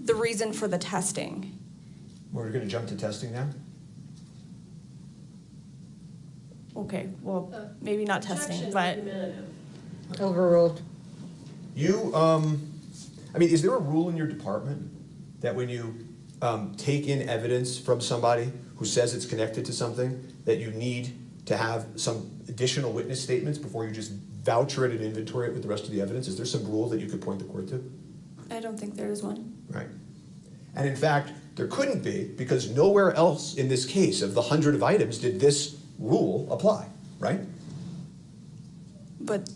the reason for the testing. We're going to jump to testing now? Okay, well, maybe not testing, but... Overruled. Is there a rule in your department that when you take in evidence from somebody who says it's connected to something, that you need to have some additional witness statements before you just voucher it and inventory it with the rest of the evidence? Is there some rule that you could point the court to? I don't think there is one. Right. And in fact, there couldn't be because nowhere else in this case of the 100 of items did this rule apply, right? But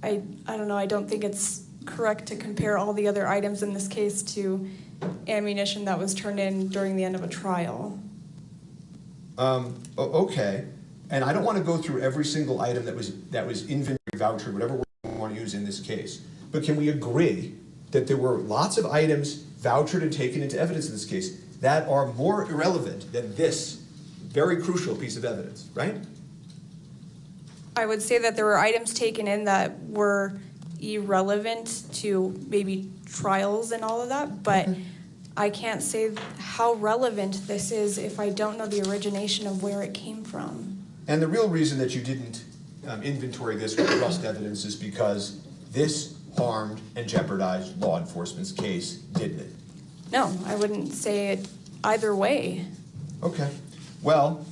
I don't know, I don't think it's correct to compare all the other items in this case to ammunition that was turned in during the end of a trial. Okay. And I don't want to go through every single item that was inventory, voucher, whatever word we want to use in this case. But can we agree that there were lots of items vouchered and taken into evidence in this case that are more irrelevant than this very crucial piece of evidence, right? I would say that there were items taken in that were irrelevant to maybe trials and all of that, but I can't say how relevant this is if I don't know the origination of where it came from. And the real reason that you didn't inventory this with Rust evidence is because this harmed and jeopardized law enforcement's case, didn't it? No, I wouldn't say it either way. Okay. Well,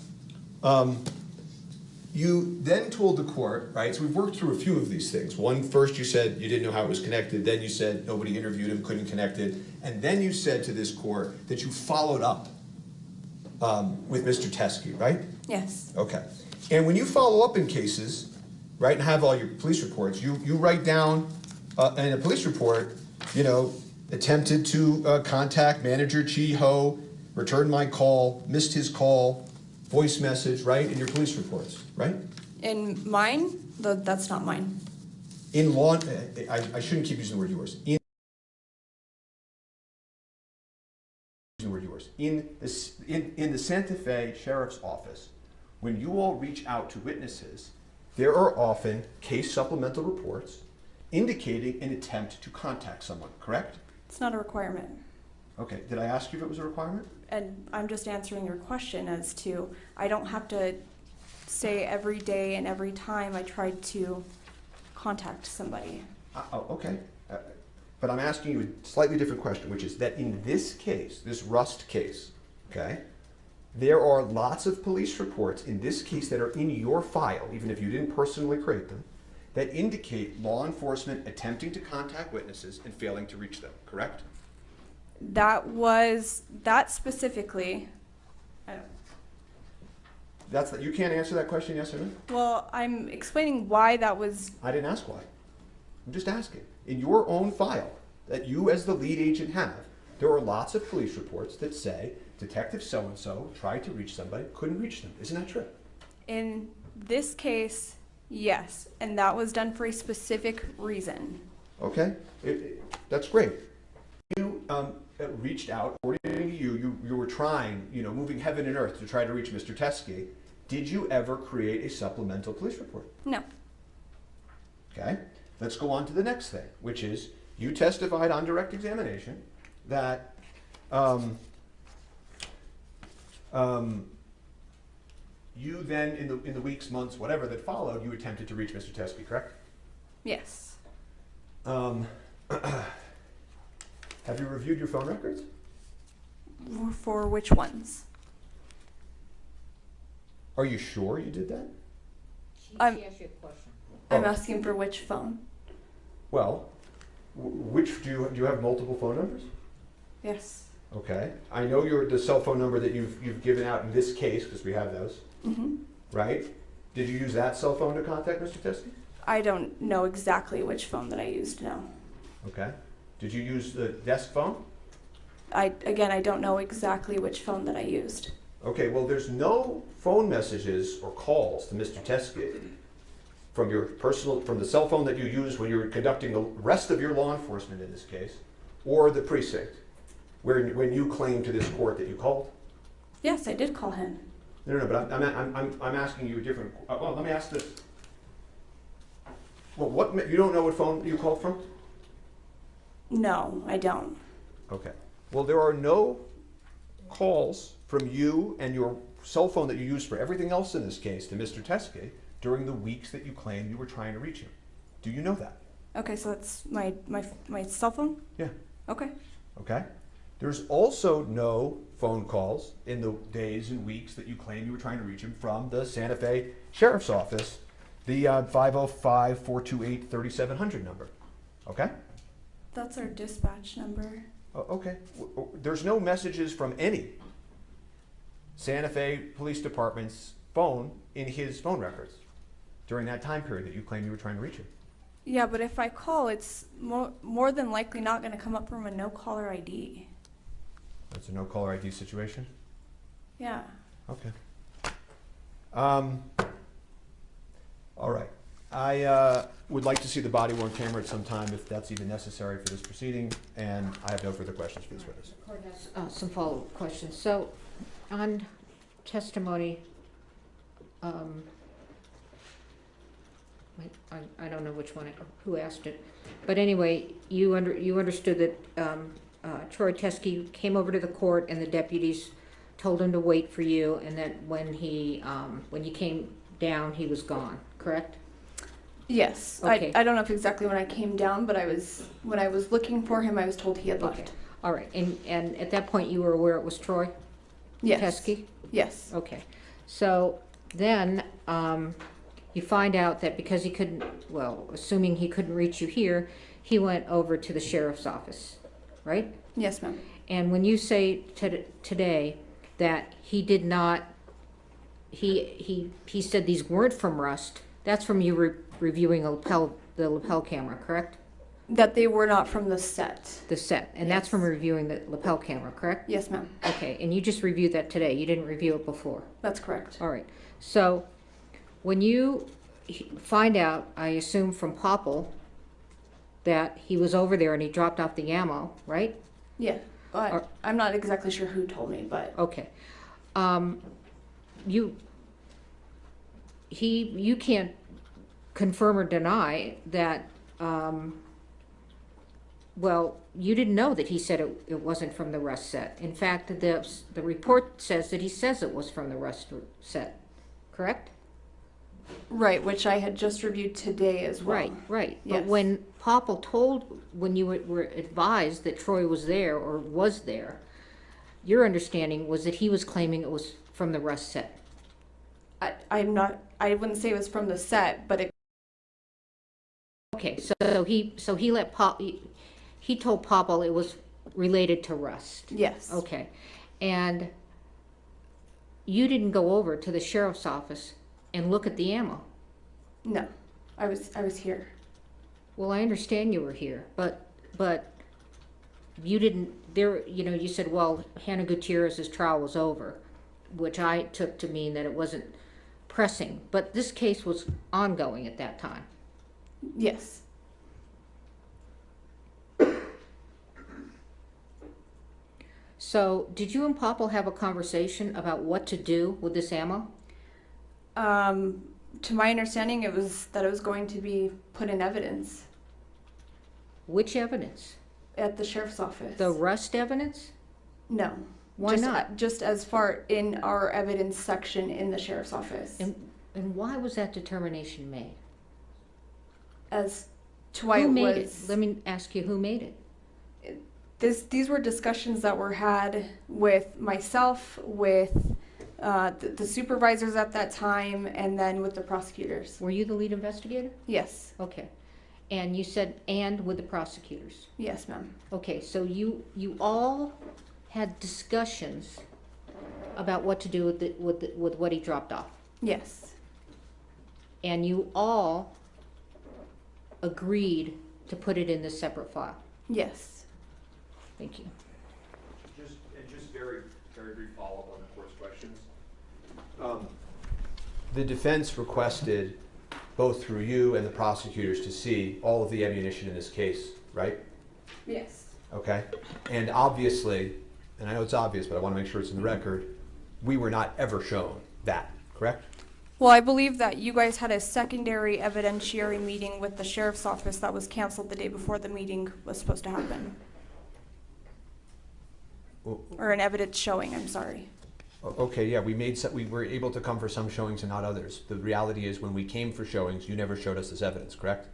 you then told the court, right? So we've worked through a few of these things. One, first you said you didn't know how it was connected. Then you said nobody interviewed him, couldn't connect it. And then you said to this court that you followed up with Mr. Teskey, right? Yes. Okay. And when you follow up in cases, right, and have all your police reports, you write down in a police report, attempted to contact manager Chi Ho, returned my call, missed his call, voice message, right, in your police reports, right? In mine? That's not mine. In law, I shouldn't keep using the word yours. In the Santa Fe Sheriff's Office, when you all reach out to witnesses, there are often case supplemental reports indicating an attempt to contact someone, correct? It's not a requirement. Okay, did I ask you if it was a requirement? And I'm just answering your question as to, I don't have to say every day and every time I tried to contact somebody. Okay. But I'm asking you a slightly different question, which is that in this case, this Rust case, okay, there are lots of police reports in this case that are in your file, even if you didn't personally create them, that indicate law enforcement attempting to contact witnesses and failing to reach them, correct? That specifically, I don't. You can't answer that question, yes or no? Well, I'm explaining why that was. I didn't ask why. I'm just asking. In your own file that you as the lead agent have, there are lots of police reports that say Detective so-and-so tried to reach somebody, couldn't reach them. Isn't that true? In this case, yes, and that was done for a specific reason. Okay, that's great. You reached out, according to you were trying, moving heaven and earth to try to reach Mr. Teskey. Did you ever create a supplemental police report? No. Okay, let's go on to the next thing, which is you testified on direct examination that you then, in the weeks, months, whatever that followed, you attempted to reach Mr. Teskey, correct? Yes. Have you reviewed your phone records? For which ones? Are you sure you did that? I'm Oh. asking for which phone. Well, which do you have multiple phone numbers? Yes. Okay, I know the cell phone number that you've given out in this case because we have those. Mm-hmm. Right? Did you use that cell phone to contact Mr. Teskey? I don't know exactly which phone that I used now. Okay. Did you use the desk phone? I don't know exactly which phone that I used. Okay, well, there's no phone messages or calls to Mr. Teskey from the cell phone that you used when you were conducting the rest of your law enforcement in this case, or the precinct, when you claimed to this court that you called. Yes, I did call him. No, but I'm asking you a different. Well, let me ask this. Well, you don't know what phone you called from? No, I don't. Okay. Well, there are no calls from you and your cell phone that you used for everything else in this case to Mr. Teskey during the weeks that you claimed you were trying to reach him. Do you know that? Okay, so that's my cell phone? Yeah. Okay. Okay. There's also no phone calls in the days and weeks that you claim you were trying to reach him from the Santa Fe Sheriff's Office, the 505-428-3700 number. Okay? That's our dispatch number. Okay. There's no messages from any Santa Fe Police Department's phone in his phone records during that time period that you claim you were trying to reach him. Yeah, but if I call, it's more than likely not going to come up from a no-caller ID. That's a no-caller ID situation? Yeah. Okay. All right. I would like to see the body-worn camera at some time if that's even necessary for this proceeding, and I have no further questions for this witness. The court has some follow-up questions. So, on testimony, I don't know which one, who asked it, but anyway, you understood that Troy Teskey came over to the court and the deputies told him to wait for you, and that when you came down, he was gone, correct? Yes. Okay. I don't know if exactly when I came down, but when I was looking for him, I was told he had left. Okay. All right. And at that point, you were aware it was Troy? Yes. Teskey? Yes. Okay. So then you find out that because he couldn't, well, assuming he couldn't reach you here, he went over to the sheriff's office, right? Yes, ma'am. And when you say today that he did not, he said these weren't from Rust, that's from you reviewing the lapel camera, correct? That they were not from the set. The set, and that's from reviewing the lapel camera, correct? Yes, ma'am. Okay, and you just reviewed that today. You didn't review it before. That's correct. All right. So when you find out, I assume from Popple, that he was over there and he dropped off the ammo, right? Yeah, but I'm not exactly sure who told me, but okay. You can't confirm or deny that, well, you didn't know that he said it wasn't from the rust set. In fact, the report says that he says it was from the rust set, correct? Right, which I had just reviewed today as well. Right, right. Yes. But when Popple when you were advised that Troy was there or was there, your understanding was that he was claiming it was from the rust set. I wouldn't say it was from the set, but it. Okay, so he let he told Popple it was related to rust. Yes. Okay, and you didn't go over to the sheriff's office and look at the ammo. No, I was here. Well, I understand you were here, but you didn't. You said, well, Hannah Gutierrez's trial was over, which I took to mean that it wasn't pressing. But this case was ongoing at that time. Yes. So, did you and Popple have a conversation about what to do with this ammo? To my understanding, it was going to be put in evidence. Which evidence? At the sheriff's office. The rust evidence? No. Why not? Just as far in our evidence section in the sheriff's office. And why was that determination made? As to why who it made was. it? Let me ask you, who made it? These were discussions that were had with myself, with the supervisors at that time, and then with the prosecutors. Were you the lead investigator? Yes. Okay. And you said, and with the prosecutors? Yes, ma'am. Okay, so you all had discussions about what to do with what he dropped off? Yes. And you all agreed to put it in this separate file? Yes. Thank you. Just very, very brief follow-up on the court's questions. The defense requested, both through you and the prosecutors, to see all of the ammunition in this case, right? Yes. Okay. And obviously, and I know it's obvious, but I want to make sure it's in the record, we were not ever shown that, correct? Well, I believe that you guys had a secondary evidentiary meeting with the sheriff's office that was canceled the day before the meeting was supposed to happen. Or an evidence showing, I'm sorry. Okay, yeah, we were able to come for some showings and not others. The reality is, when we came for showings, you never showed us this evidence, correct?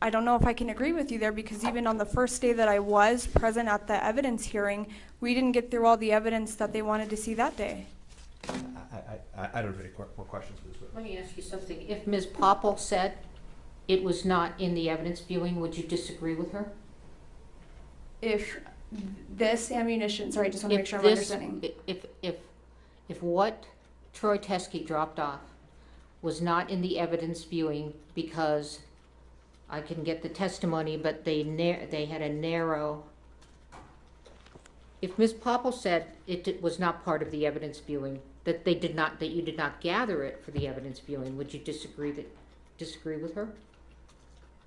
I don't know if I can agree with you there, because even on the first day that I was present at the evidence hearing, we didn't get through all the evidence that they wanted to see that day. I don't have any more questions for this witness. Let me ask you something. If Ms. Popple said it was not in the evidence viewing, would you disagree with her? If this ammunition, sorry, I just want to make sure I'm understanding. If what Troy Teskey dropped off was not in the evidence viewing because I can get the testimony, but they had a narrow. If Ms. Popple said it was not part of the evidence viewing, that you did not gather it for the evidence viewing, would you disagree with her?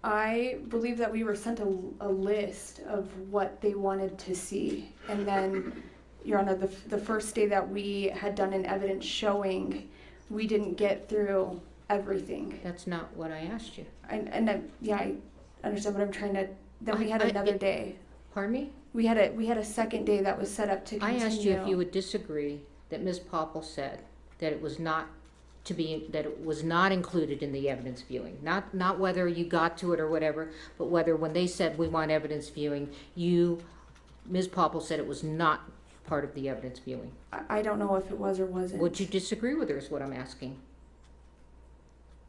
I believe that we were sent a list of what they wanted to see, and then, Your Honor, the first day that we had done an evidence showing, we didn't get through everything. That's not what I asked you. Yeah, I understand what I'm trying to. Then we had another day. Pardon me? We had a second day that was set up to continue. I asked you if you would disagree that Ms. Popple said that it was not included in the evidence viewing. Not whether you got to it or whatever, but whether when they said we want evidence viewing, Ms. Popple said it was not part of the evidence viewing. I don't know if it was or wasn't. Would you disagree with her is what I'm asking.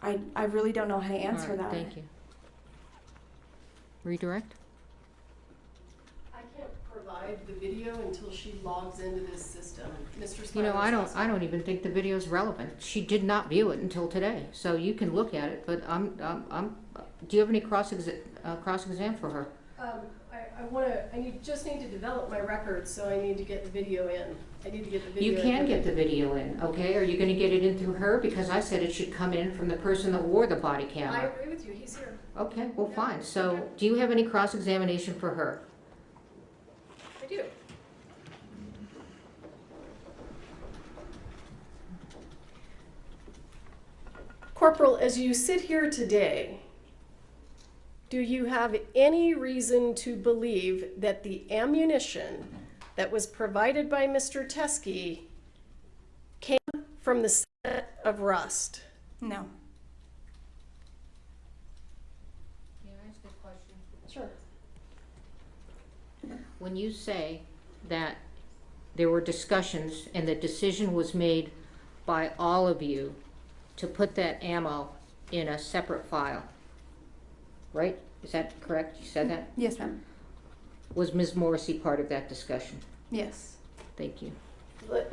I really don't know how to answer All right, that. Thank you. Redirect? I can't provide the video until she logs into this system. Mr. You know, I Spivers don't even think the video is relevant. She did not view it until today, so you can look at it. But do you have any cross-exam for her? I just need to develop my records, so I need to get the video in. I need to get the video. You can get the video in, okay? Are you going to get it in through her? Because I said it should come in from the person that wore the body camera. I agree with you. He's here. Okay, well, fine. So, do you have any cross-examination for her? I do. Corporal, as you sit here today, do you have any reason to believe that the ammunition that was provided by Mr. Teskey came from the set of Rust? No. Can I ask a question? Sure. When you say that there were discussions and the decision was made by all of you to put that ammo in a separate file, right? Is that correct? You said that? Yes, ma'am. Was Ms. Morrissey part of that discussion? Yes. Thank you. Let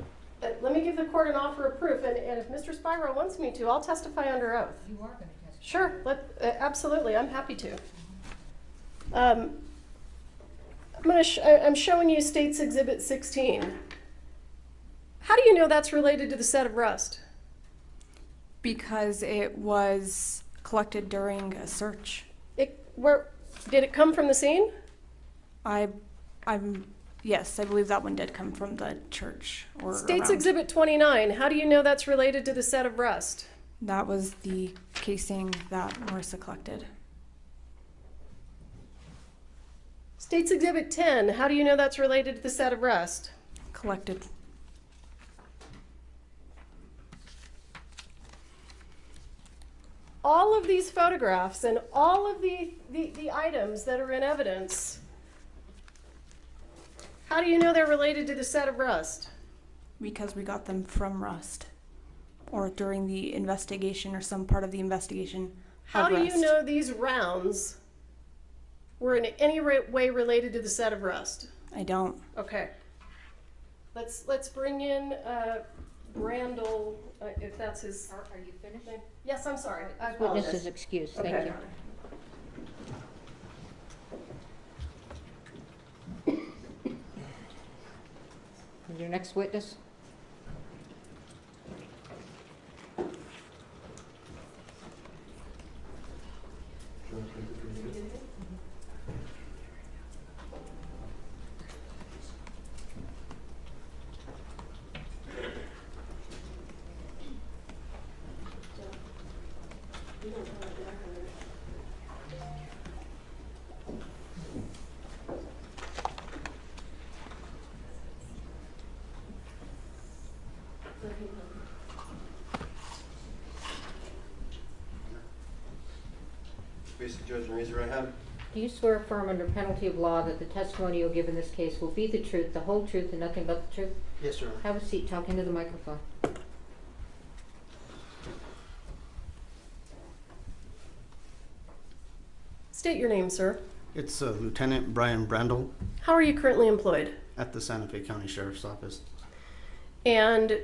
me give the court an offer of proof, and if Mr. Spiro wants me to, I'll testify under oath. You are going to testify. Sure, absolutely, I'm happy to. I'm showing you State's Exhibit 16. How do you know that's related to the set of Rust? Because it was collected during a search. Did it come from the scene? Yes, I believe that one did come from the church or State's around. Exhibit 29. How do you know that's related to the set of Rust? That was the casing that Marissa collected. State's Exhibit 10. How do you know that's related to the set of Rust? Collected. All of these photographs and all of the items that are in evidence, how do you know they're related to the set of Rust? Because we got them from Rust, or during the investigation or some part of the investigation. How do you know these rounds were in any way related to the set of Rust? I don't. Okay. Let's bring in Brandle, if that's his. Are you finished? Yes, I'm sorry. I Witness apologize. is excused. Thank Okay. you. Your next witness? Basic Judge, and raise your right hand. Do you swear affirm under penalty of law that the testimony you'll give in this case will be the truth, the whole truth, and nothing but the truth? Yes, Your Honor. Have a seat. Talk into the microphone. State your name, sir. It's Lieutenant Brian Brandle How are you currently employed? at the Santa Fe County Sheriff's Office. And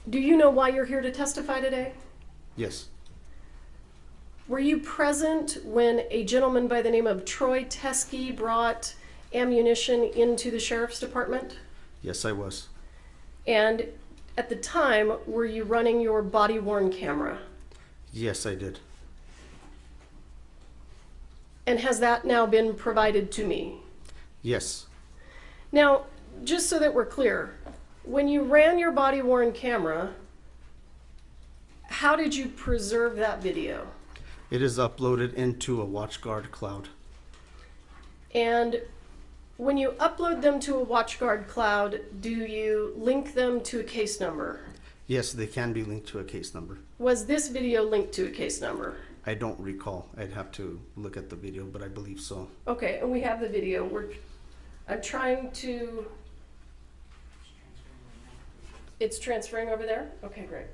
do you know why you're here to testify today? Yes, Were you present when a gentleman by the name of Troy Teskey brought ammunition into the sheriff's department? yes, I was. And at the time, were you running your body-worn camera? Yes, I did. And has that now been provided to me? Yes, Now, just so that we're clear, when you ran your body-worn camera, how did you preserve that video? it is uploaded into a WatchGuard cloud. And when you upload them to a WatchGuard cloud, do you link them to a case number? Yes, they can be linked to a case number. Was this video linked to a case number? I don't recall. I'd have to look at the video, but I believe so. Okay, and we have the video. I'm trying to. It's transferring over there? Okay, great.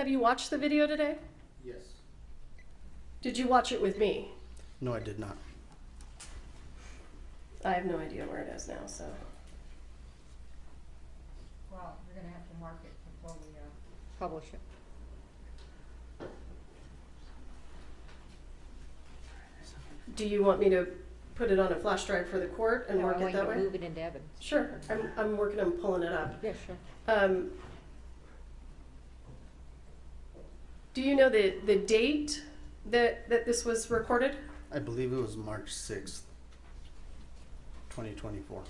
Have you watched the video today? Yes. Did you watch it with me? No, I did not. I have no idea where it is now, so. Well, you're gonna have to mark it before we publish it. Do you want me to put it on a flash drive for the court and No, mark I it want that you way? to move it into evidence. Sure, I'm working on pulling it up. Yeah, sure. Do you know the date that this was recorded? I believe it was March 6th, 2024.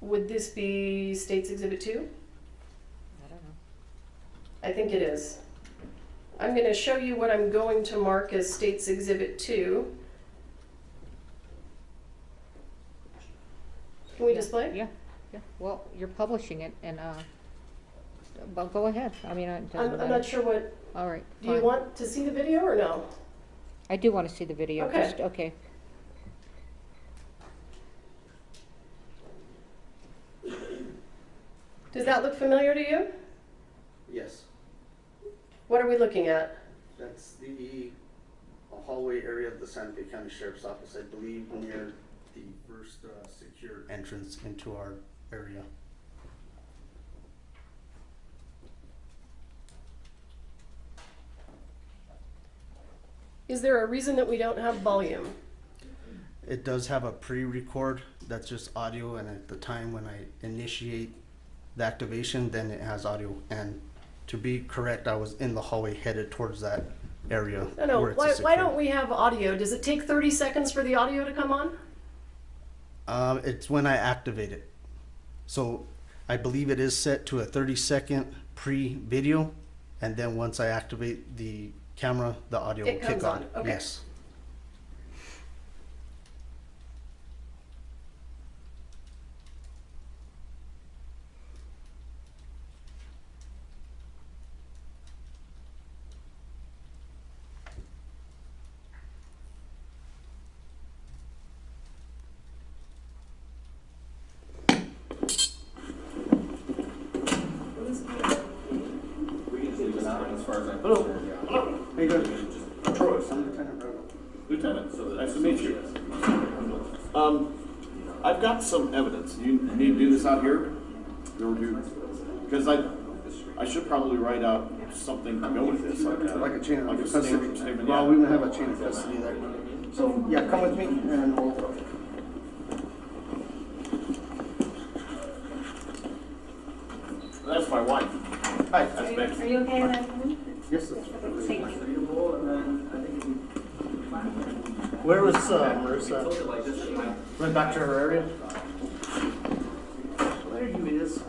Would this be State's Exhibit 2? I don't know. I think it is. I'm going to show you what I'm going to mark as State's Exhibit 2. Can we display? Yeah, yeah. Well, you're publishing it, and well, go ahead. I mean, it doesn't I'm matter. not sure what. All right. Do you want to see the video or no? I do want to see the video. Okay. Just, okay. Does that look familiar to you? Yes. What are we looking at? That's the hallway area of the Santa Fe County Sheriff's Office, I believe, near the first secure entrance into our area. Is there a reason that we don't have volume? It does have a pre-record that's just audio, and at the time when I initiate the activation, then it has audio. And to be correct, I was in the hallway headed towards that area. No. where it's Why secure. don't we have audio? Does it take 30 seconds for the audio to come on? It's when I activate it. So I believe it is set to a 30-second pre-video, and then once I activate the camera, the audio will It kick comes on. on. Okay. Yes. Hello. Hello. How you doing? Troy. I'm Lieutenant Brandle. Lieutenant, so nice to meet you. I've got some evidence. You need to do this out here? Because I should probably write out something to go with this, like a chain of custody statement. Well, we would have a chain of custody there. So yeah, come with me and we'll. That's my wife. Hi, that's Becky. Are you okay with that? Yes, sir. Thank you. Where was Marissa? Went back to her area? There you is.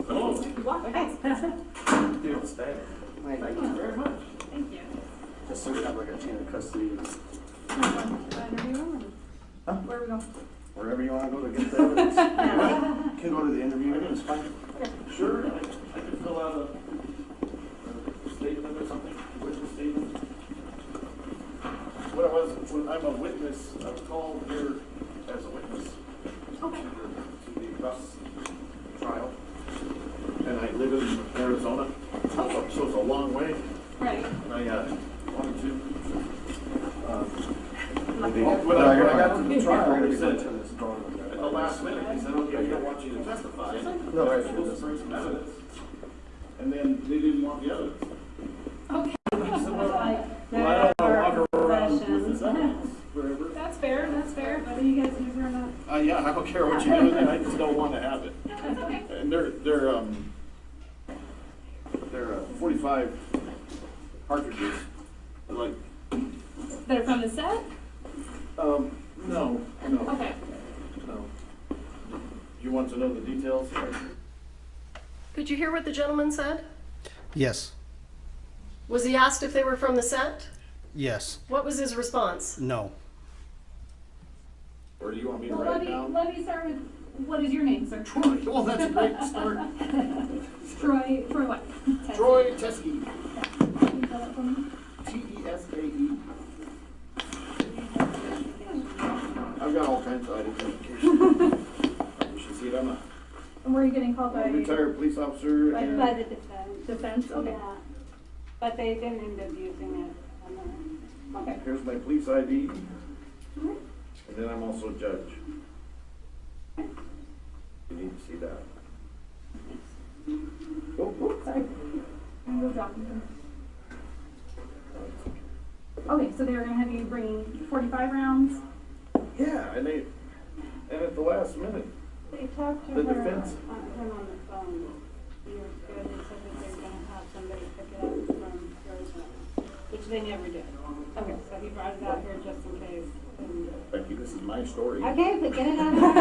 Hello. Dude, stay. Thank you very much. Thank you. Just so we have like a chain of custody. Huh? Where are we going? Wherever you want to go to get the evidence. You can go to the interview room, it's fine. Sure, I could fill out a statement or something, witness statement. When I'm a witness, I'm called here as a witness to the Russ trial. And I live in Arizona, so it's a long way. Right. And I wanted to. I When I got to the trial, they said, at the last minute, they said, okay, I don't want you to testify. No, I'm supposed to bring some evidence. And then they didn't want the evidence. Okay. Well, I don't want to walk around with this evidence forever. That's fair. What do you guys do for that? Yeah, I don't care what you do with it, I just don't want to have it. That's okay. And they're 45 cartridges, like. They're from the set? No. Okay. No. You want to know the details? Could you hear what the gentleman said? Yes. Was he asked if they were from the set? Yes. What was his response? No. Or do you want me to Well, write it down? let me start with, what is your name, sir? Troy. Well, that's a great start. Troy what? Troy Teskey. Can you spell that for me? T-E-S-K-E. I've got all kinds of identification. You should see it on And were you getting called by? Retired police officer. By and the defense. Defense, okay. Yeah, but they didn't end up using it. Okay. Here's my police ID. And then I'm also a judge. You need to see that. Sorry. Move on. Okay, so they were gonna have you bring 45 rounds? Yeah, and at the last minute, They talked to the her, defense. him on the phone years ago. They said that they're gonna have somebody pick it up from Arizona, which they never did. Okay, so he brought it out here just in case. Becky, this is my story. Okay, but get it out of here. I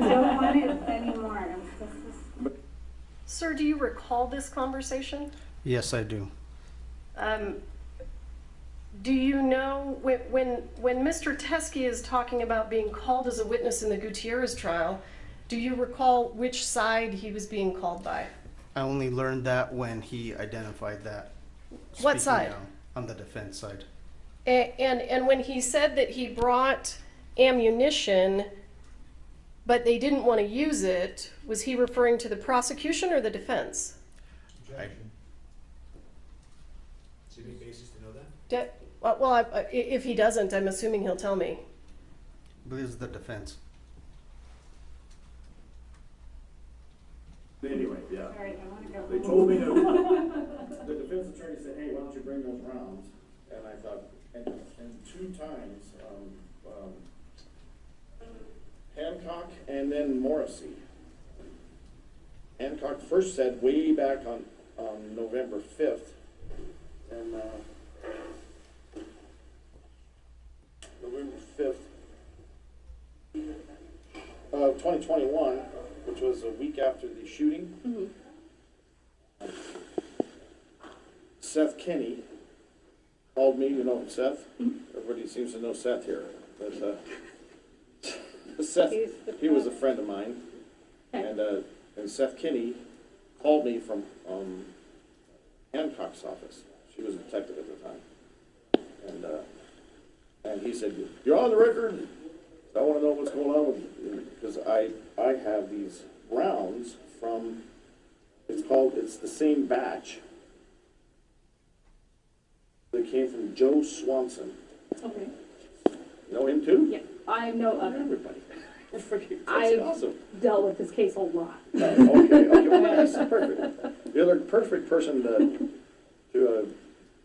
don't want it anymore. Sir, do you recall this conversation? Yes, I do. Do you know when Mr. Teskey is talking about being called as a witness in the Gutierrez trial, do you recall which side he was being called by? I only learned that when he identified that. What Speaking side? now, on the defense side. And when he said that he brought ammunition, but they didn't want to use it, was he referring to the prosecution or the defense? Objection. Is there any basis to know that? Well, if he doesn't, I'm assuming he'll tell me. I believe it's the defense. Anyway, yeah. All right, I want to go. They told me to, the defense attorney said, hey, why don't you bring those rounds? And I thought, and 2 times, Hancock and then Morrissey. Hancock first said way back on November 5th, and November 5th of 2021, which was a week after the shooting. Seth Kenny called me, you know Seth? Everybody seems to know Seth here. But Seth, he was a friend of mine. And Seth Kenny called me from Hancock's office. She was a detective at the time. And he said, you're on the record? I want to know what's going on with you. Because I have these rounds from, it's the same batch. They came from Joe Swanson. Okay. You know him too? Yeah, I know of him. Everybody. I've awesome. dealt with this case a lot. Okay, well, that's perfect. The other perfect person to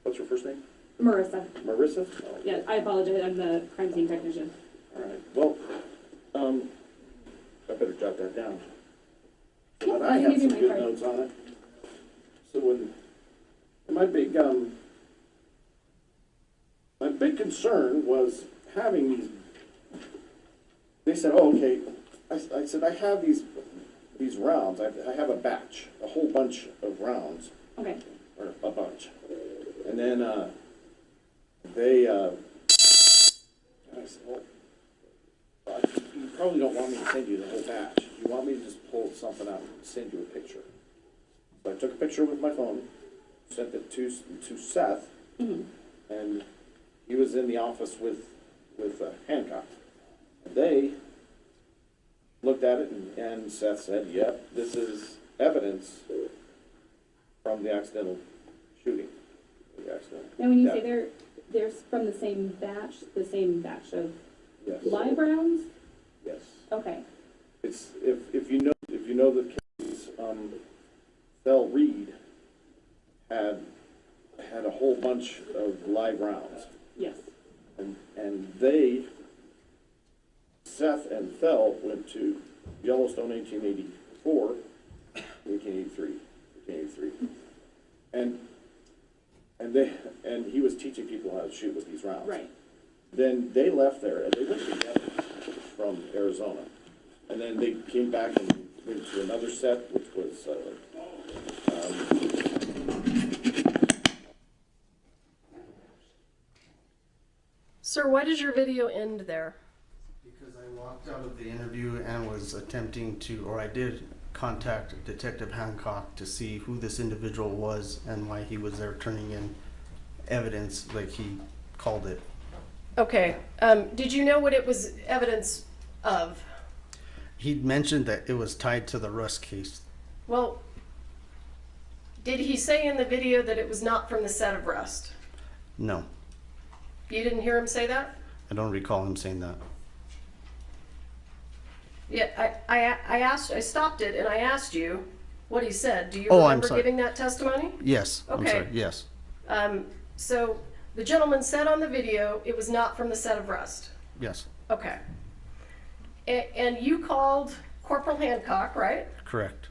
what's your first name? Marissa. Marissa? Oh. Yeah, I apologize. I'm the crime scene technician. All right. Well, I better jot that down. But I have some good notes on it. So when my big concern was having these. They said, "Oh, okay." I said, "I have these rounds. I have a batch, a whole bunch of rounds." Okay. Or a bunch, and then they. And I said, "Well, you probably don't want me to send you the whole batch. You want me to just pull something out and send you a picture." So I took a picture with my phone, sent it to Seth, and he was in the office with Hancock. They looked at it, and Seth said, yep, this is evidence from the accidental shooting. And when you say they're from the same batch of live rounds? Yes. Okay. It's if you know the case, Thel Reed had a whole bunch of live rounds. Yes. And they, Seth and Thel, went to Yellowstone 1883. And he was teaching people how to shoot with these rounds. Right. Then they left there and they went together from Arizona. And then they came back and went to another set, which was Sir, why does your video end there? Because I walked out of the interview and was attempting to, or I did contact Detective Hancock to see who this individual was and why he was there turning in evidence, like he called it. Okay. Did you know what it was evidence of? He mentioned that it was tied to the Rust case. Well, did he say in the video that it was not from the set of Rust? No, You didn't hear him say that? I don't recall him saying that. Yeah, I stopped it and I asked you what he said. Do you Oh, I'm remember sorry. giving that testimony? Yes, I'm Okay. sorry, yes. So the gentleman said on the video it was not from the set of Rust. Yes, Okay. And you called Corporal Hancock, right? correct.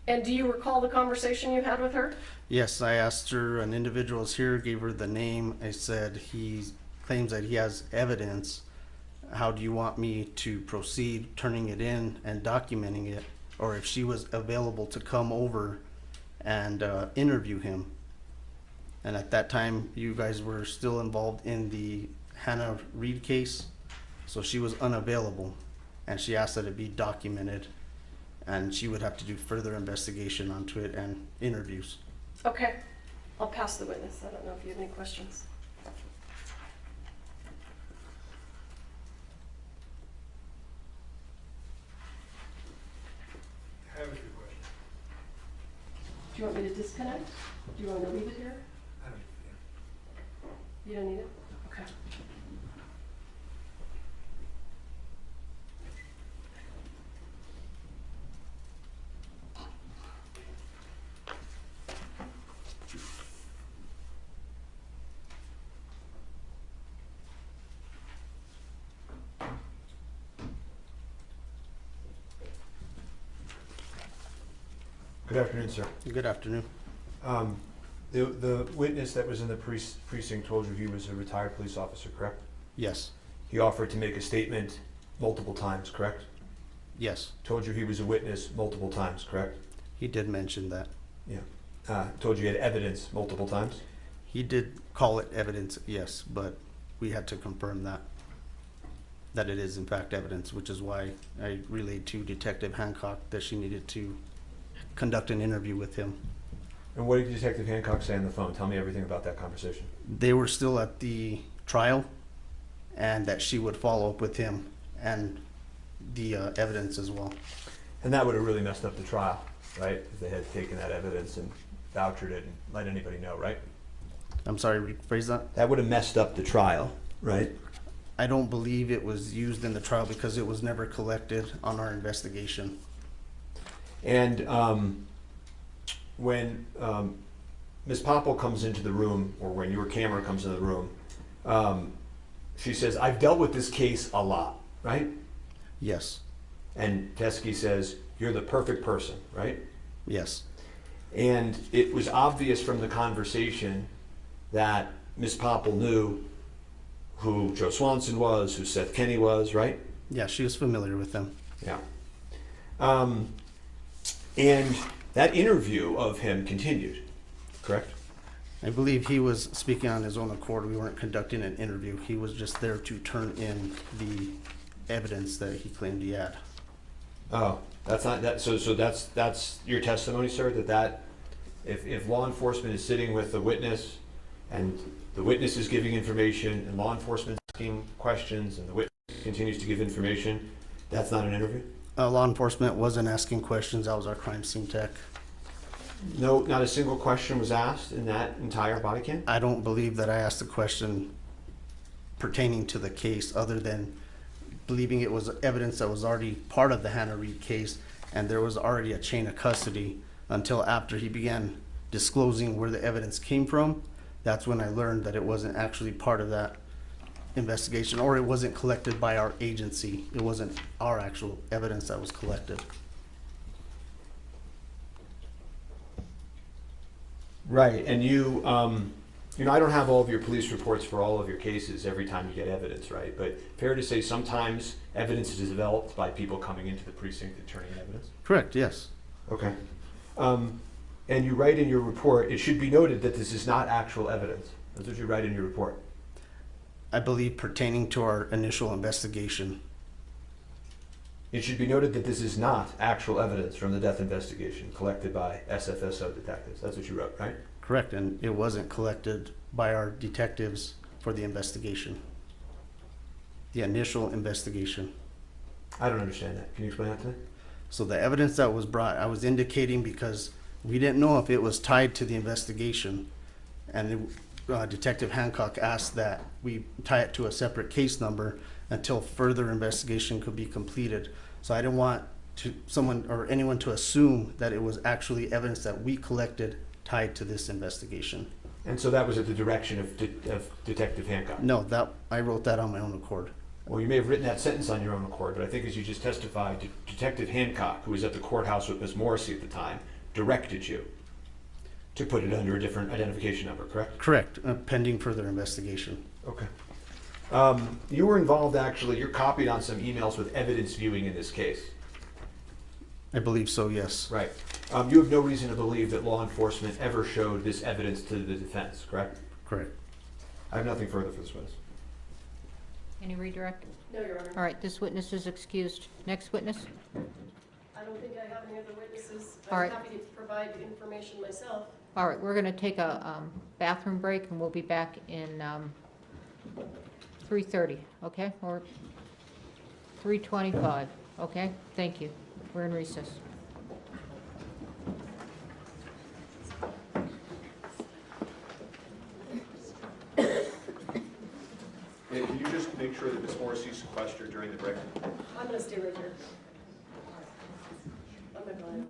And do you recall the conversation you had with her? Yes, I asked her, an individual is here, gave her the name. I said, he claims that he has evidence. How do you want me to proceed turning it in and documenting it? Or if she was available to come over and interview him. And at that time, you guys were still involved in the Hannah Reed case. So she was unavailable and she asked that it be documented and she would have to do further investigation onto it and interviews. Okay. I'll pass the witness. I don't know if you have any questions. I have a few questions. Do you want me to disconnect? Do you want me to leave it here? I don't know. You don't need it? Okay. Good afternoon, sir. Good afternoon. The witness that was in the precinct told you he was a retired police officer, correct? Yes. He offered to make a statement multiple times, correct? Yes. Told you he was a witness multiple times, correct? He did mention that. Yeah. Told you he had evidence multiple times? He did call it evidence, yes, but we had to confirm that it is in fact evidence, which is why I relayed to Detective Hancock that she needed to conduct an interview with him. And what did Detective Hancock say on the phone? Tell me everything about that conversation. They were still at the trial and that she would follow up with him and the evidence as well. And that would have really messed up the trial, right? If they had taken that evidence and vouchered it and let anybody know, right? I'm sorry, rephrase that? That would have messed up the trial, right? I don't believe it was used in the trial because it was never collected on our investigation. And when Ms. Popple comes into the room, or when your camera comes into the room, she says, I've dealt with this case a lot, right? Yes. And Teskey says, you're the perfect person, right? Yes. And it was obvious from the conversation that Ms. Popple knew who Joe Swanson was, who Seth Kenny was, right? Yeah, she was familiar with them. Yeah. And that interview of him continued, correct? I believe he was speaking on his own accord. We weren't conducting an interview. He was just there to turn in the evidence that he claimed he had. Oh, that's not that. So that's your testimony, sir. That if law enforcement is sitting with the witness, and the witness is giving information, and law enforcement is asking questions, and the witness continues to give information, that's not an interview? Law enforcement wasn't asking questions. That was our crime scene tech. No, not a single question was asked in that entire body cam? I don't believe that I asked a question pertaining to the case other than believing it was evidence that was already part of the Hannah Reed case, and there was already a chain of custody until after he began disclosing where the evidence came from. That's when I learned that it wasn't actually part of that investigation, or it wasn't collected by our agency. It wasn't our actual evidence that was collected. Right, and you know, I don't have all of your police reports for all of your cases every time you get evidence, right? But fair to say sometimes evidence is developed by people coming into the precinct and turning in evidence? Correct, yes. Okay. And you write in your report, it should be noted that this is not actual evidence. That's what you write in your report. I believe pertaining to our initial investigation. It should be noted that this is not actual evidence from the death investigation collected by SFSO detectives. That's what you wrote, right? Correct, and it wasn't collected by our detectives for the investigation. The initial investigation. I don't understand that. Can you explain that to me? So the evidence that was brought, I was indicating because we didn't know if it was tied to the investigation. And Detective Hancock asked that we tie it to a separate case number until further investigation could be completed. So I didn't want someone or anyone to assume that it was actually evidence that we collected tied to this investigation. And so that was at the direction of Detective Hancock? No, I wrote that on my own accord. Well, you may have written that sentence on your own accord, but I think as you just testified, Detective Hancock, who was at the courthouse with Ms. Morrissey at the time, directed you to put it under a different identification number, correct? Correct, pending further investigation. Okay. You were involved, actually, you're copied on some emails with evidence viewing in this case. I believe so, yes. Right. You have no reason to believe that law enforcement ever showed this evidence to the defense, correct? Correct. I have nothing further for this witness. Any redirect? No, Your Honor. All right, this witness is excused. Next witness? I don't think I have any other witnesses. All right. I'm happy to provide information myself. All right, we're going to take a bathroom break, and we'll be back in 3:30, okay? Or 3:25, okay? Thank you. We're in recess. And can you just make sure that Ms. Morrissey's sequestered during the break? I'm gonna stay right here. I'm gonna go ahead.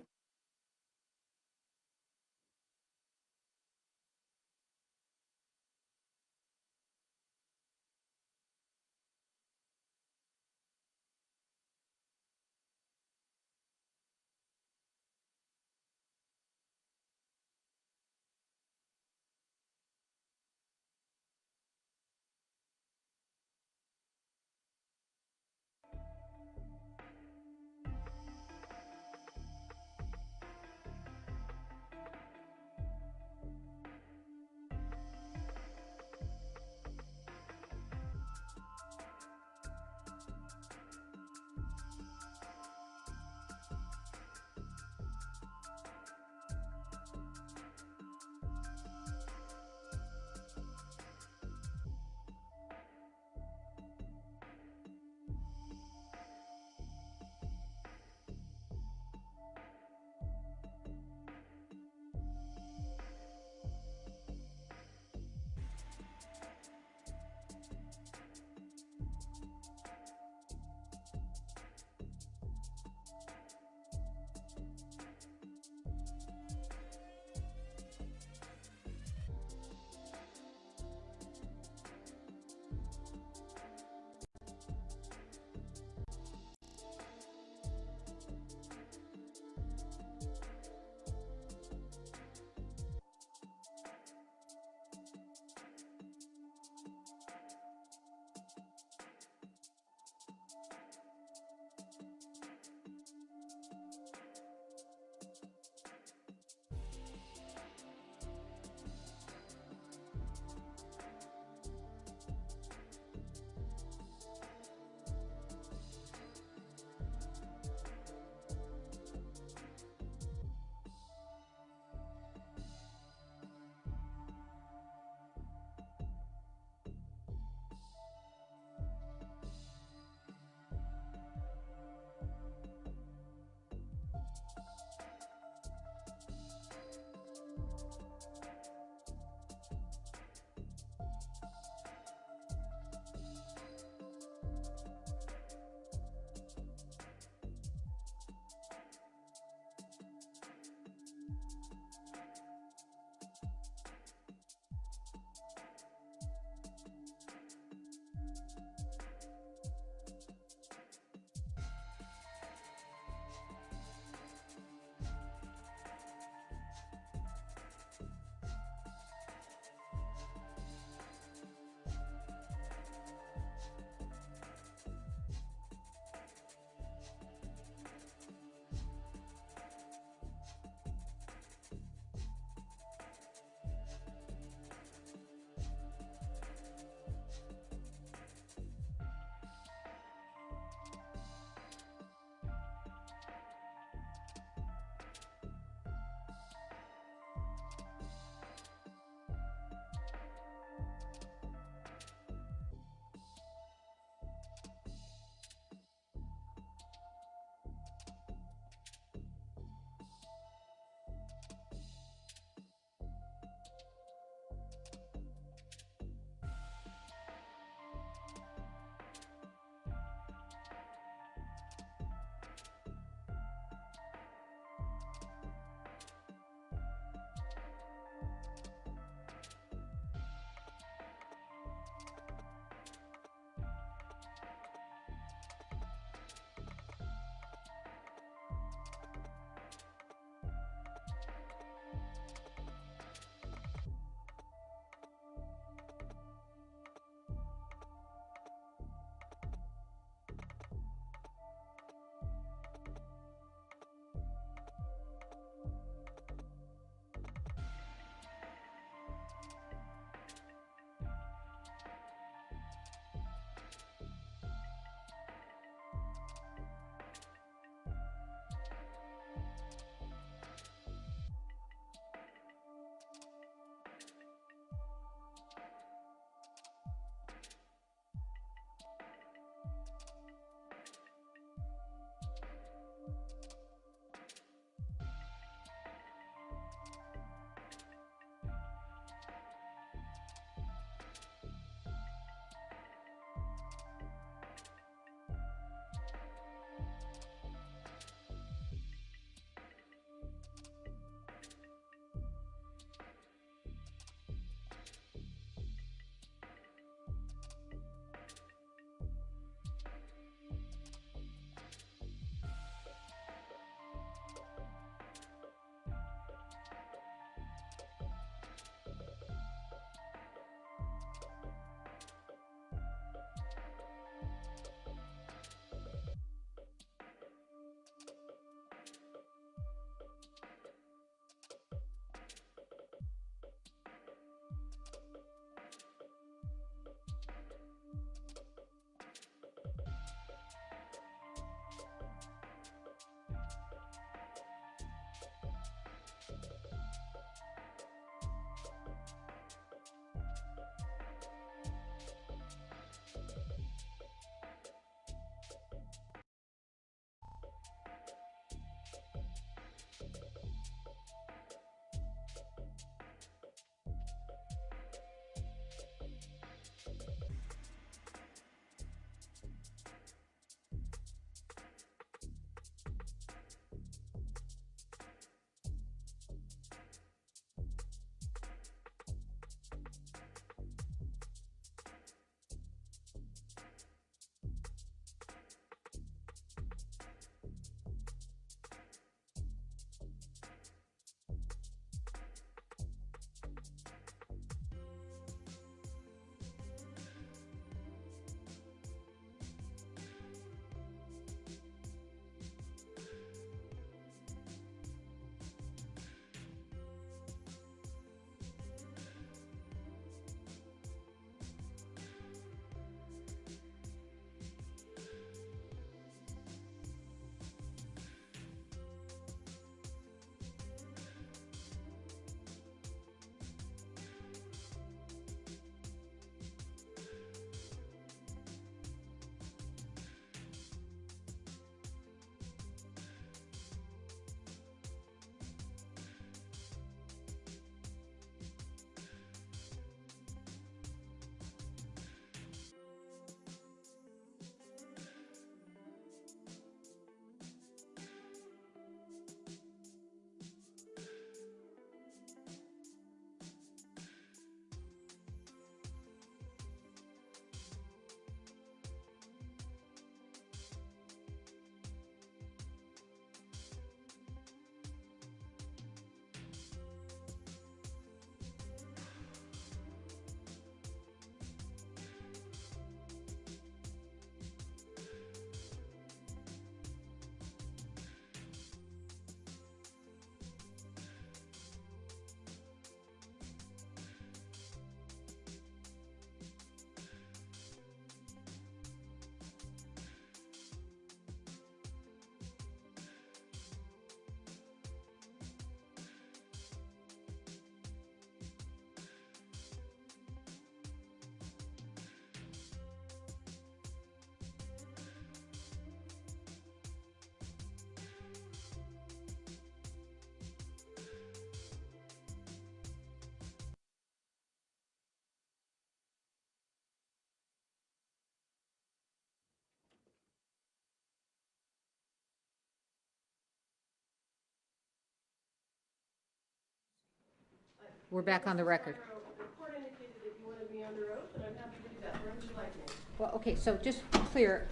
We're back on the record. The court indicated that you wanted me under oath, and I'm happy to do that. Where would you like me? Well, okay, so just clear,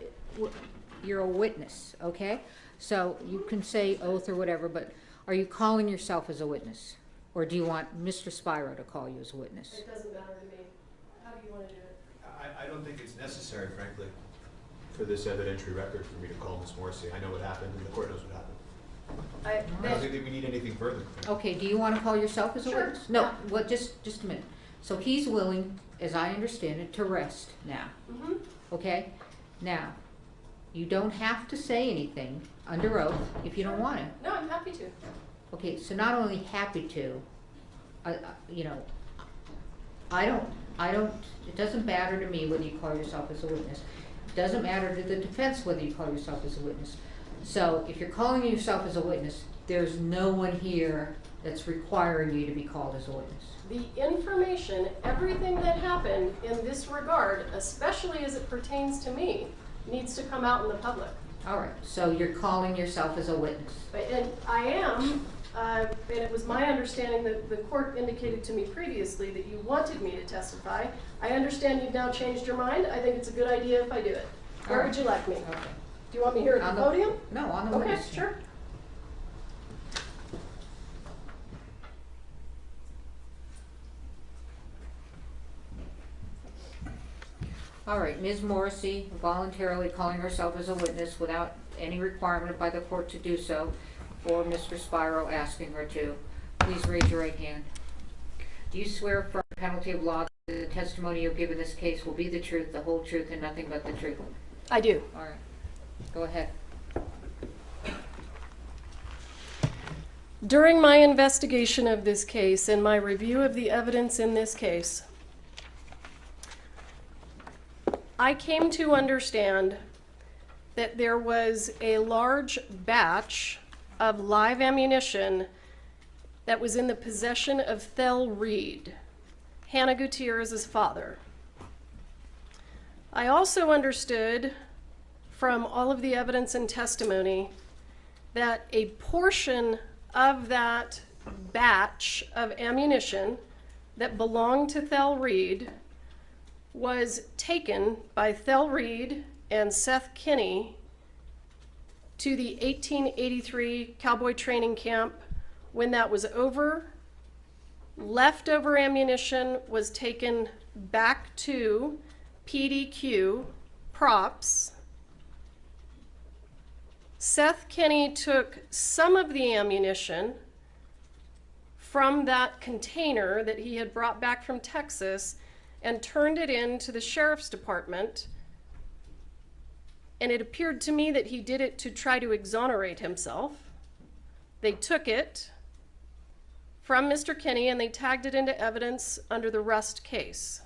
you're a witness, okay? So you can say oath or whatever, but are you calling yourself as a witness? Or do you want Mr. Spiro to call you as a witness? It doesn't matter to me. How do you want to do it? I don't think it's necessary, frankly, for this evidentiary record for me to call Ms. Morrissey. I know what happened, and the court knows what happened. I don't think that we need anything further. Okay, do you want to call yourself as a Sure. witness? No, well, just a minute. So he's willing, as I understand it, to rest now. Mm-hmm. Okay? Now, you don't have to say anything under oath if you don't want to. No, I'm happy to. Okay, so not only happy to, you know, I don't, it doesn't matter to me whether you call yourself as a witness. It doesn't matter to the defense whether you call yourself as a witness. So if you're calling yourself as a witness, there's no one here that's requiring you to be called as a witness. The information, everything that happened in this regard, especially as it pertains to me, needs to come out in the public. All right, so you're calling yourself as a witness. And I am, and it was my understanding that the court indicated to me previously that you wanted me to testify. I understand you've now changed your mind. I think it's a good idea if I do it. Where would you like me? Okay. Do you want me here at the podium? No, on the Okay, witness. sure. All right, Ms. Morrissey voluntarily calling herself as a witness without any requirement by the court to do so, or Mr. Spiro asking her to. Please raise your right hand. Do you swear affirm the penalty of law that the testimony you give in this case will be the truth, the whole truth, and nothing but the truth? I do. All right, go ahead. During my investigation of this case and my review of the evidence in this case, I came to understand that there was a large batch of live ammunition that was in the possession of Thel Reed, Hannah Gutierrez's father. I also understood from all of the evidence and testimony that a portion of that batch of ammunition that belonged to Thel Reed was taken by Thel Reed and Seth Kinney to the 1883 cowboy training camp. When that was over, leftover ammunition was taken back to PDQ props. Seth Kinney took some of the ammunition from that container that he had brought back from Texas and turned it into the sheriff's department. And it appeared to me that he did it to try to exonerate himself. They took it from Mr. Kinney and they tagged it into evidence under the Rust case.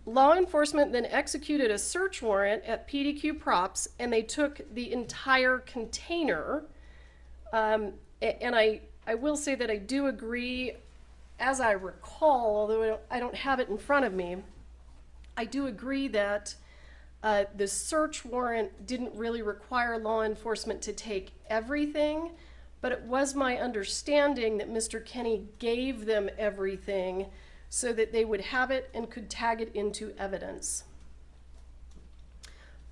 Law enforcement then executed a search warrant at PDQ Props and they took the entire container. And I will say that I do agree, as I recall, although I don't have it in front of me, I do agree that the search warrant didn't really require law enforcement to take everything, but it was my understanding that Mr. Kinney gave them everything so that they would have it and could tag it into evidence.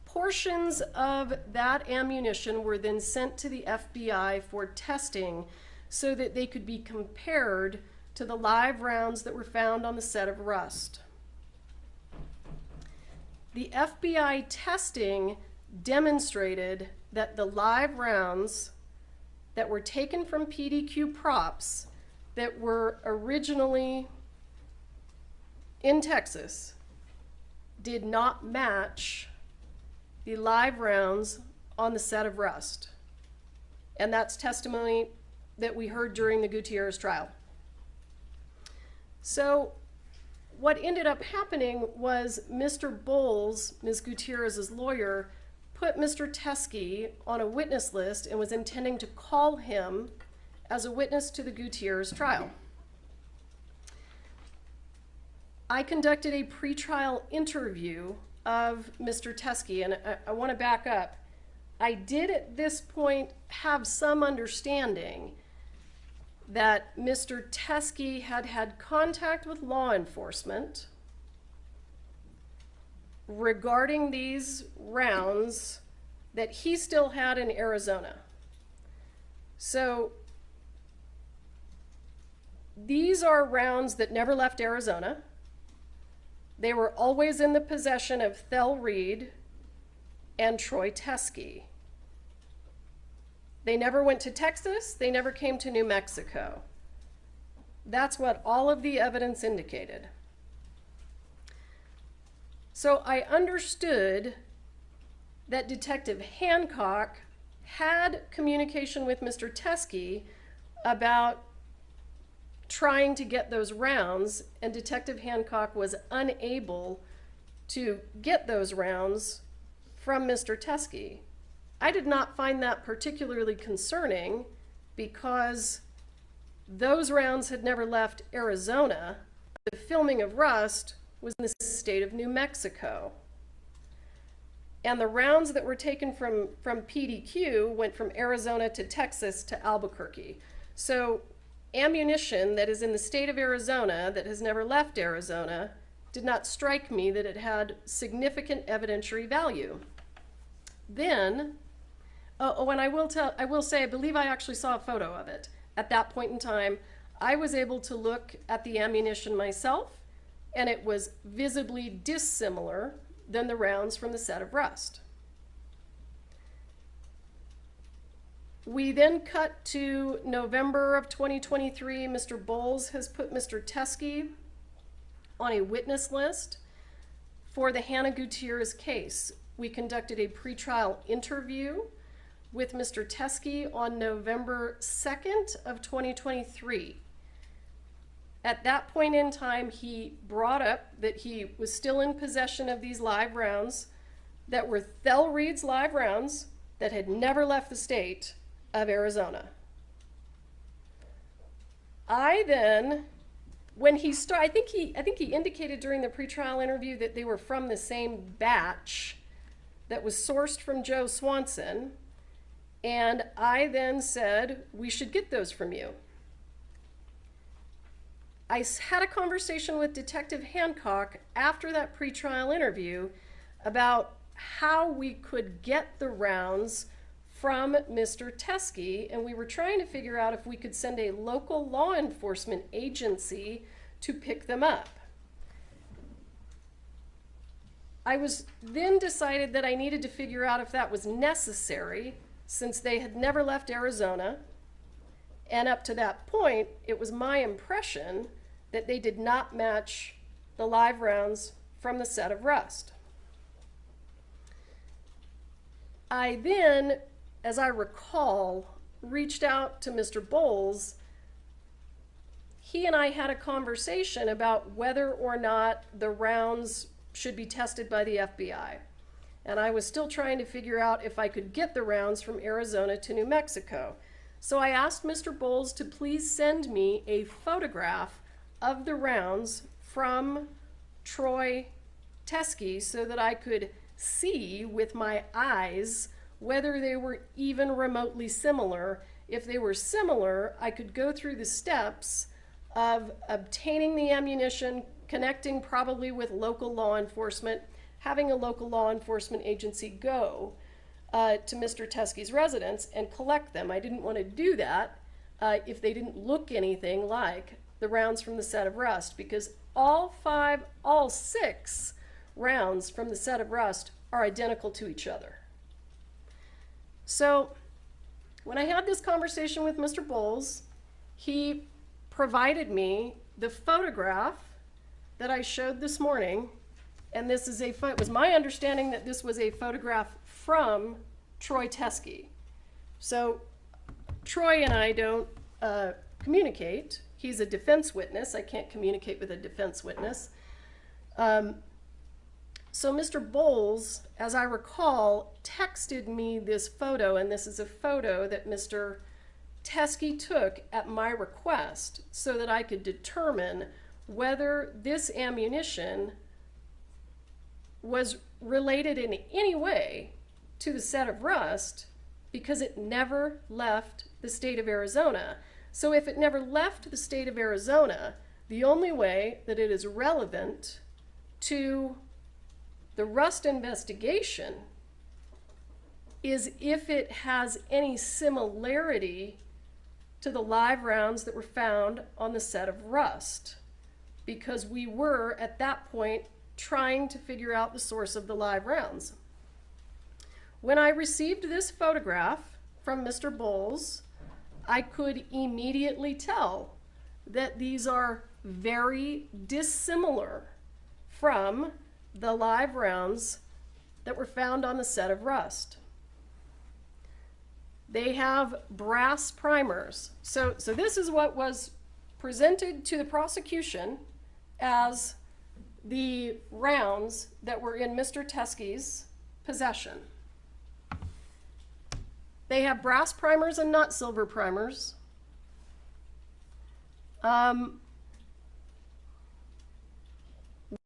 Portions of that ammunition were then sent to the FBI for testing so that they could be compared to the live rounds that were found on the set of Rust. The FBI testing demonstrated that the live rounds that were taken from PDQ Props that were originally in Texas did not match the live rounds on the set of Rust. And that's testimony that we heard during the Gutierrez trial. So what ended up happening was Mr. Bowles, Ms. Gutierrez's lawyer, put Mr. Teskey on a witness list and was intending to call him as a witness to the Gutierrez trial. I conducted a pretrial interview of Mr. Teskey, and I want to back up. I did at this point have some understanding that Mr. Teskey had had contact with law enforcement regarding these rounds that he still had in Arizona. So these are rounds that never left Arizona. They were always in the possession of Thel Reed and Troy Teskey. They never went to Texas. They never came to New Mexico. That's what all of the evidence indicated. So I understood that Detective Hancock had communication with Mr. Teskey about trying to get those rounds, and Detective Hancock was unable to get those rounds from Mr. Teskey. I did not find that particularly concerning because those rounds had never left Arizona. The filming of Rust was in the state of New Mexico. And the rounds that were taken from PDQ went from Arizona to Texas to Albuquerque. So ammunition that is in the state of Arizona that has never left Arizona did not strike me that it had significant evidentiary value. Then, and I will say, I believe I actually saw a photo of it. At that point in time, I was able to look at the ammunition myself, and it was visibly dissimilar than the rounds from the set of Rust. We then cut to November of 2023. Mr. Bowles has put Mr. Teskey on a witness list for the Hannah Gutierrez case. We conducted a pretrial interview with Mr. Teskey on November 2nd of 2023. At that point in time, he brought up that he was still in possession of these live rounds that were Thel Reed's live rounds that had never left the state of Arizona. I then, when he started, I think he indicated during the pretrial interview that they were from the same batch that was sourced from Joe Swanson, and I then said, we should get those from you. I had a conversation with Detective Hancock after that pretrial interview about how we could get the rounds from Mr. Teskey, and we were trying to figure out if we could send a local law enforcement agency to pick them up. I was then decided that I needed to figure out if that was necessary since they had never left Arizona, and up to that point, it was my impression that they did not match the live rounds from the set of Rust. I then, as I recall, reached out to Mr. Bowles. He and I had a conversation about whether or not the rounds should be tested by the FBI. And I was still trying to figure out if I could get the rounds from Arizona to New Mexico. So I asked Mr. Bowles to please send me a photograph of the rounds from Troy Teskey so that I could see with my eyes whether they were even remotely similar. If they were similar, I could go through the steps of obtaining the ammunition, connecting probably with local law enforcement, having a local law enforcement agency go to Mr. Teskey's residence and collect them. I didn't want to do that if they didn't look anything like the rounds from the set of Rust, because all six rounds from the set of Rust are identical to each other. So when I had this conversation with Mr. Bowles, he provided me the photograph that I showed this morning, and this is it was my understanding that this was a photograph from Troy Teskey. So Troy and I don't communicate. He's a defense witness. I can't communicate with a defense witness. So Mr. Bowles, as I recall, texted me this photo, and this is a photo that Mr. Teskey took at my request so that I could determine whether this ammunition was related in any way to the set of Rust, because it never left the state of Arizona. So if it never left the state of Arizona, the only way that it is relevant to the rust investigation is if it has any similarity to the live rounds that were found on the set of rust, because we were at that point trying to figure out the source of the live rounds. When I received this photograph from Mr. Bowles, I could immediately tell that these are very dissimilar from the live rounds that were found on the set of rust. They have brass primers. So this is what was presented to the prosecution as the rounds that were in Mr. Teskey's possession. They have brass primers and not silver primers. One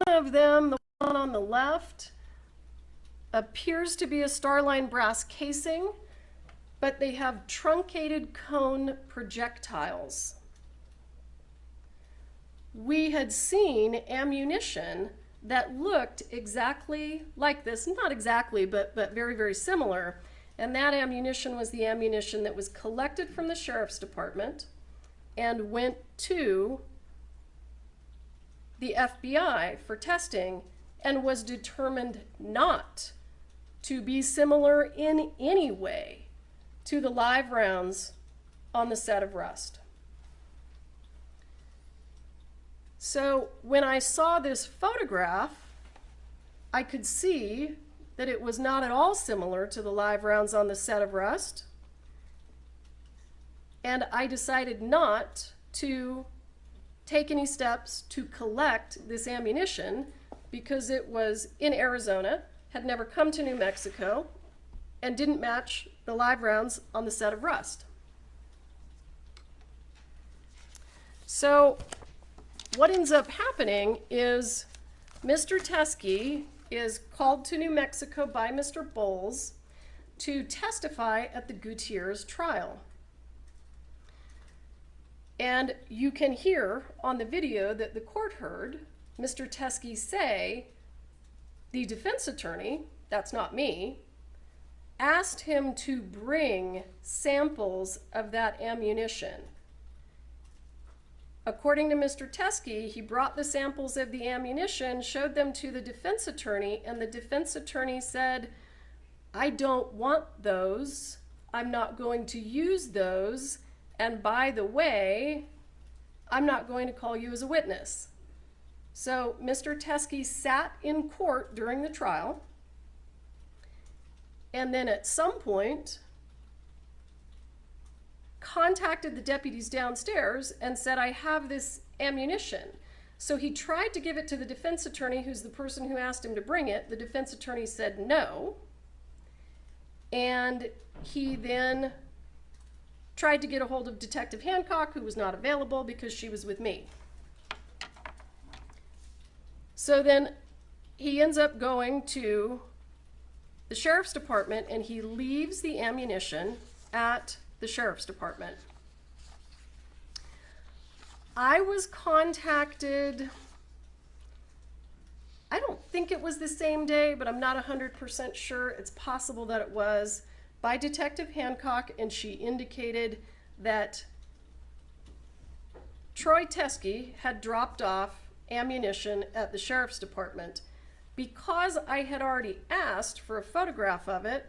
of them, the one on the left, appears to be a Starline brass casing, but they have truncated cone projectiles. We had seen ammunition that looked exactly like this, not exactly, but very, very similar. And that ammunition was the ammunition that was collected from the sheriff's department and went to the FBI for testing and was determined not to be similar in any way to the live rounds on the set of rust. So when I saw this photograph, I could see that it was not at all similar to the live rounds on the set of rust. And I decided not to take any steps to collect this ammunition because it was in Arizona, had never come to New Mexico, and didn't match the live rounds on the set of rust. So what ends up happening is Mr. Teskey is called to New Mexico by Mr. Bowles to testify at the Gutierrez trial. And you can hear on the video that the court heard Mr. Teskey say, the defense attorney, that's not me, asked him to bring samples of that ammunition. According to Mr. Teskey, he brought the samples of the ammunition, showed them to the defense attorney, and the defense attorney said, I don't want those. I'm not going to use those. And by the way, I'm not going to call you as a witness. So Mr. Teskey sat in court during the trial, and then at some point contacted the deputies downstairs and said, I have this ammunition. So he tried to give it to the defense attorney, who's the person who asked him to bring it. The defense attorney said no. And he then tried to get a hold of Detective Hancock, who was not available because she was with me. So then he ends up going to the sheriff's department and he leaves the ammunition at the sheriff's department. I was contacted, I don't think it was the same day, but I'm not 100% sure. It's possible that it was, by Detective Hancock, and she indicated that Troy Teskey had dropped off ammunition at the sheriff's department. Because I had already asked for a photograph of it,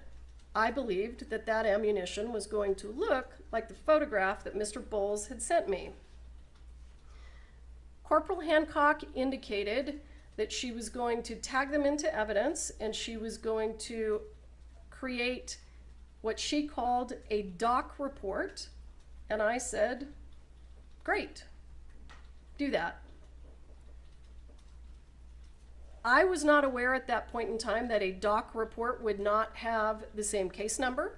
I believed that that ammunition was going to look like the photograph that Mr. Bowles had sent me. Corporal Hancock indicated that she was going to tag them into evidence and she was going to create what she called a doc report. And I said, great, do that. I was not aware at that point in time that a doc report would not have the same case number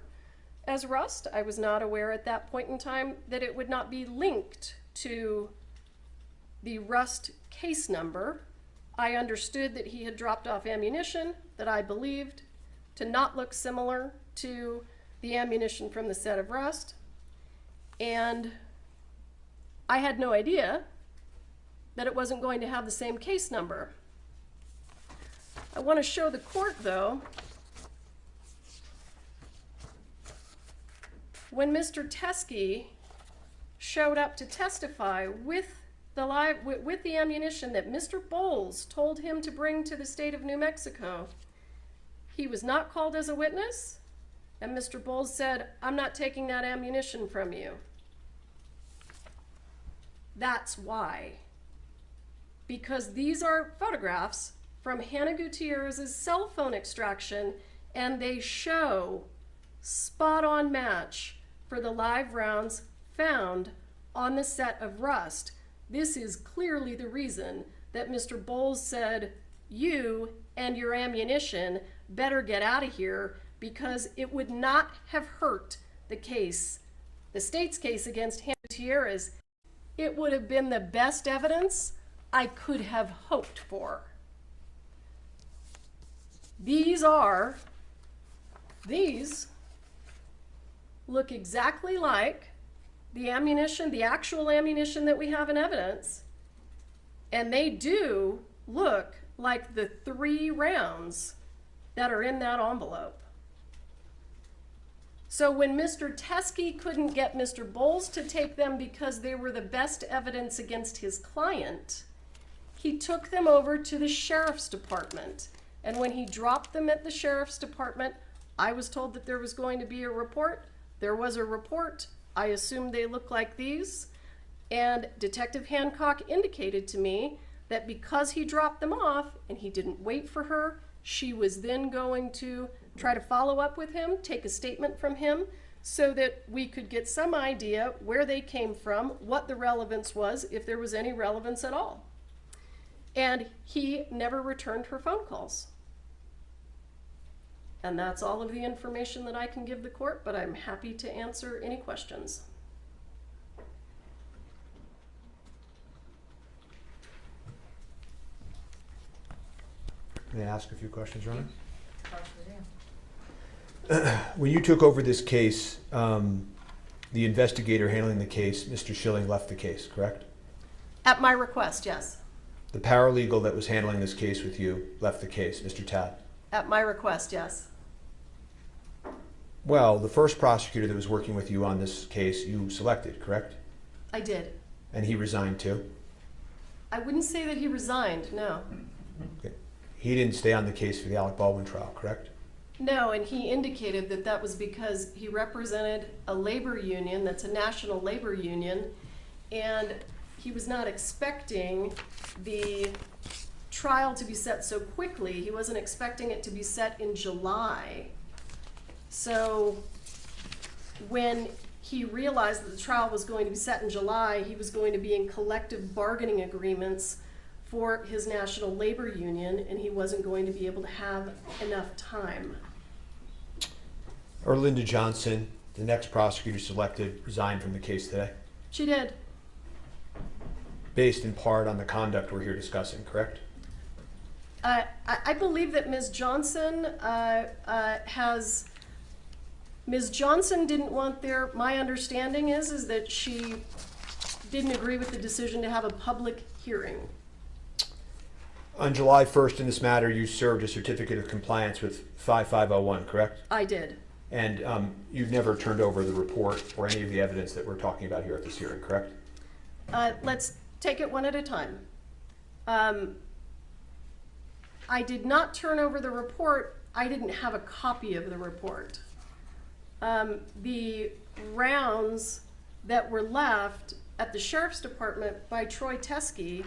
as rust. I was not aware at that point in time that it would not be linked to the rust case number. I understood that he had dropped off ammunition that I believed to not look similar to the ammunition from the set of rust. And I had no idea that it wasn't going to have the same case number. I want to show the court, though, when Mr. Teskey showed up to testify with the ammunition that Mr. Bowles told him to bring to the state of New Mexico, he was not called as a witness, and Mr. Bowles said, "I'm not taking that ammunition from you." That's why. Because these are photographs from Hannah Gutierrez's cell phone extraction, and they show spot-on match for the live rounds found on the set of Rust. This is clearly the reason that Mr. Bowles said, "You and your ammunition better get out of here," because it would not have hurt the case, the state's case against Hannah Gutierrez. It would have been the best evidence I could have hoped for. These look exactly like the ammunition, the actual ammunition that we have in evidence, and they do look like the 3 rounds that are in that envelope. So when Mr. Teskey couldn't get Mr. Bowles to take them because they were the best evidence against his client, he took them over to the sheriff's department. And when he dropped them at the sheriff's department, I was told that there was going to be a report. There was a report. I assumed they looked like these. And Detective Hancock indicated to me that because he dropped them off and he didn't wait for her, she was then going to try to follow up with him, take a statement from him, so that we could get some idea where they came from, what the relevance was, if there was any relevance at all. And he never returned her phone calls. And that's all of the information that I can give the court, but I'm happy to answer any questions. May I ask a few questions, Your Honor? When you took over this case, the investigator handling the case, Mr. Schilling, left the case, correct? At my request, yes. The paralegal that was handling this case with you left the case, Mr. Tad? At my request, yes. Well, the first prosecutor that was working with you on this case, you selected, correct? I did. And he resigned too? I wouldn't say that he resigned, no. Okay. He didn't stay on the case for the Alec Baldwin trial, correct? No, and he indicated that that was because he represented a labor union that's a national labor union, and he was not expecting the trial to be set so quickly. He wasn't expecting it to be set in July. So when he realized that the trial was going to be set in July, he was going to be in collective bargaining agreements for his national labor union, and he wasn't going to be able to have enough time. Erlinda Johnson, the next prosecutor selected, resigned from the case today? She did. Based in part on the conduct we're here discussing, correct? I believe that Ms. Johnson Ms. Johnson didn't want my understanding is that she didn't agree with the decision to have a public hearing. On July 1st in this matter, you served a certificate of compliance with 5501, correct? I did. And you've never turned over the report or any of the evidence that we're talking about here at this hearing, correct? Let's take it one at a time. I did not turn over the report. I didn't have a copy of the report. The rounds that were left at the Sheriff's Department by Troy Teskey,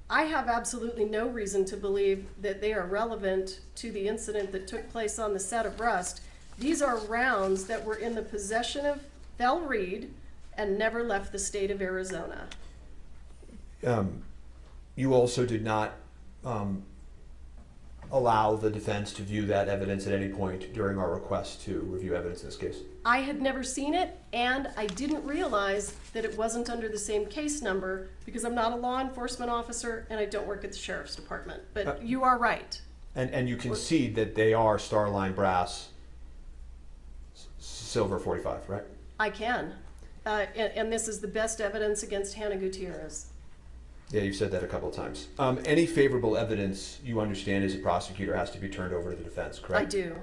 I have absolutely no reason to believe that they are relevant to the incident that took place on the set of Rust. These are rounds that were in the possession of Thel Reed and never left the state of Arizona. You also did not allow the defense to view that evidence at any point during our request to review evidence in this case? I had never seen it, and I didn't realize that it wasn't under the same case number because I'm not a law enforcement officer and I don't work at the Sheriff's Department. But you are right. And you concede that they are Starline brass silver 45, right? I can. and this is the best evidence against Hannah Gutierrez. Yeah, you've said that a couple of times. Any favorable evidence you understand as a prosecutor has to be turned over to the defense, correct? I do.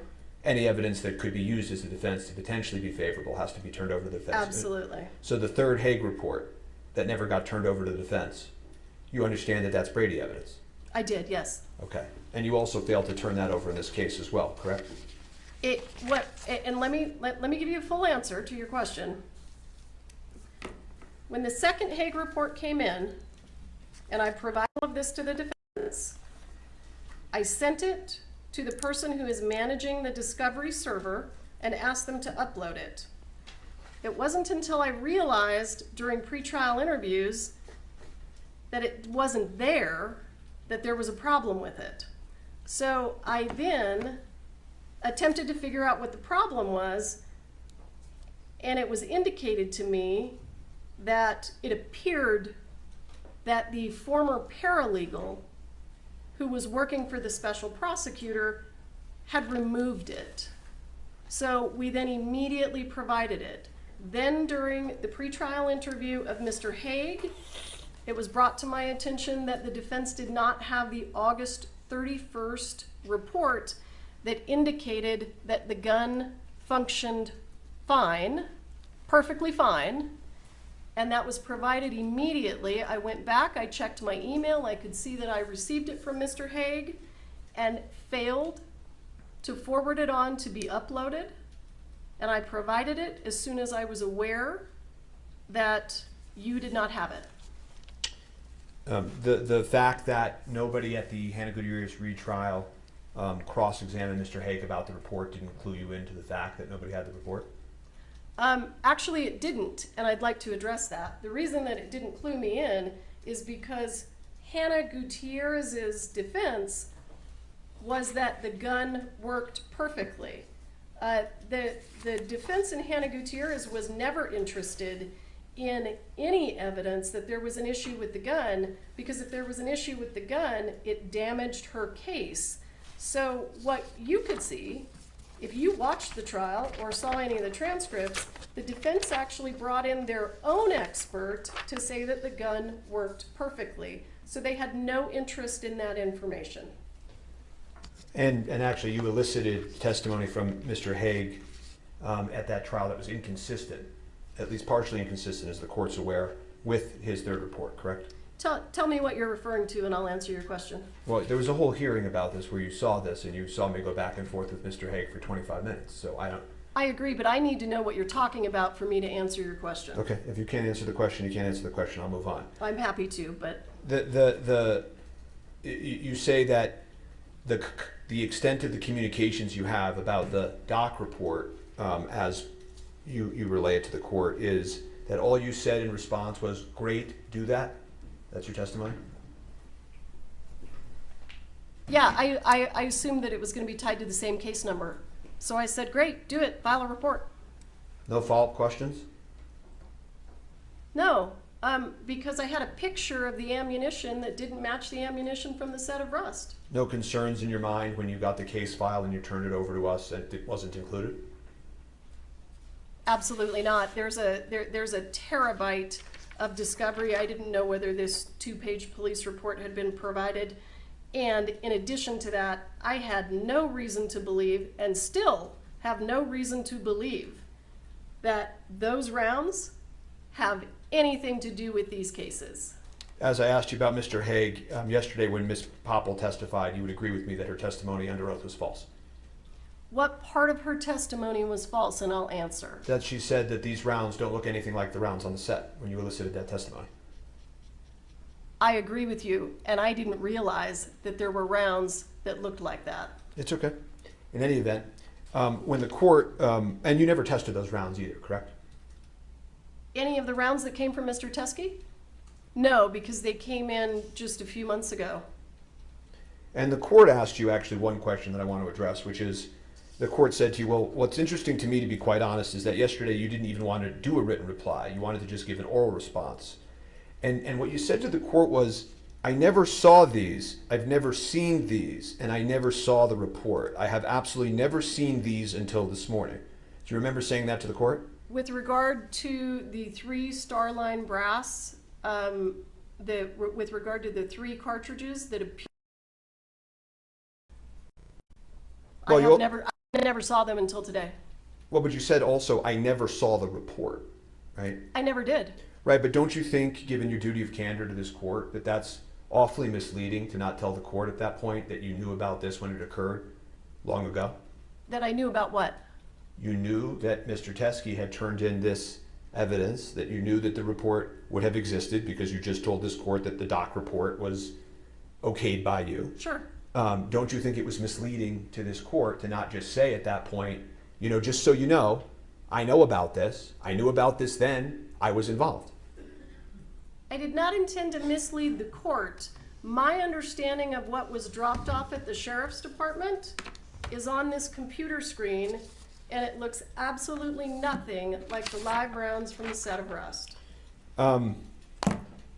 Any evidence that could be used as a defense to potentially be favorable has to be turned over to the defense. Absolutely. So the third Hague report that never got turned over to the defense, you understand that that's Brady evidence? I did, yes. Okay. And you also failed to turn that over in this case as well, correct? And let me give you a full answer to your question. When the second Hague report came in, and I provided all of this to the defense, I sent it to the person who is managing the discovery server and asked them to upload it. It wasn't until I realized during pretrial interviews that it wasn't there that there was a problem with it. So I then attempted to figure out what the problem was, and it was indicated to me that it appeared that the former paralegal who was working for the special prosecutor had removed it. So we then immediately provided it. Then during the pretrial interview of Mr. Hague, it was brought to my attention that the defense did not have the August 31st report that indicated that the gun functioned fine, perfectly fine, and that was provided immediately. I went back, I checked my email, I could see that I received it from Mr. Hague and failed to forward it on to be uploaded, and I provided it as soon as I was aware that you did not have it. The fact that nobody at the Hannah Gutierrez retrial cross-examined Mr. Hague about the report didn't clue you into the fact that nobody had the report? Actually, it didn't, and I'd like to address that. The reason that it didn't clue me in is because Hannah Gutierrez's defense was that the gun worked perfectly. The defense in Hannah Gutierrez was never interested in any evidence that there was an issue with the gun, because if there was an issue with the gun, it damaged her case. So what you could see, if you watched the trial or saw any of the transcripts, the defense actually brought in their own expert to say that the gun worked perfectly. So they had no interest in that information. And actually, you elicited testimony from Mr. Hague at that trial that was inconsistent, at least partially inconsistent, as the court's aware, with his third report, correct? Tell me what you're referring to, and I'll answer your question. Well, there was a whole hearing about this where you saw this, and you saw me go back and forth with Mr. Hague for 25 minutes. So I don't. I agree, but I need to know what you're talking about for me to answer your question. Okay, if you can't answer the question, you can't answer the question. I'll move on. I'm happy to, but you say that the extent of the communications you have about the doc report, as you relay it to the court, is that all you said in response was, "Great, do that." That's your testimony? yeah, I assumed that it was going to be tied to the same case number. So I said, great, do it, file a report. No follow-up questions? No, because I had a picture of the ammunition that didn't match the ammunition from the set of rust. No concerns in your mind when you got the case file and you turned it over to us and it wasn't included? Absolutely not. There's a terabyte of discovery. I didn't know whether this 2-page police report had been provided. And in addition to that, I had no reason to believe, and still have no reason to believe, that those rounds have anything to do with these cases. As I asked you about Mr. Hague yesterday when Ms. Popple testified, you would agree with me that her testimony under oath was false? What part of her testimony was false, and I'll answer. That she said that these rounds don't look anything like the rounds on the set when you elicited that testimony. I agree with you, and I didn't realize that there were rounds that looked like that. It's okay. In any event, when the court, and you never tested those rounds either, correct? Any of the rounds that came from Mr. Teskey? No, because they came in just a few months ago. And the court asked you actually one question that I want to address, which is, the court said to you, well, what's interesting to me, to be quite honest, is that yesterday you didn't even want to do a written reply. You wanted to just give an oral response. And what you said to the court was, I never saw these, I've never seen these, and I never saw the report. I have absolutely never seen these until this morning. Do you remember saying that to the court? With regard to the 3 Starline brass, with regard to the 3 cartridges that appear, Well, I never saw them until today. Well, but you said also, I never saw the report, right? I never did. Right, but don't you think, given your duty of candor to this court, that that's awfully misleading to not tell the court at that point that you knew about this when it occurred long ago? That I knew about what? You knew that Mr. Teskey had turned in this evidence, that you knew that the report would have existed because you just told this court that the doc report was okayed by you. Sure. Don't you think it was misleading to this court to not just say at that point, you know, just so you know, I know about this, I knew about this then, I was involved? I did not intend to mislead the court. My understanding of what was dropped off at the sheriff's department is on this computer screen, and it looks absolutely nothing like the live rounds from the set of Rust.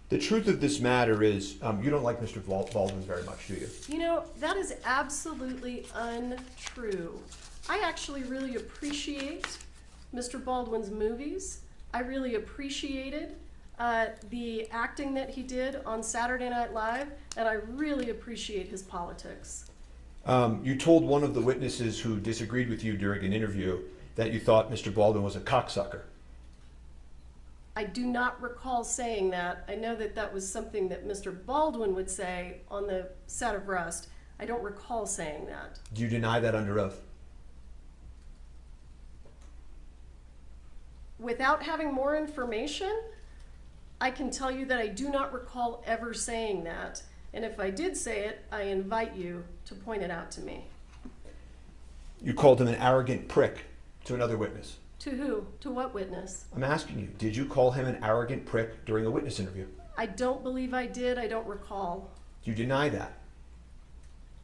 The truth of this matter is, you don't like Mr. Baldwin very much, do you? You know, that is absolutely untrue. I actually really appreciate Mr. Baldwin's movies. I really appreciated the acting that he did on Saturday Night Live, and I really appreciate his politics. You told one of the witnesses who disagreed with you during an interview that you thought Mr. Baldwin was a cocksucker. I do not recall saying that. I know that that was something that Mr. Baldwin would say on the set of Rust. I don't recall saying that. Do you deny that under oath? Without having more information, I can tell you that I do not recall ever saying that. And if I did say it, I invite you to point it out to me. You called him an arrogant prick to another witness. To who? To what witness? I'm asking you, did you call him an arrogant prick during a witness interview? I don't believe I did. I don't recall. Do you deny that?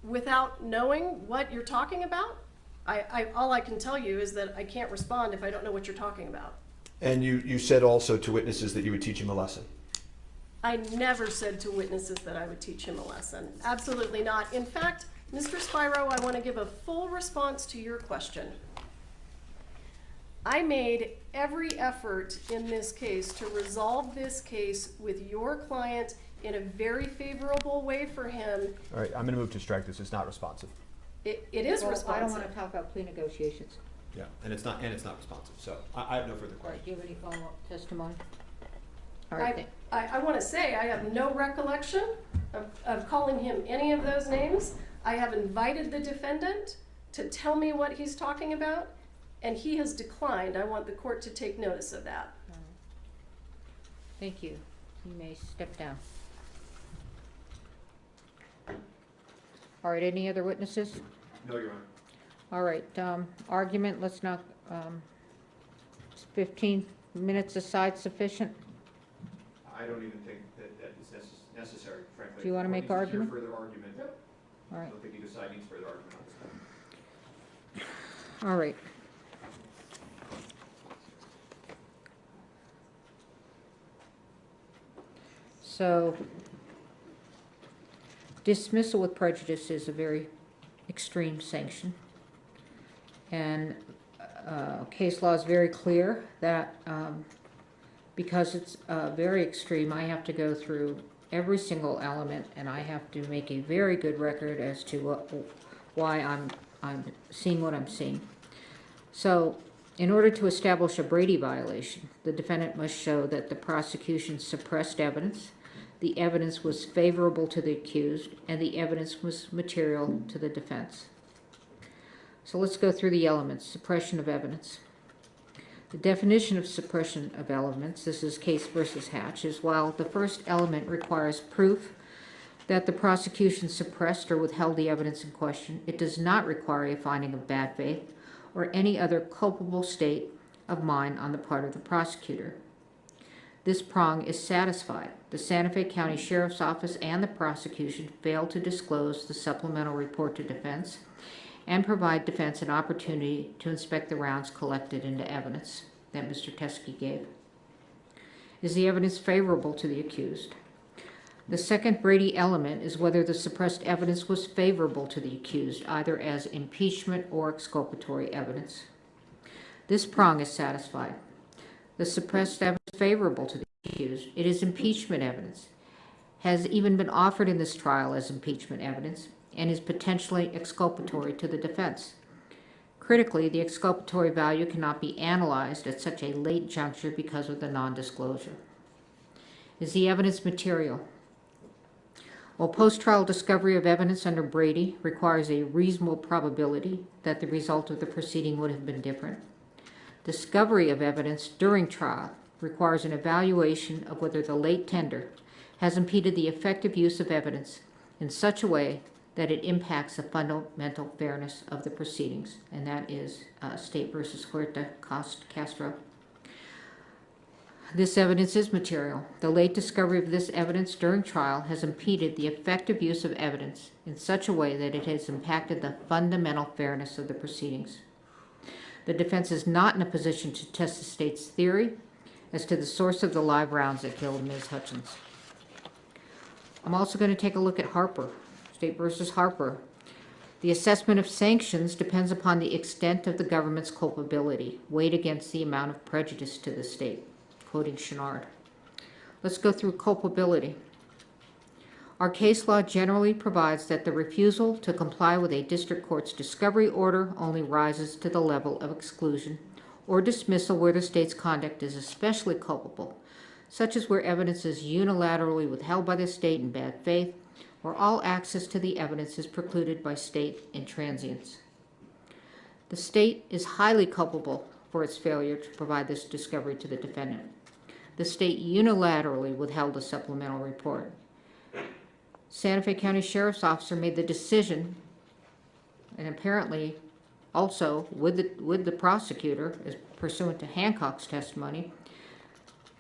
Without knowing what you're talking about? All I can tell you is that I can't respond if I don't know what you're talking about. And you said also to witnesses that you would teach him a lesson. I never said to witnesses that I would teach him a lesson. Absolutely not. In fact, Mr. Spiro, I want to give a full response to your question. I made every effort in this case to resolve this case with your client in a very favorable way for him. All right, I'm going to move to strike this. It's not responsive. It is responsive. I don't want to talk about plea negotiations. Yeah, and it's not responsive. So I have no further All right, questions. do you have any follow-up testimony? All right. I want to say I have no recollection of calling him any of those names. I have invited the defendant to tell me what he's talking about, and he has declined. I want the court to take notice of that. Thank you. You may step down. All right, any other witnesses? No, Your Honor. All right, argument, let's not, is 15 minutes aside sufficient? I don't even think that is necessary, frankly. Do you want to make argument? Further argument. All right. I don't think either side needs further argument on this. All right. So, dismissal with prejudice is a very extreme sanction. And case law is very clear that because it's very extreme, I have to go through every single element, and I have to make a very good record as to why I'm seeing what I'm seeing. So, in order to establish a Brady violation, the defendant must show that the prosecution suppressed evidence, the evidence was favorable to the accused, and the evidence was material to the defense. So let's go through the elements. Suppression of evidence. The definition of suppression of elements, this is Case versus Hatch, is while the first element requires proof that the prosecution suppressed or withheld the evidence in question, it does not require a finding of bad faith or any other culpable state of mind on the part of the prosecutor. This prong is satisfied. The Santa Fe County Sheriff's Office and the prosecution failed to disclose the supplemental report to defense and provide defense an opportunity to inspect the rounds collected into evidence that Mr. Teskey gave. Is the evidence favorable to the accused? The second Brady element is whether the suppressed evidence was favorable to the accused, either as impeachment or exculpatory evidence. This prong is satisfied. The suppressed evidence is favorable to the accused. It is impeachment evidence, has even been offered in this trial as impeachment evidence, and is potentially exculpatory to the defense. Critically, the exculpatory value cannot be analyzed at such a late juncture because of the nondisclosure. Is the evidence material? While post-trial discovery of evidence under Brady requires a reasonable probability that the result of the proceeding would have been different, discovery of evidence during trial requires an evaluation of whether the late tender has impeded the effective use of evidence in such a way that it impacts the fundamental fairness of the proceedings, and that is State versus Fuente Castro. This evidence is material. The late discovery of this evidence during trial has impeded the effective use of evidence in such a way that it has impacted the fundamental fairness of the proceedings. The defense is not in a position to test the state's theory as to the source of the live rounds that killed Ms. Hutchins. I'm also going to take a look at Harper, State versus Harper. The assessment of sanctions depends upon the extent of the government's culpability, weighed against the amount of prejudice to the state. Quoting Chenard. Let's go through culpability. Our case law generally provides that the refusal to comply with a district court's discovery order only rises to the level of exclusion or dismissal where the state's conduct is especially culpable, such as where evidence is unilaterally withheld by the state in bad faith, or all access to the evidence is precluded by state intransience. The state is highly culpable for its failure to provide this discovery to the defendant. The state unilaterally withheld a supplemental report. Santa Fe County Sheriff's Officer made the decision, and apparently also with the prosecutor, as pursuant to Hancock's testimony,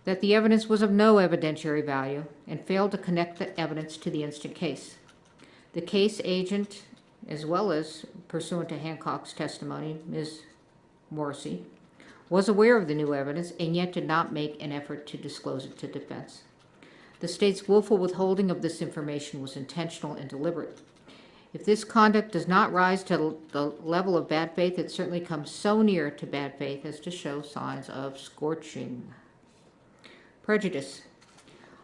that the evidence was of no evidentiary value and failed to connect the evidence to the instant case. The case agent, as well as pursuant to Hancock's testimony, Ms. Morrissey, was aware of the new evidence and yet did not make an effort to disclose it to defense. The state's willful withholding of this information was intentional and deliberate. If this conduct does not rise to the level of bad faith, it certainly comes so near to bad faith as to show signs of scorching. Prejudice.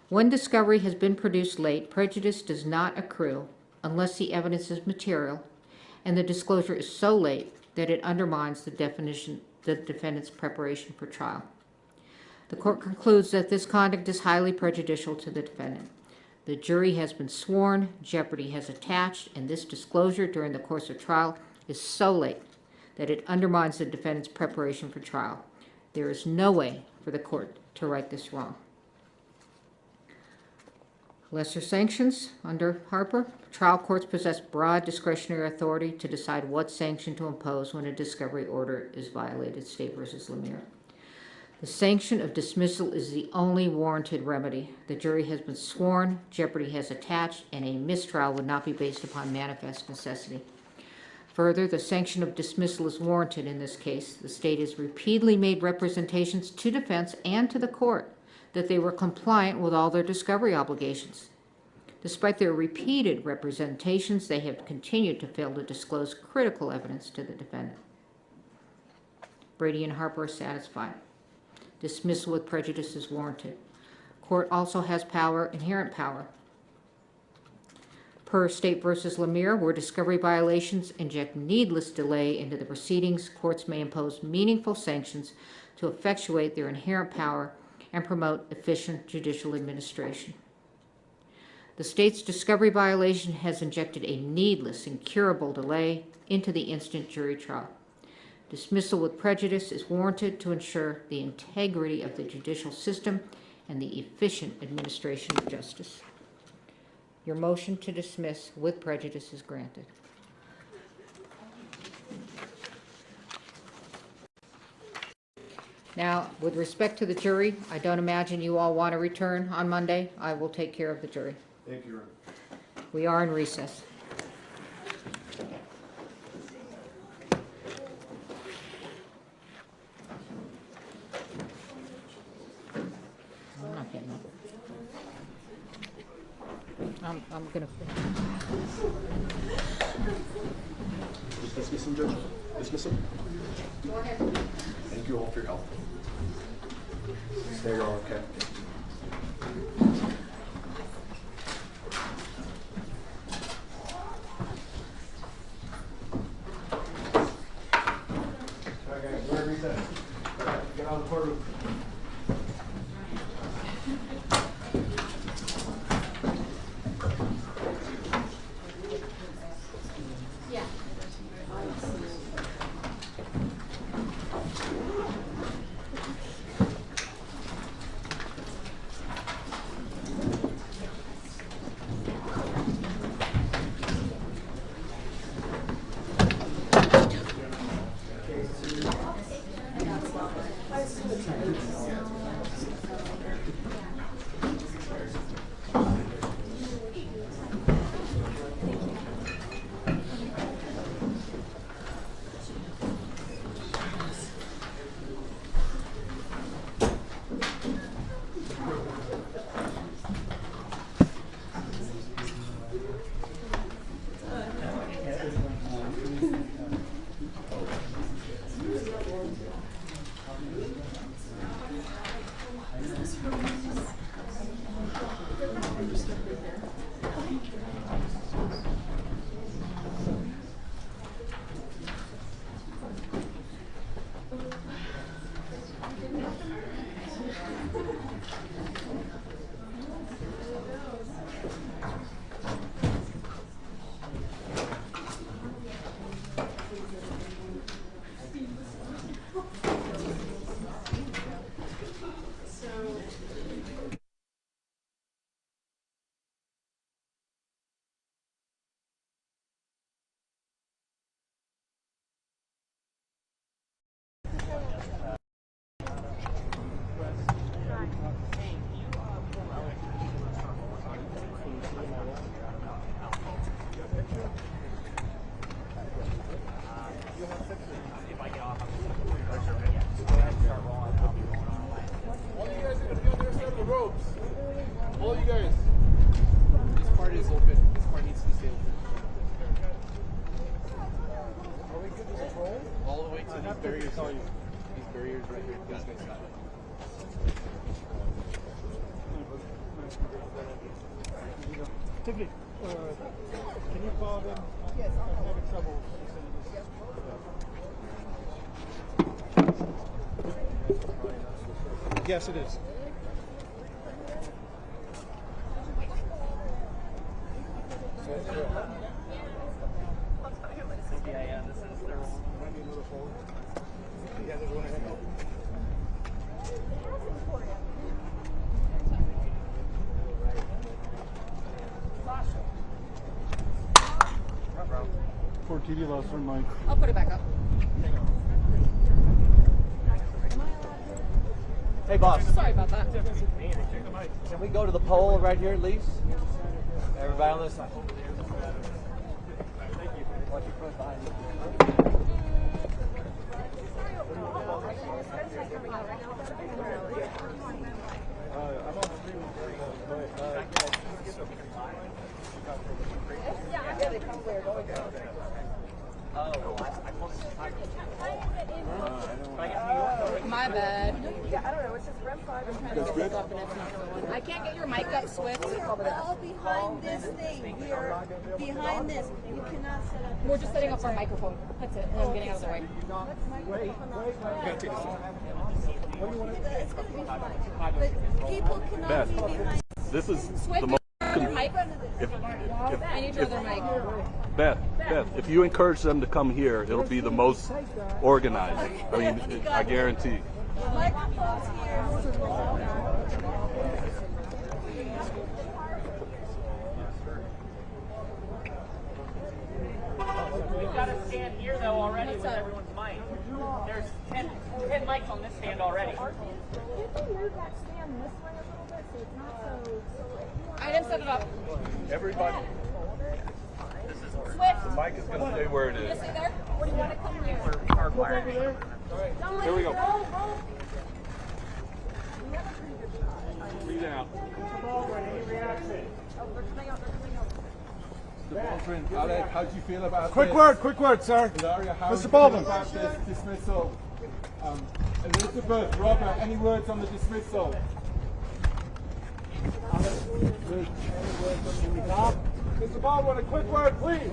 When discovery has been produced late, prejudice does not accrue unless the evidence is material and the disclosure is so late that it undermines the defendant's preparation for trial. The court concludes that this conduct is highly prejudicial to the defendant. The jury has been sworn, jeopardy has attached, and this disclosure during the course of trial is so late that it undermines the defendant's preparation for trial. There is no way for the court to right this wrong. Lesser sanctions under Harper. Trial courts possess broad discretionary authority to decide what sanction to impose when a discovery order is violated. State versus Lemire. The sanction of dismissal is the only warranted remedy. The jury has been sworn, jeopardy has attached, and a mistrial would not be based upon manifest necessity. Further, the sanction of dismissal is warranted in this case. The state has repeatedly made representations to defense and to the court that they were compliant with all their discovery obligations. Despite their repeated representations, they have continued to fail to disclose critical evidence to the defendant. Brady and Harper are satisfied. Dismissal with prejudice is warranted. Court also has power, inherent power. Per State versus Lemire, where discovery violations inject needless delay into the proceedings, courts may impose meaningful sanctions to effectuate their inherent power and promote efficient judicial administration. The state's discovery violation has injected a needless, incurable delay into the instant jury trial. Dismissal with prejudice is warranted to ensure the integrity of the judicial system and the efficient administration of justice. Your motion to dismiss with prejudice is granted. Now, with respect to the jury, I don't imagine you all want to return on Monday. I will take care of the jury. Thank you, Ron. We are in recess. I'm not getting up. I'm going to... Dismiss him, Judge. Dismiss him. Go ahead. Thank you all for your help. There you go, okay. Okay, we're reset. Get out of the courtroom. All you guys. This part is open. This part needs to stay open. Are we good to control? All the way to these barriers. These barriers right here. These guys got it. Tiffany, can you call them? Yes, I'm having trouble. Yes, it is. Yeah, this is their own. Yeah, there's one ahead. Poor TV lost her mic. I'll put it back up. Hey, boss. Sorry about that. Can we go to the pole right here at least? Everybody on this side. Thank you. Watch your front behind you. I'm on the stream. Yeah, they come there. My bad. Yeah, I don't know. It's just REM 5. That's good. I can't get your mic up, Swift. We're all behind this thing. We are behind this. You cannot set up. We're just setting up our microphone. That's it. And I'm getting out of the way. Wait. It's going to be fine. But people cannot be behind. This is Swift, the most. your mic. I need your other mic. Beth, if you encourage them to come here, it'll be the most organized. I mean, I guarantee. Microphones here. We've got a stand here though already with everyone's mic. There's 10 mics on this stand already. Can you move that stand this way a little bit so it's not so... I didn't set it up. Everybody. Swift. The mic is going to stay where it is. Stay there. Or do you want to come here? Here we go. Breathe out. Mr. Baldwin, Alec, how do you feel about Quick word, sir. Ilaria, how Mr. Baldwin. about this dismissal? Elizabeth, Robert, any words on the dismissal? Mr. Baldwin, a quick word, please.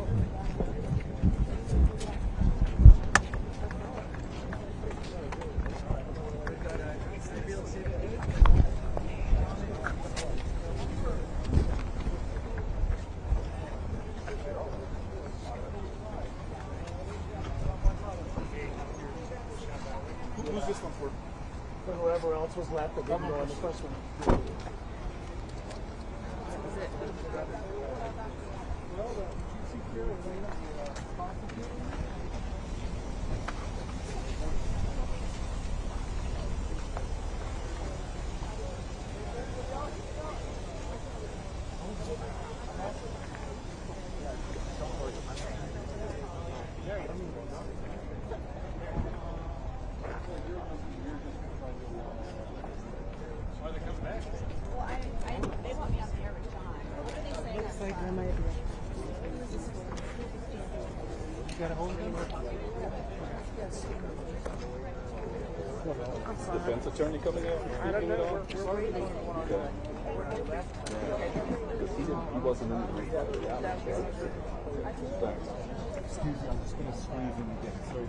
Who's this one for? For whoever else was left that didn't go on the first one. Defense attorney coming out? I don't know. He wasn't in the group. Thanks. Excuse me, I'm just going to squeeze in again. Sorry.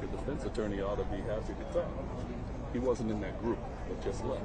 The defense attorney ought to be happy to talk. He wasn't in that group, but just left.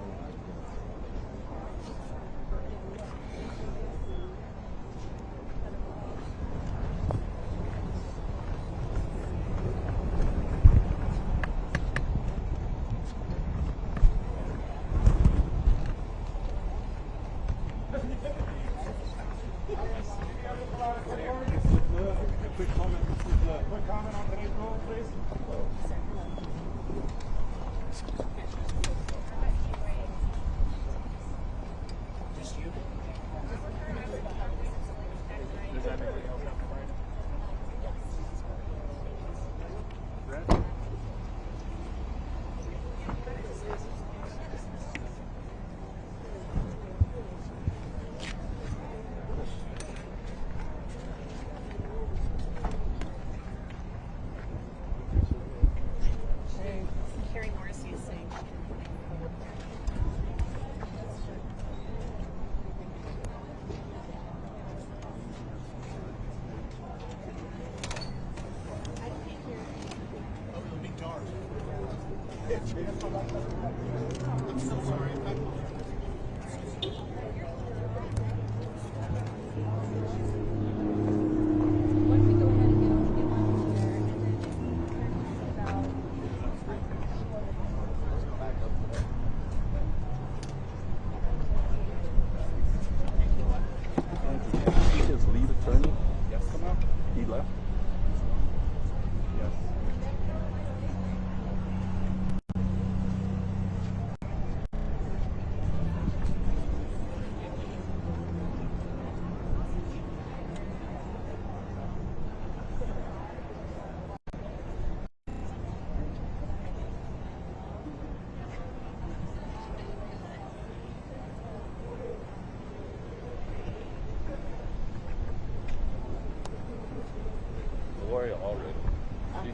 Already.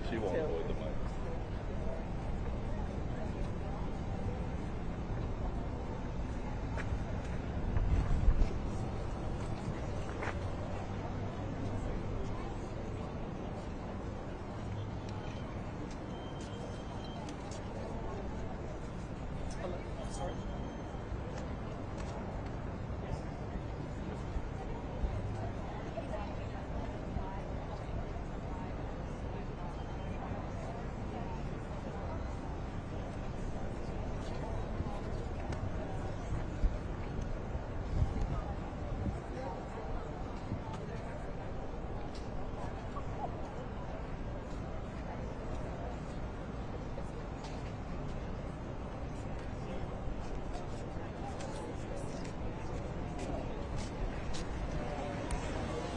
She won't avoid the mic.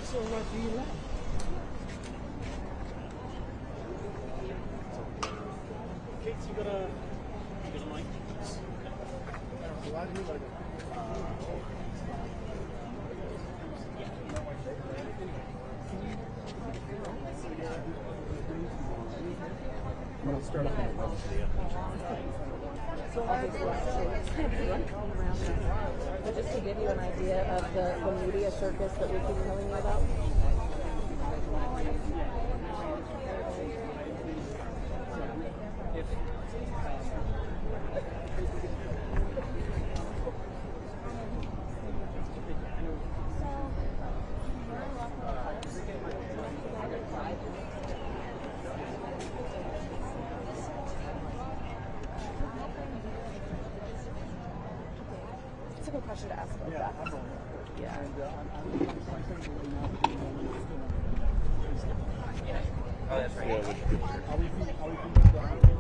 So what do you like? Kate, you got a mic? Why do you like it? We'll start off on the level to the end. Just to give you an idea of the media circus that we keep telling you about. It's a good question to ask about that. Yeah. Oh, that's right. Yeah,